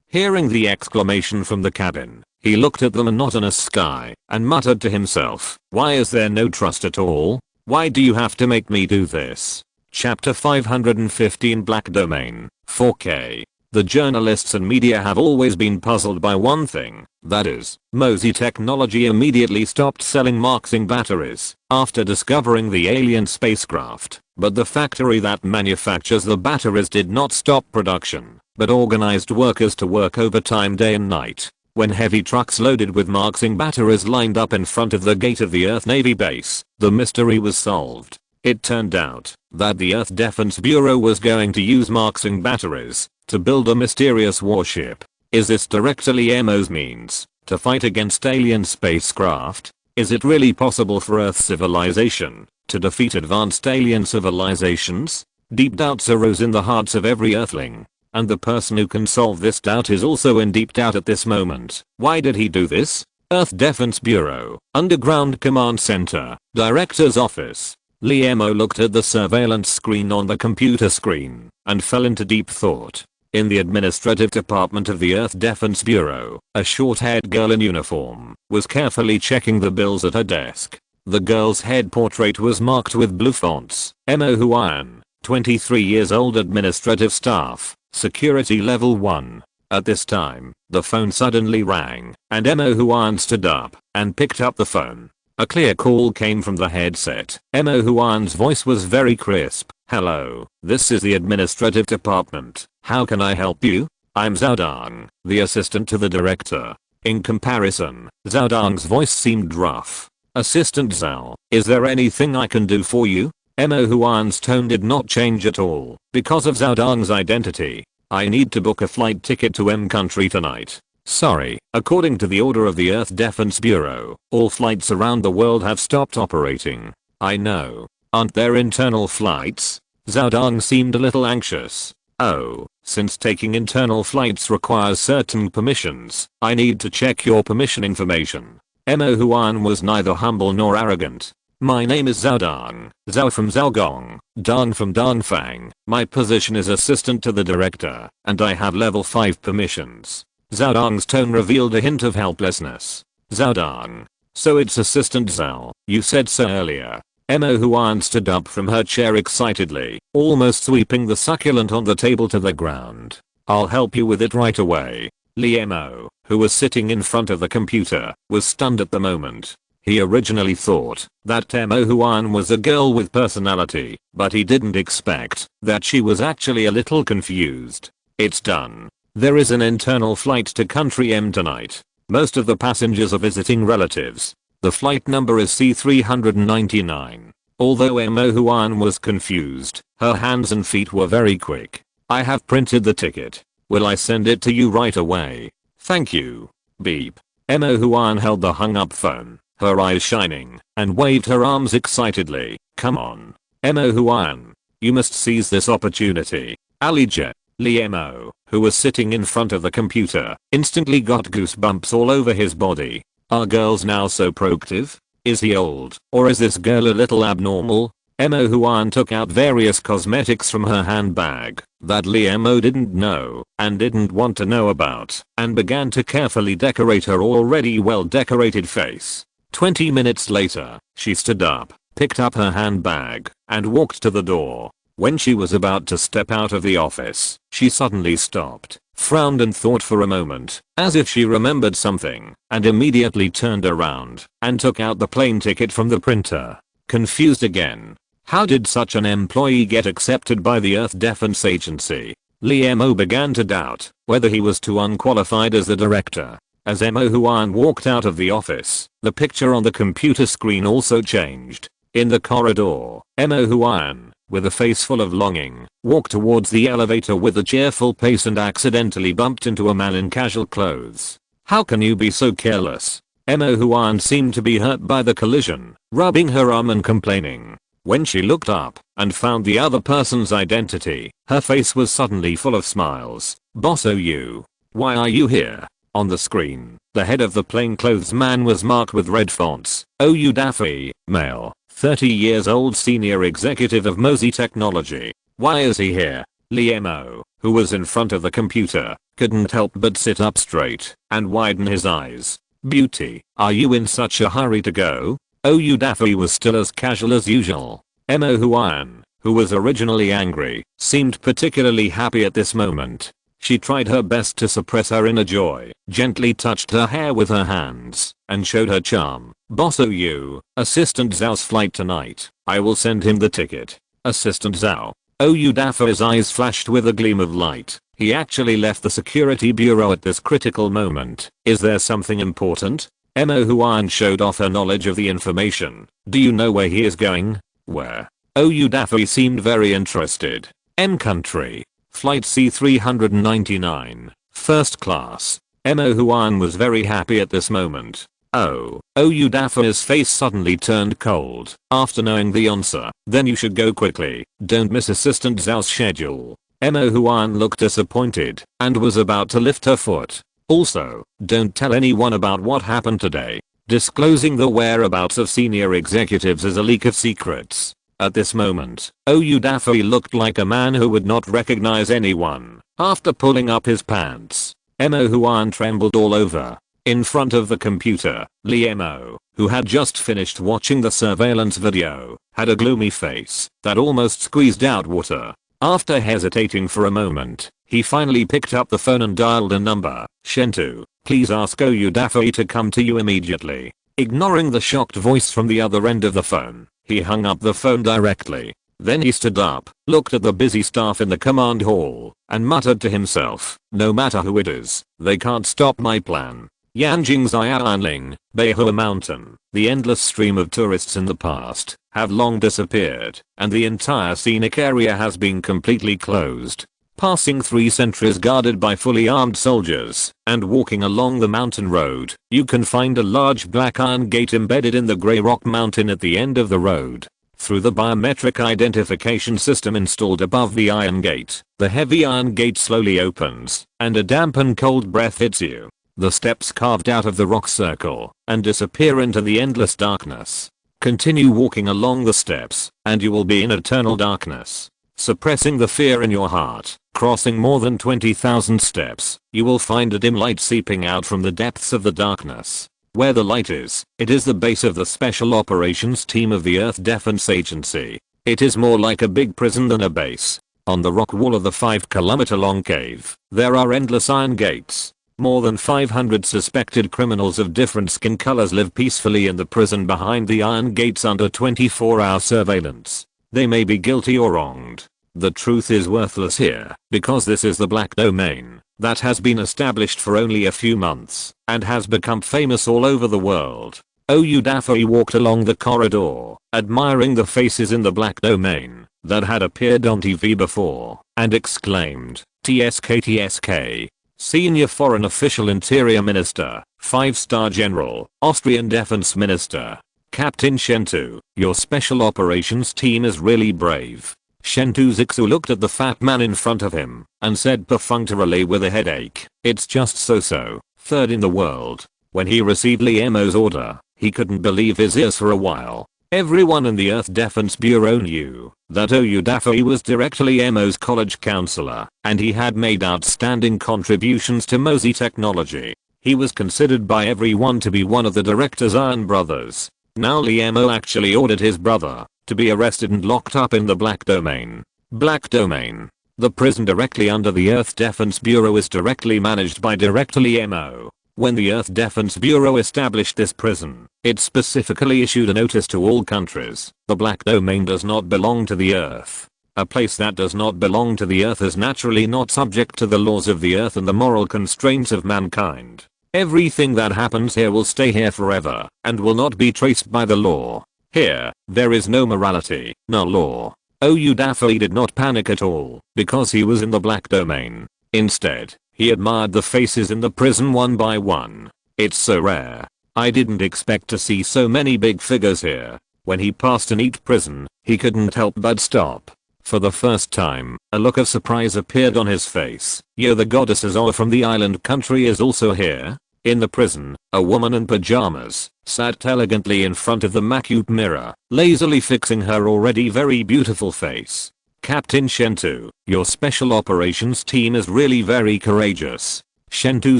Hearing the exclamation from the cabin, he looked at the monotonous sky and muttered to himself, why is there no trust at all? Why do you have to make me do this? Chapter 515 Black Domain, 4K. The journalists and media have always been puzzled by one thing, that is, Mosey Technology immediately stopped selling Marxing batteries after discovering the alien spacecraft, but the factory that manufactures the batteries did not stop production, but organized workers to work overtime day and night. When heavy trucks loaded with Marxing batteries lined up in front of the gate of the Earth Navy base, the mystery was solved. It turned out that the Earth Defense Bureau was going to use Marxing batteries to build a mysterious warship. Is this Director Liemo's means to fight against alien spacecraft? Is it really possible for Earth civilization to defeat advanced alien civilizations? Deep doubts arose in the hearts of every Earthling, and the person who can solve this doubt is also in deep doubt at this moment. Why did he do this? Earth Defense Bureau, Underground Command Center, Director's Office. Liemo looked at the surveillance screen on the computer screen and fell into deep thought. In the administrative department of the Earth Defense Bureau, a short-haired girl in uniform was carefully checking the bills at her desk. The girl's head portrait was marked with blue fonts. Emma Huan, 23 years old, administrative staff, security level 1. At this time, the phone suddenly rang, and Emma Huan stood up and picked up the phone. A clear call came from the headset. Emma Huan's voice was very crisp. Hello, this is the administrative department. How can I help you? I'm Zhao Dang, the assistant to the director. In comparison, Zhao Dang's voice seemed rough. Assistant Zhao, is there anything I can do for you? Mo Huan's tone did not change at all because of Zhao Dang's identity. I need to book a flight ticket to M country tonight. Sorry, according to the order of the Earth Defense Bureau, all flights around the world have stopped operating. I know. Aren't there internal flights? Zhao Dang seemed a little anxious. Oh, since taking internal flights requires certain permissions, I need to check your permission information. Mo Huan was neither humble nor arrogant. My name is Zhao Dang, Zhao from Zhaogong, Dang from Dangfang. My position is assistant to the director, and I have level 5 permissions. Zhao Dang's tone revealed a hint of helplessness. Zhao Dang. So it's Assistant Zhao, you said so earlier. Mo Huan stood up from her chair excitedly, almost sweeping the succulent on the table to the ground. I'll help you with it right away. Li Mo, who was sitting in front of the computer, was stunned at the moment. He originally thought that Mo Huan was a girl with personality, but he didn't expect that she was actually a little confused. It's done. There is an internal flight to country M tonight. Most of the passengers are visiting relatives. The flight number is C399. Although Mo Huan was confused, her hands and feet were very quick. I have printed the ticket. Will I send it to you right away? Thank you. Beep. Mo Huan held the hung up phone, her eyes shining, and waved her arms excitedly. Come on. Mo Huan. You must seize this opportunity. Ali Jet. Li Mo, who was sitting in front of the computer, instantly got goosebumps all over his body. Are girls now so proactive? Is he old, or is this girl a little abnormal? Mo Huan took out various cosmetics from her handbag that Li Mo didn't know and didn't want to know about, and began to carefully decorate her already well decorated face. 20 minutes later, she stood up, picked up her handbag, and walked to the door. When she was about to step out of the office, she suddenly stopped, frowned and thought for a moment, as if she remembered something, and immediately turned around and took out the plane ticket from the printer. Confused again. How did such an employee get accepted by the Earth Defense Agency? Li Mo began to doubt whether he was too unqualified as the director. As Mo Huan walked out of the office, the picture on the computer screen also changed. In the corridor, Mo Huan, with a face full of longing, walked towards the elevator with a cheerful pace and accidentally bumped into a man in casual clothes. How can you be so careless? Mo Huan seemed to be hurt by the collision, rubbing her arm and complaining. When she looked up and found the other person's identity, her face was suddenly full of smiles. Boss you. Why are you here? On the screen, the head of the plainclothes man was marked with red fonts. OU Daffy, male. 30 years old senior executive of Mosey Technology. Why is he here? Li Mo, who was in front of the computer, couldn't help but sit up straight and widen his eyes. Beauty, are you in such a hurry to go? OU Daffy was still as casual as usual. Mo Huan, who was originally angry, seemed particularly happy at this moment. She tried her best to suppress her inner joy, gently touched her hair with her hands, and showed her charm. Boss OU, Assistant Zhao's flight tonight. I will send him the ticket. Assistant Zhao. OU Daffy's eyes flashed with a gleam of light. He actually left the security bureau at this critical moment. Is there something important? Mo Huan showed off her knowledge of the information. Do you know where he is going? Where? OU Daffy seemed very interested. M country. Flight C399. First class. Mo Huan was very happy at this moment. OU Daffy's face suddenly turned cold after knowing the answer. Then you should go quickly. Don't miss Assistant Zhao's schedule. Mo Huan looked disappointed and was about to lift her foot. Also, don't tell anyone about what happened today. Disclosing the whereabouts of senior executives is a leak of secrets. At this moment, OU Daffy looked like a man who would not recognize anyone after pulling up his pants. Mo Huan trembled all over. In front of the computer, Li Mo, who had just finished watching the surveillance video, had a gloomy face that almost squeezed out water. After hesitating for a moment, he finally picked up the phone and dialed a number. Shentu, please ask OU Daffy to come to you immediately. Ignoring the shocked voice from the other end of the phone, he hung up the phone directly. Then he stood up, looked at the busy staff in the command hall, and muttered to himself, no matter who it is, they can't stop my plan. Yanjingxiaanling, Beihua Mountain, the endless stream of tourists in the past, have long disappeared, and the entire scenic area has been completely closed. Passing 3 sentries guarded by fully armed soldiers, and walking along the mountain road, you can find a large black iron gate embedded in the grey rock mountain at the end of the road. Through the biometric identification system installed above the iron gate, the heavy iron gate slowly opens, and a damp and cold breath hits you. The steps carved out of the rock circle, and disappear into the endless darkness. Continue walking along the steps, and you will be in eternal darkness. Suppressing the fear in your heart, crossing more than 20,000 steps, you will find a dim light seeping out from the depths of the darkness. Where the light is, it is the base of the Special Operations Team of the Earth Defense Agency. It is more like a big prison than a base. On the rock wall of the 5-kilometer-long cave, there are endless iron gates. More than 500 suspected criminals of different skin colors live peacefully in the prison behind the iron gates under 24-hour surveillance. They may be guilty or wronged. The truth is worthless here, because this is the Black Domain, that has been established for only a few months, and has become famous all over the world. Oyudafoi walked along the corridor, admiring the faces in the Black Domain, that had appeared on TV before, and exclaimed, TSK TSK. Senior Foreign Official Interior Minister, 5-star General, Austrian Defense Minister. Captain Shentu, your special operations team is really brave. Shentu Zixu looked at the fat man in front of him, and said perfunctorily with a headache, it's just so-so, 3rd in the world. When he received Li Emo's order, he couldn't believe his ears for a while. Everyone in the Earth Defense Bureau knew that Oyudafoi was directly Emo's college counselor, and he had made outstanding contributions to Mozi technology. He was considered by everyone to be one of the director's iron brothers. Now Li Emo actually ordered his brother to be arrested and locked up in the Black Domain. Black Domain. The prison directly under the Earth Defense Bureau is directly managed by Director Li Emo. When the Earth Defense Bureau established this prison, it specifically issued a notice to all countries. The Black Domain does not belong to the Earth. A place that does not belong to the Earth is naturally not subject to the laws of the Earth and the moral constraints of mankind. Everything that happens here will stay here forever, and will not be traced by the law. Here, there is no morality, no law. Oyudafoi did not panic at all, because he was in the Black Domain. Instead, he admired the faces in the prison one by one. It's so rare. I didn't expect to see so many big figures here. When he passed in each prison, he couldn't help but stop. For the first time, a look of surprise appeared on his face. Yo, the goddess Azor from the island country is also here? In the prison, a woman in pajamas sat elegantly in front of the Makute mirror, lazily fixing her already very beautiful face. Captain Shentu, your special operations team is really very courageous. Shentu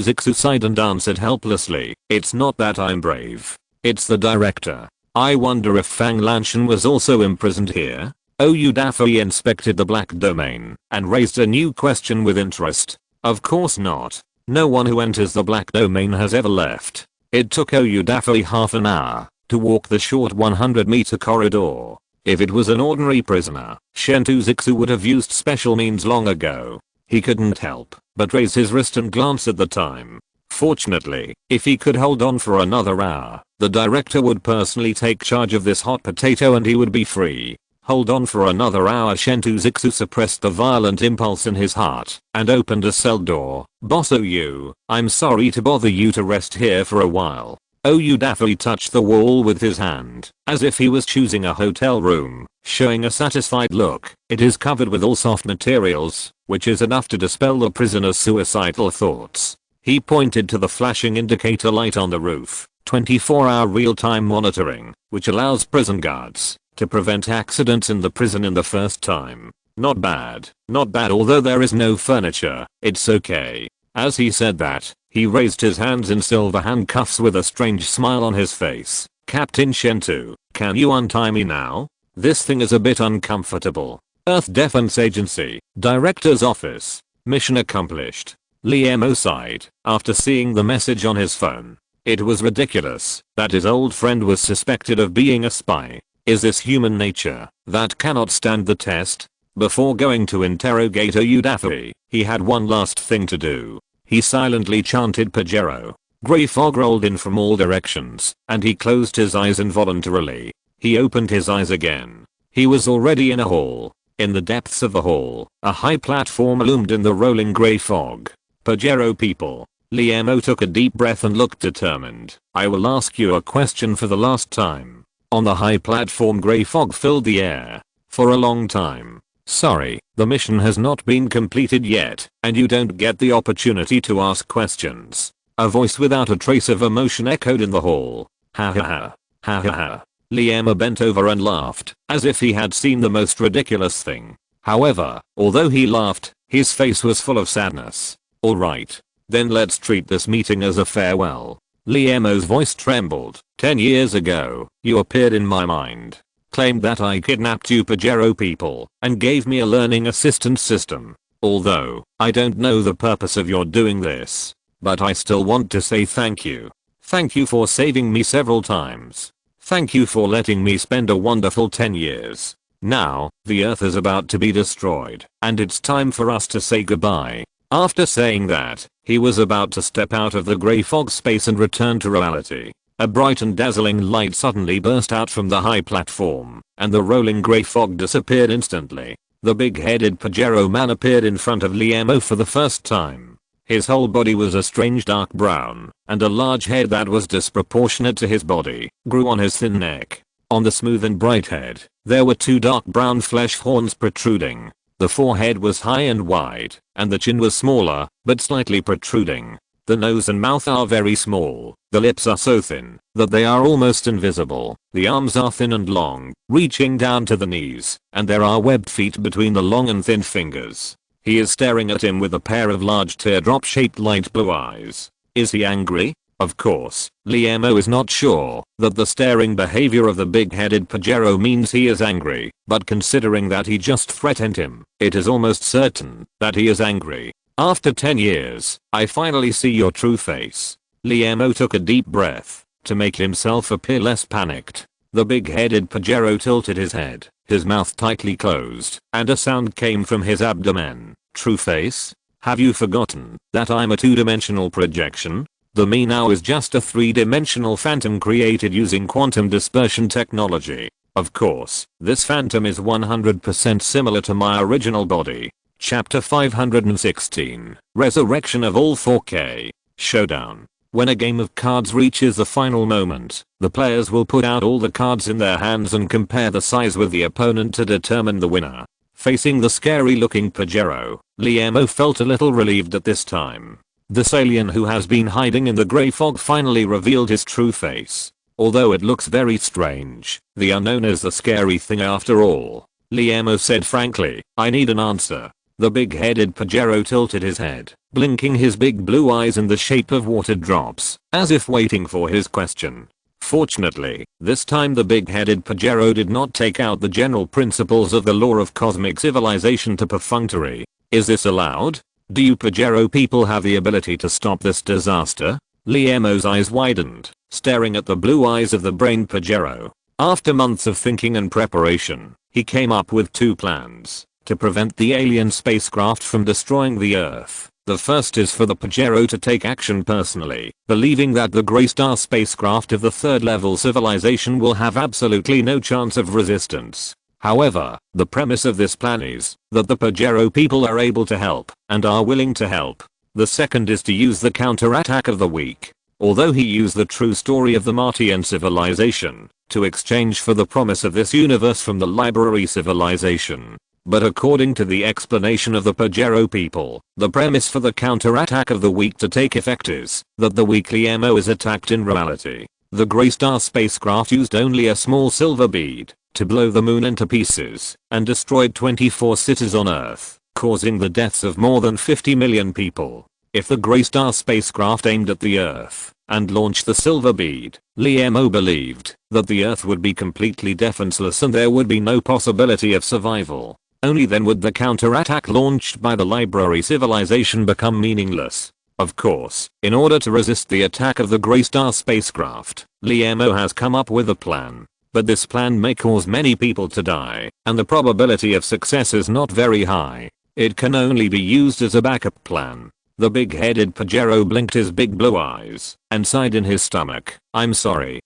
Zixu sighed and answered helplessly, it's not that I'm brave. It's the director. I wonder if Fang Lanshan was also imprisoned here? Oyudafoi inspected the Black Domain and raised a new question with interest. Of course not. No one who enters the Black Domain has ever left. It took Oyudafoi half an hour to walk the short 100-meter corridor. If it was an ordinary prisoner, Shentu Zixu would have used special means long ago. He couldn't help but raise his wrist and glance at the time. Fortunately, if he could hold on for another hour, the director would personally take charge of this hot potato and he would be free. Hold on for another hour. Shentu Zixu suppressed the violent impulse in his heart and opened a cell door. Boss Oyu, I'm sorry to bother you to rest here for a while. Oyudafoi touched the wall with his hand, as if he was choosing a hotel room, showing a satisfied look. It is covered with all soft materials, which is enough to dispel the prisoner's suicidal thoughts. He pointed to the flashing indicator light on the roof, 24-hour real-time monitoring, which allows prison guards to prevent accidents in the prison in the first time. Not bad, although there is no furniture, it's okay. As he said that, he raised his hands in silver handcuffs with a strange smile on his face. Captain Shentu, can you untie me now? This thing is a bit uncomfortable. Earth Defense Agency, Director's Office. Mission accomplished. Li Emo sighed after seeing the message on his phone. It was ridiculous that his old friend was suspected of being a spy. Is this human nature that cannot stand the test? Before going to interrogate Udafi, he had one last thing to do. He silently chanted Pajero. Grey fog rolled in from all directions, and he closed his eyes involuntarily. He opened his eyes again. He was already in a hall. In the depths of the hall, a high platform loomed in the rolling grey fog. Pajero people. Liemo took a deep breath and looked determined. I will ask you a question for the last time. On the high platform, grey fog filled the air. For a long time. Sorry, the mission has not been completed yet, and you don't get the opportunity to ask questions. A voice without a trace of emotion echoed in the hall. Ha ha ha. Ha ha ha. Liemo bent over and laughed, as if he had seen the most ridiculous thing. However, although he laughed, his face was full of sadness. Alright. Then let's treat this meeting as a farewell. Liemo's voice trembled. 10 years ago, you appeared in my mind. Claimed that I kidnapped you Pajero people, and gave me a learning assistance system. Although, I don't know the purpose of your doing this. But I still want to say thank you. Thank you for saving me several times. Thank you for letting me spend a wonderful 10 years. Now, the Earth is about to be destroyed, and it's time for us to say goodbye. After saying that, he was about to step out of the grey fog space and return to reality. A bright and dazzling light suddenly burst out from the high platform, and the rolling grey fog disappeared instantly. The big-headed Pajero man appeared in front of Liemo for the first time. His whole body was a strange dark brown, and a large head that was disproportionate to his body grew on his thin neck. On the smooth and bright head, there were 2 dark brown flesh horns protruding. The forehead was high and wide, and the chin was smaller, but slightly protruding. The nose and mouth are very small. The lips are so thin that they are almost invisible. The arms are thin and long, reaching down to the knees, and there are webbed feet between the long and thin fingers. He is staring at him with a pair of large teardrop-shaped light blue eyes. Is he angry? Of course, Liemo is not sure that the staring behavior of the big-headed Pajero means he is angry, but considering that he just threatened him, it is almost certain that he is angry. After 10 years, I finally see your true face. Liemo took a deep breath to make himself appear less panicked. The big-headed Pajero tilted his head, his mouth tightly closed, and a sound came from his abdomen. True face? Have you forgotten that I'm a 2-dimensional projection? The me now is just a 3-dimensional phantom created using quantum dispersion technology. Of course, this phantom is 100% similar to my original body. Chapter 516. Resurrection of all 4K. Showdown. When a game of cards reaches the final moment, the players will put out all the cards in their hands and compare the size with the opponent to determine the winner. Facing the scary looking Pajero, Liemo felt a little relieved at this time. This alien who has been hiding in the grey fog finally revealed his true face. Although it looks very strange, the unknown is the scary thing after all. Liemo said frankly, I need an answer. The big-headed Pajero tilted his head, blinking his big blue eyes in the shape of water drops, as if waiting for his question. Fortunately, this time the big-headed Pajero did not take out the general principles of the law of cosmic civilization to perfunctory. Is this allowed? Do you Pajero people have the ability to stop this disaster? Liemo's eyes widened, staring at the blue eyes of the brain Pajero. After months of thinking and preparation, he came up with 2 plans to prevent the alien spacecraft from destroying the Earth. The first is for the Pajero to take action personally, believing that the Grey Star spacecraft of the 3rd level civilization will have absolutely no chance of resistance. However, the premise of this plan is that the Pajero people are able to help and are willing to help. The second is to use the counterattack of the weak. Although he used the true story of the Martian civilization to exchange for the promise of this universe from the library civilization. But according to the explanation of the Pajero people, the premise for the counterattack of the weak to take effect is that the weak Liemo is attacked in reality. The Grey Star spacecraft used only a small silver bead to blow the moon into pieces and destroyed 24 cities on Earth, causing the deaths of more than 50 million people. If the Grey Star spacecraft aimed at the Earth and launched the silver bead, Liemo believed that the Earth would be completely defenseless and there would be no possibility of survival. Only then would the counterattack launched by the library civilization become meaningless. Of course, in order to resist the attack of the Grey Star spacecraft, Liemo has come up with a plan. but this plan may cause many people to die, and the probability of success is not very high. It can only be used as a backup plan. The big-headed Pajero blinked his big blue eyes and sighed in his stomach. I'm sorry.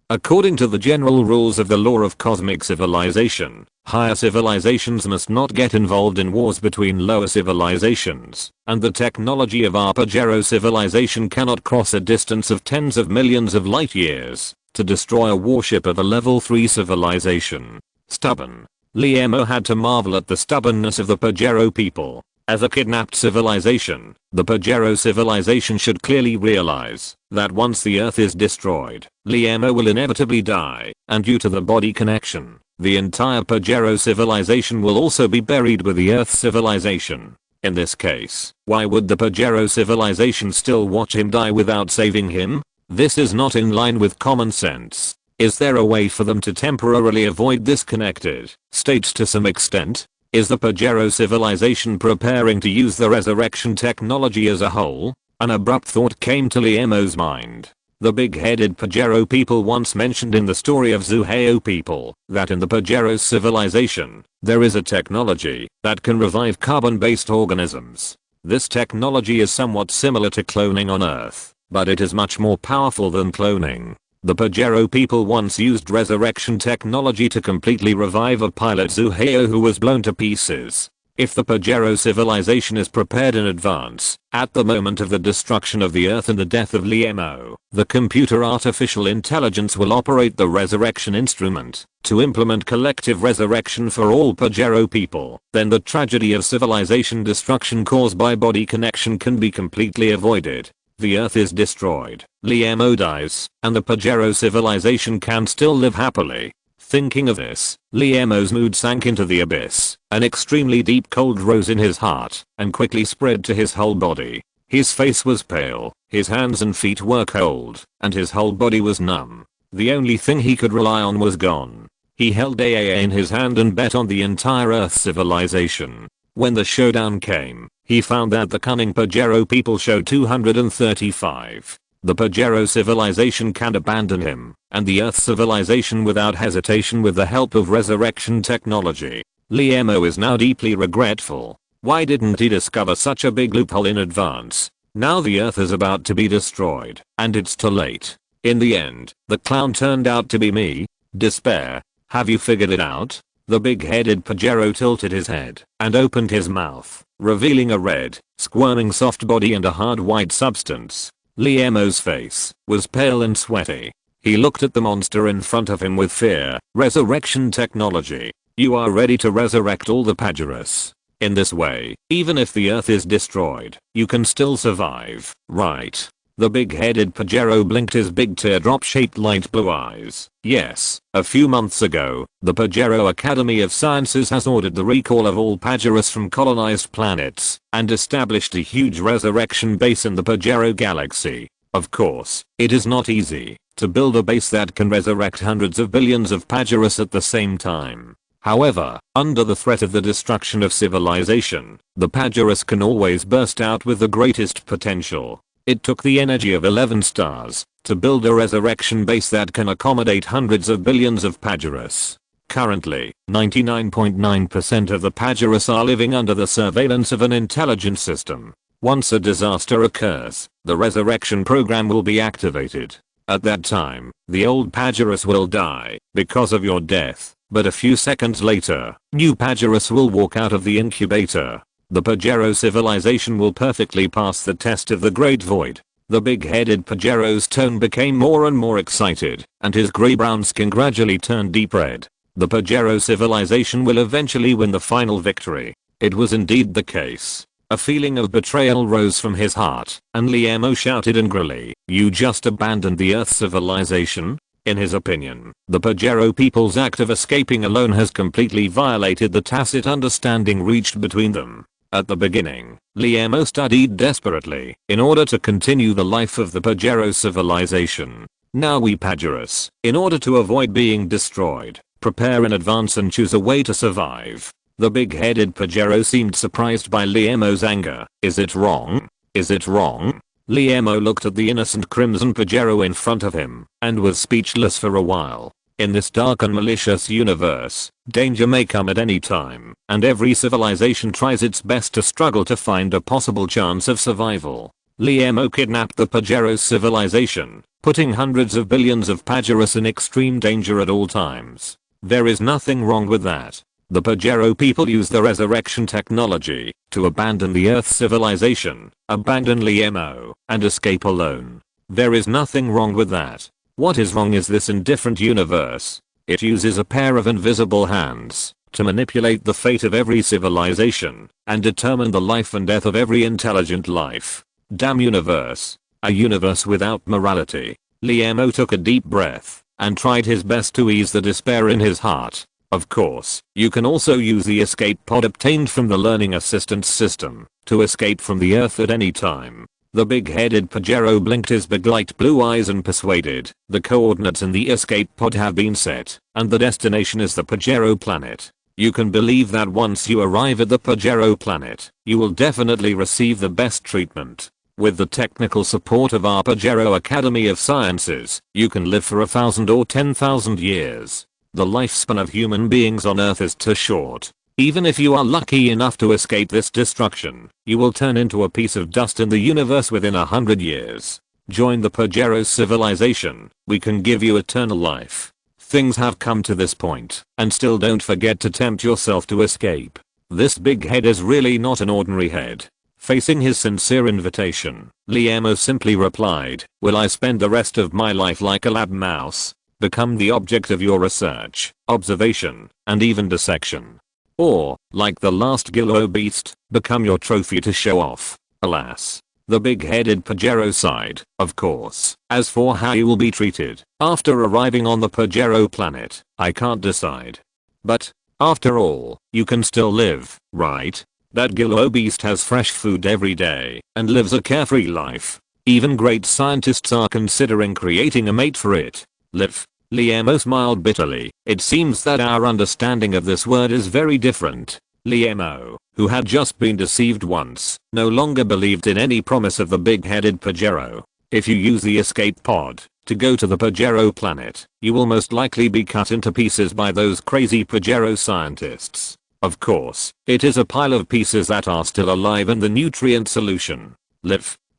According to the general rules of the law of cosmic civilization, higher civilizations must not get involved in wars between lower civilizations, and the technology of our Pajero civilization cannot cross a distance of tens of millions of light years to destroy a warship of a level 3 civilization. Stubborn. Liemo had to marvel at the stubbornness of the Pajero people. As a kidnapped civilization, the Pajero civilization should clearly realize that once the Earth is destroyed, Liemo will inevitably die, and due to the body connection, the entire Pajero civilization will also be buried with the Earth civilization. In this case, why would the Pajero civilization still watch him die without saving him? This is not in line with common sense. Is there a way for them to temporarily avoid this connected state to some extent? Is the Pajero civilization preparing to use the resurrection technology as a whole? An abrupt thought came to Liemo's mind. The big-headed Pajero people once mentioned in the story of Zuheo people that in the Pajero civilization, there is a technology that can revive carbon-based organisms. This technology is somewhat similar to cloning on Earth, but it is much more powerful than cloning. The Pajero people once used resurrection technology to completely revive a pilot Zuheo who was blown to pieces. If the Pajero civilization is prepared in advance, at the moment of the destruction of the Earth and the death of Liemo, the computer artificial intelligence will operate the resurrection instrument to implement collective resurrection for all Pajero people. Then the tragedy of civilization destruction caused by body connection can be completely avoided. The Earth is destroyed, Liemo dies, and the Pajero civilization can still live happily. Thinking of this, Liemo's mood sank into the abyss. An extremely deep cold rose in his heart and quickly spread to his whole body. His face was pale, his hands and feet were cold, and his whole body was numb. The only thing he could rely on was gone. He held AAA in his hand and bet on the entire Earth civilization. When the showdown came, he found that the cunning Pajero people showed 235. The Pajero civilization can abandon him, and the Earth civilization without hesitation with the help of resurrection technology. Liemo is now deeply regretful. Why didn't he discover such a big loophole in advance? Now the Earth is about to be destroyed, and it's too late. In the end, the clown turned out to be me. Despair. Have you figured it out? The big-headed Pajero tilted his head and opened his mouth, revealing a red, squirming soft body and a hard white substance. Liemo's face was pale and sweaty. He looked at the monster in front of him with fear. Resurrection technology. You are ready to resurrect all the Pajeros. In this way, even if the Earth is destroyed, you can still survive, right? The big-headed Pajero blinked his big teardrop-shaped light blue eyes. Yes, a few months ago, the Pajero Academy of Sciences has ordered the recall of all Pajeros from colonized planets and established a huge resurrection base in the Pajero galaxy. Of course, it is not easy to build a base that can resurrect hundreds of billions of Pajeros at the same time. However, under the threat of the destruction of civilization, the Pajeros can always burst out with the greatest potential. It took the energy of 11 stars to build a resurrection base that can accommodate hundreds of billions of Pajeros. Currently, 99.9% of the Pajeros are living under the surveillance of an intelligent system. Once a disaster occurs, the resurrection program will be activated. At that time, the old Pajeros will die because of your death, but a few seconds later, new Pajeros will walk out of the incubator. The Pajero civilization will perfectly pass the test of the Great Void. The big-headed Pajero's tone became more and more excited, and his gray-brown skin gradually turned deep red. The Pajero civilization will eventually win the final victory. It was indeed the case. A feeling of betrayal rose from his heart, and Liemo shouted angrily, "You just abandoned the Earth civilization?" In his opinion, the Pajero people's act of escaping alone has completely violated the tacit understanding reached between them. At the beginning, Liemo studied desperately in order to continue the life of the Pajero civilization. Now we Pajeros, in order to avoid being destroyed, prepare in advance and choose a way to survive. The big-headed Pajero seemed surprised by Liemo's anger. Is it wrong? Is it wrong? Liemo looked at the innocent crimson Pajero in front of him and was speechless for a while. In this dark and malicious universe, danger may come at any time, and every civilization tries its best to struggle to find a possible chance of survival. Liemo kidnapped the Pajero civilization, putting hundreds of billions of Pajeros in extreme danger at all times. There is nothing wrong with that. The Pajero people use the resurrection technology to abandon the Earth civilization, abandon Liemo, and escape alone. There is nothing wrong with that. What is wrong is this indifferent universe. It uses a pair of invisible hands to manipulate the fate of every civilization and determine the life and death of every intelligent life. Damn universe. A universe without morality. Liemo took a deep breath and tried his best to ease the despair in his heart. Of course, you can also use the escape pod obtained from the learning assistance system to escape from the Earth at any time. The big-headed Pajero blinked his big light blue eyes and persuaded. The coordinates in the escape pod have been set, and the destination is the Pajero planet. You can believe that once you arrive at the Pajero planet, you will definitely receive the best treatment. With the technical support of our Pajero Academy of Sciences, you can live for 1,000 or 10,000 years. The lifespan of human beings on Earth is too short. Even if you are lucky enough to escape this destruction, you will turn into a piece of dust in the universe within 100 years. Join the Pajero civilization. We can give you eternal life. Things have come to this point, and still don't forget to tempt yourself to escape. This big head is really not an ordinary head. Facing his sincere invitation, Liemo simply replied, "Will I spend the rest of my life like a lab mouse? Become the object of your research, observation, and even dissection? Or, like the last Gillo beast, become your trophy to show off?" Alas. The big-headed Pajero sighed, of course. As for how you will be treated after arriving on the Pajero planet, I can't decide. But, after all, you can still live, right? That Gillo beast has fresh food every day and lives a carefree life. Even great scientists are considering creating a mate for it. Live. Liemo smiled bitterly. It seems that our understanding of this word is very different. Liemo, who had just been deceived once, no longer believed in any promise of the big-headed Pajero. If you use the escape pod to go to the Pajero planet, you will most likely be cut into pieces by those crazy Pajero scientists. Of course, it is a pile of pieces that are still alive in the nutrient solution.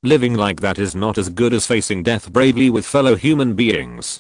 Living like that is not as good as facing death bravely with fellow human beings.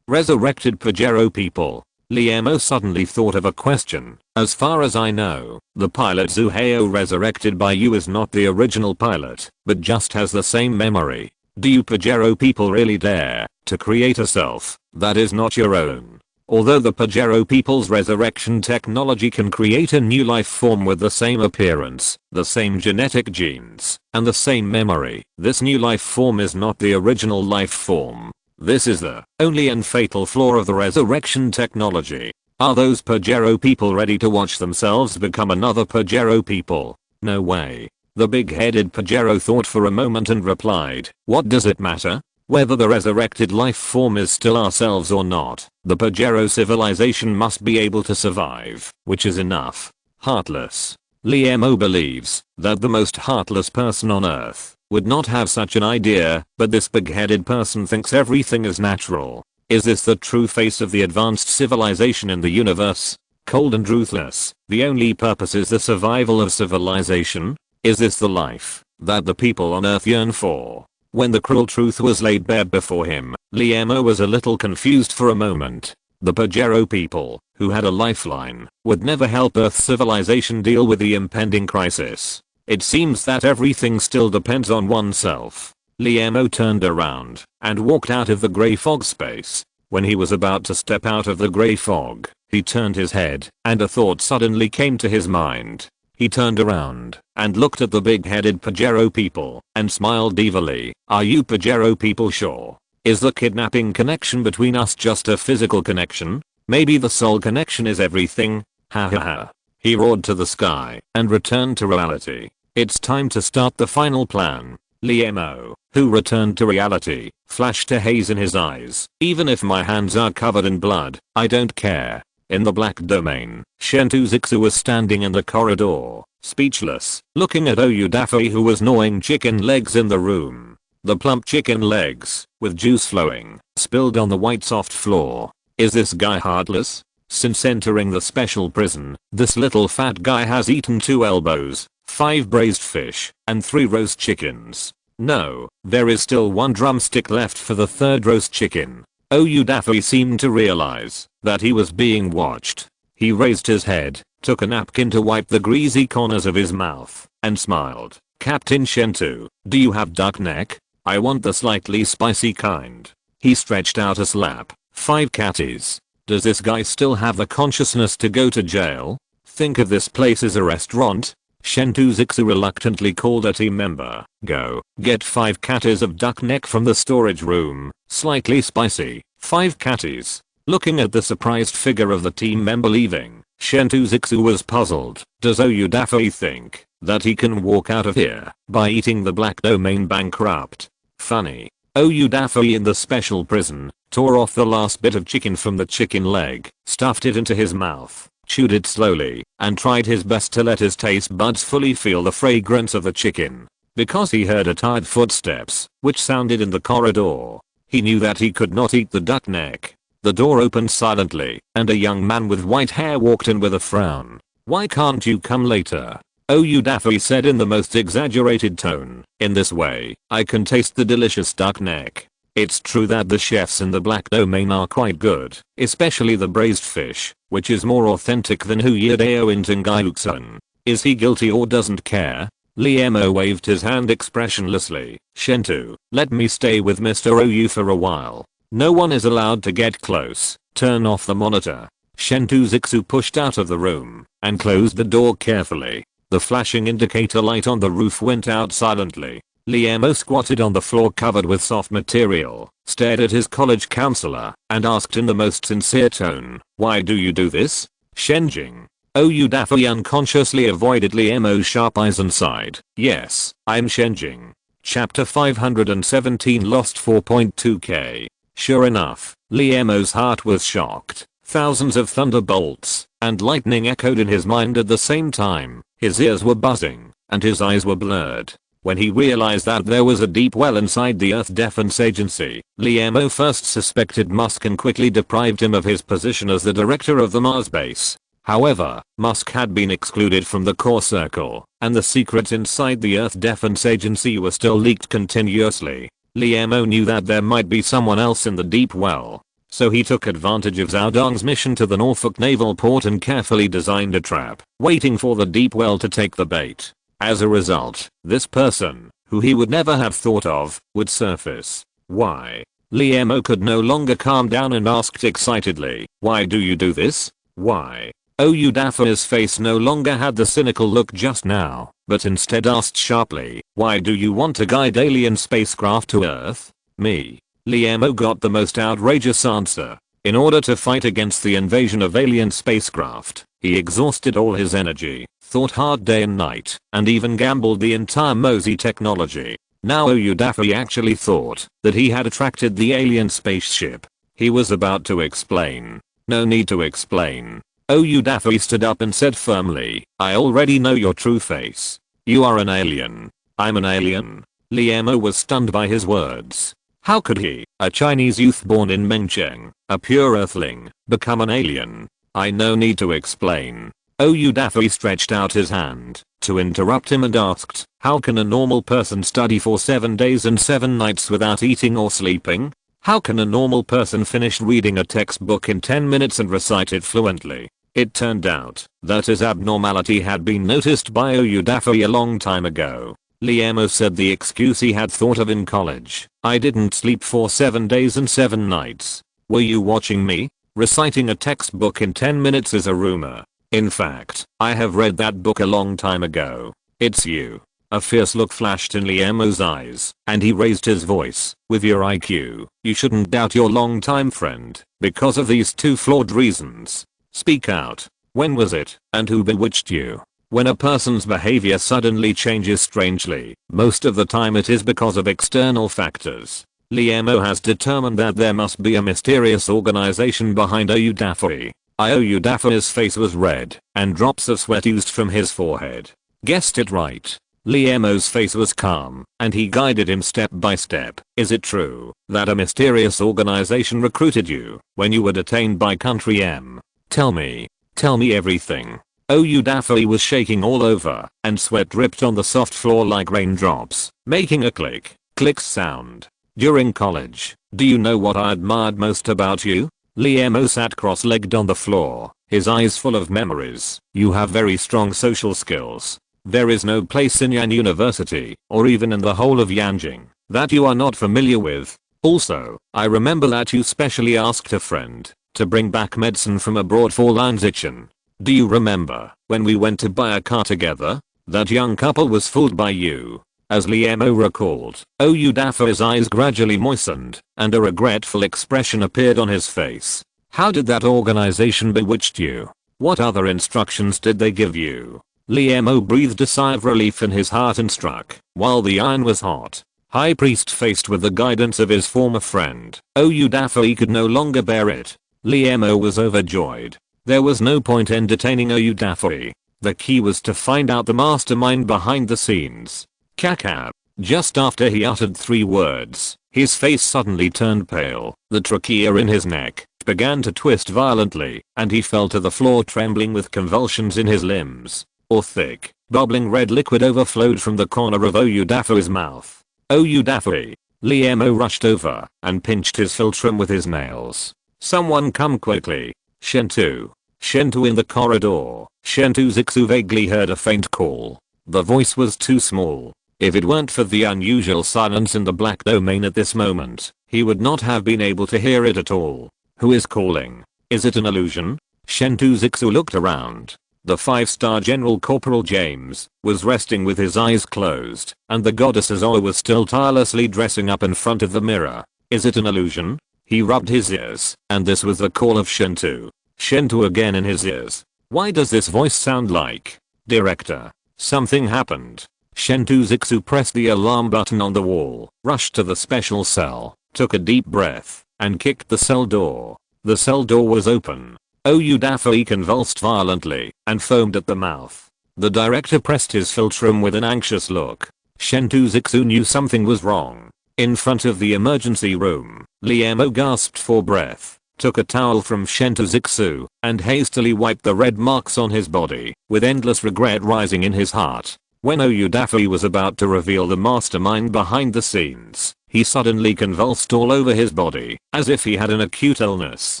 Resurrected Pajero people. Liemo suddenly thought of a question. As far as I know, the pilot Zuheo resurrected by you is not the original pilot, but just has the same memory. Do you Pajero people really dare to create a self that is not your own? Although the Pajero people's resurrection technology can create a new life form with the same appearance, the same genetic genes, and the same memory, this new life form is not the original life form. This is the only and fatal flaw of the resurrection technology. Are those Pajero people ready to watch themselves become another Pajero people? No way. The big-headed Pajero thought for a moment and replied, "What does it matter? Whether the resurrected life form is still ourselves or not, the Pajero civilization must be able to survive, which is enough." Heartless. Liemo believes that the most heartless person on Earth would not have such an idea, but this big-headed person thinks everything is natural. Is this the true face of the advanced civilization in the universe? Cold and ruthless, the only purpose is the survival of civilization? Is this the life that the people on Earth yearn for? When the cruel truth was laid bare before him, Liemo was a little confused for a moment. The Pajero people, who had a lifeline, would never help Earth's civilization deal with the impending crisis. It seems that everything still depends on oneself. Liemo turned around and walked out of the grey fog space. When he was about to step out of the grey fog, he turned his head, and a thought suddenly came to his mind. He turned around and looked at the big-headed Pajero people and smiled evilly. "Are you Pajero people sure? Is the kidnapping connection between us just a physical connection? Maybe the soul connection is everything? Ha ha ha." He roared to the sky and returned to reality. It's time to start the final plan. Liemo, who returned to reality, flashed a haze in his eyes. "Even if my hands are covered in blood, I don't care." In the black domain, Chen Shuxian was standing in the corridor, speechless, looking at Oyudafe, who was gnawing chicken legs in the room. The plump chicken legs, with juice flowing, spilled on the white soft floor. Is this guy heartless? Since entering the special prison, this little fat guy has eaten 2 elbows, 5 braised fish, and 3 roast chickens. No, there is still 1 drumstick left for the 3rd roast chicken. Daffy seemed to realize that he was being watched. He raised his head, took a napkin to wipe the greasy corners of his mouth, and smiled. Captain Shentu, do you have duck neck? I want the slightly spicy kind. He stretched out a slap. 5 catties. Does this guy still have the consciousness to go to jail? Think of this place as a restaurant? Shentu Zixu reluctantly called a team member. Go, get 5 catties of duck neck from the storage room. Slightly spicy. 5 catties. Looking at the surprised figure of the team member leaving, Shentu Zixu was puzzled. Does Daffy think that he can walk out of here by eating the black domain bankrupt? Funny. Daffy in the special prison tore off the last bit of chicken from the chicken leg, stuffed it into his mouth, chewed it slowly, and tried his best to let his taste buds fully feel the fragrance of the chicken. Because he heard a tired footsteps, which sounded in the corridor, he knew that he could not eat the duck neck. The door opened silently, and a young man with white hair walked in with a frown. Why can't you come later? Daffy said in the most exaggerated tone. In this way, I can taste the delicious duck neck. It's true that the chefs in the black domain are quite good, especially the braised fish, which is more authentic than Huyedeo in Tengayuksan. Is he guilty or doesn't care? Liemo waved his hand expressionlessly. Shentu, let me stay with Mr. Ou for a while. No one is allowed to get close. Turn off the monitor. Shentu Zixu pushed out of the room and closed the door carefully. The flashing indicator light on the roof went out silently. Liemo squatted on the floor covered with soft material, stared at his college counselor, and asked in the most sincere tone, why do you do this? Shenjing. Daffy unconsciously avoided Liemo's sharp eyes and sighed. Yes, I'm Shenjing. Chapter 517 Lost 4.2k. Sure enough, Liemo's heart was shocked. Thousands of thunderbolts and lightning echoed in his mind at the same time. His ears were buzzing, and his eyes were blurred. When he realized that there was a deep well inside the Earth Defense Agency, Liemo first suspected Musk and quickly deprived him of his position as the director of the Mars base. However, Musk had been excluded from the core circle, and the secrets inside the Earth Defense Agency were still leaked continuously. Liemo knew that there might be someone else in the deep well. So he took advantage of Zhao Dong's mission to the Norfolk Naval Port and carefully designed a trap, waiting for the deep well to take the bait. As a result, this person, who he would never have thought of, would surface. Why? Liemo could no longer calm down and asked excitedly, why do you do this? Why? Daffy's face no longer had the cynical look just now, but instead asked sharply, why do you want to guide alien spacecraft to Earth? Me. Liemo got the most outrageous answer. In order to fight against the invasion of alien spacecraft, he exhausted all his energy, thought hard day and night, and even gambled the entire Mosey technology. Now Daffy actually thought that he had attracted the alien spaceship. He was about to explain. No need to explain. Daffy stood up and said firmly, I already know your true face. You are an alien. I'm an alien. Liemo was stunned by his words. How could he, a Chinese youth born in Mengcheng, a pure earthling, become an alien? I no need to explain. Daffy stretched out his hand to interrupt him and asked, how can a normal person study for 7 days and 7 nights without eating or sleeping? How can a normal person finish reading a textbook in 10 minutes and recite it fluently? It turned out that his abnormality had been noticed by Daffy a long time ago. Liemo said the excuse he had thought of in college. I didn't sleep for 7 days and 7 nights. Were you watching me? Reciting a textbook in 10 minutes is a rumor. In fact, I have read that book a long time ago. It's you. A fierce look flashed in Liemo's eyes, and he raised his voice. With your IQ, you shouldn't doubt your longtime friend, because of these 2 flawed reasons. Speak out. When was it, and who bewitched you? When a person's behavior suddenly changes strangely, most of the time it is because of external factors. Liemo has determined that there must be a mysterious organization behind Daffy. Daffy's face was red, and drops of sweat oozed from his forehead. Guessed it right. Liamo's face was calm, and he guided him step by step. Is it true that a mysterious organization recruited you when you were detained by Country M? Tell me everything. Daffy was shaking all over, and sweat dripped on the soft floor like raindrops, making a click sound. During college, do you know what I admired most about you? Liamo sat cross-legged on the floor, his eyes full of memories. You have very strong social skills. There is no place in Yan University, or even in the whole of Yanjing, that you are not familiar with. Also, I remember that you specially asked a friend to bring back medicine from abroad for Lin Zichen. Do you remember when we went to buy a car together? That young couple was fooled by you. As Liamo recalled, Daffy's eyes gradually moistened, and a regretful expression appeared on his face. How did that organization bewitch you? What other instructions did they give you? Liamo breathed a sigh of relief in his heart and struck, while the iron was hot. High Priest faced with the guidance of his former friend, Daffy could no longer bear it. Liamo was overjoyed. There was no point in detaining Daffy. The key was to find out the mastermind behind the scenes. Caca. Just after he uttered 3 words, his face suddenly turned pale, the trachea in his neck began to twist violently, and he fell to the floor trembling with convulsions in his limbs. Thick, bubbling red liquid overflowed from the corner of Daffy's mouth. Daffy. Liamo rushed over and pinched his philtrum with his nails. Someone come quickly. Shentu in the corridor. Shentu Zixu vaguely heard a faint call. The voice was too small. If it weren't for the unusual silence in the black domain at this moment, he would not have been able to hear it at all. Who is calling? Is it an illusion? Shentu Zixu looked around. The 5-star General Corporal James was resting with his eyes closed, and the goddess Azoa was still tirelessly dressing up in front of the mirror. Is it an illusion? He rubbed his ears, and this was the call of Shentu. Shentu again in his ears. Why does this voice sound like? Director. Something happened. Shentu Zixu pressed the alarm button on the wall, rushed to the special cell, took a deep breath, and kicked the cell door. The cell door was open. Daffy convulsed violently and foamed at the mouth. The director pressed his philtrum with an anxious look. Shentu Zixu knew something was wrong. In front of the emergency room, Liamo gasped for breath, took a towel from Shentu Zixu, and hastily wiped the red marks on his body, with endless regret rising in his heart. When Daffy was about to reveal the mastermind behind the scenes, he suddenly convulsed all over his body, as if he had an acute illness.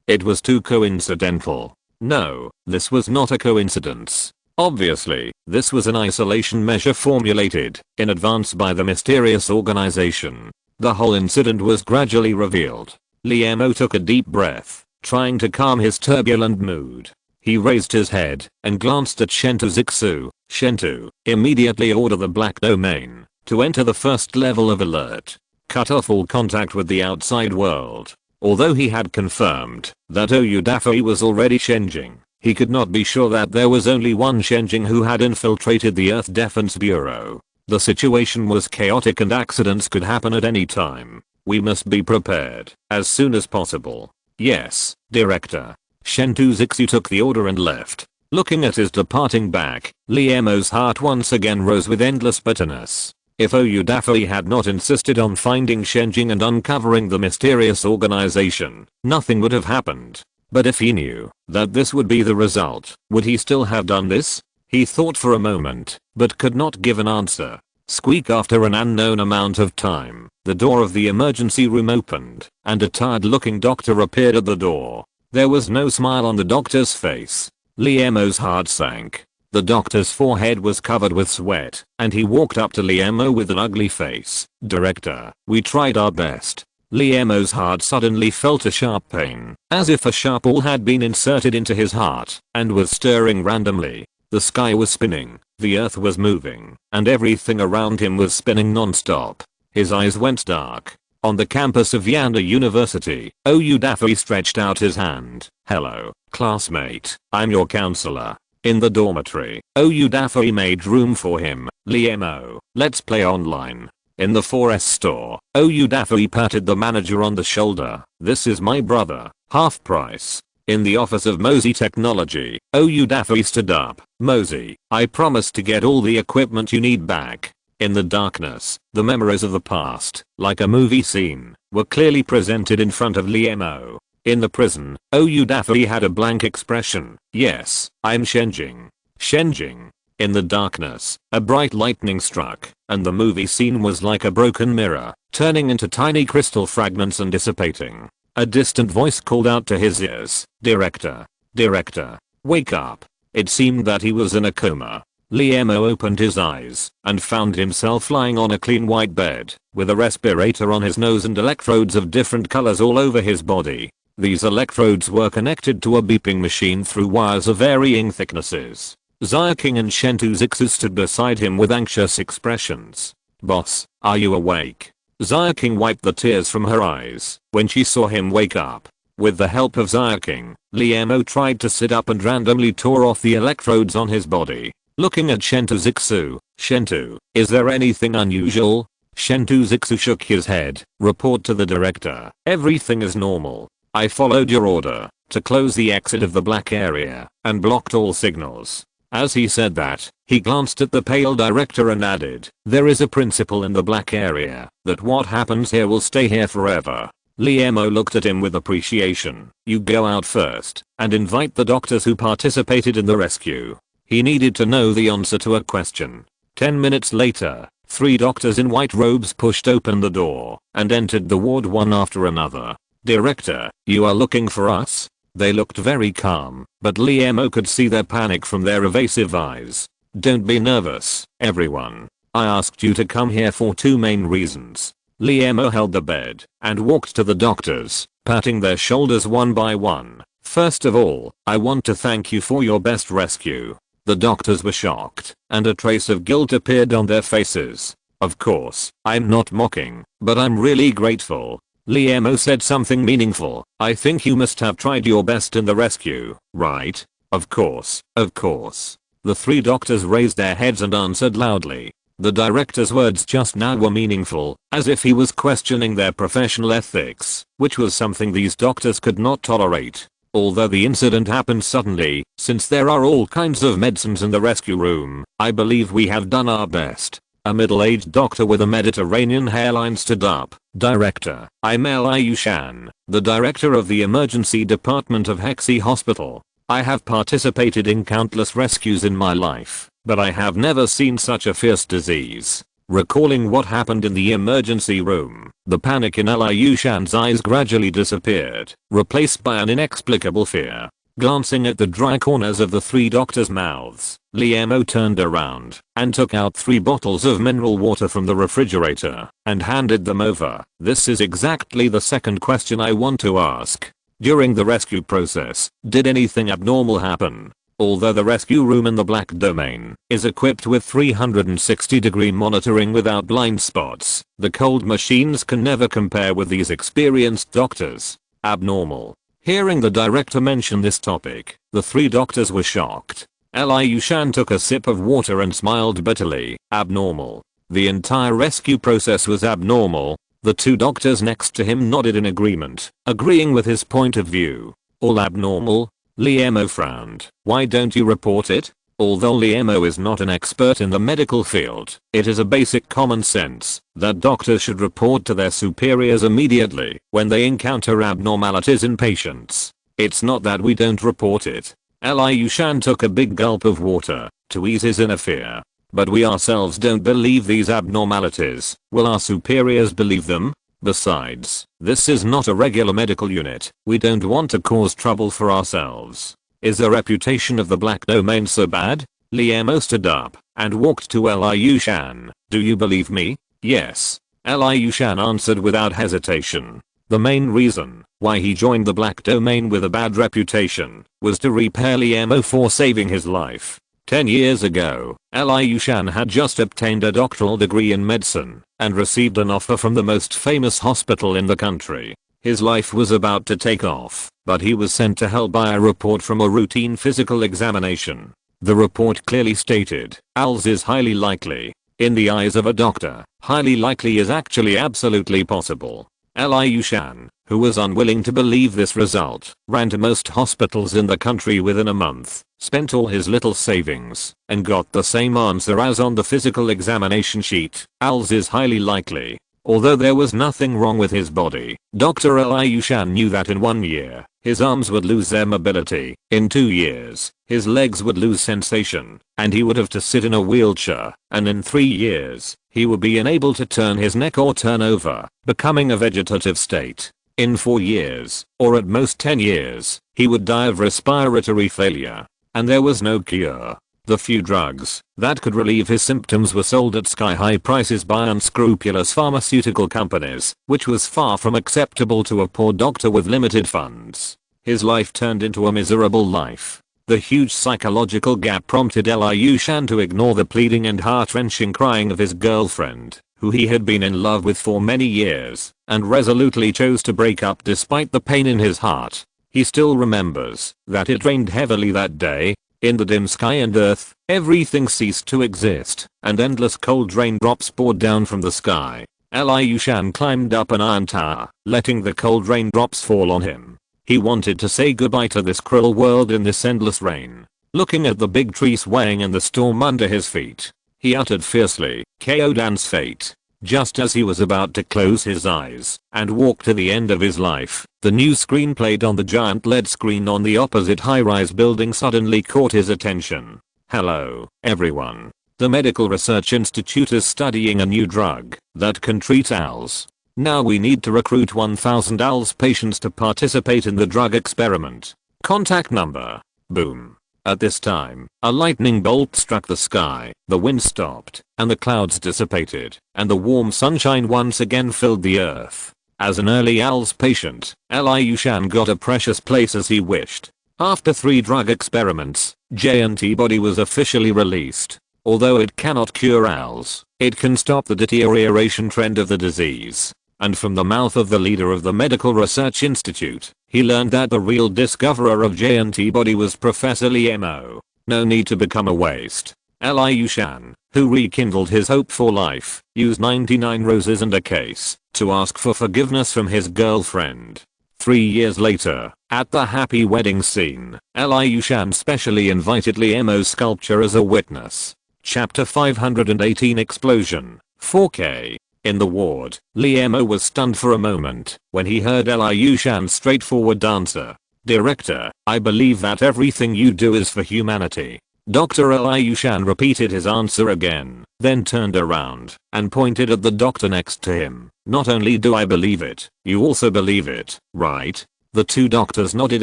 It was too coincidental. No, this was not a coincidence. Obviously, this was an isolation measure formulated in advance by the mysterious organization. The whole incident was gradually revealed. Liamo took a deep breath, trying to calm his turbulent mood. He raised his head and glanced at Shentu Zixu. Shentu, immediately order the black domain to enter the first level of alert. Cut off all contact with the outside world. Although he had confirmed that Daffy was already Shenjing, he could not be sure that there was only one Shenjing who had infiltrated the Earth Defense Bureau. The situation was chaotic and accidents could happen at any time. We must be prepared as soon as possible. Yes, Director. Shentu Zixu took the order and left. Looking at his departing back, Liamo's heart once again rose with endless bitterness. If Daffy had not insisted on finding Shenjing and uncovering the mysterious organization, nothing would have happened. But if he knew that this would be the result, would he still have done this? He thought for a moment, but could not give an answer. Squeak. After an unknown amount of time, the door of the emergency room opened, and a tired-looking doctor appeared at the door. There was no smile on the doctor's face. Liamo's heart sank. The doctor's forehead was covered with sweat, and he walked up to Liamo with an ugly face. Director, we tried our best. Liamo's heart suddenly felt a sharp pain, as if a sharp awl had been inserted into his heart, and was stirring randomly. The sky was spinning, the earth was moving, and everything around him was spinning non-stop. His eyes went dark. On the campus of Yanda University, Daffy stretched out his hand. Hello, classmate, I'm your counselor. In the dormitory, Daffy made room for him. Liamo, let's play online. In the 4S store, Daffy patted the manager on the shoulder. This is my brother, half price. in the office of Mosey Technology. OU Daffy stood up. Mosey, I promise to get all the equipment you need back. In the darkness, the memories of the past, like a movie scene, were clearly presented in front of Liemo. In the prison, OU Daffy had a blank expression. Yes, I'm Shenjing. Shenjing. In the darkness, a bright lightning struck, and the movie scene was like a broken mirror, turning into tiny crystal fragments and dissipating. A distant voice called out to his ears, "Director. Director. Wake up." It seemed that he was in a coma. Liemo opened his eyes and found himself lying on a clean white bed, with a respirator on his nose and electrodes of different colors all over his body. These electrodes were connected to a beeping machine through wires of varying thicknesses. Xiaoqing and Chen Shuxian stood beside him with anxious expressions. "Boss, are you awake?" Xiaoqing wiped the tears from her eyes when she saw him wake up. With the help of Xiaoqing, Liemo tried to sit up and randomly tore off the electrodes on his body. Looking at Chen Shuxian, "Shentu, is there anything unusual?" Chen Shuxian shook his head. "Report to the director. Everything is normal. I followed your order to close the exit of the black area and blocked all signals." As he said that, he glanced at the pale director and added, "There is a principle in the black area that what happens here will stay here forever." Liemo looked at him with appreciation. "You go out first and invite the doctors who participated in the rescue." He needed to know the answer to a question. 10 minutes later, 3 doctors in white robes pushed open the door and entered the ward one after another. "Director, you are looking for us?" They looked very calm, but Liemo could see their panic from their evasive eyes. "Don't be nervous, everyone. I asked you to come here for 2 main reasons." Liemo held the bed and walked to the doctors, patting their shoulders one by one. "First of all, I want to thank you for your best rescue." The doctors were shocked, and a trace of guilt appeared on their faces. "Of course, I'm not mocking, but I'm really grateful." Liemo said something meaningful. "I think you must have tried your best in the rescue, right?" Of course, of course." The 3 doctors raised their heads and answered loudly. The director's words just now were meaningful, as if he was questioning their professional ethics, which was something these doctors could not tolerate. Although the incident happened suddenly, since there are all kinds of medicines in the rescue room, I believe we have done our best. A middle-aged doctor with a Mediterranean hairline stood up. "Director, I'm Liu Shan, the director of the emergency department of Hexi Hospital. I have participated in countless rescues in my life, but I have never seen such a fierce disease." Recalling what happened in the emergency room, the panic in Liu Shan's eyes gradually disappeared, replaced by an inexplicable fear. Glancing at the dry corners of the 3 doctors' mouths, Liemo turned around and took out 3 bottles of mineral water from the refrigerator and handed them over. "This is exactly the second question I want to ask. During the rescue process, did anything abnormal happen?" Although the rescue room in the black domain is equipped with 360-degree monitoring without blind spots, the cold machines can never compare with these experienced doctors. Abnormal. Hearing the director mention this topic, the 3 doctors were shocked. Liu Shan took a sip of water and smiled bitterly. "Abnormal. The entire rescue process was abnormal." The 2 doctors next to him nodded in agreement, agreeing with his point of view. "All abnormal?" Liemo frowned. "Why don't you report it?" Although Liemo is not an expert in the medical field, it is a basic common sense that doctors should report to their superiors immediately when they encounter abnormalities in patients. "It's not that we don't report it." Liu Shan took a big gulp of water to ease his inner fear. "But we ourselves don't believe these abnormalities. Will our superiors believe them? Besides, this is not a regular medical unit. We don't want to cause trouble for ourselves." "Is the reputation of the black domain so bad?" Liemo stood up and walked to Liu Shan. "Do you believe me?" "Yes." Liu Shan answered without hesitation. The main reason why he joined the black domain with a bad reputation was to repay Liemo for saving his life. 10 years ago, Liu Shan had just obtained a doctoral degree in medicine and received an offer from the most famous hospital in the country. His life was about to take off, but he was sent to hell by a report from a routine physical examination. The report clearly stated, "ALS is highly likely." In the eyes of a doctor, highly likely is actually absolutely possible. Liu Shan, who was unwilling to believe this result, ran to most hospitals in the country within a month, spent all his little savings, and got the same answer as on the physical examination sheet. ALS is highly likely. Although there was nothing wrong with his body, Dr. Liu Shan knew that in 1 year, his arms would lose their mobility, in 2 years, his legs would lose sensation, and he would have to sit in a wheelchair, and in 3 years, he would be unable to turn his neck or turn over, becoming a vegetative state. In 4 years, or at most 10 years, he would die of respiratory failure. And there was no cure. The few drugs that could relieve his symptoms were sold at sky-high prices by unscrupulous pharmaceutical companies, which was far from acceptable to a poor doctor with limited funds. His life turned into a miserable life. The huge psychological gap prompted Liu Shan to ignore the pleading and heart-wrenching crying of his girlfriend, who he had been in love with for many years, and resolutely chose to break up despite the pain in his heart. He still remembers that it rained heavily that day. In the dim sky and earth, everything ceased to exist, and endless cold raindrops poured down from the sky. Liu Shan climbed up an iron tower, letting the cold raindrops fall on him. He wanted to say goodbye to this cruel world in this endless rain. Looking at the big tree swaying in the storm under his feet, he uttered fiercely, "Ko Dan's fate." Just as he was about to close his eyes and walk to the end of his life, the news screen played on the giant LED screen on the opposite high-rise building suddenly caught his attention. "Hello, everyone. The Medical Research Institute is studying a new drug that can treat ALS. Now we need to recruit 1,000 ALS patients to participate in the drug experiment. Contact number." Boom. At this time, a lightning bolt struck the sky, the wind stopped, and the clouds dissipated, and the warm sunshine once again filled the earth. As an early ALS patient, Liu Shan got a precious place as he wished. After 3 drug experiments, J antibody was officially released. Although it cannot cure ALS, it can stop the deterioration trend of the disease. And from the mouth of the leader of the Medical Research Institute, he learned that the real discoverer of J antibody was Professor Mo. No need to become a waste. Liu Shan, who rekindled his hope for life, used 99 roses and a case to ask for forgiveness from his girlfriend. 3 years later, at the happy wedding scene, Liu Shan specially invited Mo's sculpture as a witness. Chapter 518 Explosion, 4K. In the ward, Mo was stunned for a moment when he heard Liu Shan's straightforward answer. "Director, I believe that everything you do is for humanity." Dr. Liu Shan repeated his answer again, then turned around and pointed at the doctor next to him. "Not only do I believe it, you also believe it, right?" The 2 doctors nodded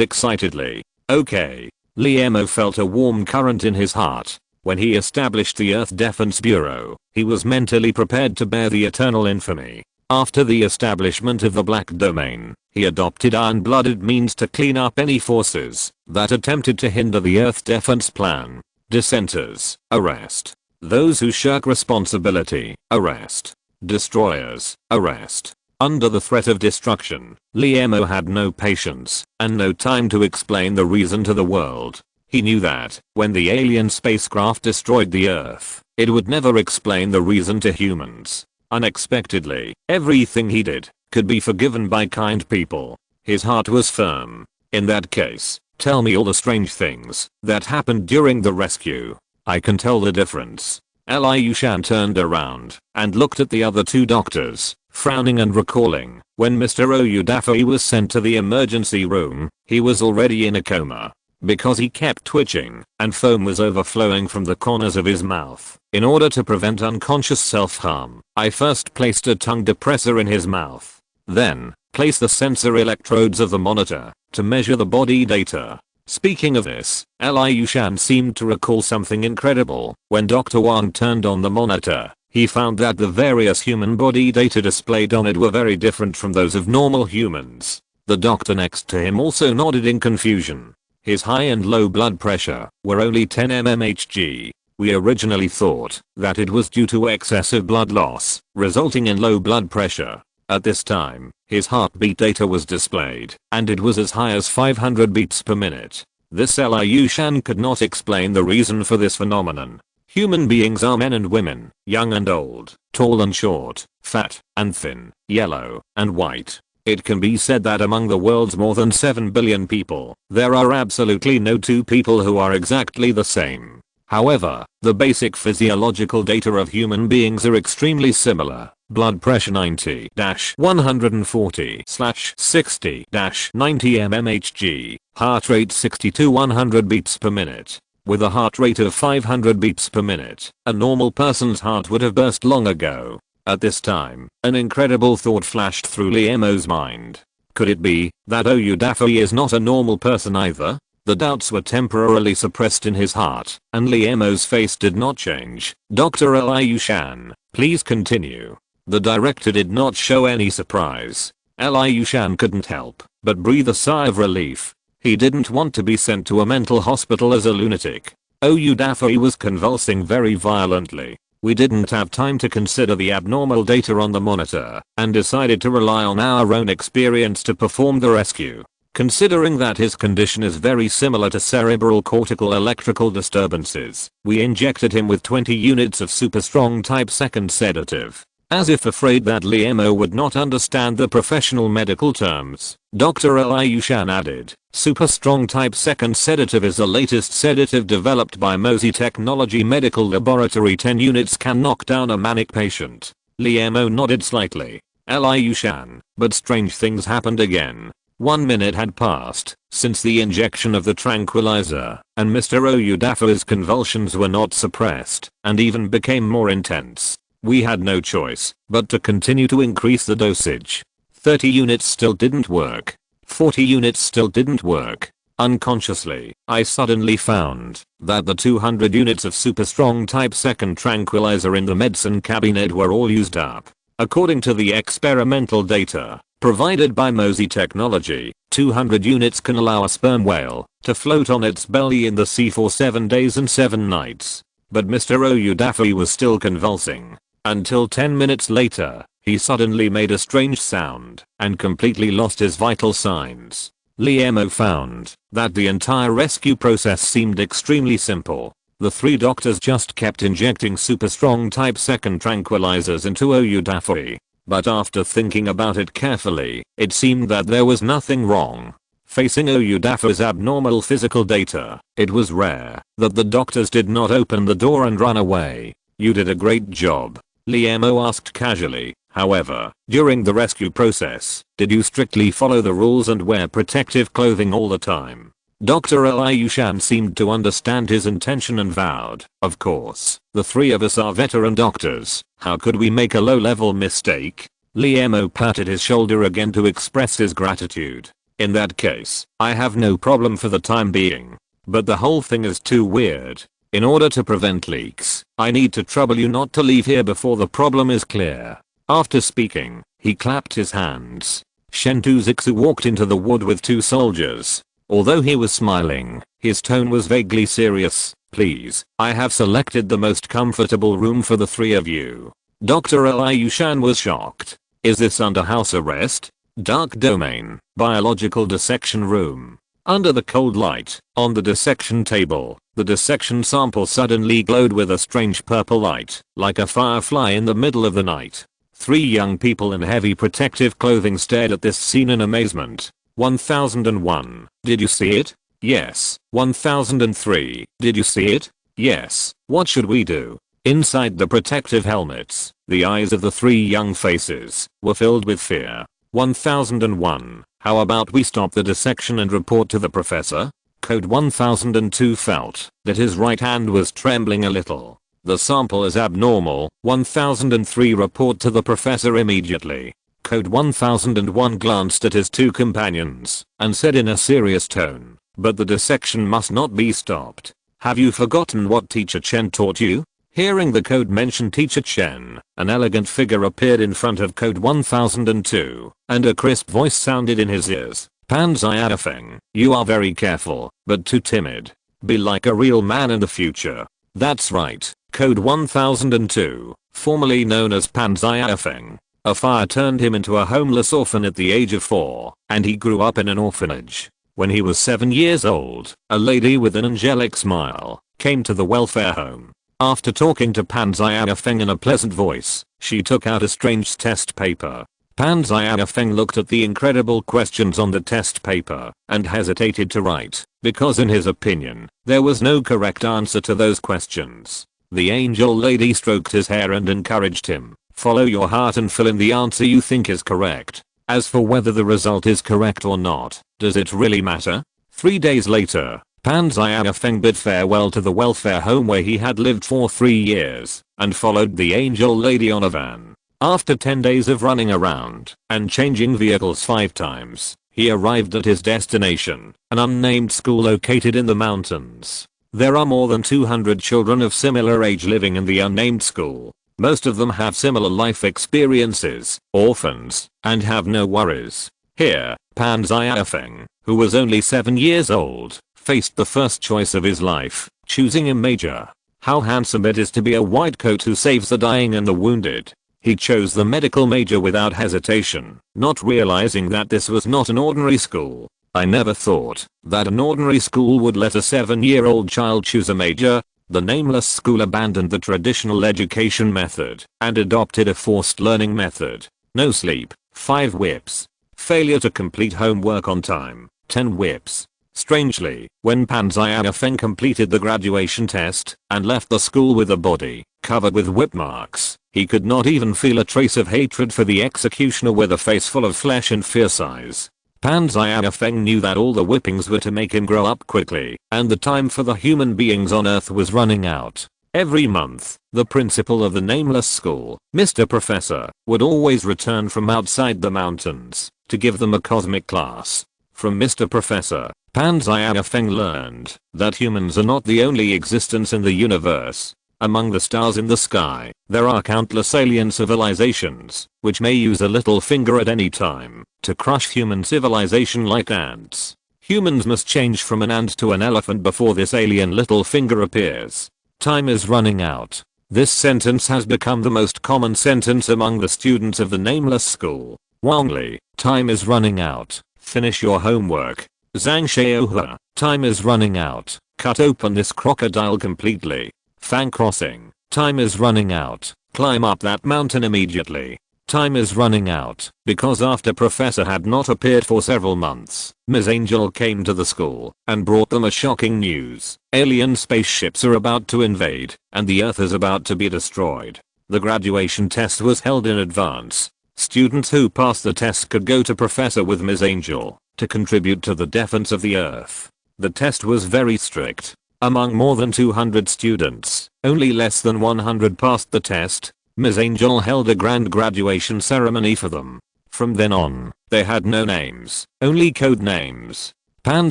excitedly. "Okay." Mo felt a warm current in his heart. When he established the Earth Defense Bureau, he was mentally prepared to bear the eternal infamy. After the establishment of the Black Domain, he adopted iron-blooded means to clean up any forces that attempted to hinder the Earth Defense Plan. Dissenters, arrest. Those who shirk responsibility, arrest. Destroyers, arrest. Under the threat of destruction, Mo had no patience and no time to explain the reason to the world. He knew that, when the alien spacecraft destroyed the Earth, it would never explain the reason to humans. Unexpectedly, everything he did could be forgiven by kind people. His heart was firm. "In that case, tell me all the strange things that happened during the rescue. I can tell the difference." Liu Shan turned around and looked at the other 2 doctors, frowning and recalling, when Mr. Oyudafe was sent to the emergency room, he was already in a coma. Because he kept twitching, and foam was overflowing from the corners of his mouth. In order to prevent unconscious self-harm, I first placed a tongue depressor in his mouth. Then, placed the sensor electrodes of the monitor to measure the body data. Speaking of this, Liu Shan seemed to recall something incredible. When Dr. Wang turned on the monitor, he found that the various human body data displayed on it were very different from those of normal humans. The doctor next to him also nodded in confusion. His high and low blood pressure were only 10 mmHg. We originally thought that it was due to excessive blood loss, resulting in low blood pressure. At this time, his heartbeat data was displayed, and it was as high as 500 beats per minute. This Liu Shan could not explain the reason for this phenomenon. Human beings are men and women, young and old, tall and short, fat and thin, yellow and white. It can be said that among the world's more than 7 billion people, there are absolutely no two people who are exactly the same. However, the basic physiological data of human beings are extremely similar. Blood pressure 90-140/60-90 mmHg, heart rate 60 to 100 beats per minute. With a heart rate of 500 beats per minute, a normal person's heart would have burst long ago. At this time, an incredible thought flashed through Liamo's mind. Could it be that Oyudafe is not a normal person either? The doubts were temporarily suppressed in his heart, and Liamo's face did not change. Dr. Eliushan, please continue. The director did not show any surprise. Eliushan couldn't help but breathe a sigh of relief. He didn't want to be sent to a mental hospital as a lunatic. Oyudafe was convulsing very violently. We didn't have time to consider the abnormal data on the monitor and decided to rely on our own experience to perform the rescue. Considering that his condition is very similar to cerebral cortical electrical disturbances, we injected him with 20 units of super strong type 2nd sedative. As if afraid that Liamo would not understand the professional medical terms, Dr. Eliushan added, super strong type 2nd sedative is the latest sedative developed by Mosi Technology Medical Laboratory. 10 units can knock down a manic patient. Liamo nodded slightly. Eliushan, but strange things happened again. 1 minute had passed since the injection of the tranquilizer, and Mr. Oyudafe's convulsions were not suppressed and even became more intense. We had no choice but to continue to increase the dosage. 30 units still didn't work. 40 units still didn't work. Unconsciously, I suddenly found that the 200 units of super strong type 2nd tranquilizer in the medicine cabinet were all used up. According to the experimental data provided by Mosi Technology, 200 units can allow a sperm whale to float on its belly in the sea for 7 days and 7 nights. But Mr. Oyudafe was still convulsing. Until 10 minutes later, he suddenly made a strange sound and completely lost his vital signs. Liamo found that the entire rescue process seemed extremely simple. The 3 doctors just kept injecting super strong type 2nd tranquilizers into Oyudafe. But after thinking about it carefully, it seemed that there was nothing wrong. Facing Oyudafe's abnormal physical data, it was rare that the doctors did not open the door and run away. You did a great job, Liamo asked casually. However, during the rescue process, did you strictly follow the rules and wear protective clothing all the time? Dr. Eliushan seemed to understand his intention and vowed, of course, the 3 of us are veteran doctors, how could we make a low-level mistake? Liamo patted his shoulder again to express his gratitude. In that case, I have no problem for the time being. But the whole thing is too weird. In order to prevent leaks, I need to trouble you not to leave here before the problem is clear. After speaking, he clapped his hands. Chen Shuxian walked into the wood with 2 soldiers. Although he was smiling, his tone was vaguely serious. Please, I have selected the most comfortable room for the 3 of you. Dr. Eliushan was shocked. Is this under house arrest? Dark domain, biological dissection room. Under the cold light, on the dissection table, the dissection sample suddenly glowed with a strange purple light, like a firefly in the middle of the night. 3 young people in heavy protective clothing stared at this scene in amazement. 1001. Did you see it? Yes. 1003. Did you see it? Yes. What should we do? Inside the protective helmets, the eyes of the 3 young faces were filled with fear. 1001. How about we stop the dissection and report to the professor? Code 1002 felt that his right hand was trembling a little. The sample is abnormal. 1003 report to the professor immediately. Code 1001 glanced at his 2 companions and said in a serious tone, but the dissection must not be stopped. Have you forgotten what Teacher Chen taught you? Hearing the code mention Teacher Chen, an elegant figure appeared in front of code 1002, and a crisp voice sounded in his ears. Pan Xiaofeng, you are very careful, but too timid. Be like a real man in the future. That's right, code 1002, formerly known as Pan Xiaofeng. A fire turned him into a homeless orphan at the age of 4, and he grew up in an orphanage. When he was 7 years old, a lady with an angelic smile came to the welfare home. After talking to Pan Xiaofeng in a pleasant voice, she took out a strange test paper. Pan Xiaofeng looked at the incredible questions on the test paper and hesitated to write, because in his opinion, there was no correct answer to those questions. The angel lady stroked his hair and encouraged him, follow your heart and fill in the answer you think is correct. As for whether the result is correct or not, does it really matter? 3 days later, Pan Xiaofeng bid farewell to the welfare home where he had lived for 3 years and followed the angel lady on a van. After 10 days of running around and changing vehicles 5 times, he arrived at his destination, an unnamed school located in the mountains. There are more than 200 children of similar age living in the unnamed school. Most of them have similar life experiences, orphans, and have no worries. Here, Pan Xiaofeng, who was only 7 years old, faced the first choice of his life, choosing a major. How handsome it is to be a white coat who saves the dying and the wounded. He chose the medical major without hesitation, not realizing that this was not an ordinary school. I never thought that an ordinary school would let a 7-year-old child choose a major. The nameless school abandoned the traditional education method and adopted a forced learning method. No sleep, 5 whips. Failure to complete homework on time, 10 whips. Strangely, when Pan Xiaofeng completed the graduation test and left the school with a body covered with whip marks, he could not even feel a trace of hatred for the executioner with a face full of flesh and fierce eyes. Pan Xiaofeng knew that all the whippings were to make him grow up quickly, and the time for the human beings on Earth was running out. Every month, the principal of the nameless school, Mr. Professor, would always return from outside the mountains to give them a cosmic class. From Mr. Professor, Pan Xiaofeng learned that humans are not the only existence in the universe. Among the stars in the sky, there are countless alien civilizations, which may use a little finger at any time to crush human civilization like ants. Humans must change from an ant to an elephant before this alien little finger appears. Time is running out. This sentence has become the most common sentence among the students of the nameless school. Wangli, time is running out. Finish your homework. Zhang Xiaohua, time is running out. Cut open this crocodile completely. Fang crossing, time is running out. Climb up that mountain immediately. Time is running out. Because after Professor had not appeared for several months, Ms. Angel came to the school and brought them a shocking news. Alien spaceships are about to invade, and the Earth is about to be destroyed. The graduation test was held in advance. Students who passed the test could go to Professor with Ms. Angel to contribute to the defense of the Earth. The test was very strict. Among more than 200 students, only less than 100 passed the test. Ms. Angel held a grand graduation ceremony for them. From then on, they had no names, only code names. Pan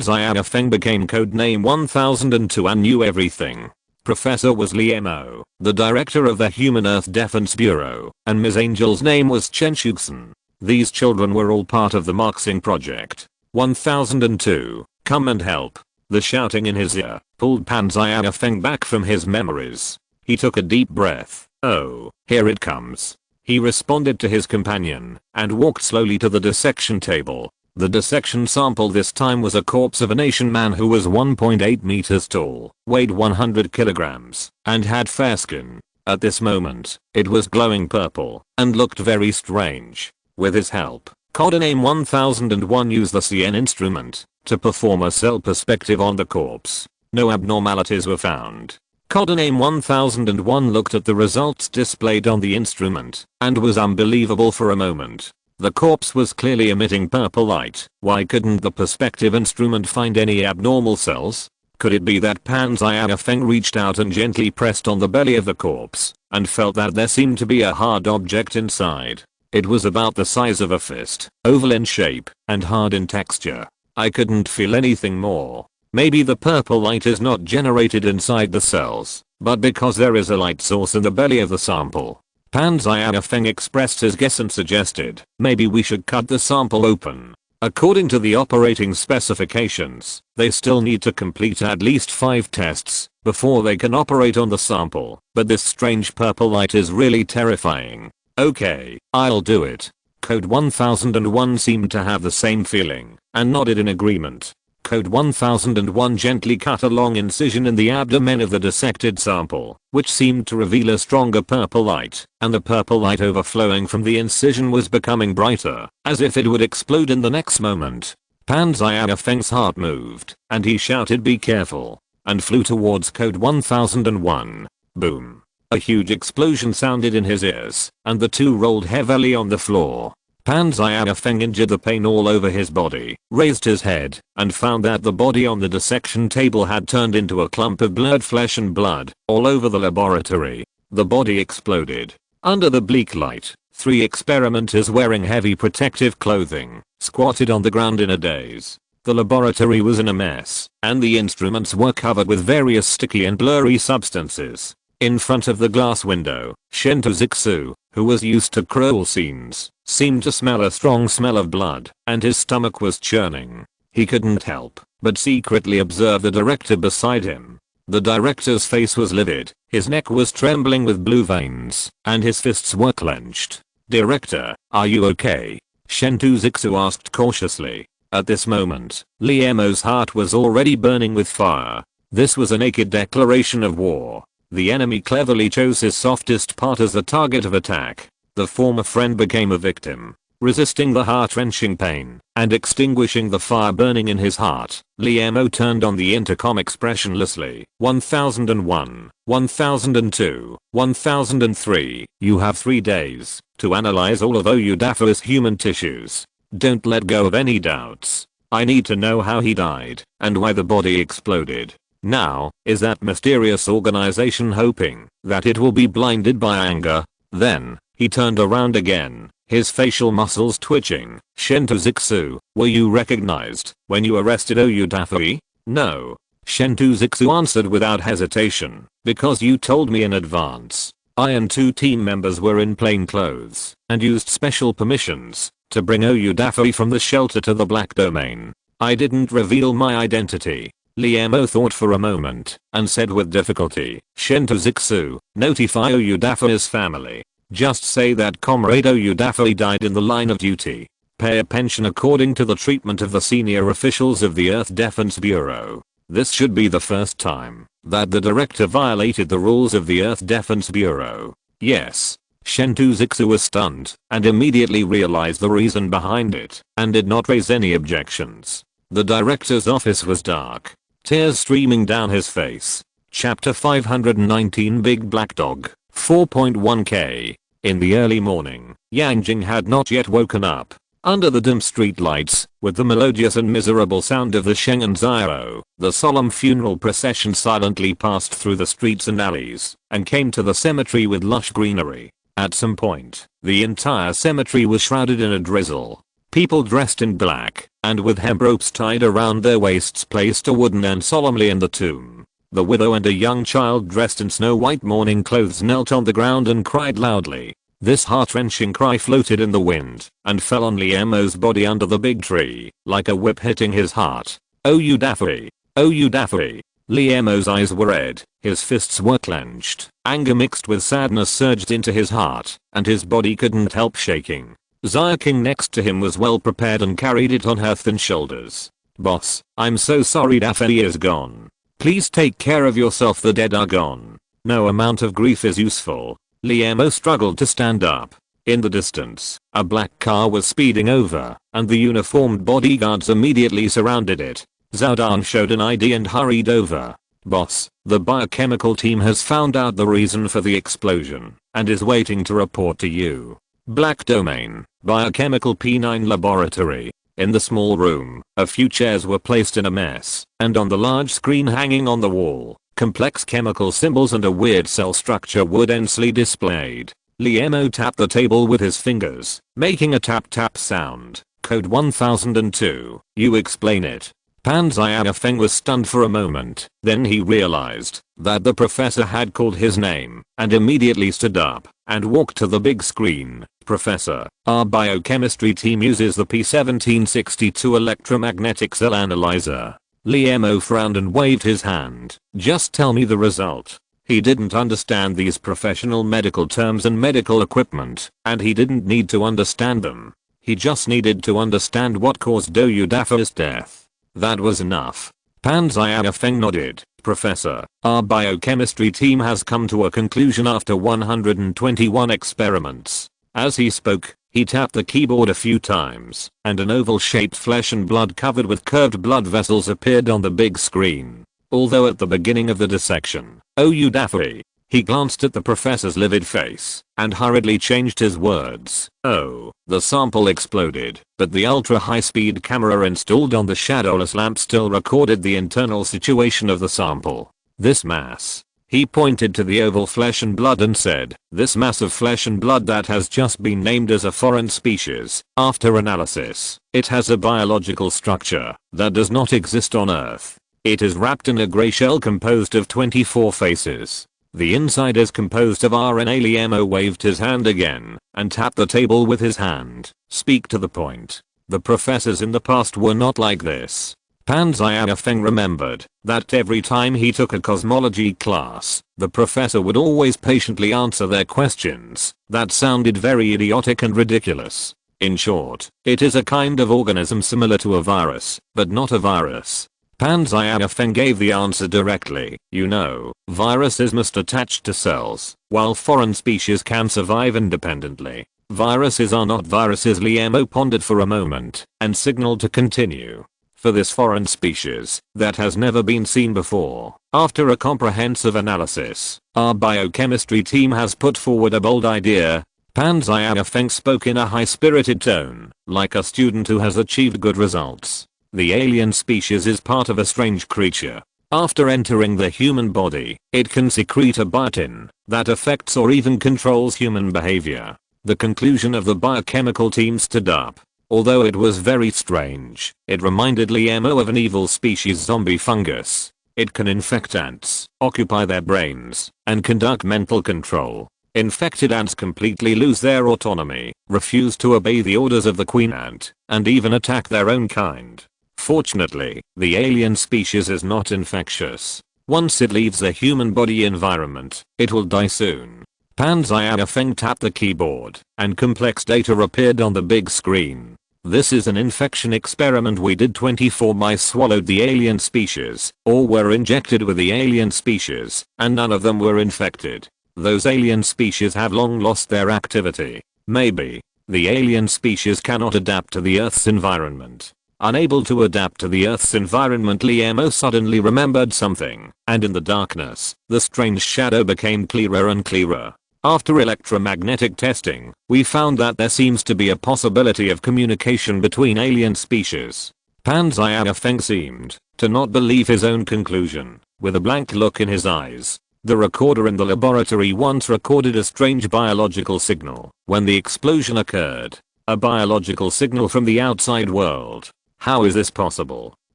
Xiaofeng became codename 1002 and knew everything. Professor was Liemo, the director of the Human Earth Defense Bureau, and Ms. Angel's name was Chen Shuxian. These children were all part of the Marxing project. 1002, come and help. The shouting in his ear pulled Pan Xiaofeng back from his memories. He took a deep breath. Oh, here it comes. He responded to his companion and walked slowly to the dissection table. The dissection sample this time was a corpse of an Asian man who was 1.8 meters tall, weighed 100 kilograms, and had fair skin. At this moment, it was glowing purple and looked very strange. With his help, codename 1001 used the CN instrument to perform a cell perspective on the corpse. No abnormalities were found. Codename 1001 looked at the results displayed on the instrument and was unbelievable for a moment. The corpse was clearly emitting purple light. Why couldn't the perspective instrument find any abnormal cells? Could it be that Pan Xiaofeng reached out and gently pressed on the belly of the corpse and felt that there seemed to be a hard object inside? It was about the size of a fist, oval in shape, and hard in texture. I couldn't feel anything more. Maybe the purple light is not generated inside the cells, but because there is a light source in the belly of the sample. Pan Xiaofeng expressed his guess and suggested, maybe we should cut the sample open. According to the operating specifications, they still need to complete at least 5 tests before they can operate on the sample, but this strange purple light is really terrifying. Okay, I'll do it. Code 1001 seemed to have the same feeling and nodded in agreement. Code 1001 gently cut a long incision in the abdomen of the dissected sample, which seemed to reveal a stronger purple light, and the purple light overflowing from the incision was becoming brighter, as if it would explode in the next moment. Pan Xiaofeng's heart moved, and he shouted, "Be careful," and flew towards Code 1001. Boom. A huge explosion sounded in his ears, and the two rolled heavily on the floor. Pan Xiaofeng endured the pain all over his body, raised his head, and found that the body on the dissection table had turned into a clump of blurred flesh and blood all over the laboratory. The body exploded. Under the bleak light, 3 experimenters wearing heavy protective clothing squatted on the ground in a daze. The laboratory was in a mess, and the instruments were covered with various sticky and blurry substances. In front of the glass window, Chen Shuxian, who was used to cruel scenes, seemed to smell a strong smell of blood, and his stomach was churning. He couldn't help but secretly observe the director beside him. The director's face was livid, his neck was trembling with blue veins, and his fists were clenched. "Director, are you okay?" Chen Shuxian asked cautiously. At this moment, Li Mo's heart was already burning with fire. This was a naked declaration of war. The enemy cleverly chose his softest part as the target of attack. The former friend became a victim. Resisting the heart-wrenching pain and extinguishing the fire burning in his heart, Li Mo turned on the intercom expressionlessly. 1001, 1002, 1003. You have 3 days to analyze all of Oyudafu's human tissues. Don't let go of any doubts. I need to know how he died and why the body exploded. Now, is that mysterious organization hoping that it will be blinded by anger? Then, he turned around again, his facial muscles twitching. "Chen Shuxian, were you recognized when you arrested Oyudafu?" "No." Chen Shuxian answered without hesitation, "because you told me in advance. I and 2 team members were in plain clothes and used special permissions to bring Oyudafu from the shelter to the Black Domain. I didn't reveal my identity." Li Mo thought for a moment and said with difficulty, "Chen Shuxian, notify Oyudafu's family. Just say that Comrade Oyudafu died in the line of duty. Pay a pension according to the treatment of the senior officials of the Earth Defense Bureau." This should be the first time that the director violated the rules of the Earth Defense Bureau. Yes. Chen Shuxian was stunned and immediately realized the reason behind it and did not raise any objections. The director's office was dark, tears streaming down his face. Chapter 519 Big Black Dog 4.1k. In the early morning, Yang Jing had not yet woken up. Under the dim street lights, with the melodious and miserable sound of the Shengan Zyro, the solemn funeral procession silently passed through the streets and alleys and came to the cemetery with lush greenery. At some point, the entire cemetery was shrouded in a drizzle. People dressed in black and with hemp ropes tied around their waists placed a wooden urn solemnly in the tomb. The widow and a young child dressed in snow-white mourning clothes knelt on the ground and cried loudly. This heart-wrenching cry floated in the wind and fell on Li Mo's body under the big tree, like a whip hitting his heart. "Oyudafu! Oyudafu!" Li Mo's eyes were red, his fists were clenched. Anger mixed with sadness surged into his heart, and his body couldn't help shaking. Xia King next to him was well prepared and carried it on her thin shoulders. "Boss, I'm so sorry Daffy is gone. Please take care of yourself, the dead are gone." No amount of grief is useful. Li Mo struggled to stand up. In the distance, a black car was speeding over, and the uniformed bodyguards immediately surrounded it. Zhao Dan showed an ID and hurried over. "Boss, the biochemical team has found out the reason for the explosion, and is waiting to report to you." Black Domain, Biochemical P9 Laboratory. In the small room, a few chairs were placed in a mess, and on the large screen hanging on the wall, complex chemical symbols and a weird cell structure were densely displayed. Li Mo tapped the table with his fingers, making a tap-tap sound. "Code 1002, you explain it." Pan Xiaofeng was stunned for a moment, then he realized that the professor had called his name and immediately stood up and walked to the big screen. "Professor, our biochemistry team uses the P1762 electromagnetic cell analyzer." Li Mo frowned and waved his hand. "Just tell me the result." He didn't understand these professional medical terms and medical equipment, and he didn't need to understand them. He just needed to understand what caused Oyudafu's death. That was enough. Pan Xiaofeng nodded. Professor, our biochemistry team has come to a conclusion after 121 experiments. As he spoke, he tapped the keyboard a few times, and an oval-shaped flesh and blood covered with curved blood vessels appeared on the big screen. Although at the beginning of the dissection, Daffy, he glanced at the professor's livid face and hurriedly changed his words. Oh, the sample exploded, but the ultra-high-speed camera installed on the shadowless lamp still recorded the internal situation of the sample. This mass. He pointed to the oval flesh and blood and said, this mass of flesh and blood that has just been named as a foreign species, after analysis, it has a biological structure that does not exist on Earth. It is wrapped in a gray shell composed of 24 faces. The inside is composed of RNA. Liemo waved his hand again and tapped the table with his hand. Speak to the point. The professors in the past were not like this. Pan Xiaofeng remembered that every time he took a cosmology class, the professor would always patiently answer their questions that sounded very idiotic and ridiculous. In short, it is a kind of organism similar to a virus, but not a virus. Pan Xiaofeng gave the answer directly. You know, viruses must attach to cells, while foreign species can survive independently. Viruses are not viruses. Liemo pondered for a moment and signaled to continue. For this foreign species that has never been seen before, after a comprehensive analysis, our biochemistry team has put forward a bold idea. Pan Xiaofeng spoke in a high-spirited tone, like a student who has achieved good results. The alien species is part of a strange creature. After entering the human body, it can secrete a biotin that affects or even controls human behavior. The conclusion of the biochemical team stood up. Although it was very strange, it reminded Liemo of an evil species zombie fungus. It can infect ants, occupy their brains, and conduct mental control. Infected ants completely lose their autonomy, refuse to obey the orders of the queen ant, and even attack their own kind. Fortunately, the alien species is not infectious. Once it leaves the human body environment, it will die soon. Pan Xiaofeng tapped the keyboard, and complex data appeared on the big screen. This is an infection experiment we did. 24 mice swallowed the alien species, or were injected with the alien species, and none of them were infected. Those alien species have long lost their activity. Maybe. The alien species cannot adapt to the Earth's environment. Unable to adapt to the Earth's environment, Liemo suddenly remembered something, and in the darkness, the strange shadow became clearer and clearer. After electromagnetic testing, we found that there seems to be a possibility of communication between alien species. Pan Xiaofeng seemed to not believe his own conclusion, with a blank look in his eyes. The recorder in the laboratory once recorded a strange biological signal when the explosion occurred. A biological signal from the outside world. How is this possible?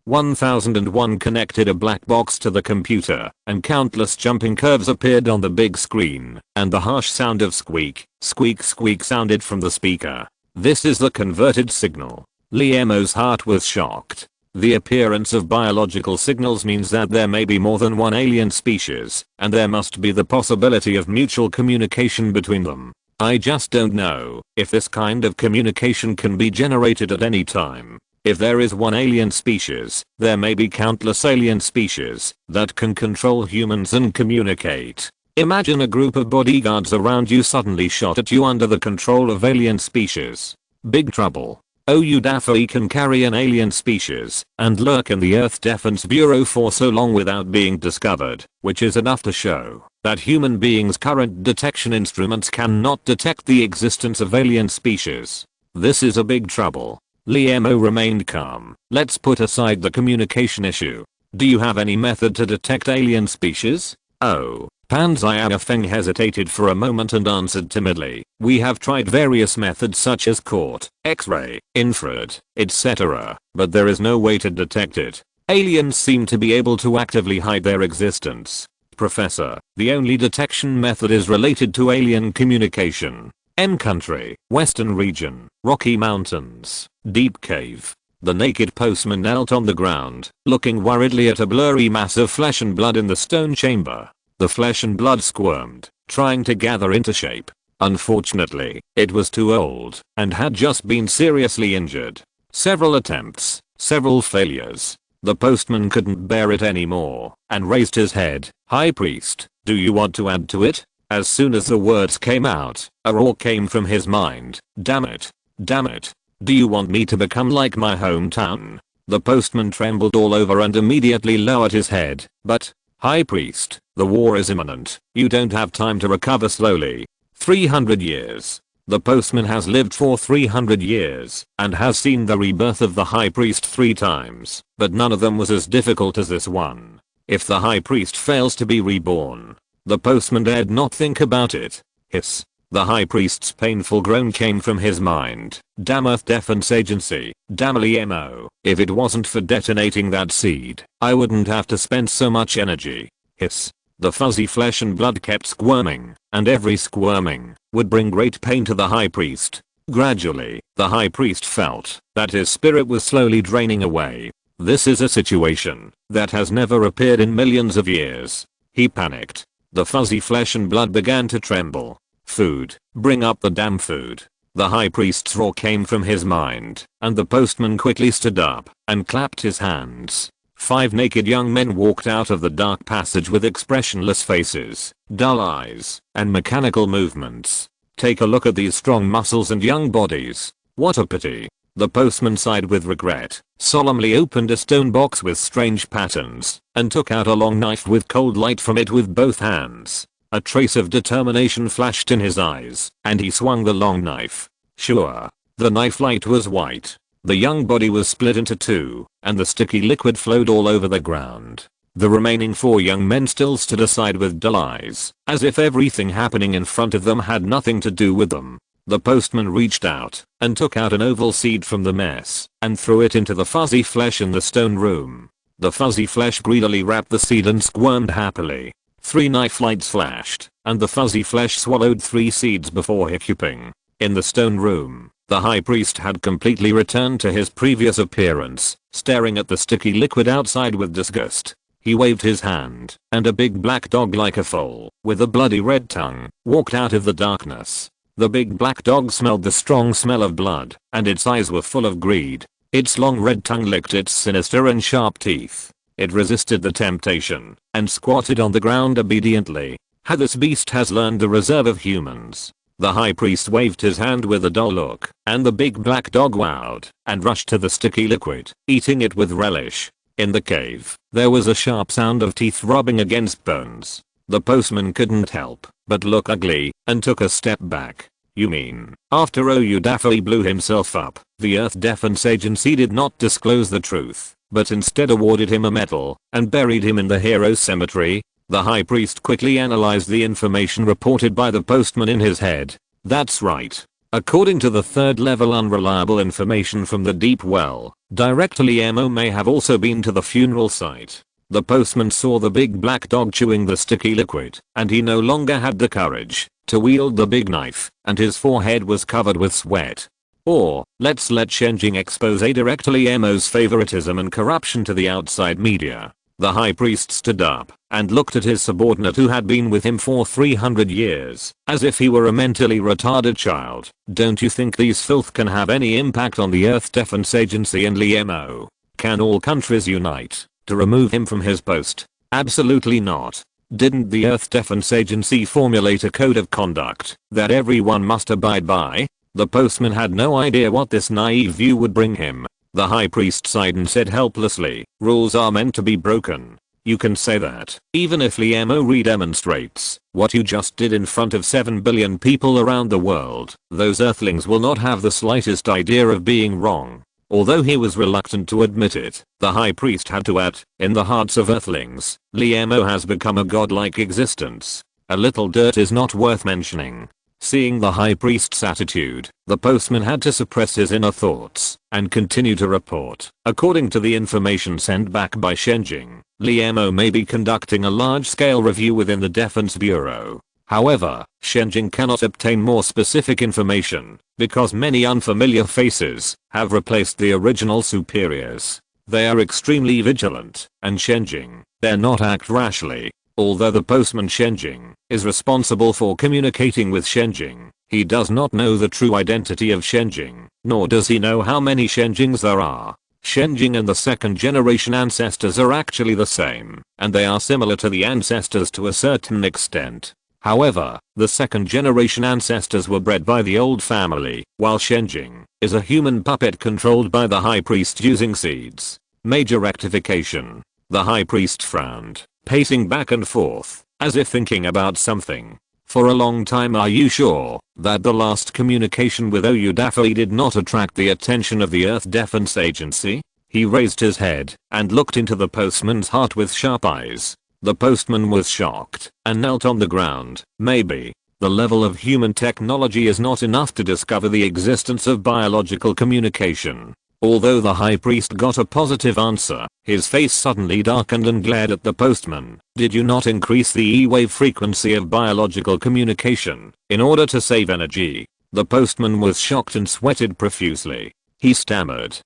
1001 connected a black box to the computer, and countless jumping curves appeared on the big screen, and the harsh sound of squeak, squeak squeak sounded from the speaker. This is the converted signal. Liemo's heart was shocked. The appearance of biological signals means that there may be more than one alien species, and there must be the possibility of mutual communication between them. I just don't know if this kind of communication can be generated at any time. If there is one alien species, there may be countless alien species that can control humans and communicate. Imagine a group of bodyguards around you suddenly shot at you under the control of alien species. Big trouble. Daffy can carry an alien species and lurk in the Earth Defense Bureau for so long without being discovered, which is enough to show that human beings' current detection instruments cannot detect the existence of alien species. This is a big trouble. Liemo remained calm. Let's put aside the communication issue. Do you have any method to detect alien species? Oh. Pan Xiaofeng hesitated for a moment and answered timidly. We have tried various methods such as CORT, X-ray, infrared, etc., but there is no way to detect it. Aliens seem to be able to actively hide their existence. Professor, the only detection method is related to alien communication. M country, western region, Rocky Mountains, deep cave. The naked postman knelt on the ground, looking worriedly at a blurry mass of flesh and blood in the stone chamber. The flesh and blood squirmed, trying to gather into shape. Unfortunately, it was too old and had just been seriously injured. Several attempts, several failures. The postman couldn't bear it anymore and raised his head. "High priest, do you want to add to it?" As soon as the words came out, a roar came from his mind. "Damn it. Damn it. Do you want me to become like my hometown?" The postman trembled all over and immediately lowered his head. "But, High priest, the war is imminent. You don't have time to recover slowly. 300 years. The postman has lived for 300 years and has seen the rebirth of the high priest 3 times, but none of them was as difficult as this one. If the high priest fails to be reborn, the postman dared not think about it. Hiss. The high priest's painful groan came from his mind. Damn Earth Defense Agency, damn LMO. If it wasn't for detonating that seed, I wouldn't have to spend so much energy. Hiss. The fuzzy flesh and blood kept squirming, and every squirming would bring great pain to the high priest. Gradually, the high priest felt that his spirit was slowly draining away. This is a situation that has never appeared in millions of years. He panicked. The fuzzy flesh and blood began to tremble. Food. Bring up the damn food. The high priest's roar came from his mind, and the postman quickly stood up and clapped his hands. 5 naked young men walked out of the dark passage with expressionless faces, dull eyes, and mechanical movements. Take a look at these strong muscles and young bodies. What a pity. The postman sighed with regret, solemnly opened a stone box with strange patterns, and took out a long knife with cold light from it with both hands. A trace of determination flashed in his eyes, and he swung the long knife. Sure. The knife light was white. The young body was split into 2, and the sticky liquid flowed all over the ground. The remaining 4 young men still stood aside with dull eyes, as if everything happening in front of them had nothing to do with them. The postman reached out and took out an oval seed from the mess and threw it into the fuzzy flesh in the stone room. The fuzzy flesh greedily wrapped the seed and squirmed happily. 3 knife lights flashed, and the fuzzy flesh swallowed 3 seeds before hiccuping. In the stone room, the high priest had completely returned to his previous appearance, staring at the sticky liquid outside with disgust. He waved his hand, and a big black dog like a foal, with a bloody red tongue, walked out of the darkness. The big black dog smelled the strong smell of blood, and its eyes were full of greed. Its long red tongue licked its sinister and sharp teeth. It resisted the temptation, and squatted on the ground obediently. How this beast has learned the reserve of humans. The high priest waved his hand with a dull look, and the big black dog wowed, and rushed to the sticky liquid, eating it with relish. In the cave, there was a sharp sound of teeth rubbing against bones. The postman couldn't help but look ugly, and took a step back. You mean, after Daffy blew himself up, the Earth Defense Agency did not disclose the truth, but instead awarded him a medal, and buried him in the hero cemetery? The high priest quickly analyzed the information reported by the postman in his head. That's right. According to the 3rd level unreliable information from the deep well, Director Liamo may have also been to the funeral site. The postman saw the big black dog chewing the sticky liquid, and he no longer had the courage to wield the big knife, and his forehead was covered with sweat. Or, let's let Shenjing expose Director Liamo's favoritism and corruption to the outside media. The high priest stood up and looked at his subordinate who had been with him for 300 years, as if he were a mentally retarded child. Don't you think these filth can have any impact on the Earth Defense Agency and Liamo? Can all countries unite to remove him from his post? Absolutely not. Didn't the Earth Defense Agency formulate a code of conduct that everyone must abide by? The postman had no idea what this naive view would bring him. The high priest sighed and said helplessly, rules are meant to be broken. You can say that, even if Liamo redemonstrates what you just did in front of 7 billion people around the world, those earthlings will not have the slightest idea of being wrong. Although he was reluctant to admit it, the high priest had to add, in the hearts of earthlings, Liamo has become a godlike existence. A little dirt is not worth mentioning. Seeing the high priest's attitude, the postman had to suppress his inner thoughts and continue to report. According to the information sent back by Shenjing, Liamo may be conducting a large-scale review within the Defense Bureau. However, Shenjing cannot obtain more specific information because many unfamiliar faces have replaced the original superiors. They are extremely vigilant, and Shenjing dare not act rashly. Although the postman Shenjing is responsible for communicating with Shenjing, he does not know the true identity of Shenjing, nor does he know how many Shenjings there are. Shenjing and the second generation ancestors are actually the same, and they are similar to the ancestors to a certain extent. However, the second generation ancestors were bred by the old family, while Shenjing is a human puppet controlled by the high priest using seeds. Major rectification. The high priest frowned, pacing back and forth, as if thinking about something. For a long time. Are you sure that the last communication with Oyudafe did not attract the attention of the Earth Defense Agency? He raised his head and looked into the postman's heart with sharp eyes. The postman was shocked and knelt on the ground. Maybe the level of human technology is not enough to discover the existence of biological communication. Although the high priest got a positive answer, his face suddenly darkened and glared at the postman. Did you not increase the E-wave frequency of biological communication in order to save energy? The postman was shocked and sweated profusely. He stammered,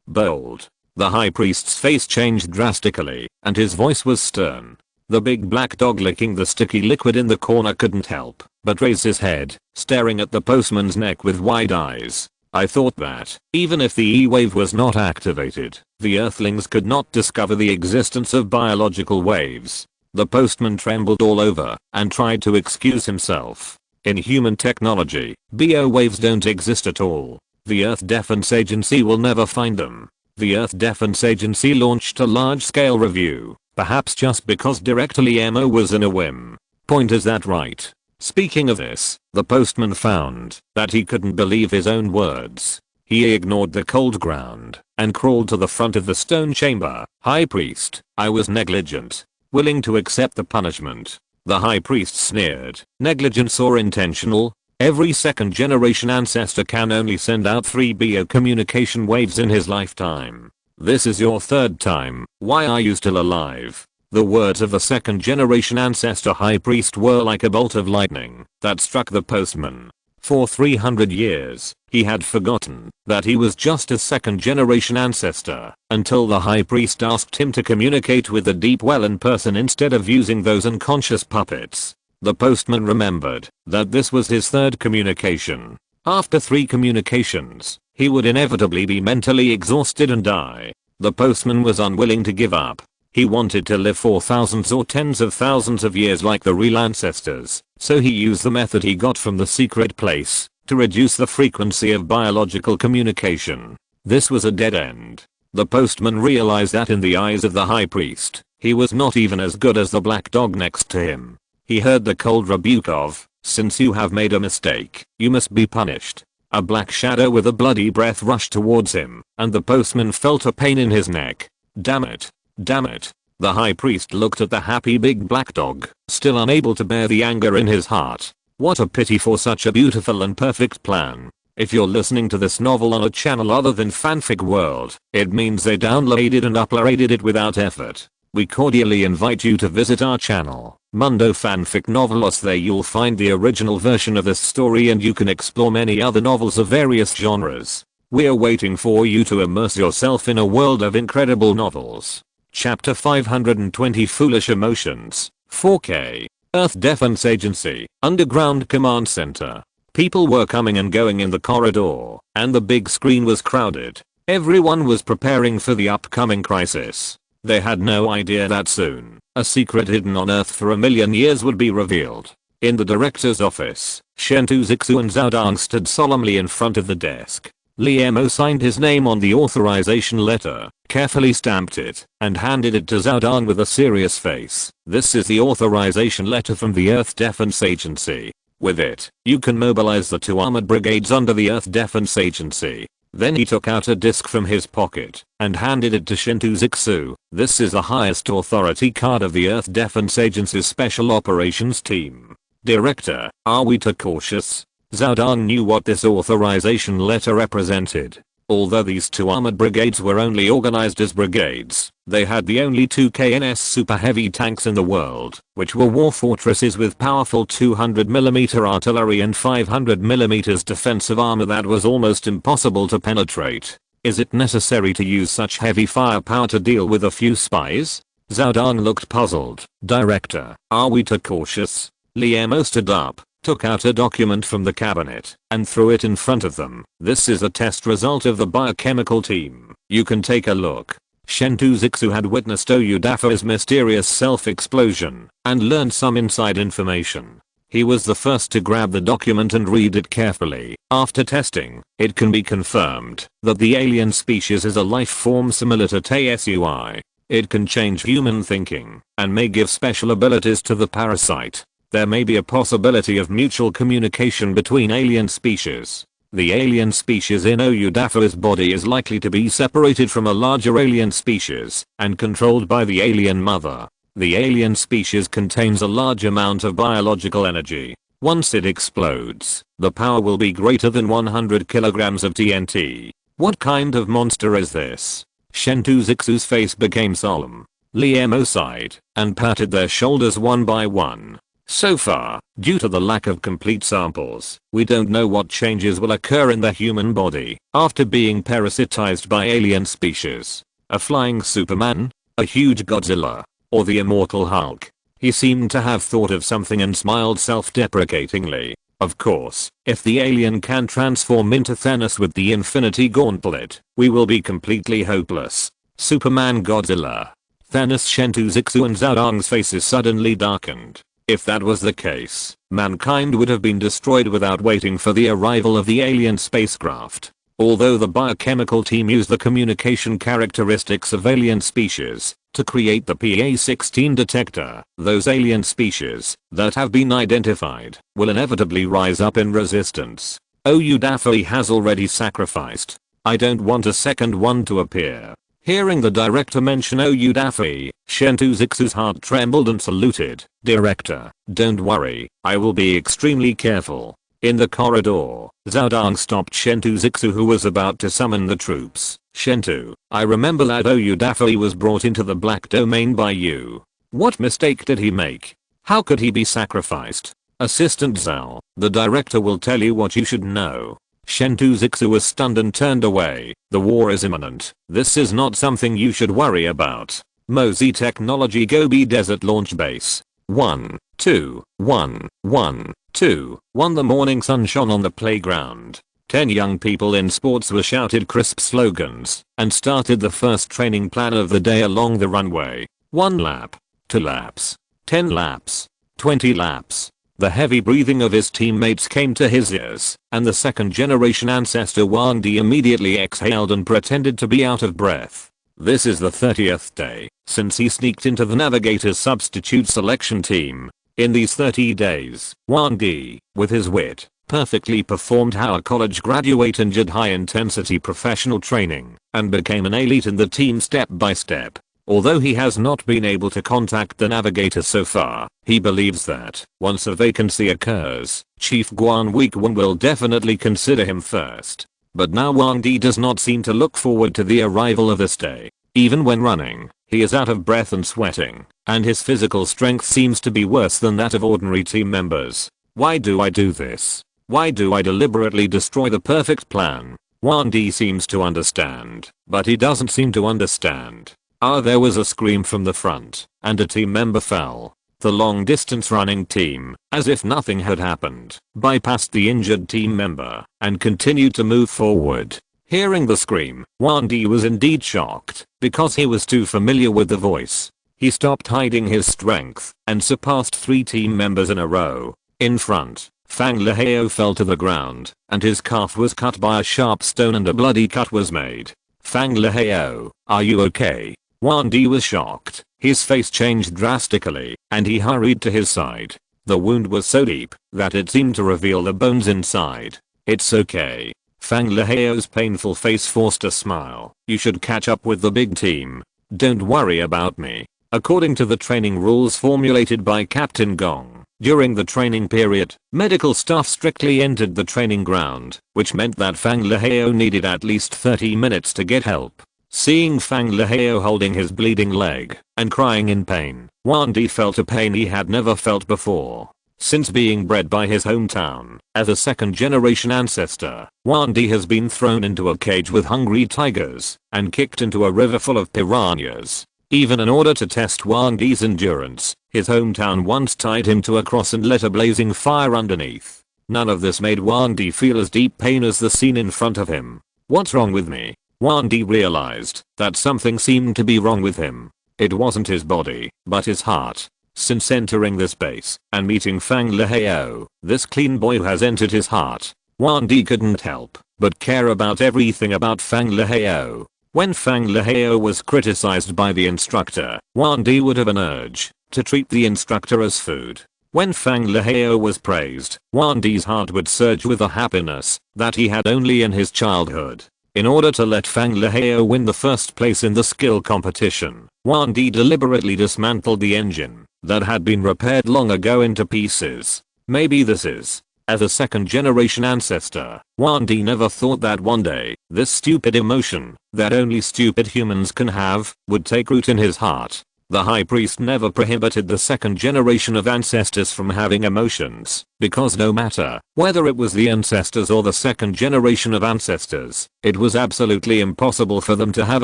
bold. The high priest's face changed drastically, and his voice was stern. The big black dog licking the sticky liquid in the corner couldn't help but raise his head, staring at the postman's neck with wide eyes. I thought that, even if the E-wave was not activated, the Earthlings could not discover the existence of biological waves. The postman trembled all over and tried to excuse himself. In human technology, BO waves don't exist at all. The Earth Defense Agency will never find them. The Earth Defense Agency launched a large-scale review, perhaps just because Director Liemo was in a whim. Point, is that right? Speaking of this, the postman found that he couldn't believe his own words. He ignored the cold ground and crawled to the front of the stone chamber. High priest, I was negligent. Willing to accept the punishment. The high priest sneered. Negligence or intentional? Every second generation ancestor can only send out 3 BO communication waves in his lifetime. This is your 3rd time. Why are you still alive? The words of the second generation ancestor high priest were like a bolt of lightning that struck the postman. For 300 years, he had forgotten that he was just a second generation ancestor until the high priest asked him to communicate with the deep well in person instead of using those unconscious puppets. The postman remembered that this was his 3rd communication. After 3 communications, he would inevitably be mentally exhausted and die. The postman was unwilling to give up. He wanted to live for thousands or tens of thousands of years like the real ancestors, so he used the method he got from the secret place to reduce the frequency of biological communication. This was a dead end. The postman realized that in the eyes of the high priest, he was not even as good as the black dog next to him. He heard the cold rebuke of, since you have made a mistake, you must be punished. A black shadow with a bloody breath rushed towards him, and the postman felt a pain in his neck. Damn it. Damn it. The high priest looked at the happy big black dog, still unable to bear the anger in his heart. What a pity for such a beautiful and perfect plan. If you're listening to this novel on a channel other than Fanfic World, it means they downloaded and uploaded it without effort. We cordially invite you to visit our channel, Mundo Fanfic Novelos. There you'll find the original version of this story and you can explore many other novels of various genres. We're waiting for you to immerse yourself in a world of incredible novels. Chapter 520 Foolish Emotions, 4K. Earth Defense Agency, Underground Command Center. People were coming and going in the corridor, and the big screen was crowded. Everyone was preparing for the upcoming crisis. They had no idea that soon, a secret hidden on Earth for 1,000,000 years would be revealed. In the director's office, Chen Shuxian and Zhao Dang stood solemnly in front of the desk. Liemo signed his name on the authorization letter, carefully stamped it, and handed it to Zhao Dang with a serious face. This is the authorization letter from the Earth Defense Agency. With it, you can mobilize the 2 armored brigades under the Earth Defense Agency. Then he took out a disc from his pocket and handed it to Shinto. This is the highest authority card of the Earth Defense Agency's Special Operations Team. Director, are we too cautious? Zhao Dang knew what this authorization letter represented. Although these 2 armored brigades were only organized as brigades, they had the only 2 KNS super heavy tanks in the world, which were war fortresses with powerful 200mm artillery and 500mm defensive armor that was almost impossible to penetrate. Is it necessary to use such heavy firepower to deal with a few spies? Zhao Dang looked puzzled. Director, are we too cautious? Liemo stood up, took out a document from the cabinet, and threw it in front of them. This is a test result of the biochemical team. You can take a look. Chen Shuxian had witnessed Oyudafu's mysterious self-explosion and learned some inside information. He was the first to grab the document and read it carefully. After testing, it can be confirmed that the alien species is a life form similar to TSUI. It can change human thinking and may give special abilities to the parasite. There may be a possibility of mutual communication between alien species. The alien species in Oyudafu's body is likely to be separated from a larger alien species and controlled by the alien mother. The alien species contains a large amount of biological energy. Once it explodes, the power will be greater than 100 kilograms of TNT. What kind of monster is this? Chen Shuxian's face became solemn. Liemo sighed and patted their shoulders one by one. So far, due to the lack of complete samples, we don't know what changes will occur in the human body after being parasitized by alien species. A flying Superman? A huge Godzilla? Or the immortal Hulk? He seemed to have thought of something and smiled self-deprecatingly. Of course, if the alien can transform into Thanos with the Infinity Gauntlet, we will be completely hopeless. Superman, Godzilla, Thanos. Chen Shuxian and Zhao Dong's faces suddenly darkened. If that was the case, mankind would have been destroyed without waiting for the arrival of the alien spacecraft. Although the biochemical team used the communication characteristics of alien species to create the PA-16 detector, those alien species that have been identified will inevitably rise up in resistance. Oyudafu has already sacrificed. I don't want a second one to appear. Hearing the director mention Oyudafu, Chen Shuxian's heart trembled and saluted. Director, don't worry, I will be extremely careful. In the corridor, Zhao Dong stopped Chen Shuxian, who was about to summon the troops. Shentu, I remember that Oyudafu was brought into the black domain by you. What mistake did he make? How could he be sacrificed? Assistant Zhao, the director will tell you what you should know. Chen Shuxian was stunned and turned away. The war is imminent. This is not something you should worry about. Mosey Technology Gobi Desert Launch Base. 1, 2, 1, 1, 2, 1. The morning sun shone on the playground. 10 young people in sports were shouted crisp slogans and started the first training plan of the day along the runway. 1 lap, 2 laps, 10 laps, 20 laps. The heavy breathing of his teammates came to his ears, and the second generation ancestor Wang Di immediately exhaled and pretended to be out of breath. This is the 30th day since he sneaked into the Navigator's substitute selection team. In these 30 days, Wang Di, with his wit, perfectly performed how a college graduate endured high-intensity professional training and became an elite in the team step by step. Although he has not been able to contact the Navigator so far, he believes that, once a vacancy occurs, Chief Guan Weekwon will definitely consider him first. But now Wang Di does not seem to look forward to the arrival of this day. Even when running, he is out of breath and sweating, and his physical strength seems to be worse than that of ordinary team members. Why do I do this? Why do I deliberately destroy the perfect plan? Wang Di seems to understand, but he doesn't seem to understand. There was a scream from the front, and a team member fell. The long distance running team, as if nothing had happened, bypassed the injured team member and continued to move forward. Hearing the scream, Wang Di was indeed shocked, because he was too familiar with the voice. He stopped hiding his strength and surpassed 3 team members in a row. In front, Fang Leheo fell to the ground, and his calf was cut by a sharp stone and a bloody cut was made. Fang Leheo, are you okay? Wang Di was shocked. His face changed drastically, and he hurried to his side. The wound was so deep that it seemed to reveal the bones inside. It's okay. Fang Leheo's painful face forced a smile. You should catch up with the big team. Don't worry about me. According to the training rules formulated by Captain Gong, during the training period, medical staff strictly entered the training ground, which meant that Fang Leheo needed at least 30 minutes to get help. Seeing Fang Leheo holding his bleeding leg and crying in pain, Wang Di felt a pain he had never felt before. Since being bred by his hometown as a second-generation ancestor, Wang Di has been thrown into a cage with hungry tigers and kicked into a river full of piranhas. Even in order to test Wang Di's endurance, his hometown once tied him to a cross and lit a blazing fire underneath. None of this made Wang Di feel as deep pain as the scene in front of him. What's wrong with me? Wang Di realized that something seemed to be wrong with him. It wasn't his body, but his heart. Since entering this base and meeting Fang Lehao, this clean boy has entered his heart. Wang Di couldn't help but care about everything about Fang Lehao. When Fang Lehao was criticized by the instructor, Wang Di would have an urge to treat the instructor as food. When Fang Lehao was praised, Wang Di's heart would surge with a happiness that he had only in his childhood. In order to let Fang Lehao win the first place in the skill competition, Wang Di deliberately dismantled the engine that had been repaired long ago into pieces. Maybe this is. As a second generation ancestor, Wang Di never thought that one day, this stupid emotion that only stupid humans can have would take root in his heart. The high priest never prohibited the second generation of ancestors from having emotions, because no matter whether it was the ancestors or the second generation of ancestors, it was absolutely impossible for them to have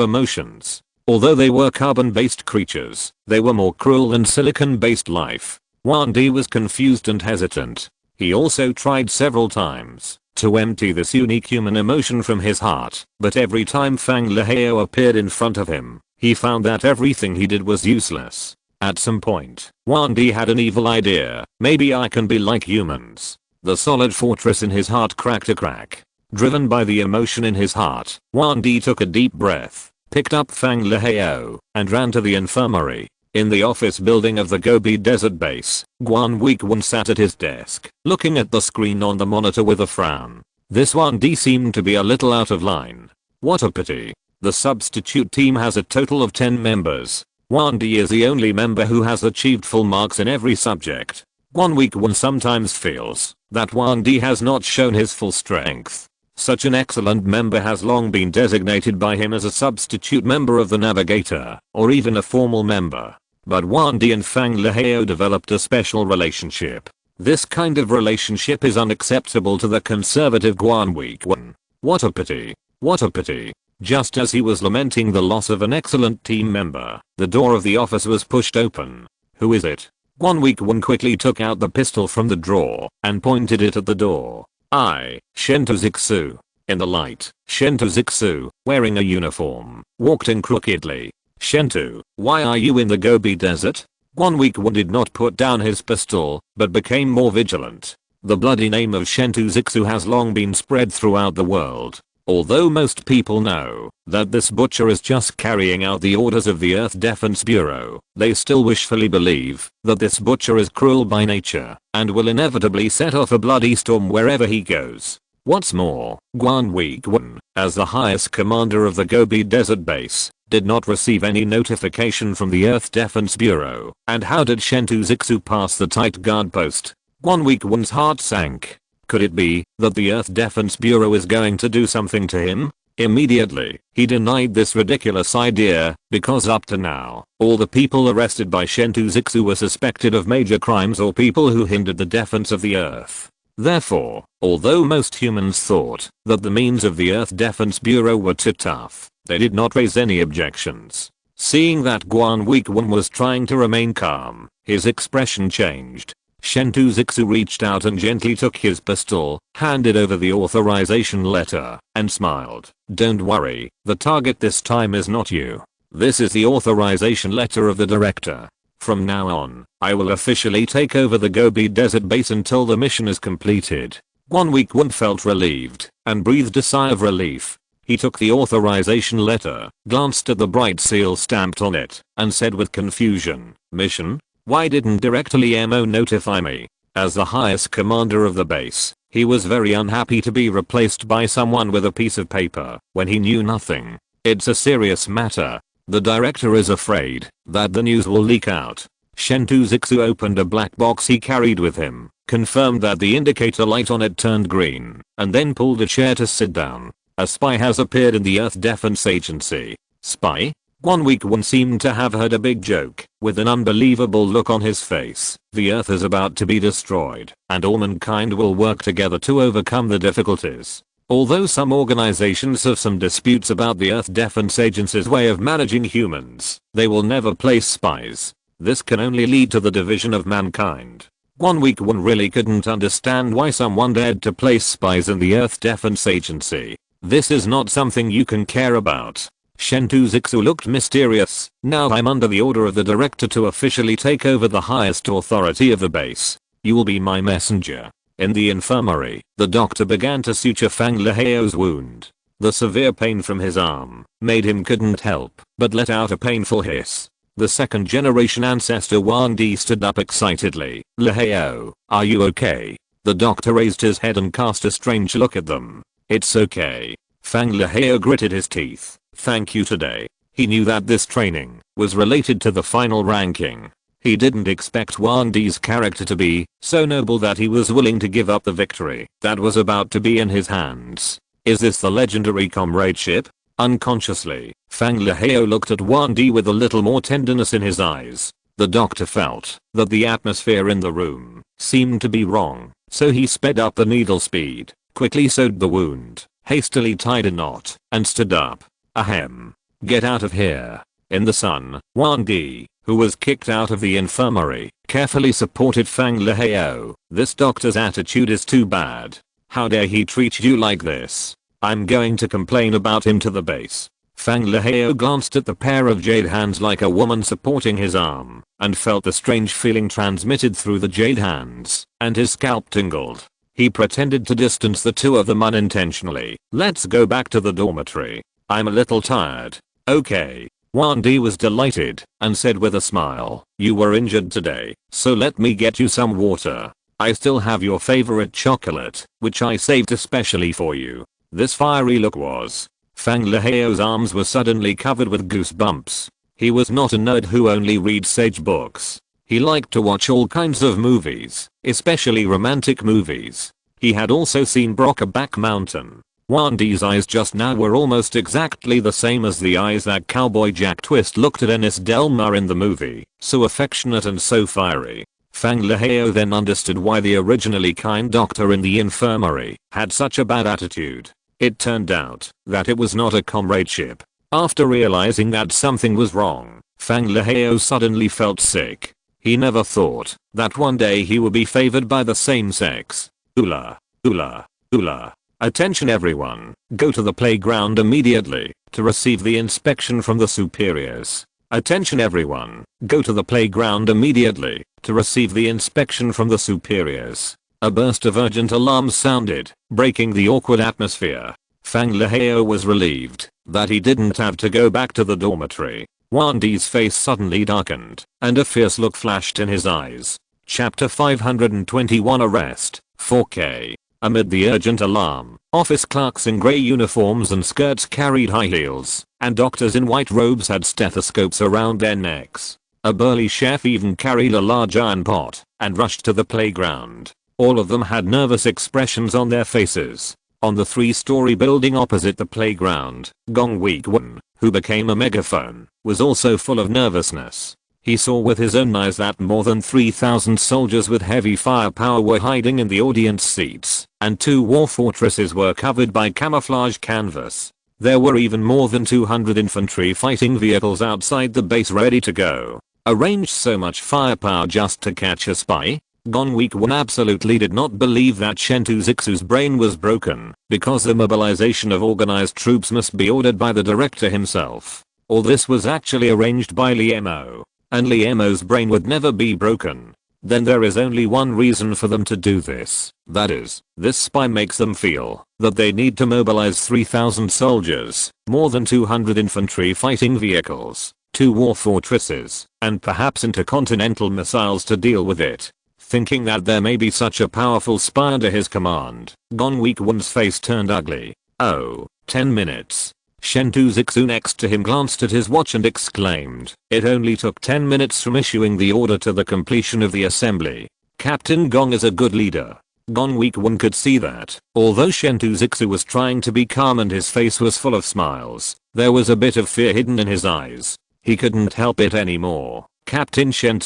emotions. Although they were carbon-based creatures, they were more cruel than silicon-based life. Wang Di was confused and hesitant. He also tried several times to empty this unique human emotion from his heart, but every time Fang Lehao appeared in front of him, he found that everything he did was useless. At some point, Wang Di had an evil idea. Maybe I can be like humans. The solid fortress in his heart cracked a crack. Driven by the emotion in his heart, Wang Di took a deep breath, picked up Fang Lehao, and ran to the infirmary. In the office building of the Gobi Desert Base, Guan Weekwon sat at his desk, looking at the screen on the monitor with a frown. This Wang Di seemed to be a little out of line. What a pity. The substitute team has a total of 10 members. Wang Di is the only member who has achieved full marks in every subject. Guan Weekwon sometimes feels that Wang Di has not shown his full strength. Such an excellent member has long been designated by him as a substitute member of the Navigator, or even a formal member. But Wang Di and Fang Lehao developed a special relationship. This kind of relationship is unacceptable to the conservative Guan Weekwon. What a pity. What a pity. Just as he was lamenting the loss of an excellent team member, the door of the office was pushed open. Who is it? Guan Weekwon quickly took out the pistol from the drawer and pointed it at the door. Chen Shuxian. In the light, Chen Shuxian, wearing a uniform, walked in crookedly. Shentu, why are you in the Gobi Desert? Guan Weekwon did not put down his pistol, but became more vigilant. The bloody name of Chen Shuxian has long been spread throughout the world. Although most people know that this butcher is just carrying out the orders of the Earth Defense Bureau, they still wishfully believe that this butcher is cruel by nature and will inevitably set off a bloody storm wherever he goes. What's more, Guan Weekwon, as the highest commander of the Gobi Desert Base, did not receive any notification from the Earth Defense Bureau. And how did Chen Shuxian pass the tight guard post? Guan Weekwon's heart sank. Could it be that the Earth Defense Bureau is going to do something to him? Immediately, he denied this ridiculous idea, because up to now, all the people arrested by Chen Shuxian were suspected of major crimes or people who hindered the defense of the Earth. Therefore, although most humans thought that the means of the Earth Defense Bureau were too tough, they did not raise any objections. Seeing that Guan Weekwon was trying to remain calm, his expression changed. Chen Shuxian reached out and gently took his pistol, handed over the authorization letter, and smiled. Don't worry, the target this time is not you. This is the authorization letter of the director. From now on, I will officially take over the Gobi Desert Base until the mission is completed. Guan Weekwon felt relieved, and breathed a sigh of relief. He took the authorization letter, glanced at the bright seal stamped on it, and said with confusion, "Mission? Why didn't Director Liamo notify me?" As the highest commander of the base, he was very unhappy to be replaced by someone with a piece of paper when he knew nothing. It's a serious matter. The director is afraid that the news will leak out. Chen Shuxian opened a black box he carried with him, confirmed that the indicator light on it turned green, and then pulled a chair to sit down. A spy has appeared in the Earth Defense Agency. Spy? Guan Weekwon seemed to have heard a big joke, with an unbelievable look on his face. The Earth is about to be destroyed, and all mankind will work together to overcome the difficulties. Although some organizations have some disputes about the Earth Defense Agency's way of managing humans, they will never place spies. This can only lead to the division of mankind. 1 week one really couldn't understand why someone dared to place spies in the Earth Defense Agency. This is not something you can care about. Chen Shuxian looked mysterious. Now I'm under the order of the director to officially take over the highest authority of the base. You will be my messenger. In the infirmary, the doctor began to suture Fang Leheo's wound. The severe pain from his arm made him couldn't help but let out a painful hiss. The second generation ancestor Wang Di stood up excitedly. Leheo, are you okay? The doctor raised his head and cast a strange look at them. It's okay. Fang Leheo gritted his teeth. Thank you today. He knew that this training was related to the final ranking. He didn't expect Wang Di's character to be so noble that he was willing to give up the victory that was about to be in his hands. Is this the legendary comradeship? Unconsciously, Fang Leheo looked at Wang Di with a little more tenderness in his eyes. The doctor felt that the atmosphere in the room seemed to be wrong, so he sped up the needle speed, quickly sewed the wound, hastily tied a knot, and stood up. Ahem. Get out of here. In the sun, Wang Di, who was kicked out of the infirmary, carefully supported Fang Leheo. This doctor's attitude is too bad. How dare he treat you like this? I'm going to complain about him to the base. Fang Leheo glanced at the pair of jade hands like a woman supporting his arm, and felt the strange feeling transmitted through the jade hands, and his scalp tingled. He pretended to distance the two of them unintentionally. Let's go back to the dormitory. I'm a little tired. Okay. Wang Di was delighted and said with a smile, you were injured today, so let me get you some water. I still have your favorite chocolate, which I saved especially for you. This fiery look was. Fang Leheo's arms were suddenly covered with goosebumps. He was not a nerd who only reads sage books. He liked to watch all kinds of movies, especially romantic movies. He had also seen Brokeback Mountain. Wang Di's eyes just now were almost exactly the same as the eyes that Cowboy Jack Twist looked at Ennis Delmar in the movie, so affectionate and so fiery. Fang Leheo then understood why the originally kind doctor in the infirmary had such a bad attitude. It turned out that it was not a comradeship. After realizing that something was wrong, Fang Leheo suddenly felt sick. He never thought that one day he would be favored by the same sex. Oola, oola, oola. Attention everyone, go to the playground immediately to receive the inspection from the superiors. Attention everyone, go to the playground immediately to receive the inspection from the superiors. A burst of urgent alarms sounded, breaking the awkward atmosphere. Fang Leheo was relieved that he didn't have to go back to the dormitory. Wang Di's face suddenly darkened, and a fierce look flashed in his eyes. Chapter 521 Arrest, 4K. Amid the urgent alarm, office clerks in grey uniforms and skirts carried high heels, and doctors in white robes had stethoscopes around their necks. A burly chef even carried a large iron pot and rushed to the playground. All of them had nervous expressions on their faces. On the 3-story building opposite the playground, Gong Weik-won, who became a megaphone, was also full of nervousness. He saw with his own eyes that more than 3,000 soldiers with heavy firepower were hiding in the audience seats, and 2 war fortresses were covered by camouflage canvas. There were even more than 200 infantry fighting vehicles outside the base ready to go. Arranged so much firepower just to catch a spy? Gong Weik-won absolutely did not believe that Chen Shuxian's brain was broken, because the mobilization of organized troops must be ordered by the director himself. All this was actually arranged by Liemo. And Liemo's brain would never be broken. Then there is only one reason for them to do this. That is, this spy makes them feel that they need to mobilize 3,000 soldiers, more than 200 infantry fighting vehicles, 2 war fortresses, and perhaps intercontinental missiles to deal with it. Thinking that there may be such a powerful spy under his command, Gong Weik-won's face turned ugly. Oh, 10 minutes. Chen Shuxian next to him glanced at his watch and exclaimed, it only took 10 minutes from issuing the order to the completion of the assembly. Captain Gong is a good leader. Gong Weik-won could see that, although Chen Shuxian was trying to be calm and his face was full of smiles, there was a bit of fear hidden in his eyes. He couldn't help it anymore. Captain Shen,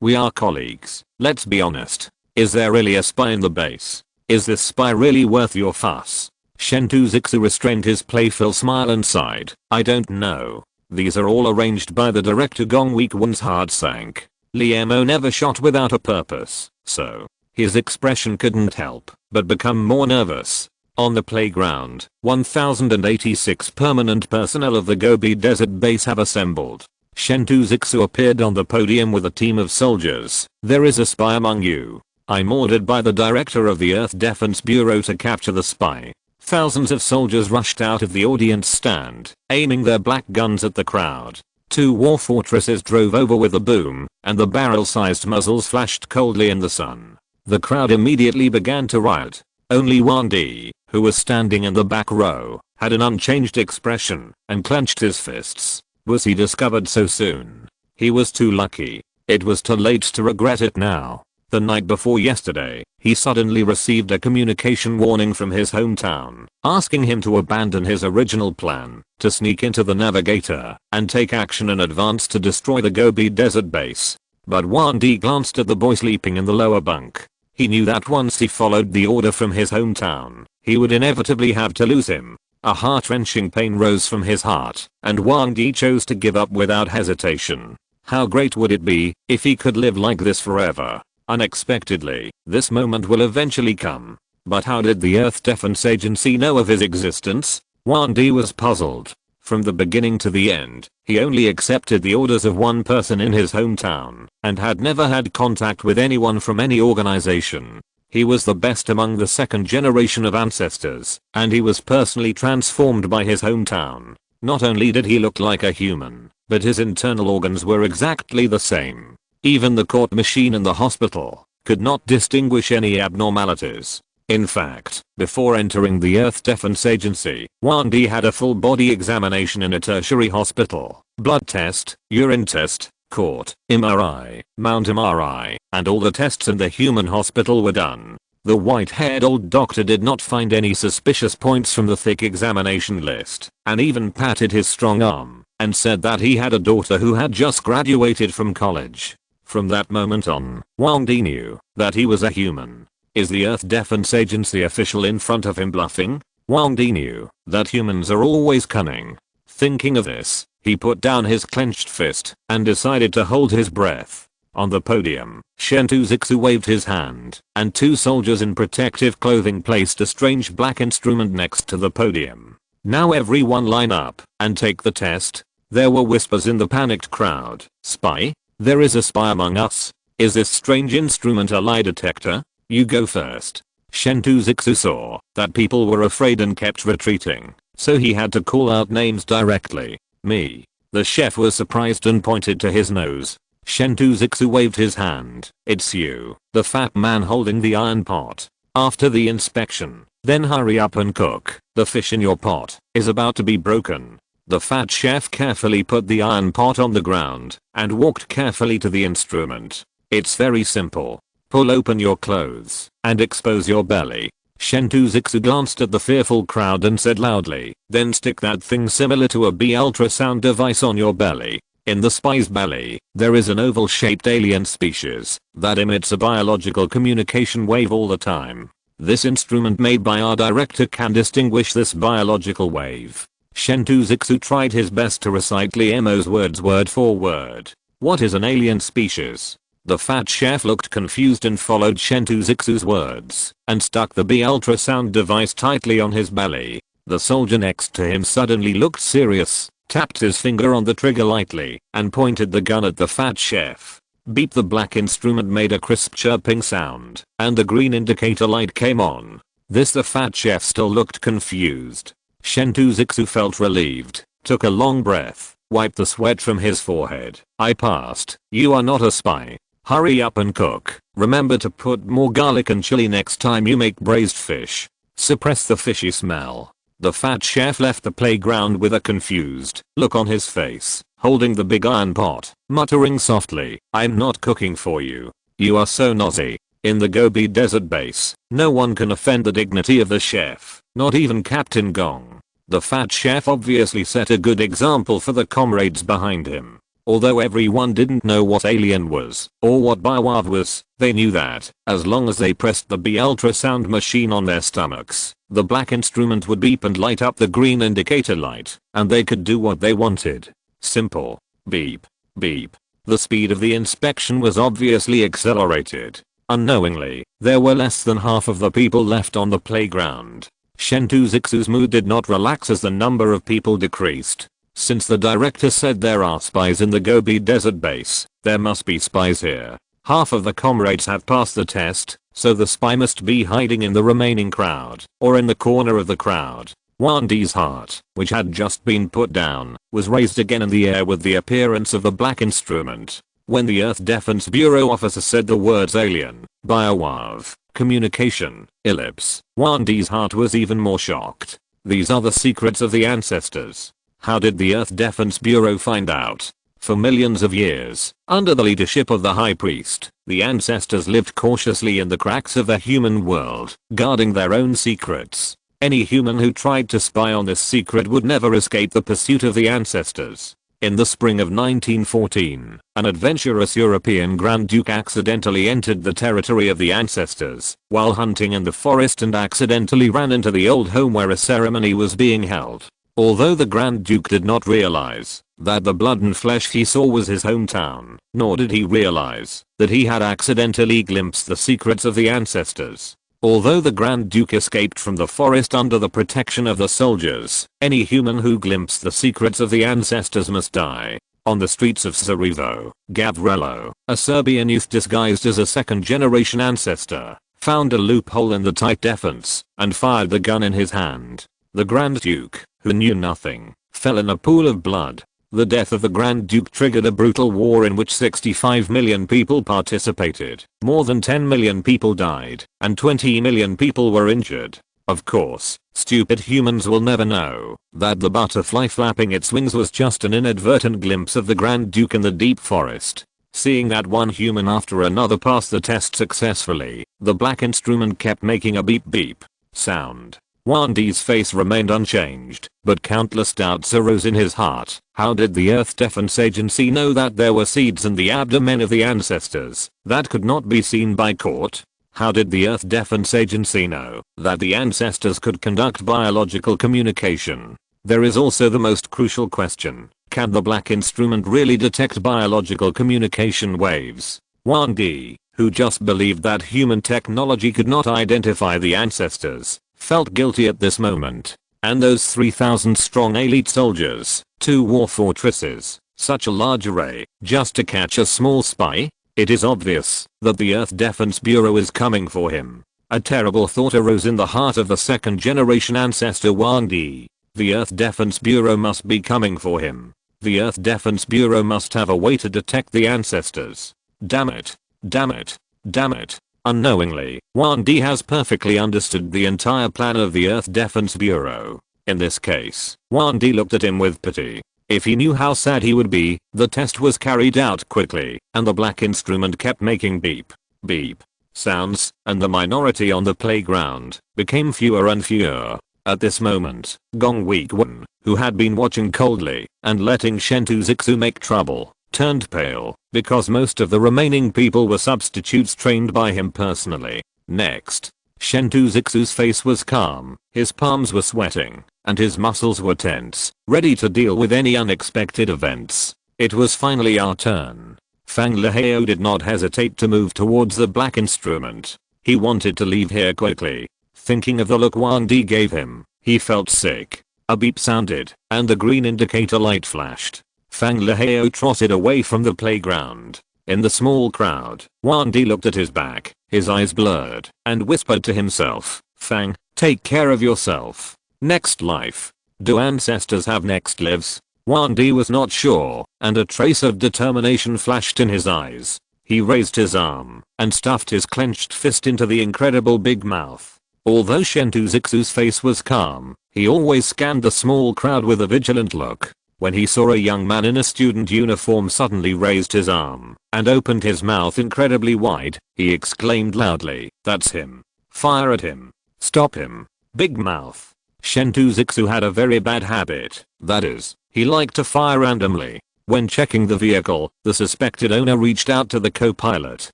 we are colleagues. Let's be honest. Is there really a spy in the base? Is this spy really worth your fuss? Chen Shuxian restrained his playful smile and sighed. I don't know. These are all arranged by the director. Gong Weekwon's heart sank. Liemo never shot without a purpose, so his expression couldn't help but become more nervous. On the playground, 1086 permanent personnel of the Gobi Desert Base have assembled. Chen Shuxian appeared on the podium with a team of soldiers. There is a spy among you. I'm ordered by the director of the Earth Defense Bureau to capture the spy. Thousands of soldiers rushed out of the audience stand, aiming their black guns at the crowd. Two war fortresses drove over with a boom, and the barrel-sized muzzles flashed coldly in the sun. The crowd immediately began to riot. Only Wang Di, who was standing in the back row, had an unchanged expression and clenched his fists. Was he discovered so soon? He was too lucky. It was too late to regret it now. The night before yesterday, he suddenly received a communication warning from his hometown, asking him to abandon his original plan, to sneak into the navigator, and take action in advance to destroy the Gobi Desert Base. But Wang Di glanced at the boy sleeping in the lower bunk. He knew that once he followed the order from his hometown, he would inevitably have to lose him. A heart-wrenching pain rose from his heart, and Wang Di chose to give up without hesitation. How great would it be if he could live like this forever? Unexpectedly, this moment will eventually come. But how did the Earth Defense Agency know of his existence? Wang Di was puzzled. From the beginning to the end, he only accepted the orders of one person in his hometown, and had never had contact with anyone from any organization. He was the best among the second generation of ancestors, and he was personally transformed by his hometown. Not only did he look like a human, but his internal organs were exactly the same. Even the court machine in the hospital could not distinguish any abnormalities. In fact, before entering the Earth Defense Agency, Wang Di had a full body examination in a tertiary hospital. Blood test, urine test, court, MRI, Mount MRI, and all the tests in the human hospital were done. The white-haired old doctor did not find any suspicious points from the thick examination list, and even patted his strong arm, and said that he had a daughter who had just graduated from college. From that moment on, Wang Di knew that he was a human. Is the Earth Defense Agency official in front of him bluffing? Wang Di knew that humans are always cunning. Thinking of this, he put down his clenched fist and decided to hold his breath. On the podium, Chen Shuxian waved his hand, and two soldiers in protective clothing placed a strange black instrument next to the podium. Now everyone line up and take the test. There were whispers in the panicked crowd. Spy? There is a spy among us. Is this strange instrument a lie detector? You go first. Chen Shuxian saw that people were afraid and kept retreating, so he had to call out names directly. Me. The chef was surprised and pointed to his nose. Chen Shuxian waved his hand. It's you, the fat man holding the iron pot. After the inspection, then hurry up and cook. The fish in your pot is about to be broken. The fat chef carefully put the iron pot on the ground and walked carefully to the instrument. It's very simple. Pull open your clothes and expose your belly. Chen Shuxian glanced at the fearful crowd and said loudly, then stick that thing similar to a B ultrasound device on your belly. In the spy's belly, there is an oval-shaped alien species that emits a biological communication wave all the time. This instrument made by our director can distinguish this biological wave. Chen Shuxian tried his best to recite Liemo's words word for word. What is an alien species? The fat chef looked confused and followed Chen Shuxian's words and stuck the B ultrasound device tightly on his belly. The soldier next to him suddenly looked serious, tapped his finger on the trigger lightly, and pointed the gun at the fat chef. Beep. The black instrument made a crisp chirping sound, and the green indicator light came on. The fat chef still looked confused. Chen Shuxian felt relieved, took a long breath, wiped the sweat from his forehead. I passed. You are not a spy. Hurry up and cook. Remember to put more garlic and chili next time you make braised fish. Suppress the fishy smell. The fat chef left the playground with a confused look on his face, holding the big iron pot, muttering softly, I'm not cooking for you. You are so nosy. In the Gobi Desert Base, no one can offend the dignity of the chef, not even Captain Gong. The fat chef obviously set a good example for the comrades behind him. Although everyone didn't know what alien was or what biowave was, they knew that as long as they pressed the B ultrasound machine on their stomachs, The black instrument would beep and light up the green indicator light, and they could do what they wanted. Simple. Beep. Beep. The speed of the inspection was obviously accelerated. Unknowingly, there were less than half of the people left on the playground. Chen Shuxian's mood did not relax as the number of people decreased. Since the director said there are spies in the Gobi Desert base, there must be spies here. Half of the comrades have passed the test, so the spy must be hiding in the remaining crowd, or in the corner of the crowd. Wang Di's heart, which had just been put down, was raised again in the air with the appearance of the black instrument. When the Earth Defense Bureau officer said the words alien, biowave, communication, ellipse, Wang Di's heart was even more shocked. These are the secrets of the ancestors. How did the Earth Defense Bureau find out? For millions of years, under the leadership of the High Priest, the ancestors lived cautiously in the cracks of the human world, guarding their own secrets. Any human who tried to spy on this secret would never escape the pursuit of the ancestors. In the spring of 1914, an adventurous European Grand Duke accidentally entered the territory of the ancestors while hunting in the forest and accidentally ran into the old home where a ceremony was being held. Although the Grand Duke did not realize that the blood and flesh he saw was his hometown, nor did he realize that he had accidentally glimpsed the secrets of the ancestors. Although the Grand Duke escaped from the forest under the protection of the soldiers, any human who glimpsed the secrets of the ancestors must die. On the streets of Sarajevo, Gavrilo, a Serbian youth disguised as a second-generation ancestor, found a loophole in the tight defense and fired the gun in his hand. The Grand Duke, who knew nothing, fell in a pool of blood. The death of the Grand Duke triggered a brutal war in which 65 million people participated, more than 10 million people died, and 20 million people were injured. Of course, stupid humans will never know that the butterfly flapping its wings was just an inadvertent glimpse of the Grand Duke in the deep forest. Seeing that one human after another passed the test successfully, the black instrument kept making a beep beep sound. Wang Di's face remained unchanged, but countless doubts arose in his heart. How did the Earth Defense Agency know that there were seeds in the abdomen of the ancestors that could not be seen by court? How did the Earth Defense Agency know that the ancestors could conduct biological communication? There is also the most crucial question. Can the black instrument really detect biological communication waves? Wang Di, who just believed that human technology could not identify the ancestors, felt guilty at this moment. And those 3,000 strong elite soldiers, 2 war fortresses, such a large array, just to catch a small spy? It is obvious that the Earth Defense Bureau is coming for him. A terrible thought arose in the heart of the second-generation ancestor Wang Di. The Earth Defense Bureau must be coming for him. The Earth Defense Bureau must have a way to detect the ancestors. Damn it. Damn it. Damn it. Unknowingly, Wang Di has perfectly understood the entire plan of the Earth Defense Bureau. In this case, Wang Di looked at him with pity. If he knew how sad he would be, the test was carried out quickly, and the black instrument kept making beep, beep sounds, and the minority on the playground became fewer and fewer. At this moment, Gong Weiguan, who had been watching coldly and letting Chen Shuxian make trouble, turned pale, because most of the remaining people were substitutes trained by him personally. Next, Chen Shuxian's face was calm, his palms were sweating, and his muscles were tense, ready to deal with any unexpected events. It was finally our turn. Fang Lehao did not hesitate to move towards the black instrument. He wanted to leave here quickly. Thinking of the look Wang Di gave him, he felt sick. A beep sounded, and the green indicator light flashed. Fang Lehao trotted away from the playground. In the small crowd, Wang Di looked at his back, his eyes blurred, and whispered to himself, Fang, take care of yourself. Next life. Do ancestors have next lives? Wang Di was not sure, and a trace of determination flashed in his eyes. He raised his arm, and stuffed his clenched fist into the incredible big mouth. Although Chen Shuxian's face was calm, he always scanned the small crowd with a vigilant look. When he saw a young man in a student uniform suddenly raised his arm and opened his mouth incredibly wide, he exclaimed loudly, that's him. Fire at him. Stop him. Big mouth. Chen Shuxian had a very bad habit, that is, he liked to fire randomly. When checking the vehicle, the suspected owner reached out to the co-pilot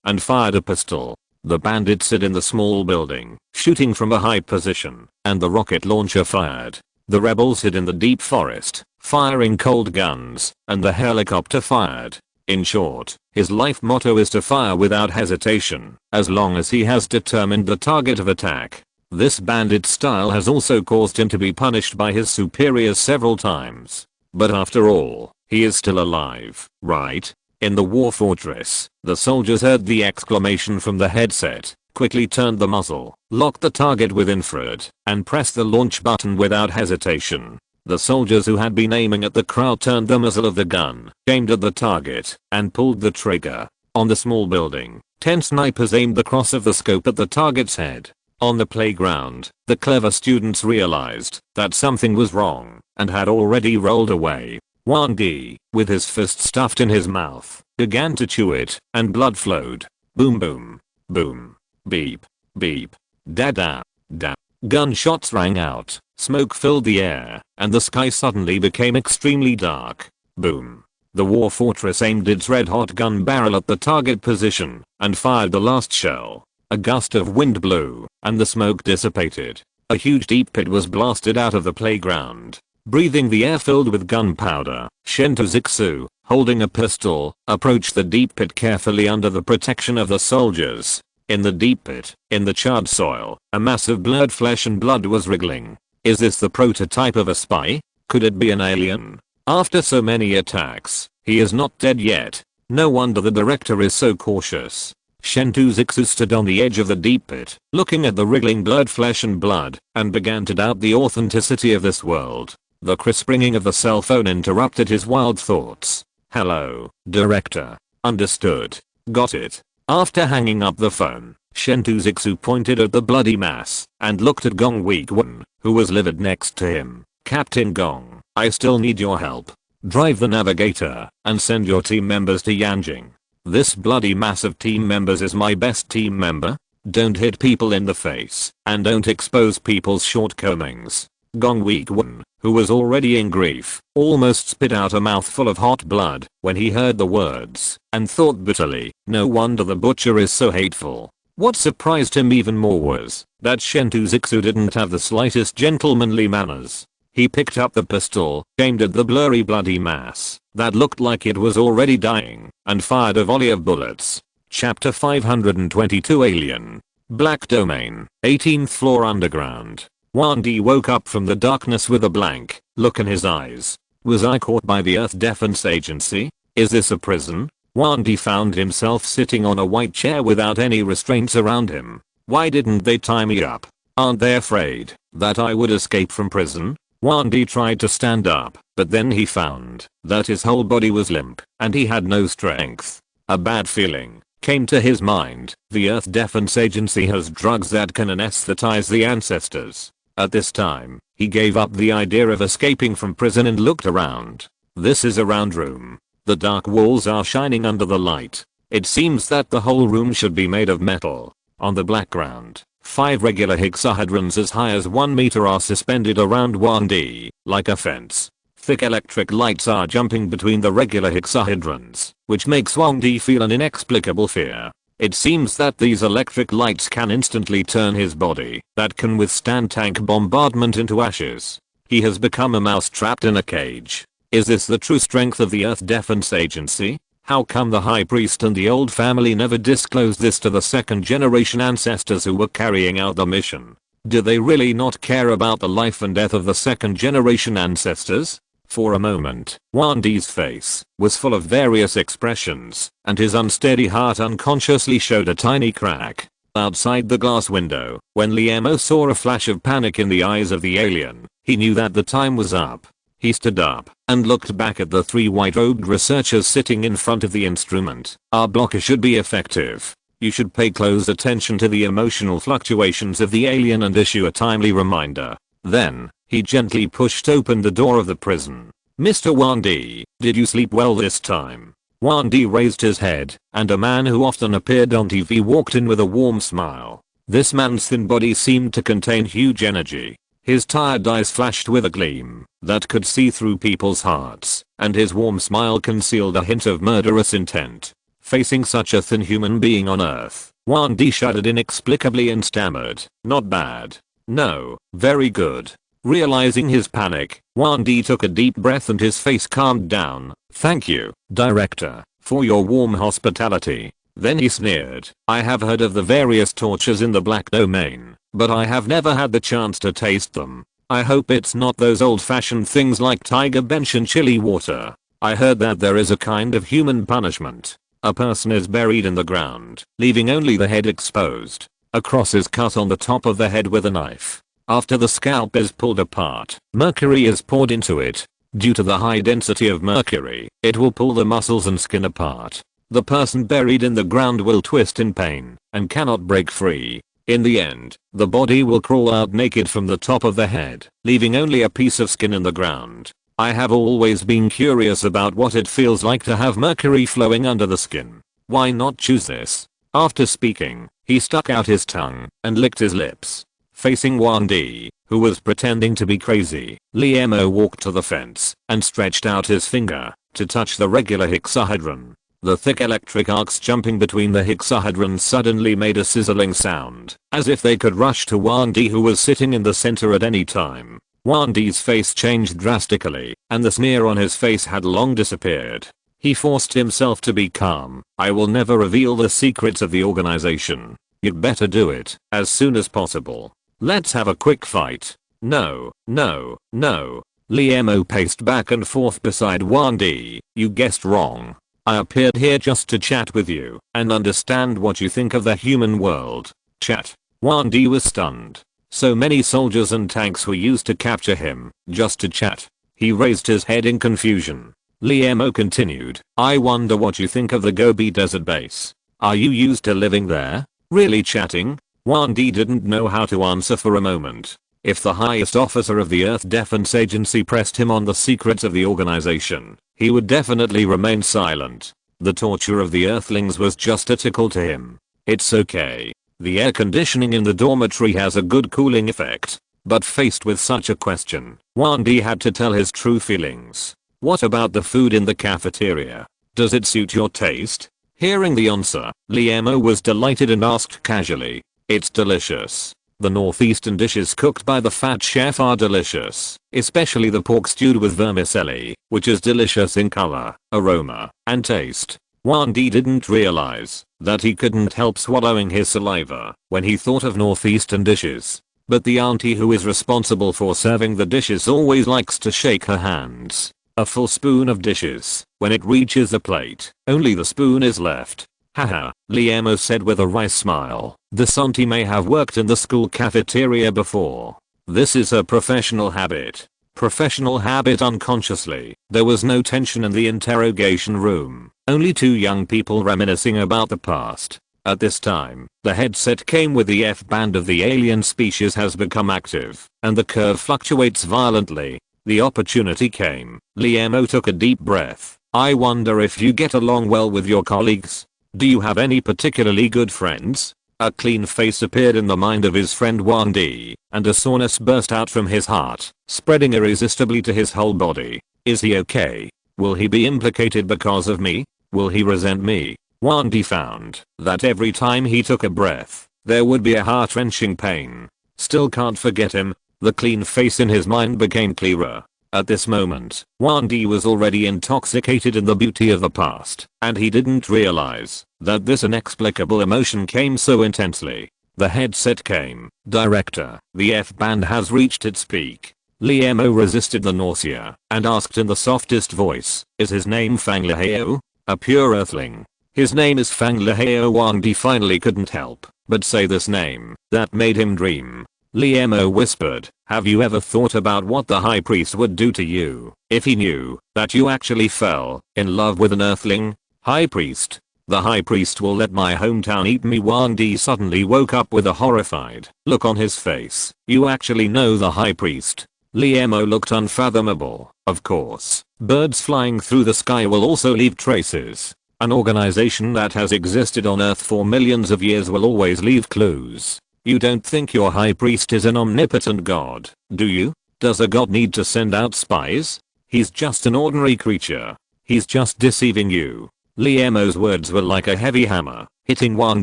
and fired a pistol. The bandits hid in the small building, shooting from a high position, and the rocket launcher fired. The rebels hid in the deep forest, firing cold guns, and the helicopter fired. In short, his life motto is to fire without hesitation, as long as he has determined the target of attack. This bandit style has also caused him to be punished by his superiors several times. But after all, he is still alive, right? In the war fortress, the soldiers heard the exclamation from the headset, quickly turned the muzzle, locked the target with infrared, and pressed the launch button without hesitation. The soldiers who had been aiming at the crowd turned the muzzle of the gun, aimed at the target, and pulled the trigger. On the small building, 10 snipers aimed the cross of the scope at the target's head. On the playground, the clever students realized that something was wrong, and had already rolled away. Wang Di, with his fist stuffed in his mouth, began to chew it, and blood flowed. Boom boom. Boom. Beep. Beep. Da-da. Da. Gunshots rang out, smoke filled the air, and the sky suddenly became extremely dark. Boom. The war fortress aimed its red-hot gun barrel at the target position, and fired the last shell. A gust of wind blew, and the smoke dissipated. A huge deep pit was blasted out of the playground. Breathing the air filled with gunpowder, Chen Shuxian, holding a pistol, approached the deep pit carefully under the protection of the soldiers. In the deep pit, in the charred soil, a mass of blurred flesh and blood was wriggling. Is this the prototype of a spy? Could it be an alien? After so many attacks, he is not dead yet. No wonder the director is so cautious. Chen Shuxian stood on the edge of the deep pit, looking at the wriggling blurred flesh and blood, and began to doubt the authenticity of this world. The crisp ringing of the cell phone interrupted his wild thoughts. Hello, director. Understood. Got it. After hanging up the phone, Chen Shuxian pointed at the bloody mass, and looked at Gong Weiguan, who was livid next to him. Captain Gong, I still need your help. Drive the navigator, and send your team members to Yanjing. This bloody mass of team members is my best team member. Don't hit people in the face, and don't expose people's shortcomings. Gong Weiguan, who was already in grief, almost spit out a mouthful of hot blood when he heard the words, and thought bitterly, no wonder the butcher is so hateful. What surprised him even more was that Chen Shuxian didn't have the slightest gentlemanly manners. He picked up the pistol, aimed at the blurry bloody mass that looked like it was already dying, and fired a volley of bullets. Chapter 522 Alien. Black Domain, 18th floor underground. Wang Di woke up from the darkness with a blank look in his eyes. Was I caught by the Earth Defense Agency? Is this a prison? Wang Di found himself sitting on a white chair without any restraints around him. Why didn't they tie me up? Aren't they afraid that I would escape from prison? Wang Di tried to stand up, but then he found that his whole body was limp, and he had no strength. A bad feeling came to his mind. The Earth Defense Agency has drugs that can anesthetize the ancestors. At this time, he gave up the idea of escaping from prison and looked around. This is a round room. The dark walls are shining under the light. It seems that the whole room should be made of metal. On the black ground, 5 regular hexahedrons as high as 1 meter are suspended around Wang Di, like a fence. Thick electric lights are jumping between the regular hexahedrons, which makes Wang Di feel an inexplicable fear. It seems that these electric lights can instantly turn his body, that can withstand tank bombardment, into ashes. He has become a mouse trapped in a cage. Is this the true strength of the Earth Defense Agency? How come the High Priest and the old family never disclosed this to the second generation ancestors who were carrying out the mission? Do they really not care about the life and death of the second generation ancestors? For a moment, Wang Di's face was full of various expressions, and his unsteady heart unconsciously showed a tiny crack. Outside the glass window, when Liemo saw a flash of panic in the eyes of the alien, he knew that the time was up. He stood up and looked back at the 3 white-robed researchers sitting in front of the instrument. Our blocker should be effective. You should pay close attention to the emotional fluctuations of the alien and issue a timely reminder. Then, he gently pushed open the door of the prison. Mr. Wang Di, did you sleep well this time? Wang Di raised his head, and a man who often appeared on TV walked in with a warm smile. This man's thin body seemed to contain huge energy. His tired eyes flashed with a gleam that could see through people's hearts, and his warm smile concealed a hint of murderous intent. Facing such a thin human being on Earth, Wan Di shuddered inexplicably and stammered, "Not bad. No, very good." Realizing his panic, Wan Di took a deep breath and his face calmed down. "Thank you, Director, for your warm hospitality." Then he sneered, "I have heard of the various tortures in the Black Domain, but I have never had the chance to taste them. I hope it's not those old-fashioned things like tiger bench and chili water. I heard that there is a kind of human punishment. A person is buried in the ground, leaving only the head exposed. A cross is cut on the top of the head with a knife. After the scalp is pulled apart, mercury is poured into it. Due to the high density of mercury, it will pull the muscles and skin apart. The person buried in the ground will twist in pain and cannot break free. In the end, the body will crawl out naked from the top of the head, leaving only a piece of skin in the ground. I have always been curious about what it feels like to have mercury flowing under the skin. Why not choose this?" After speaking, he stuck out his tongue and licked his lips. Facing Wan Di, who was pretending to be crazy, Liemo walked to the fence and stretched out his finger to touch the regular hexahedron. The thick electric arcs jumping between the hexahedrons suddenly made a sizzling sound, as if they could rush to Wan Di, who was sitting in the center at any time. Wan Di's face changed drastically, and the sneer on his face had long disappeared. He forced himself to be calm. "I will never reveal the secrets of the organization. You'd better do it as soon as possible. Let's have a quick fight." "No, no, no." Liemo paced back and forth beside Wan Di. "You guessed wrong. I appeared here just to chat with you and understand what you think of the human world." "Chat?" Wan Di was stunned. So many soldiers and tanks were used to capture him, just to chat. He raised his head in confusion. Liemo continued, "I wonder what you think of the Gobi Desert Base. Are you used to living there? Really chatting?" Wan Di didn't know how to answer for a moment. If the highest officer of the Earth Defense Agency pressed him on the secrets of the organization, he would definitely remain silent. The torture of the Earthlings was just a tickle to him. "It's okay. The air conditioning in the dormitory has a good cooling effect." But faced with such a question, Wan Di had to tell his true feelings. "What about the food in the cafeteria? Does it suit your taste?" Hearing the answer, Liemo was delighted and asked casually, "It's delicious. The northeastern dishes cooked by the fat chef are delicious, especially the pork stewed with vermicelli, which is delicious in color, aroma, and taste." Wan Di didn't realize that he couldn't help swallowing his saliva when he thought of northeastern dishes. But the auntie who is responsible for serving the dishes always likes to shake her hands. A full spoon of dishes, when it reaches the plate, only the spoon is left. "Haha," Liemo said with a wry smile. "This auntie may have worked in the school cafeteria before. This is her professional habit." Professional habit unconsciously. There was no tension in the interrogation room. Only two young people reminiscing about the past. At this time, the headset came with the F-band of the alien species has become active, and the curve fluctuates violently. The opportunity came. Liemo took a deep breath. "I wonder if you get along well with your colleagues. Do you have any particularly good friends?" A clean face appeared in the mind of his friend Wan Di, and a soreness burst out from his heart, spreading irresistibly to his whole body. "Is he okay? Will he be implicated because of me? Will he resent me?" Wan Di found that every time he took a breath, there would be a heart-wrenching pain. Still can't forget him. The clean face in his mind became clearer. At this moment, Wan Di was already intoxicated in the beauty of the past, and he didn't realize that this inexplicable emotion came so intensely. The headset came. "Director, the F-band has reached its peak." Liemo resisted the nausea and asked in the softest voice, "Is his name Fang Leheo? A pure earthling?" "His name is Fang Leheo." Wan Di finally couldn't help but say this name. That made him dream. Liemo whispered, "Have you ever thought about what the high priest would do to you if he knew that you actually fell in love with an earthling?" "High priest? The high priest will let my hometown eat me." Wan Di suddenly woke up with a horrified look on his face. "You actually know the high priest?" Liemo looked unfathomable. "Of course. Birds flying through the sky will also leave traces. An organization that has existed on Earth for millions of years will always leave clues. You don't think your high priest is an omnipotent god, do you? Does a god need to send out spies? He's just an ordinary creature. He's just deceiving you." Liemo's words were like a heavy hammer, hitting Wan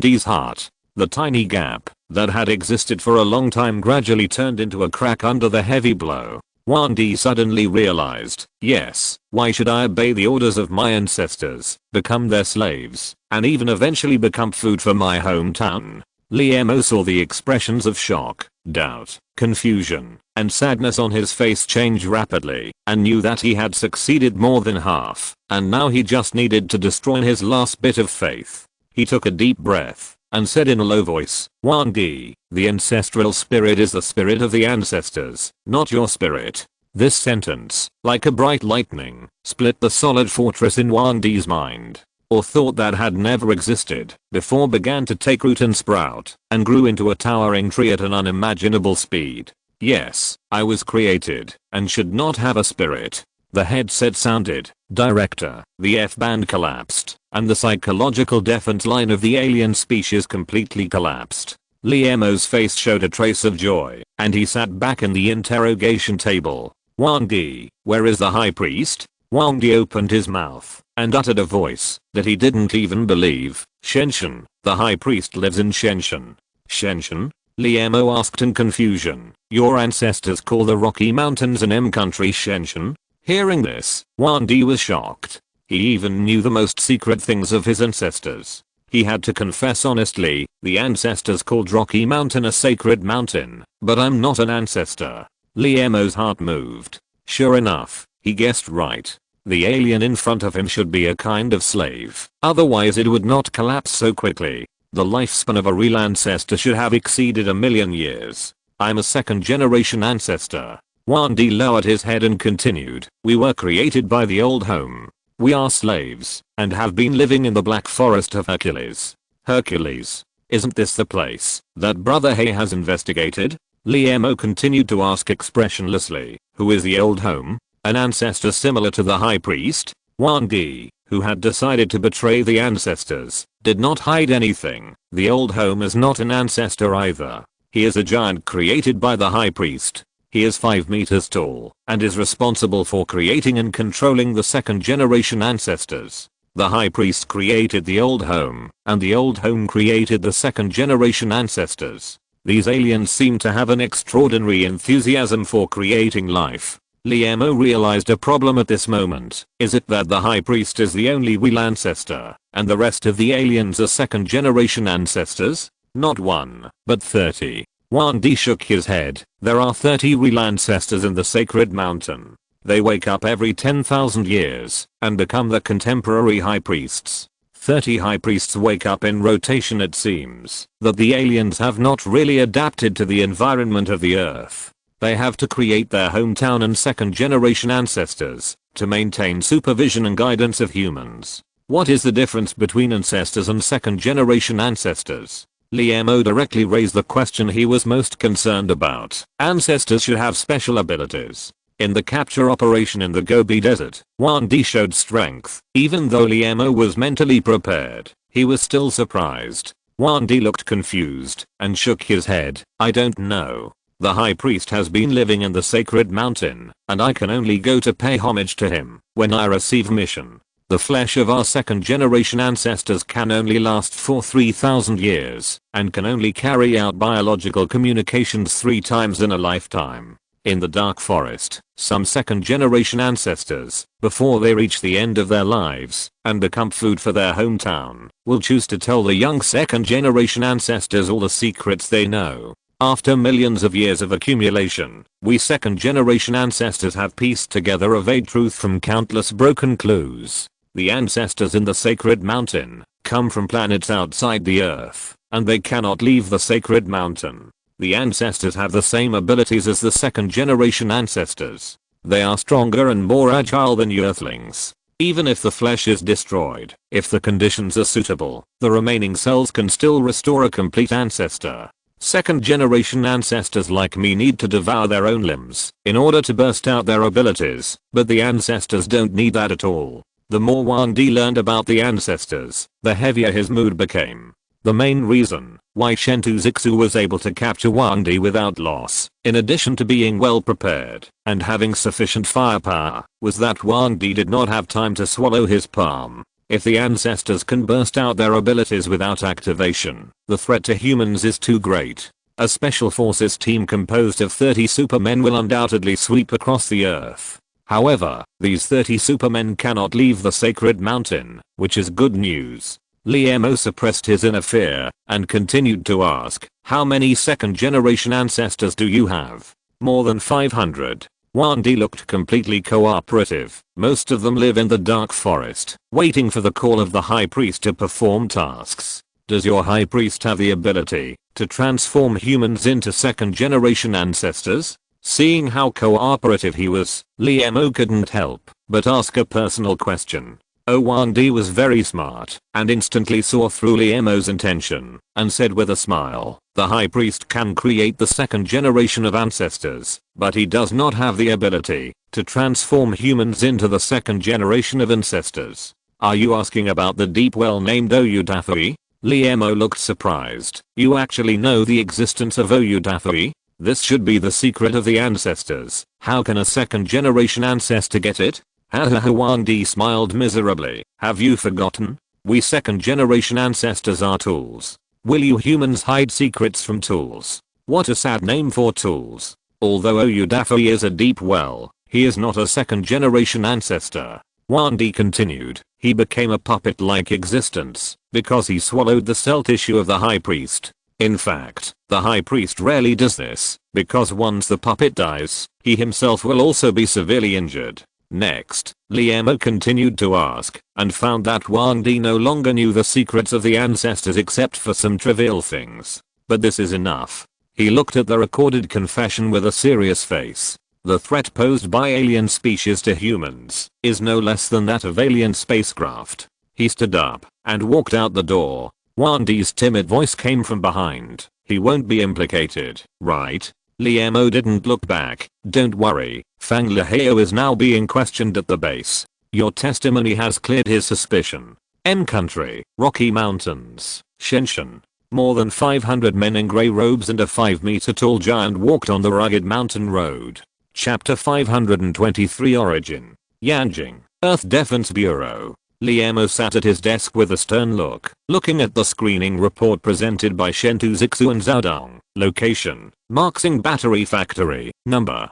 Di's heart. The tiny gap that had existed for a long time gradually turned into a crack under the heavy blow. Wang Di suddenly realized, yes, why should I obey the orders of my ancestors, become their slaves, and even eventually become food for my hometown? Liemo saw the expressions of shock, doubt, confusion, and sadness on his face change rapidly, and knew that he had succeeded more than half, and now he just needed to destroy his last bit of faith. He took a deep breath and said in a low voice, Wang Di, the ancestral spirit is the spirit of the ancestors, not your spirit. This sentence, like a bright lightning, split the solid fortress in Wang Di's mind, or thought that had never existed before, began to take root and sprout, and grew into a towering tree at an unimaginable speed. Yes, I was created, and should not have a spirit. The headset sounded. Director, the F-band collapsed, and the psychological defense line of the alien species completely collapsed. Liemo's face showed a trace of joy, and he sat back in the interrogation table. Wang Di, where is the high priest? Wang Di opened his mouth and uttered a voice that he didn't even believe. Shenshen, the high priest lives in Shenshen. Shenshen? Liemo asked in confusion. Your ancestors call the Rocky Mountains in M country Shenshen? Hearing this, Wang Di was shocked. He even knew the most secret things of his ancestors. He had to confess honestly, the ancestors called Rocky Mountain a sacred mountain, but I'm not an ancestor. Liemo's heart moved. Sure enough, he guessed right. The alien in front of him should be a kind of slave, otherwise it would not collapse so quickly. The lifespan of a real ancestor should have exceeded 1,000,000 years. I'm a second generation ancestor. Wang Di lowered his head and continued, we were created by the old home. We are slaves, and have been living in the Black Forest of Hercules. Hercules? Isn't this the place that Brother Hay has investigated? Liemo continued to ask expressionlessly, who is the old home? An ancestor similar to the high priest? Wang Di, who had decided to betray the ancestors, did not hide anything. The old home is not an ancestor either. He is a giant created by the high priest. He is 5 meters tall and is responsible for creating and controlling the second generation ancestors. The high priest created the old home, and the old home created the second generation ancestors. These aliens seem to have an extraordinary enthusiasm for creating life. Liemo realized a problem at this moment. Is it that the high priest is the only real ancestor, and the rest of the aliens are second generation ancestors? Not 1, but 30. Wang Di shook his head. There are 30 real ancestors in the sacred mountain. They wake up every 10,000 years and become the contemporary high priests. 30 high priests wake up in rotation. It seems that the aliens have not really adapted to the environment of the earth. They have to create their hometown and second generation ancestors to maintain supervision and guidance of humans. What is the difference between ancestors and second generation ancestors? Liemo directly raised the question he was most concerned about. Ancestors should have special abilities. In the capture operation in the Gobi Desert, Wang Di showed strength. Even though Liemo was mentally prepared, he was still surprised. Wang Di looked confused and shook his head. I don't know. The high priest has been living in the sacred mountain, and I can only go to pay homage to him when I receive mission. The flesh of our second generation ancestors can only last for 3,000 years, and can only carry out biological communications 3 times in a lifetime. In the dark forest, some second generation ancestors, before they reach the end of their lives and become food for their hometown, will choose to tell the young second generation ancestors all the secrets they know. After millions of years of accumulation, we second generation ancestors have pieced together a vague truth from countless broken clues. The ancestors in the sacred mountain come from planets outside the earth, and they cannot leave the sacred mountain. The ancestors have the same abilities as the second generation ancestors. They are stronger and more agile than earthlings. Even if the flesh is destroyed, if the conditions are suitable, the remaining cells can still restore a complete ancestor. Second generation ancestors like me need to devour their own limbs in order to burst out their abilities, but the ancestors don't need that at all. The more Wang Di learned about the ancestors, the heavier his mood became. The main reason why Shen Shuxian was able to capture Wang Di without loss, in addition to being well prepared and having sufficient firepower, was that Wang Di did not have time to swallow his palm. If the ancestors can burst out their abilities without activation, the threat to humans is too great. A special forces team composed of 30 supermen will undoubtedly sweep across the earth. However, these 30 supermen cannot leave the sacred mountain, which is good news. Liemo suppressed his inner fear and continued to ask, how many second generation ancestors do you have? More than 500. Wandi looked completely cooperative. Most of them live in the dark forest, waiting for the call of the high priest to perform tasks. Does your high priest have the ability to transform humans into second generation ancestors? Seeing how cooperative he was, Liemo couldn't help but ask a personal question. Wandi was very smart and instantly saw through Liemo's intention and said with a smile, the high priest can create the second generation of ancestors, but he does not have the ability to transform humans into the second generation of ancestors. Are you asking about the deep well named Oyudafui? Liemo looked surprised. You actually know the existence of Oyudafui? This should be the secret of the ancestors. How can a second generation ancestor get it? Wandi smiled miserably. Have you forgotten? We second generation ancestors are tools. Will you humans hide secrets from tools? What a sad name for tools. Although Oyudafui is a deep well, he is not a second generation ancestor. Wandi continued. He became a puppet-like existence because he swallowed the cell tissue of the high priest. In fact, the high priest rarely does this because once the puppet dies, he himself will also be severely injured. Next, Liemo continued to ask and found that Wandi no longer knew the secrets of the ancestors except for some trivial things. But this is enough. He looked at the recorded confession with a serious face. The threat posed by alien species to humans is no less than that of alien spacecraft. He stood up and walked out the door. Wandi's timid voice came from behind. He won't be implicated, right? Liemo didn't look back. Don't worry, Fang Leheo is now being questioned at the base. Your testimony has cleared his suspicion. M Country, Rocky Mountains, Shenzhen. More than 500 men in grey robes and a 5-meter tall giant walked on the rugged mountain road. Chapter 523 Origin. Yanjing, Earth Defense Bureau. Liemo sat at his desk with a stern look, looking at the screening report presented by Chen Shuxian and Zhaodong. Location, Marxing Battery Factory. Number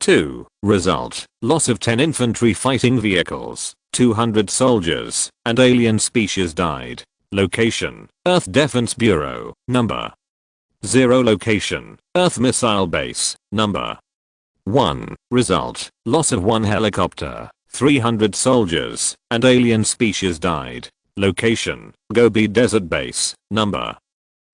2. Result, loss of 10 infantry fighting vehicles, 200 soldiers, and alien species died. Location, Earth Defense Bureau. Number 0. Location, Earth Missile Base. Number 1. Result, loss of 1 helicopter, 300 soldiers, and alien species died. Location, Gobi Desert Base. Number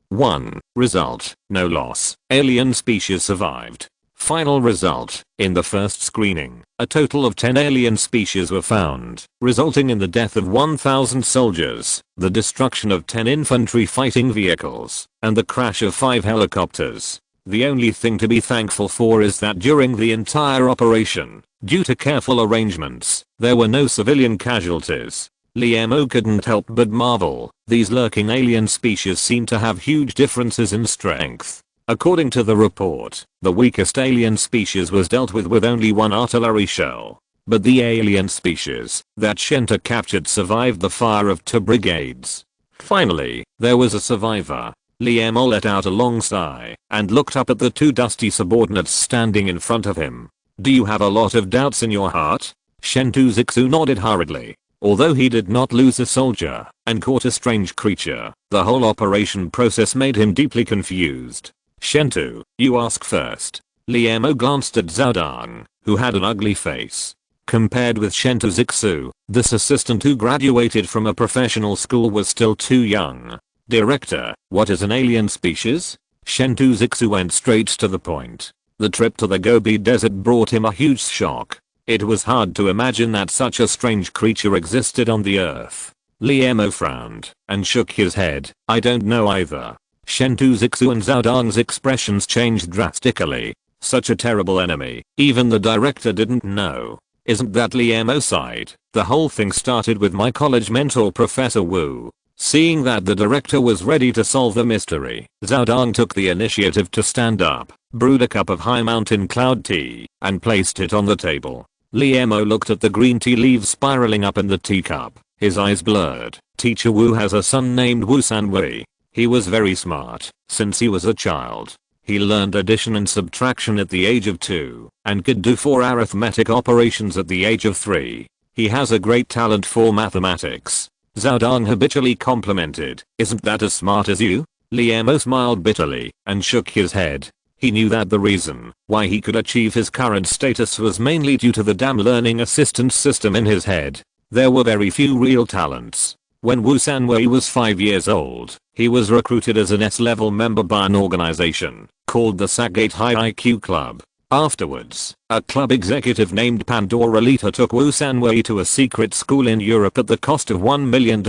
1. Result, no loss, alien species survived. Final result, in the first screening, a total of 10 alien species were found, resulting in the death of 1,000 soldiers, the destruction of 10 infantry fighting vehicles, and the crash of 5 helicopters. The only thing to be thankful for is that during the entire operation, due to careful arrangements, there were no civilian casualties. Liemo couldn't help but marvel. These lurking alien species seem to have huge differences in strength. According to the report, the weakest alien species was dealt with only 1 artillery shell. But the alien species that Shenta captured survived the fire of 2 brigades. Finally, there was a survivor. Liemo let out a long sigh and looked up at the 2 dusty subordinates standing in front of him. Do you have a lot of doubts in your heart? Shentu Zixu nodded hurriedly. Although he did not lose a soldier and caught a strange creature, the whole operation process made him deeply confused. Shentu, you ask first. Liemo glanced at Zhaodong, who had an ugly face. Compared with Shentu Zixu, this assistant who graduated from a professional school was still too young. Director, what is an alien species? Shentu Zixu went straight to the point. The trip to the Gobi Desert brought him a huge shock. It was hard to imagine that such a strange creature existed on the earth. Liemo frowned and shook his head. I don't know either. Shentu Zixu and Zhaodong's expressions changed drastically. Such a terrible enemy, even the director didn't know. Isn't that Liemo sighed? The whole thing started with my college mentor Professor Wu. Seeing that the director was ready to solve the mystery, Zhaodong took the initiative to stand up, brewed a cup of high mountain cloud tea, and placed it on the table. Liemo looked at the green tea leaves spiraling up in the teacup. His eyes blurred. Teacher Wu has a son named Wu Sanwei. He was very smart since he was a child. He learned addition and subtraction at the age of 2 and could do 4 arithmetic operations at the age of 3. He has a great talent for mathematics. Zhao Dong habitually complimented. Isn't that as smart as you? Liemo smiled bitterly and shook his head. He knew that the reason why he could achieve his current status was mainly due to the damn learning assistance system in his head. There were very few real talents. When Wu Sanwei was 5 years old, he was recruited as an S-level member by an organization called the Sackgate High IQ Club. Afterwards, a club executive named Pandora Lita took Wu Sanwei to a secret school in Europe at the cost of $1 million,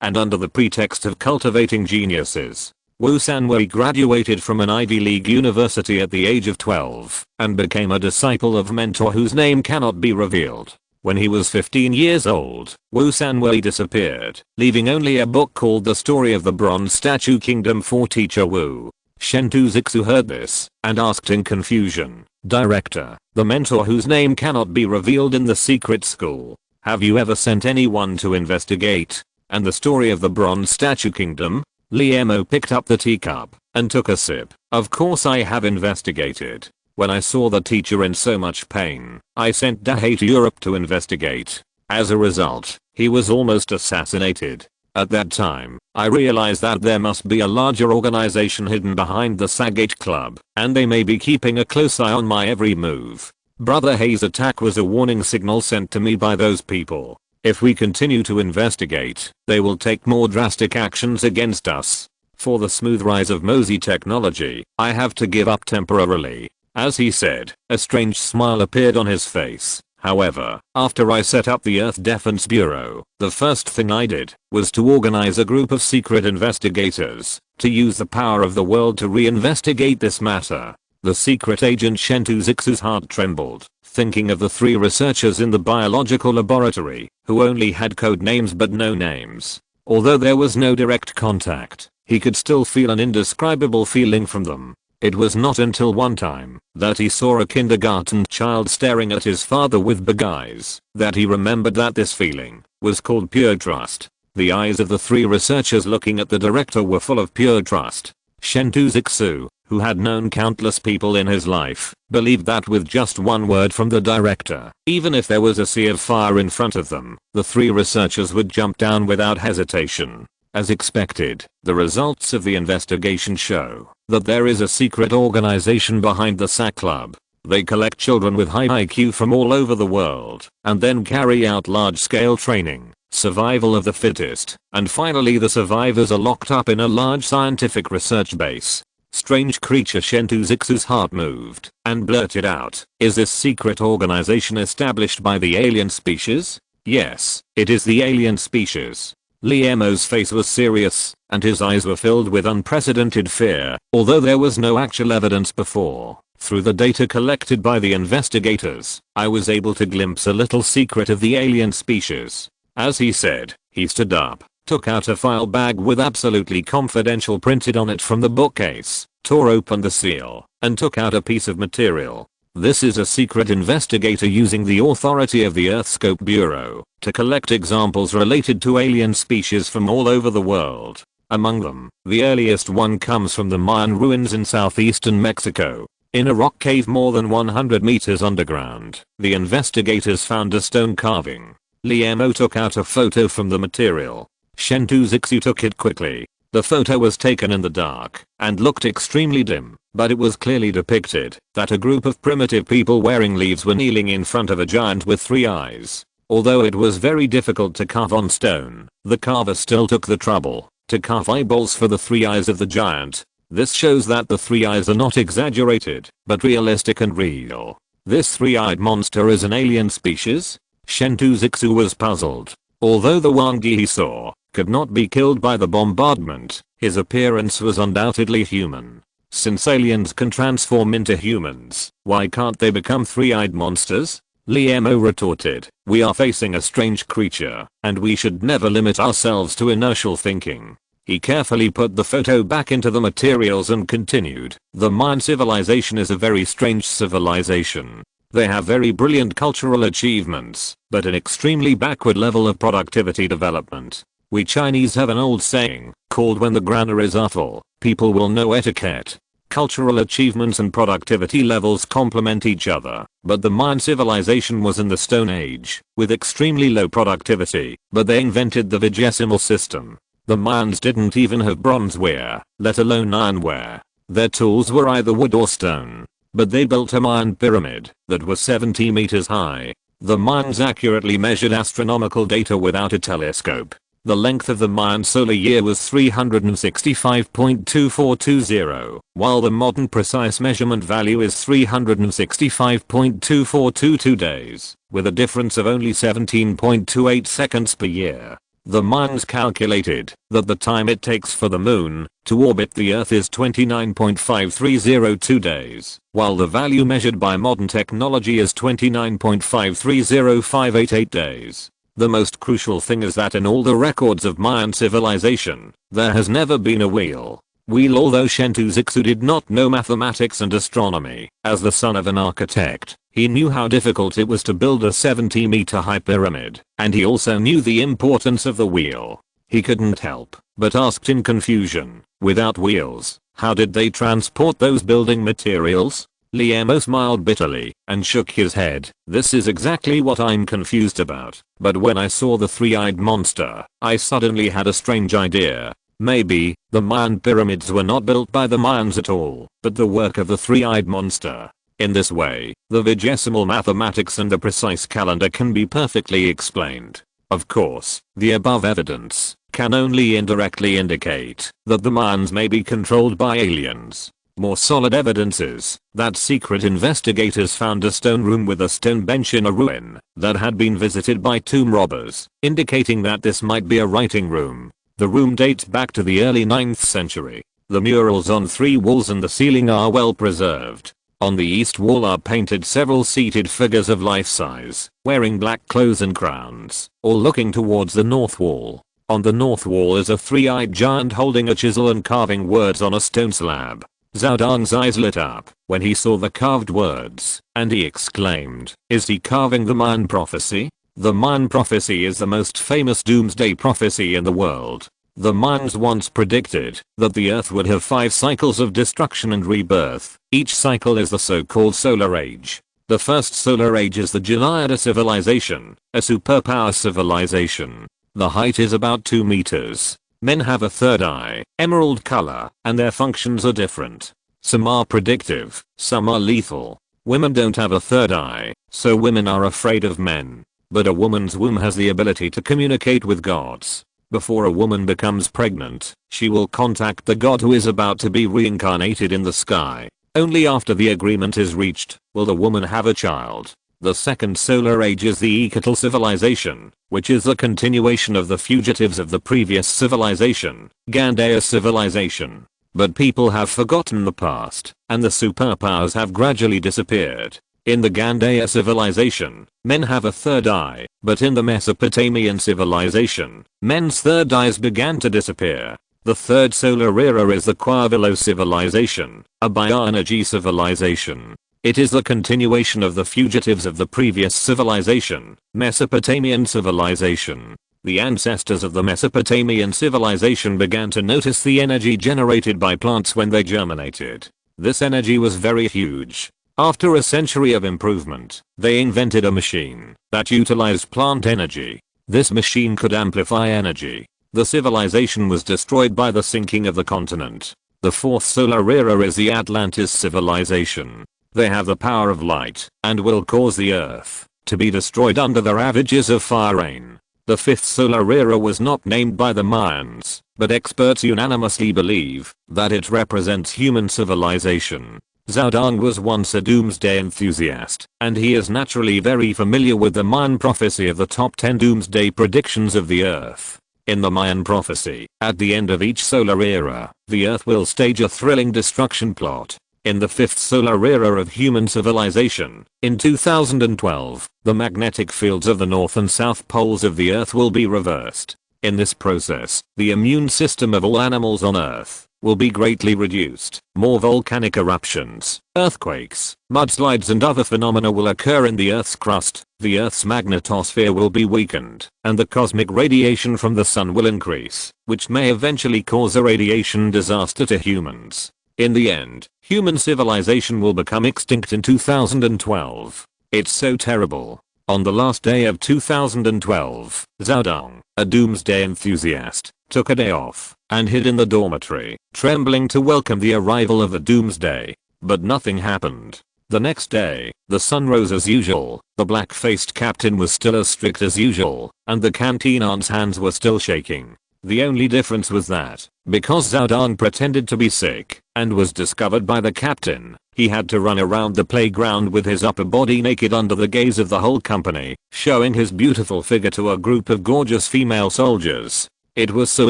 and under the pretext of cultivating geniuses, Wu Sanwei graduated from an Ivy League university at the age of 12 and became a disciple of mentor whose name cannot be revealed. When he was 15 years old, Wu Sanwei disappeared, leaving only a book called The Story of the Bronze Statue Kingdom for teacher Wu. Chen Shuxian heard this and asked in confusion, "Director, the mentor whose name cannot be revealed in the secret school, have you ever sent anyone to investigate? And the story of the Bronze Statue Kingdom?" Liemo picked up the teacup and took a sip. "Of course I have investigated. When I saw the teacher in so much pain, I sent Dahe to Europe to investigate. As a result, he was almost assassinated. At that time, I realized that there must be a larger organization hidden behind the Sackgate Club, and they may be keeping a close eye on my every move. Brother Hayes' attack was a warning signal sent to me by those people. If we continue to investigate, they will take more drastic actions against us. For the smooth rise of Mosey technology, I have to give up temporarily." As he said, a strange smile appeared on his face. "However, after I set up the Earth Defense Bureau, the first thing I did was to organize a group of secret investigators to use the power of the world to reinvestigate this matter." The secret agent Chen Shuxian's heart trembled, thinking of the 3 researchers in the biological laboratory who only had code names but no names. Although there was no direct contact, he could still feel an indescribable feeling from them. It was not until one time that he saw a kindergarten child staring at his father with big eyes that he remembered that this feeling was called pure trust. The eyes of the 3 researchers looking at the director were full of pure trust. Chen Shuxian, who had known countless people in his life, believed that with just one word from the director, even if there was a sea of fire in front of them, the 3 researchers would jump down without hesitation. As expected, the results of the investigation show that there is a secret organization behind the Sack Club. They collect children with high IQ from all over the world and then carry out large-scale training, survival of the fittest, and finally the survivors are locked up in a large scientific research base. Strange creature. Chen Shuxian's heart moved and blurted out, "Is this secret organization established by the alien species?" "Yes, it is the alien species." Liemo's face was serious, and his eyes were filled with unprecedented fear. Although there was no actual evidence before, through the data collected by the investigators, I was able to glimpse a little secret of the alien species. As he said, he stood up, took out a file bag with absolutely confidential printed on it from the bookcase, tore open the seal, and took out a piece of material. "This is a secret investigator using the authority of the Earthscope Bureau to collect examples related to alien species from all over the world. Among them, the earliest one comes from the Mayan ruins in southeastern Mexico. In a rock cave more than 100 meters underground, the investigators found a stone carving." Liemo took out a photo from the material. Chen Shuxian took it quickly. The photo was taken in the dark and looked extremely dim, but it was clearly depicted that a group of primitive people wearing leaves were kneeling in front of a giant with 3 eyes. Although it was very difficult to carve on stone, the carver still took the trouble to carve eyeballs for the 3 eyes of the giant. This shows that the 3 eyes are not exaggerated, but realistic and real. This 3-eyed monster is an alien species? Chen Shuxian was puzzled. Although the Wangdi he saw could not be killed by the bombardment, his appearance was undoubtedly human. Since aliens can transform into humans, why can't they become 3-eyed monsters? Liemo retorted, "We are facing a strange creature, and we should never limit ourselves to inertial thinking." He carefully put the photo back into the materials and continued, "The Mayan civilization is a very strange civilization. They have very brilliant cultural achievements, but an extremely backward level of productivity development. We Chinese have an old saying, called when the grammar is full, people will know etiquette. Cultural achievements and productivity levels complement each other, but the Mayan civilization was in the Stone Age, with extremely low productivity, but they invented the vigesimal system. The Mayans didn't even have bronzeware, let alone ironware. Their tools were either wood or stone. But they built a Mayan pyramid that was 70 meters high. The Mayans accurately measured astronomical data without a telescope. The length of the Mayan solar year was 365.2420, while the modern precise measurement value is 365.2422 days, with a difference of only 17.28 seconds per year. The Mayans calculated that the time it takes for the moon to orbit the earth is 29.5302 days, while the value measured by modern technology is 29.530588 days. The most crucial thing is that in all the records of Mayan civilization, there has never been a wheel. Although Chen Shuxian did not know mathematics and astronomy, as the son of an architect, he knew how difficult it was to build a 70-meter high pyramid, and he also knew the importance of the wheel. He couldn't help but asked in confusion, without wheels, how did they transport those building materials? Liemo smiled bitterly and shook his head. This is exactly what I'm confused about. But when I saw the three-eyed monster, I suddenly had a strange idea. Maybe the Mayan pyramids were not built by the Mayans at all, but the work of the three-eyed monster. In this way, the vigesimal mathematics and the precise calendar can be perfectly explained. Of course, the above evidence can only indirectly indicate that the Mayans may be controlled by aliens. More solid evidence is that secret investigators found a stone room with a stone bench in a ruin that had been visited by tomb robbers, indicating that this might be a writing room. The room dates back to the early 9th century. The murals on 3 walls and the ceiling are well preserved. On the east wall are painted several seated figures of life size, wearing black clothes and crowns, all looking towards the north wall. On the north wall is a three-eyed giant holding a chisel and carving words on a stone slab. Zhao Dang's eyes lit up when he saw the carved words, and he exclaimed, "Is he carving the Mayan prophecy?" The Mayan prophecy is the most famous doomsday prophecy in the world. The Mayans once predicted that the earth would have 5 cycles of destruction and rebirth. Each cycle is the so-called solar age. The first solar age is the Janayada civilization, a superpower civilization. The height is about 2 meters. Men have a third eye, emerald color, and their functions are different. Some are predictive, some are lethal. Women don't have a third eye, so women are afraid of men. But a woman's womb has the ability to communicate with gods. Before a woman becomes pregnant, she will contact the god who is about to be reincarnated in the sky. Only after the agreement is reached will the woman have a child. The second solar age is the Ekatal civilization, which is the continuation of the fugitives of the previous civilization, Gandhara civilization. But people have forgotten the past, and the superpowers have gradually disappeared. In the Gandhara civilization, men have a third eye, but in the Mesopotamian civilization, men's third eyes began to disappear. The third solar era is the Quavilo civilization, a bioenergy civilization. It is the continuation of the fugitives of the previous civilization, Mesopotamian civilization. The ancestors of the Mesopotamian civilization began to notice the energy generated by plants when they germinated. This energy was very huge. After a century of improvement, they invented a machine that utilized plant energy. This machine could amplify energy. The civilization was destroyed by the sinking of the continent. The fourth solar era is the Atlantis civilization. They have the power of light and will cause the earth to be destroyed under the ravages of fire rain. The fifth solar era was not named by the Mayans, but experts unanimously believe that it represents human civilization. Zhao Dang was once a doomsday enthusiast, and he is naturally very familiar with the Mayan prophecy of the top 10 doomsday predictions of the earth. In the Mayan prophecy, at the end of each solar era, the earth will stage a thrilling destruction plot. In the fifth solar era of human civilization, in 2012, the magnetic fields of the north and south poles of the earth will be reversed. In this process, the immune system of all animals on earth will be greatly reduced. More volcanic eruptions, earthquakes, mudslides and other phenomena will occur in the Earth's crust, the Earth's magnetosphere will be weakened, and the cosmic radiation from the sun will increase, which may eventually cause a radiation disaster to humans. In the end, human civilization will become extinct in 2012. It's so terrible. On the last day of 2012, Zhao Dong, a doomsday enthusiast, took a day off and hid in the dormitory, trembling to welcome the arrival of the doomsday. But nothing happened. The next day, the sun rose as usual, the black-faced captain was still as strict as usual, and the canteen aunt's hands were still shaking. The only difference was that, because Zhao Dong pretended to be sick and was discovered by the captain, he had to run around the playground with his upper body naked under the gaze of the whole company, showing his beautiful figure to a group of gorgeous female soldiers. It was so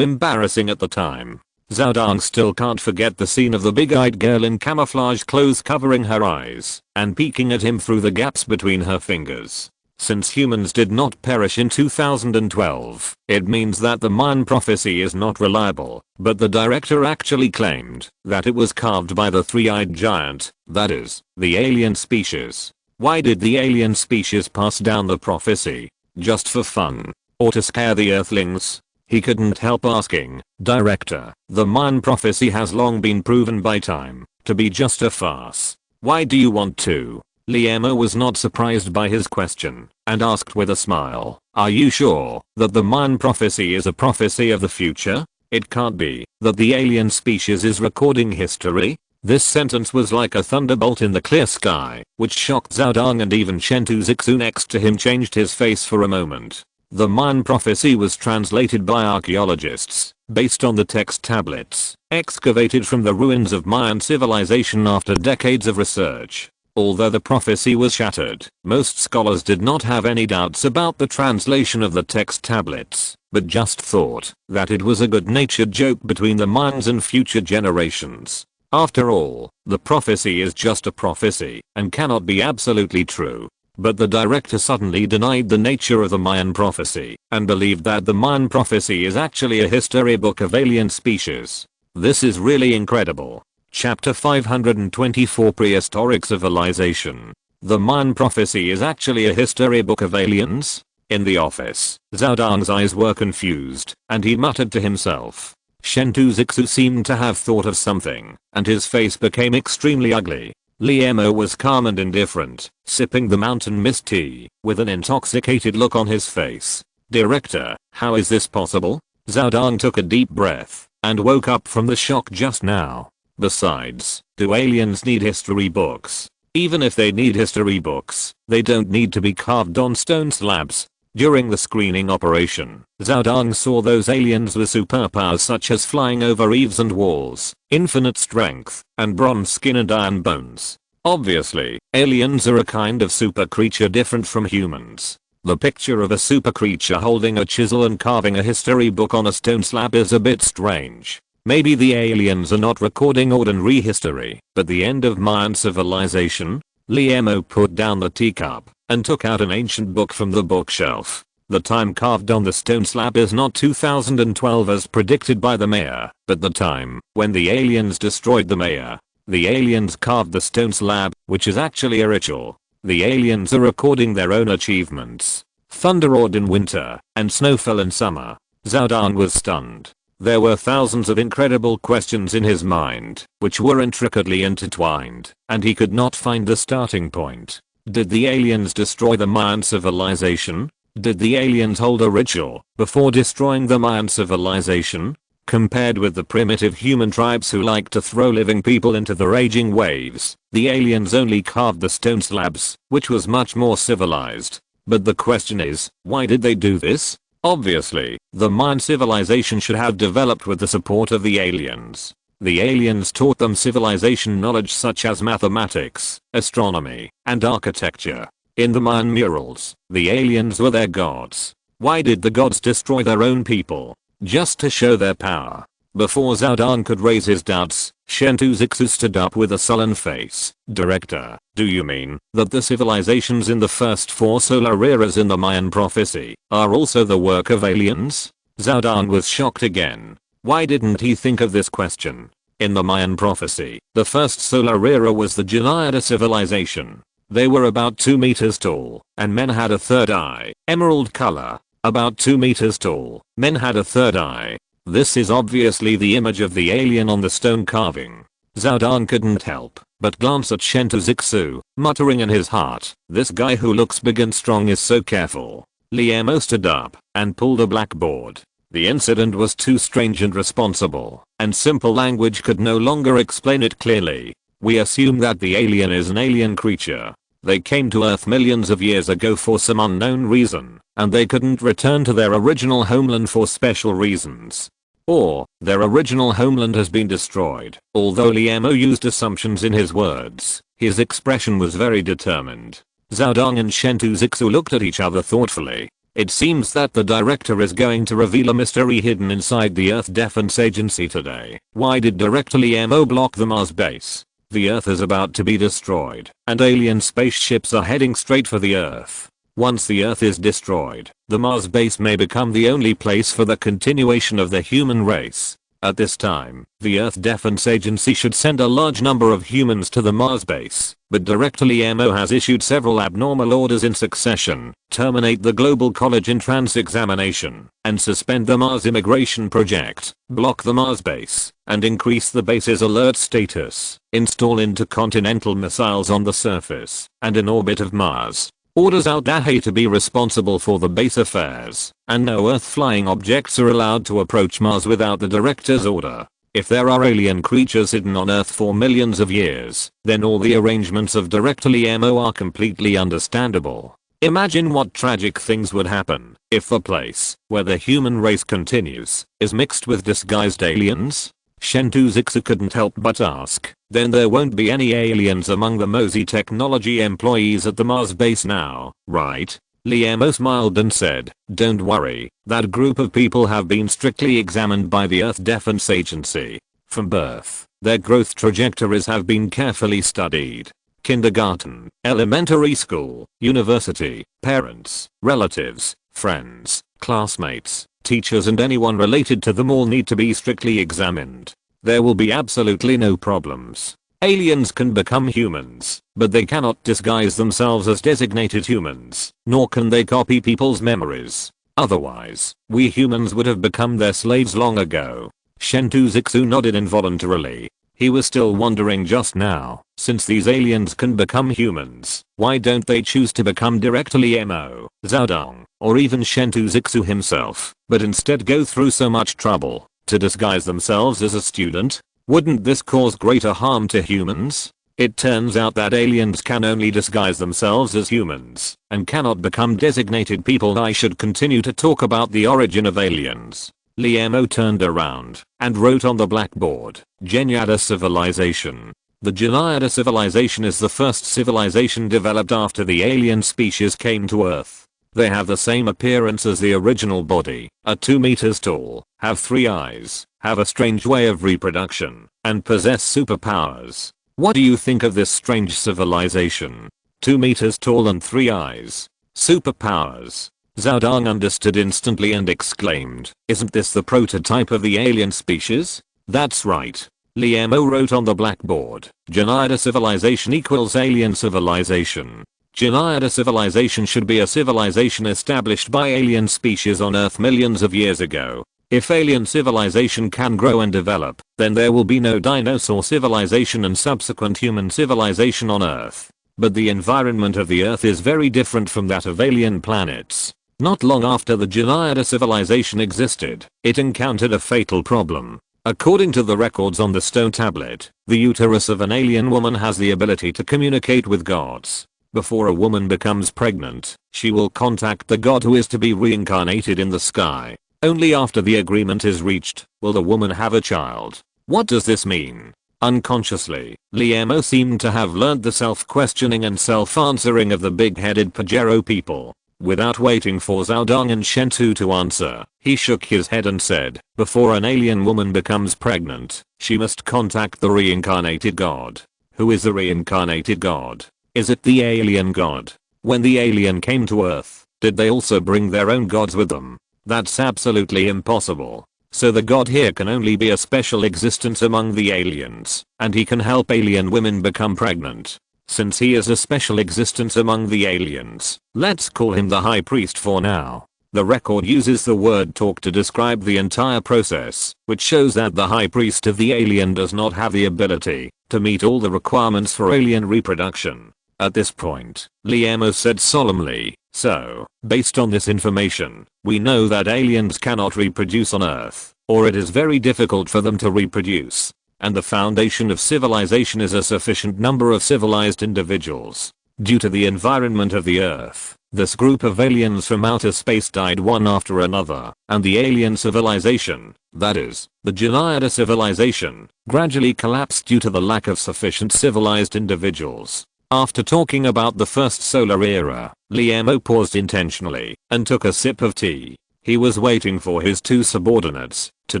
embarrassing at the time. Zhao Dong still can't forget the scene of the big-eyed girl in camouflage clothes covering her eyes and peeking at him through the gaps between her fingers. Since humans did not perish in 2012, it means that the Mayan prophecy is not reliable, but the director actually claimed that it was carved by the three-eyed giant, that is, the alien species. Why did the alien species pass down the prophecy? Just for fun? Or to scare the Earthlings? He couldn't help asking, "Director, the Mayan prophecy has long been proven by time to be just a farce. Why do you want to?" Liemo was not surprised by his question and asked with a smile, "Are you sure that the Mayan prophecy is a prophecy of the future? It can't be that the alien species is recording history?" This sentence was like a thunderbolt in the clear sky, which shocked Zhao Dong, and even Chen Shuxian next to him changed his face for a moment. The Mayan prophecy was translated by archaeologists based on the text tablets excavated from the ruins of Mayan civilization after decades of research. Although the prophecy was shattered, most scholars did not have any doubts about the translation of the text tablets, but just thought that it was a good-natured joke between the Mayans and future generations. After all, the prophecy is just a prophecy and cannot be absolutely true. But the director suddenly denied the nature of the Mayan prophecy and believed that the Mayan prophecy is actually a history book of alien species. This is really incredible. Chapter 524, Prehistoric Civilization. The Mayan prophecy is actually a history book of aliens? In the office, Zhao Dong's eyes were confused, and he muttered to himself. Chen Shuxian seemed to have thought of something, and his face became extremely ugly. Liemo was calm and indifferent, sipping the mountain mist tea, with an intoxicated look on his face. "Director, how is this possible?" Zhao Dong took a deep breath and woke up from the shock just now. Besides, do aliens need history books? Even if they need history books, they don't need to be carved on stone slabs. During the screening operation, Zhao Dong saw those aliens with superpowers such as flying over eaves and walls, infinite strength, and bronze skin and iron bones. Obviously, aliens are a kind of super creature different from humans. The picture of a super creature holding a chisel and carving a history book on a stone slab is a bit strange. Maybe the aliens are not recording ordinary history, but the end of Mayan civilization? Liemo put down the teacup and took out an ancient book from the bookshelf. The time carved on the stone slab is not 2012 as predicted by the mayor, but the time when the aliens destroyed the mayor. The aliens carved the stone slab, which is actually a ritual. The aliens are recording their own achievements. Thunder roared in winter, and snow fell in summer. Zhao Dong was stunned. There were thousands of incredible questions in his mind, which were intricately intertwined, and he could not find the starting point. Did the aliens destroy the Mayan civilization? Did the aliens hold a ritual before destroying the Mayan civilization? Compared with the primitive human tribes who like to throw living people into the raging waves, the aliens only carved the stone slabs, which was much more civilized. But the question is, why did they do this? Obviously, the Mayan civilization should have developed with the support of the aliens. The aliens taught them civilization knowledge such as mathematics, astronomy, and architecture. In the Mayan murals, the aliens were their gods. Why did the gods destroy their own people? Just to show their power. Before Zhao Dong could raise his doubts, Chen Shuxian stood up with a sullen face. "Director, do you mean that the civilizations in the first 4 solar eras in the Mayan prophecy are also the work of aliens?" Zhao Dong was shocked again. Why didn't he think of this question? In the Mayan prophecy, the first solar era was the Janayada civilization. They were about 2 meters tall, and men had a third eye, emerald color. About 2 meters tall, men had a third eye. This is obviously the image of the alien on the stone carving. Zhao Dong couldn't help but glance at Chen Shuxian, muttering in his heart, this guy who looks big and strong is so careful. Liemo stood up and pulled a blackboard. The incident was too strange and responsible, and simple language could no longer explain it clearly. We assume that the alien is an alien creature. They came to Earth millions of years ago for some unknown reason, and they couldn't return to their original homeland for special reasons. Or, their original homeland has been destroyed. Although Liemo used assumptions in his words, his expression was very determined. Zhao Dong and Chen Shuxian looked at each other thoughtfully. It seems that the director is going to reveal a mystery hidden inside the Earth Defense Agency today. Why did Director Liemo block the Mars base? The Earth is about to be destroyed, and alien spaceships are heading straight for the Earth. Once the Earth is destroyed, the Mars base may become the only place for the continuation of the human race. At this time, the Earth Defense Agency should send a large number of humans to the Mars base, but Director Liemo has issued several abnormal orders in succession: terminate the Global College entrance examination, and suspend the Mars immigration project, block the Mars base, and increase the base's alert status, install intercontinental missiles on the surface and in orbit of Mars. Orders out Dahe to be responsible for the base affairs, and no Earth-flying objects are allowed to approach Mars without the director's order. If there are alien creatures hidden on Earth for millions of years, then all the arrangements of Director Liemo are completely understandable. Imagine what tragic things would happen if the place, where the human race continues, is mixed with disguised aliens? Chen Shuxian couldn't help but ask, then there won't be any aliens among the Mosey technology employees at the Mars base now, right? Liemo smiled and said, don't worry, that group of people have been strictly examined by the Earth Defense Agency. From birth, their growth trajectories have been carefully studied. Kindergarten, elementary school, university, parents, relatives, friends, classmates, teachers and anyone related to them all need to be strictly examined. There will be absolutely no problems. Aliens can become humans, but they cannot disguise themselves as designated humans, nor can they copy people's memories. Otherwise, we humans would have become their slaves long ago. Chen Shuxian nodded involuntarily. He was still wondering just now, since these aliens can become humans, why don't they choose to become Director Liemo, Zhao Dong, or even Chen Shuxian himself, but instead go through so much trouble to disguise themselves as a student? Wouldn't this cause greater harm to humans? It turns out that aliens can only disguise themselves as humans and cannot become designated people. I should continue to talk about the origin of aliens. Liemo turned around and wrote on the blackboard, Janayada civilization. The Janayada civilization is the first civilization developed after the alien species came to Earth. They have the same appearance as the original body, are 2 meters tall, have 3 eyes, have a strange way of reproduction, and possess superpowers. What do you think of this strange civilization? 2 meters tall and 3 eyes. Superpowers. Zhao Dong understood instantly and exclaimed, isn't this the prototype of the alien species? That's right. Liemo wrote on the blackboard, Janayada civilization equals alien civilization. Janayada civilization should be a civilization established by alien species on Earth millions of years ago. If alien civilization can grow and develop, then there will be no dinosaur civilization and subsequent human civilization on Earth. But the environment of the Earth is very different from that of alien planets. Not long after the Janayada civilization existed, it encountered a fatal problem. According to the records on the stone tablet, the uterus of an alien woman has the ability to communicate with gods. Before a woman becomes pregnant, she will contact the god who is to be reincarnated in the sky. Only after the agreement is reached will the woman have a child. What does this mean? Unconsciously, Liemo seemed to have learned the self-questioning and self-answering of the big-headed Pajero people. Without waiting for Zhao Dong and Chen Shuxian to answer, he shook his head and said, before an alien woman becomes pregnant, she must contact the reincarnated god. Who is the reincarnated god? Is it the alien god? When the alien came to Earth, did they also bring their own gods with them? That's absolutely impossible. So the god here can only be a special existence among the aliens, and he can help alien women become pregnant. Since he is a special existence among the aliens, let's call him the High Priest for now. The record uses the word talk to describe the entire process, which shows that the High Priest of the alien does not have the ability to meet all the requirements for alien reproduction. At this point, Liemo said solemnly, so, based on this information, we know that aliens cannot reproduce on Earth, or it is very difficult for them to reproduce. And the foundation of civilization is a sufficient number of civilized individuals. Due to the environment of the Earth, this group of aliens from outer space died one after another, and the alien civilization, that is, the Janayada civilization, gradually collapsed due to the lack of sufficient civilized individuals. After talking about the first solar era, Liemo paused intentionally and took a sip of tea. He was waiting for his two subordinates to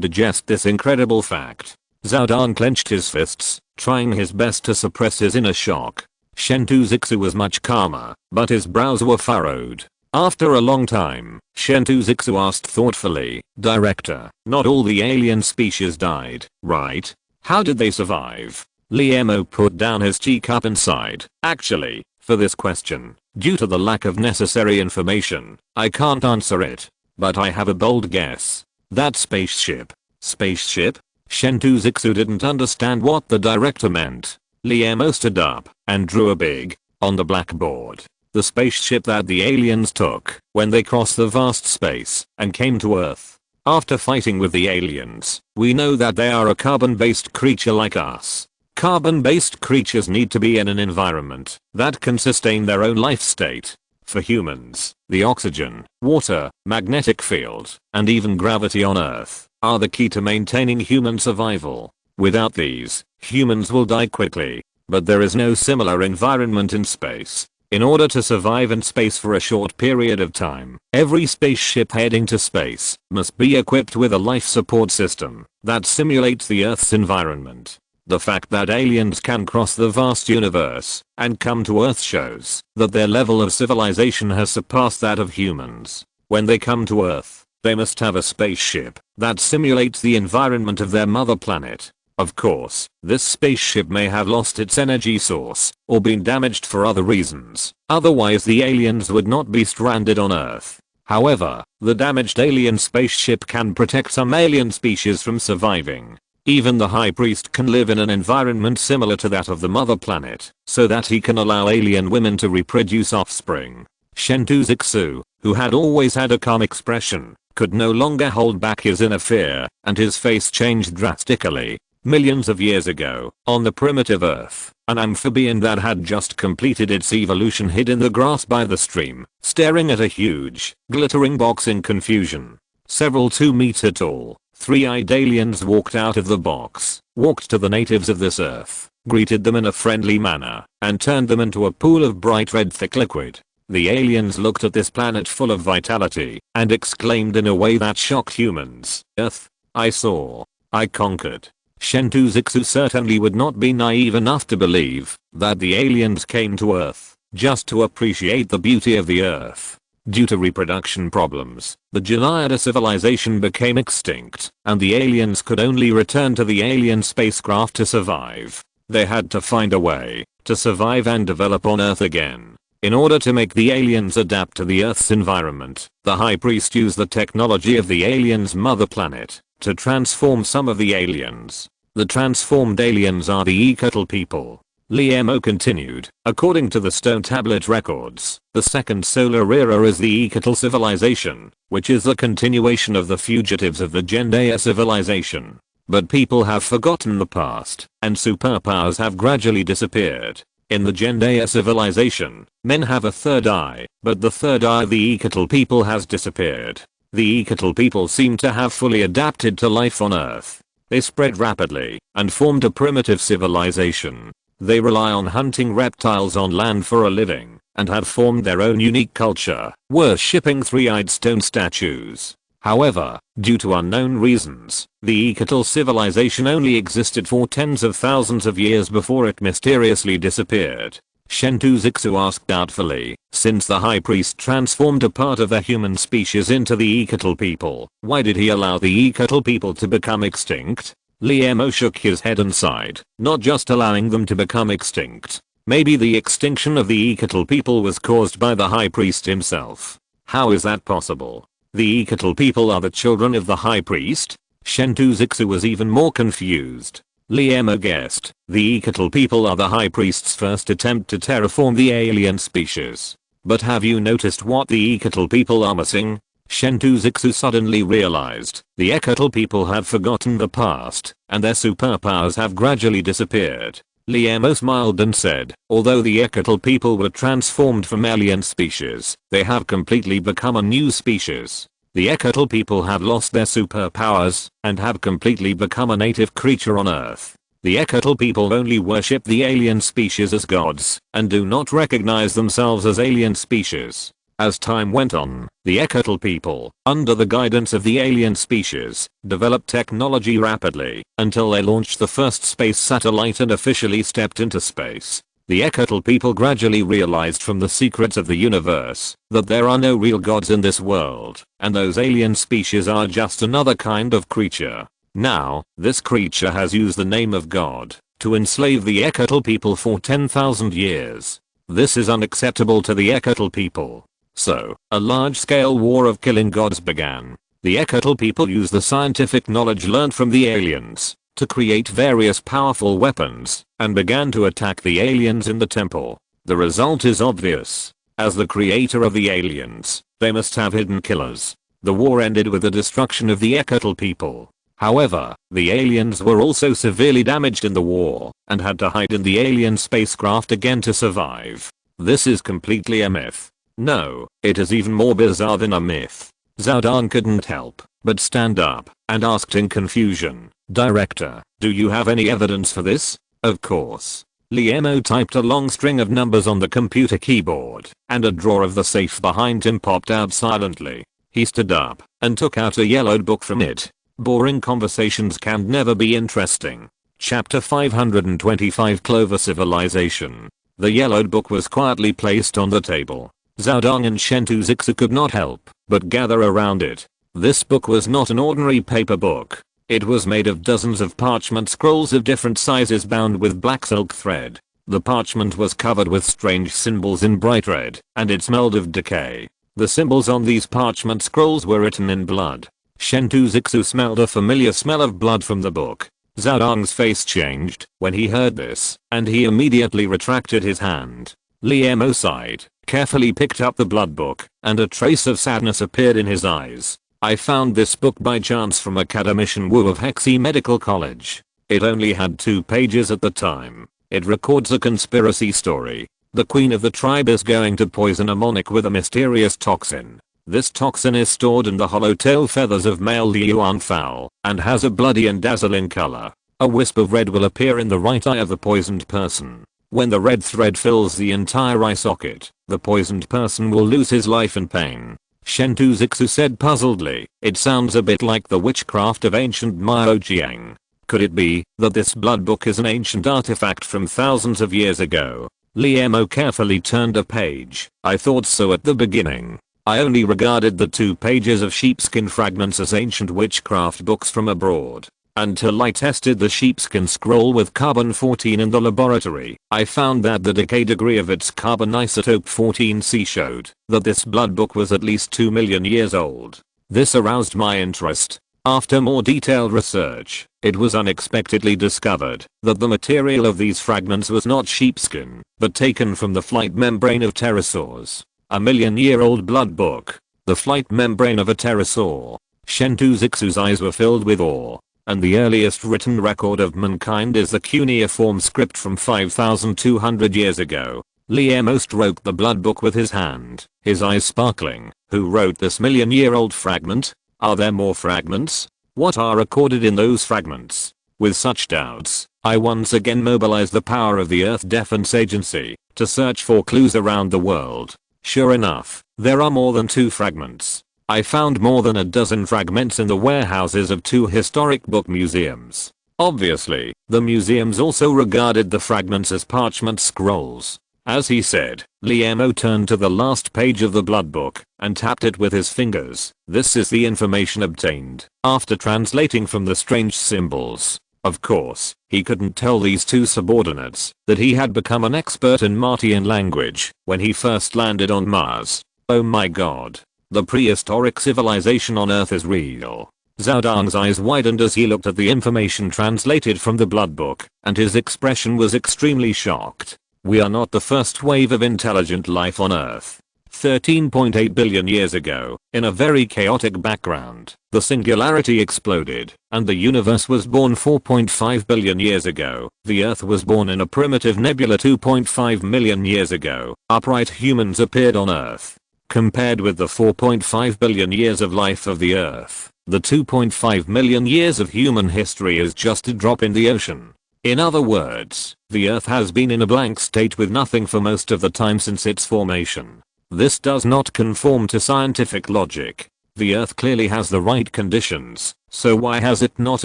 digest this incredible fact. Zhao Dan clenched his fists, trying his best to suppress his inner shock. Chen Shuxian was much calmer, but his brows were furrowed. After a long time, Chen Shuxian asked thoughtfully, Director, not all the alien species died, right? How did they survive? Liemo put down his teacup and sighed. Actually, for this question, due to the lack of necessary information, I can't answer it. But I have a bold guess. That spaceship. Spaceship? Chen Shuxian didn't understand what the director meant. Liemo stood up and drew a big on the blackboard. The spaceship that the aliens took when they crossed the vast space and came to Earth. After fighting with the aliens, we know that they are a carbon-based creature like us. Carbon-based creatures need to be in an environment that can sustain their own life state. For humans, the oxygen, water, magnetic field, and even gravity on Earth are the key to maintaining human survival. Without these, humans will die quickly. But there is no similar environment in space. In order to survive in space for a short period of time, every spaceship heading to space must be equipped with a life support system that simulates the Earth's environment. The fact that aliens can cross the vast universe and come to Earth shows that their level of civilization has surpassed that of humans. When they come to Earth, they must have a spaceship that simulates the environment of their mother planet. Of course, this spaceship may have lost its energy source or been damaged for other reasons. Otherwise the aliens would not be stranded on Earth. However, the damaged alien spaceship can protect some alien species from surviving. Even the High Priest can live in an environment similar to that of the mother planet, so that he can allow alien women to reproduce offspring. Chen Shuxian, who had always had a calm expression, could no longer hold back his inner fear, and his face changed drastically. Millions of years ago, on the primitive Earth, an amphibian that had just completed its evolution hid in the grass by the stream, staring at a huge, glittering box in confusion. Several 2-meter tall, 3-eyed aliens walked out of the box, walked to the natives of this Earth, greeted them in a friendly manner, and turned them into a pool of bright red thick liquid. The aliens looked at this planet full of vitality, and exclaimed in a way that shocked humans, Earth, I saw. I conquered. Chen Shuxian certainly would not be naive enough to believe that the aliens came to Earth just to appreciate the beauty of the Earth. Due to reproduction problems, the Janayada civilization became extinct, and the aliens could only return to the alien spacecraft to survive. They had to find a way to survive and develop on Earth again. In order to make the aliens adapt to the Earth's environment, the High Priest used the technology of the aliens' mother planet to transform some of the aliens. The transformed aliens are the Ecatl people. Liemo continued, according to the stone tablet records, the second solar era is the Ecatl civilization, which is the continuation of the fugitives of the Gendaya civilization. But people have forgotten the past, and superpowers have gradually disappeared. In the Gendaya civilization, men have a third eye, but the third eye of the Ecatl people has disappeared. The Ecatl people seem to have fully adapted to life on Earth. They spread rapidly and formed a primitive civilization. They rely on hunting reptiles on land for a living and have formed their own unique culture, worshipping 3-eyed stone statues. However, due to unknown reasons, the Ecatl civilization only existed for tens of thousands of years before it mysteriously disappeared. Chen Shuxian asked doubtfully. Since the high priest transformed a part of the human species into the Ekatl people, why did he allow the Ekatl people to become extinct? Liemo shook his head and sighed. Not just allowing them to become extinct. Maybe the extinction of the Ekatl people was caused by the high priest himself. How is that possible? The Ekatl people are the children of the high priest? Chen Shuxian was even more confused. Liemo guessed, the Ekatl people are the high priest's first attempt to terraform the alien species. But have you noticed what the Ekatl people are missing? Chen Shuxian suddenly realized, the Ekatl people have forgotten the past, and their superpowers have gradually disappeared. Liemo smiled and said, although the Ekatl people were transformed from alien species, they have completely become a new species. The Ekatl people have lost their superpowers and have completely become a native creature on Earth. The Ekatl people only worship the alien species as gods and do not recognize themselves as alien species. As time went on, the Ekatl people, under the guidance of the alien species, developed technology rapidly until they launched the first space satellite and officially stepped into space. The Ekatl people gradually realized from the secrets of the universe that there are no real gods in this world, and those alien species are just another kind of creature. Now, this creature has used the name of God to enslave the Ekatl people for 10,000 years. This is unacceptable to the Ekatl people. So, a large-scale war of killing gods began. The Ekatl people used the scientific knowledge learned from the aliens to create various powerful weapons and began to attack the aliens in the temple. The result is obvious. As the creator of the aliens, they must have hidden killers. The war ended with the destruction of the Ekatl people. However, the aliens were also severely damaged in the war and had to hide in the alien spacecraft again to survive. This is completely a myth. No, it is even more bizarre than a myth. Zhao Dan couldn't help but stand up and asked in confusion, "Director, do you have any evidence for this?" Of course. Liemo typed a long string of numbers on the computer keyboard, and a drawer of the safe behind him popped out silently. He stood up and took out a yellowed book from it. Boring conversations can never be interesting. Chapter 525 Clover Civilization. The yellowed book was quietly placed on the table. Zhao Dong and Chen Shuxian could not help but gather around it. This book was not an ordinary paper book. It was made of dozens of parchment scrolls of different sizes bound with black silk thread. The parchment was covered with strange symbols in bright red, and it smelled of decay. The symbols on these parchment scrolls were written in blood. Chen Shuxian smelled a familiar smell of blood from the book. Zhao Dong's face changed when he heard this, and he immediately retracted his hand. Liemo sighed, carefully picked up the blood book, and a trace of sadness appeared in his eyes. I found this book by chance from Academician Wu of Hexi Medical College. It only had 2 pages at the time. It records a conspiracy story. The queen of the tribe is going to poison a monarch with a mysterious toxin. This toxin is stored in the hollow tail feathers of male Liyuan fowl and has a bloody and dazzling color. A wisp of red will appear in the right eye of the poisoned person. When the red thread fills the entire eye socket, the poisoned person will lose his life in pain. Chen Shuxian said puzzledly, it sounds a bit like the witchcraft of ancient Miaojiang. Could it be that this blood book is an ancient artifact from thousands of years ago? Liemo carefully turned a page. I thought so at the beginning. I only regarded the 2 pages of sheepskin fragments as ancient witchcraft books from abroad. Until I tested the sheepskin scroll with carbon-14 in the laboratory, I found that the decay degree of its carbon isotope 14C showed that this blood book was at least 2 million years old. This aroused my interest. After more detailed research, it was unexpectedly discovered that the material of these fragments was not sheepskin, but taken from the flight membrane of pterosaurs. A million-year-old blood book. The flight membrane of a pterosaur. Chen Shuxian's eyes were filled with awe. And the earliest written record of mankind is the cuneiform script from 5,200 years ago. Liemo stroked the blood book with his hand, his eyes sparkling. Who wrote this million-year-old fragment? Are there more fragments? What are recorded in those fragments? With such doubts, I once again mobilized the power of the Earth Defense Agency to search for clues around the world. Sure enough, there are more than 2 fragments. I found more than a dozen fragments in the warehouses of 2 historic book museums. Obviously, the museums also regarded the fragments as parchment scrolls. As he said, Liam turned to the last page of the blood book and tapped it with his fingers. This is the information obtained after translating from the strange symbols. Of course, he couldn't tell these two subordinates that he had become an expert in Martian language when he first landed on Mars. Oh my god. The prehistoric civilization on Earth is real. Zhao Dang's eyes widened as he looked at the information translated from the blood book, and his expression was extremely shocked. We are not the first wave of intelligent life on Earth. 13.8 billion years ago, in a very chaotic background, the singularity exploded, and the universe was born 4.5 billion years ago. The Earth was born in a primitive nebula 2.5 million years ago. Upright humans appeared on Earth. Compared with the 4.5 billion years of life of the Earth, the 2.5 million years of human history is just a drop in the ocean. In other words, the Earth has been in a blank state with nothing for most of the time since its formation. This does not conform to scientific logic. The Earth clearly has the right conditions, so why has it not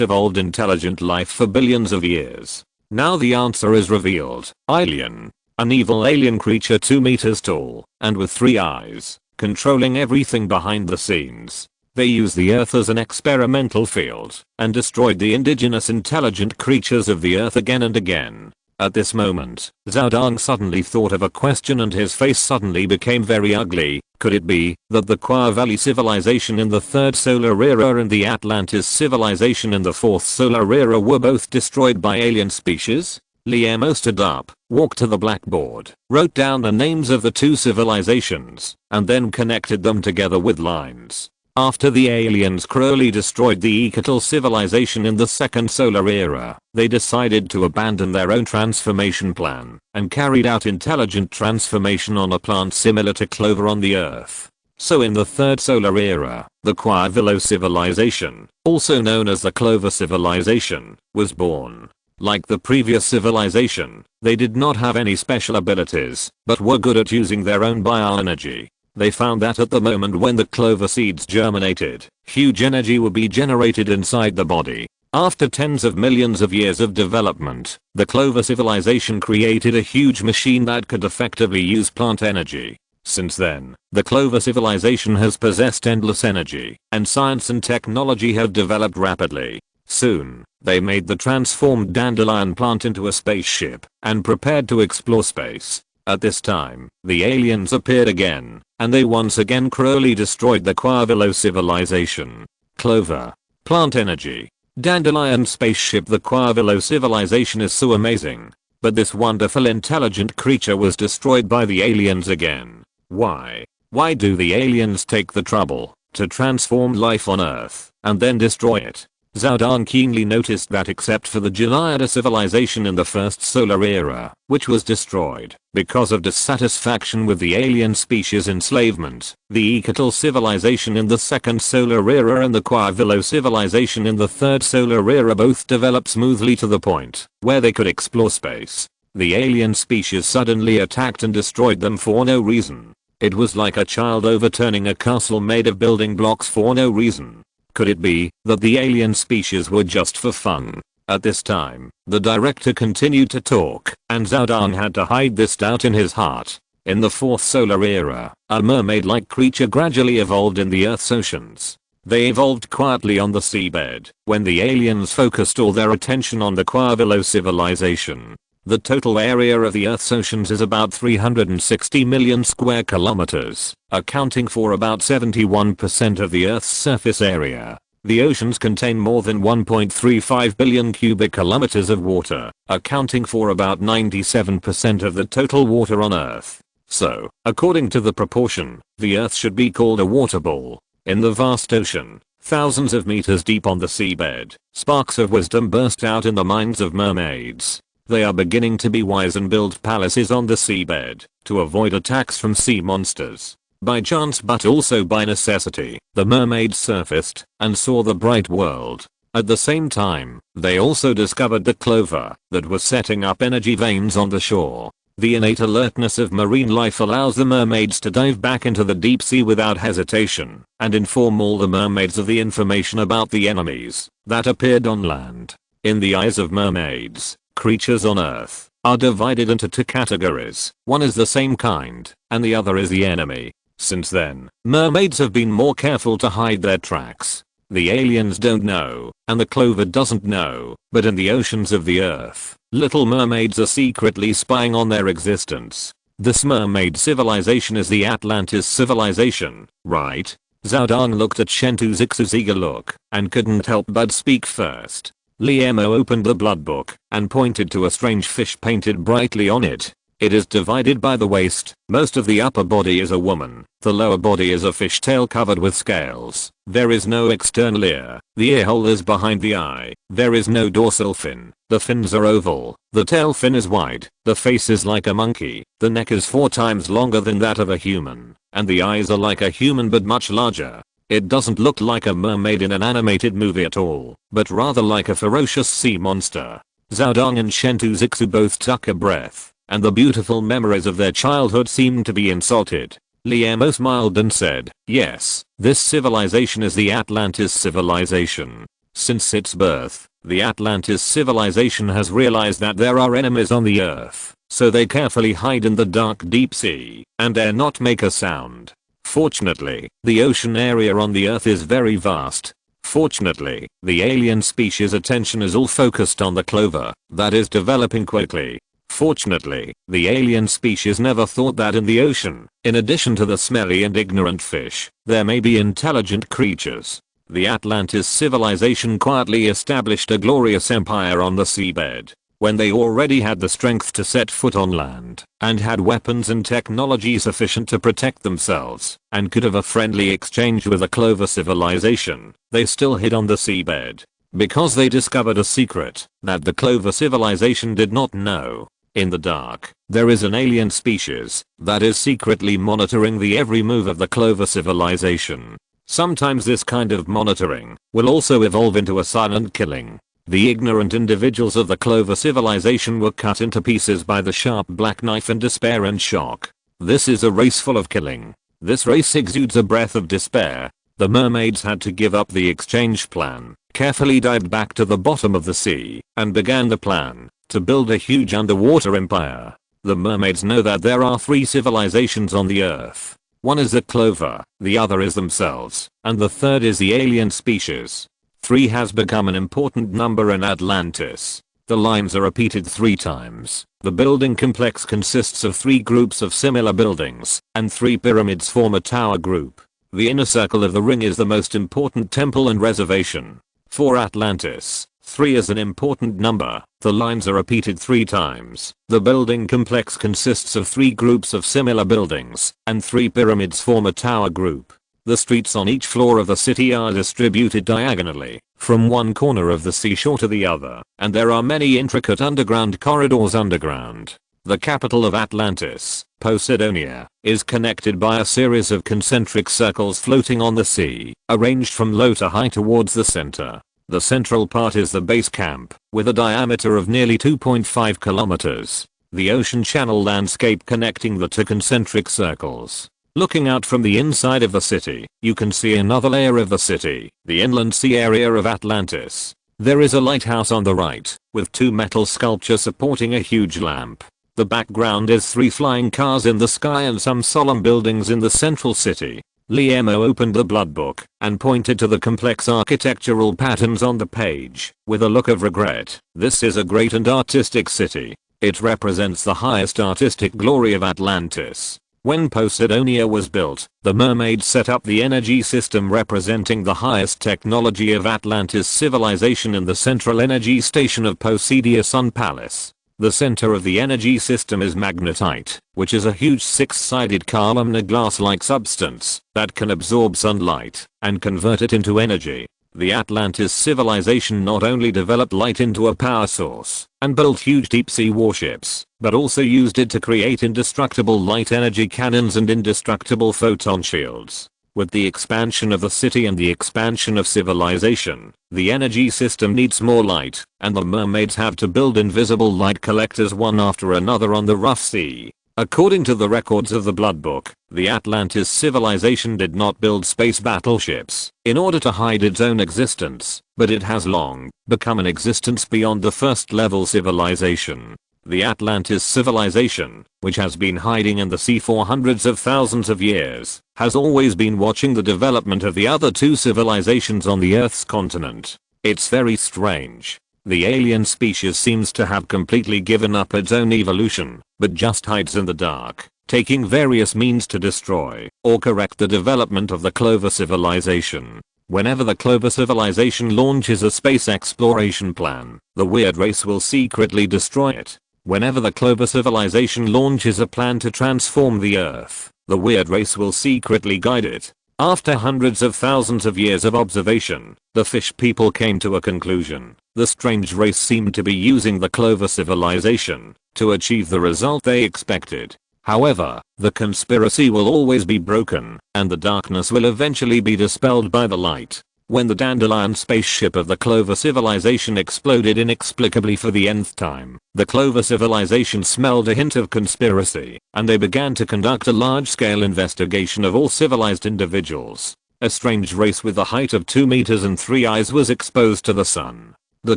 evolved intelligent life for billions of years? Now the answer is revealed. Alien. An evil alien creature 2 meters tall, and with 3 eyes, controlling everything behind the scenes. They used the Earth as an experimental field, and destroyed the indigenous intelligent creatures of the Earth again and again. At this moment, Zhao Dang suddenly thought of a question and his face suddenly became very ugly. Could it be that the Qua Valley civilization in the 3rd solar era and the Atlantis civilization in the 4th solar era were both destroyed by alien species? Liam stood up, walked to the blackboard, wrote down the names of the 2 civilizations, and then connected them together with lines. After the aliens cruelly destroyed the Equatorial civilization in the 2nd solar era, they decided to abandon their own transformation plan and carried out intelligent transformation on a plant similar to clover on the Earth. So in the 3rd solar era, the Qua Valley civilization, also known as the Clover civilization, was born. Like the previous civilization, they did not have any special abilities, but were good at using their own bioenergy. They found that at the moment when the clover seeds germinated, huge energy would be generated inside the body. After tens of millions of years of development, the clover civilization created a huge machine that could effectively use plant energy. Since then, the clover civilization has possessed endless energy, and science and technology have developed rapidly. Soon, they made the transformed dandelion plant into a spaceship and prepared to explore space. At this time, the aliens appeared again, and they once again cruelly destroyed the Qua Valley civilization. Clover. Plant energy. Dandelion spaceship. The Qua Valley civilization is so amazing. But this wonderful intelligent creature was destroyed by the aliens again. Why? Why do the aliens take the trouble to transform life on Earth and then destroy it? Zhao Dang keenly noticed that except for the Geliada civilization in the 1st solar era, which was destroyed because of dissatisfaction with the alien species enslavement, the Equatorial civilization in the 2nd solar era and the Qua Valley civilization in the 3rd solar era both developed smoothly to the point where they could explore space. The alien species suddenly attacked and destroyed them for no reason. It was like a child overturning a castle made of building blocks for no reason. Could it be that the alien species were just for fun? At this time, the director continued to talk, and Zhao Dang had to hide this doubt in his heart. In the 4th solar era, a mermaid-like creature gradually evolved in the Earth's oceans. They evolved quietly on the seabed when the aliens focused all their attention on the Qua Valley civilization. The total area of the Earth's oceans is about 360 million square kilometers, accounting for about 71% of the Earth's surface area. The oceans contain more than 1.35 billion cubic kilometers of water, accounting for about 97% of the total water on Earth. So, according to the proportion, the Earth should be called a water ball. In the vast ocean, thousands of meters deep on the seabed, sparks of wisdom burst out in the minds of mermaids. They are beginning to be wise and build palaces on the seabed to avoid attacks from sea monsters. By chance but also by necessity, the mermaids surfaced and saw the bright world. At the same time, they also discovered the clover that was setting up energy veins on the shore. The innate alertness of marine life allows the mermaids to dive back into the deep sea without hesitation and inform all the mermaids of the information about the enemies that appeared on land. In the eyes of mermaids, creatures on Earth are divided into two categories. One is the same kind, and the other is the enemy. Since then, mermaids have been more careful to hide their tracks. The aliens don't know, and the clover doesn't know, but in the oceans of the earth, little mermaids are secretly spying on their existence. This mermaid civilization is the Atlantis civilization, right? Zhao Dong looked at Chen Shuxian's eager look, and couldn't help but speak first. Liemo opened the blood book, and pointed to a strange fish painted brightly on it. It is divided by the waist. Most of the upper body is a woman. The lower body is a fish tail covered with scales. There is no external ear. The ear hole is behind the eye. There is no dorsal fin. The fins are oval. The tail fin is wide. The face is like a monkey. The neck is 4 times longer than that of a human. And the eyes are like a human but much larger. It doesn't look like a mermaid in an animated movie at all, but rather like a ferocious sea monster. Zhao Dong and Chen Shuxian both took a breath, and the beautiful memories of their childhood seemed to be insulted. Liemo smiled and said, yes, this civilization is the Atlantis civilization. Since its birth, the Atlantis civilization has realized that there are enemies on the earth, so they carefully hide in the dark deep sea, and dare not make a sound. Fortunately, the ocean area on the earth is very vast. Fortunately, the alien species' attention is all focused on the clover that is developing quickly. Fortunately, the alien species never thought that in the ocean, in addition to the smelly and ignorant fish, there may be intelligent creatures. The Atlantis civilization quietly established a glorious empire on the seabed, when they already had the strength to set foot on land, and had weapons and technology sufficient to protect themselves, and could have a friendly exchange with the Clover civilization. They still hid on the seabed, because they discovered a secret that the Clover civilization did not know. In the dark, there is an alien species that is secretly monitoring the every move of the Clover civilization. Sometimes this kind of monitoring will also evolve into a silent killing. The ignorant individuals of the Clover civilization were cut into pieces by the sharp black knife in despair and shock. This is a race full of killing. This race exudes a breath of despair. The mermaids had to give up the exchange plan, carefully dived back to the bottom of the sea, and began the plan to build a huge underwater empire. The mermaids know that there are 3 civilizations on the earth. One is the Clover, the other is themselves, and the third is the alien species. 3 has become an important number in Atlantis. The lines are repeated 3 times. The building complex consists of 3 groups of similar buildings, and 3 pyramids form a tower group. The inner circle of the ring is the most important temple and reservation. For Atlantis, 3 is an important number. The lines are repeated 3 times. The building complex consists of 3 groups of similar buildings, and 3 pyramids form a tower group. The streets on each floor of the city are distributed diagonally, from one corner of the seashore to the other, and there are many intricate underground corridors underground. The capital of Atlantis, Poseidonia, is connected by a series of concentric circles floating on the sea, arranged from low to high towards the center. The central part is the base camp, with a diameter of nearly 2.5 kilometers. The ocean channel landscape connecting the 2 concentric circles. Looking out from the inside of the city, you can see another layer of the city, the inland sea area of Atlantis. There is a lighthouse on the right, with 2 metal sculptures supporting a huge lamp. The background is 3 flying cars in the sky and some solemn buildings in the central city. Liemo opened the blood book and pointed to the complex architectural patterns on the page, with a look of regret. This is a great and artistic city. It represents the highest artistic glory of Atlantis. When Poseidonia was built, the mermaids set up the energy system representing the highest technology of Atlantis civilization in the central energy station of Poseidonia Sun Palace. The center of the energy system is magnetite, which is a huge 6-sided columnar glass-like substance that can absorb sunlight and convert it into energy. The Atlantis civilization not only developed light into a power source and built huge deep-sea warships, but also used it to create indestructible light energy cannons and indestructible photon shields. With the expansion of the city and the expansion of civilization, the energy system needs more light, and the mermaids have to build invisible light collectors one after another on the rough sea. According to the records of the Blood Book, the Atlantis civilization did not build space battleships in order to hide its own existence, but it has long become an existence beyond the first level civilization. The Atlantis civilization, which has been hiding in the sea for hundreds of thousands of years, has always been watching the development of the other two civilizations on the Earth's continent. It's very strange. The alien species seems to have completely given up its own evolution, but just hides in the dark, taking various means to destroy or correct the development of the Clover civilization. Whenever the Clover civilization launches a space exploration plan, the weird race will secretly destroy it. Whenever the Clover civilization launches a plan to transform the Earth, the weird race will secretly guide it. After hundreds of thousands of years of observation, the fish people came to a conclusion. The strange race seemed to be using the Clover civilization to achieve the result they expected. However, the conspiracy will always be broken, and the darkness will eventually be dispelled by the light. When the Dandelion spaceship of the Clover civilization exploded inexplicably for the nth time, the Clover civilization smelled a hint of conspiracy, and they began to conduct a large-scale investigation of all civilized individuals. A strange race with a height of 2 meters and 3 eyes was exposed to the sun. The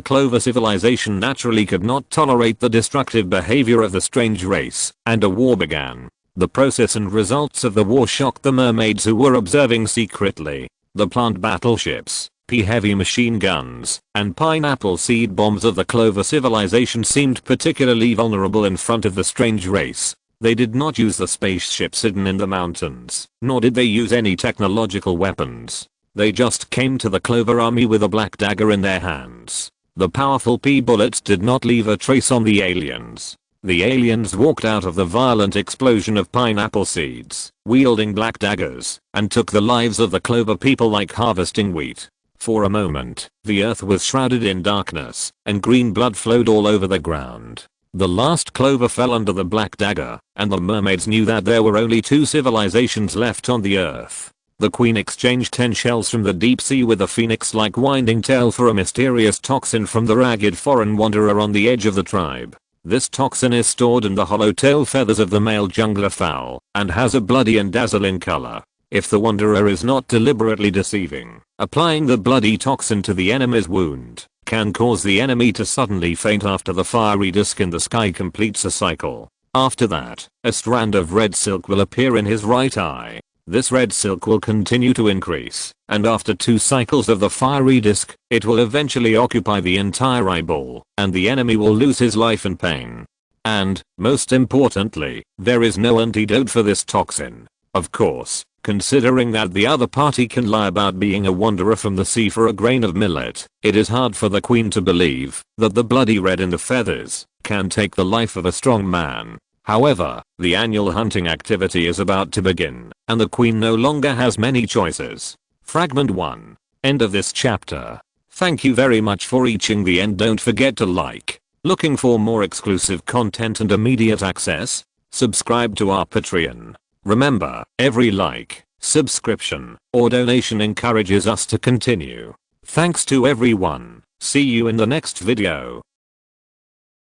Clover civilization naturally could not tolerate the destructive behavior of the strange race, and a war began. The process and results of the war shocked the mermaids who were observing secretly. The plant battleships, heavy machine guns, and pineapple seed bombs of the Clover civilization seemed particularly vulnerable in front of the strange race. They did not use the spaceships hidden in the mountains, nor did they use any technological weapons. They just came to the Clover army with a black dagger in their hands. The powerful P bullets did not leave a trace on the aliens. The aliens walked out of the violent explosion of pineapple seeds, wielding black daggers, and took the lives of the Clover people like harvesting wheat. For a moment, the earth was shrouded in darkness, and green blood flowed all over the ground. The last Clover fell under the black dagger, and the mermaids knew that there were only 2 civilizations left on the earth. The queen exchanged 10 shells from the deep sea with a phoenix-like winding tail for a mysterious toxin from the ragged foreign wanderer on the edge of the tribe. This toxin is stored in the hollow tail feathers of the male jungler fowl, and has a bloody and dazzling color. If the wanderer is not deliberately deceiving, applying the bloody toxin to the enemy's wound can cause the enemy to suddenly faint after the fiery disk in the sky completes a cycle. After that, a strand of red silk will appear in his right eye. This red silk will continue to increase, and after 2 cycles of the fiery disk, it will eventually occupy the entire eyeball, and the enemy will lose his life in pain. And, most importantly, there is no antidote for this toxin. Of course, considering that the other party can lie about being a wanderer from the sea for a grain of millet, it is hard for the queen to believe that the bloody red in the feathers can take the life of a strong man. However, the annual hunting activity is about to begin, and the queen no longer has many choices. Fragment 1. End of this chapter. Thank you very much for reaching the end. Don't forget to like. Looking for more exclusive content and immediate access? Subscribe to our Patreon. Remember, every like, subscription, or donation encourages us to continue. Thanks to everyone. See you in the next video.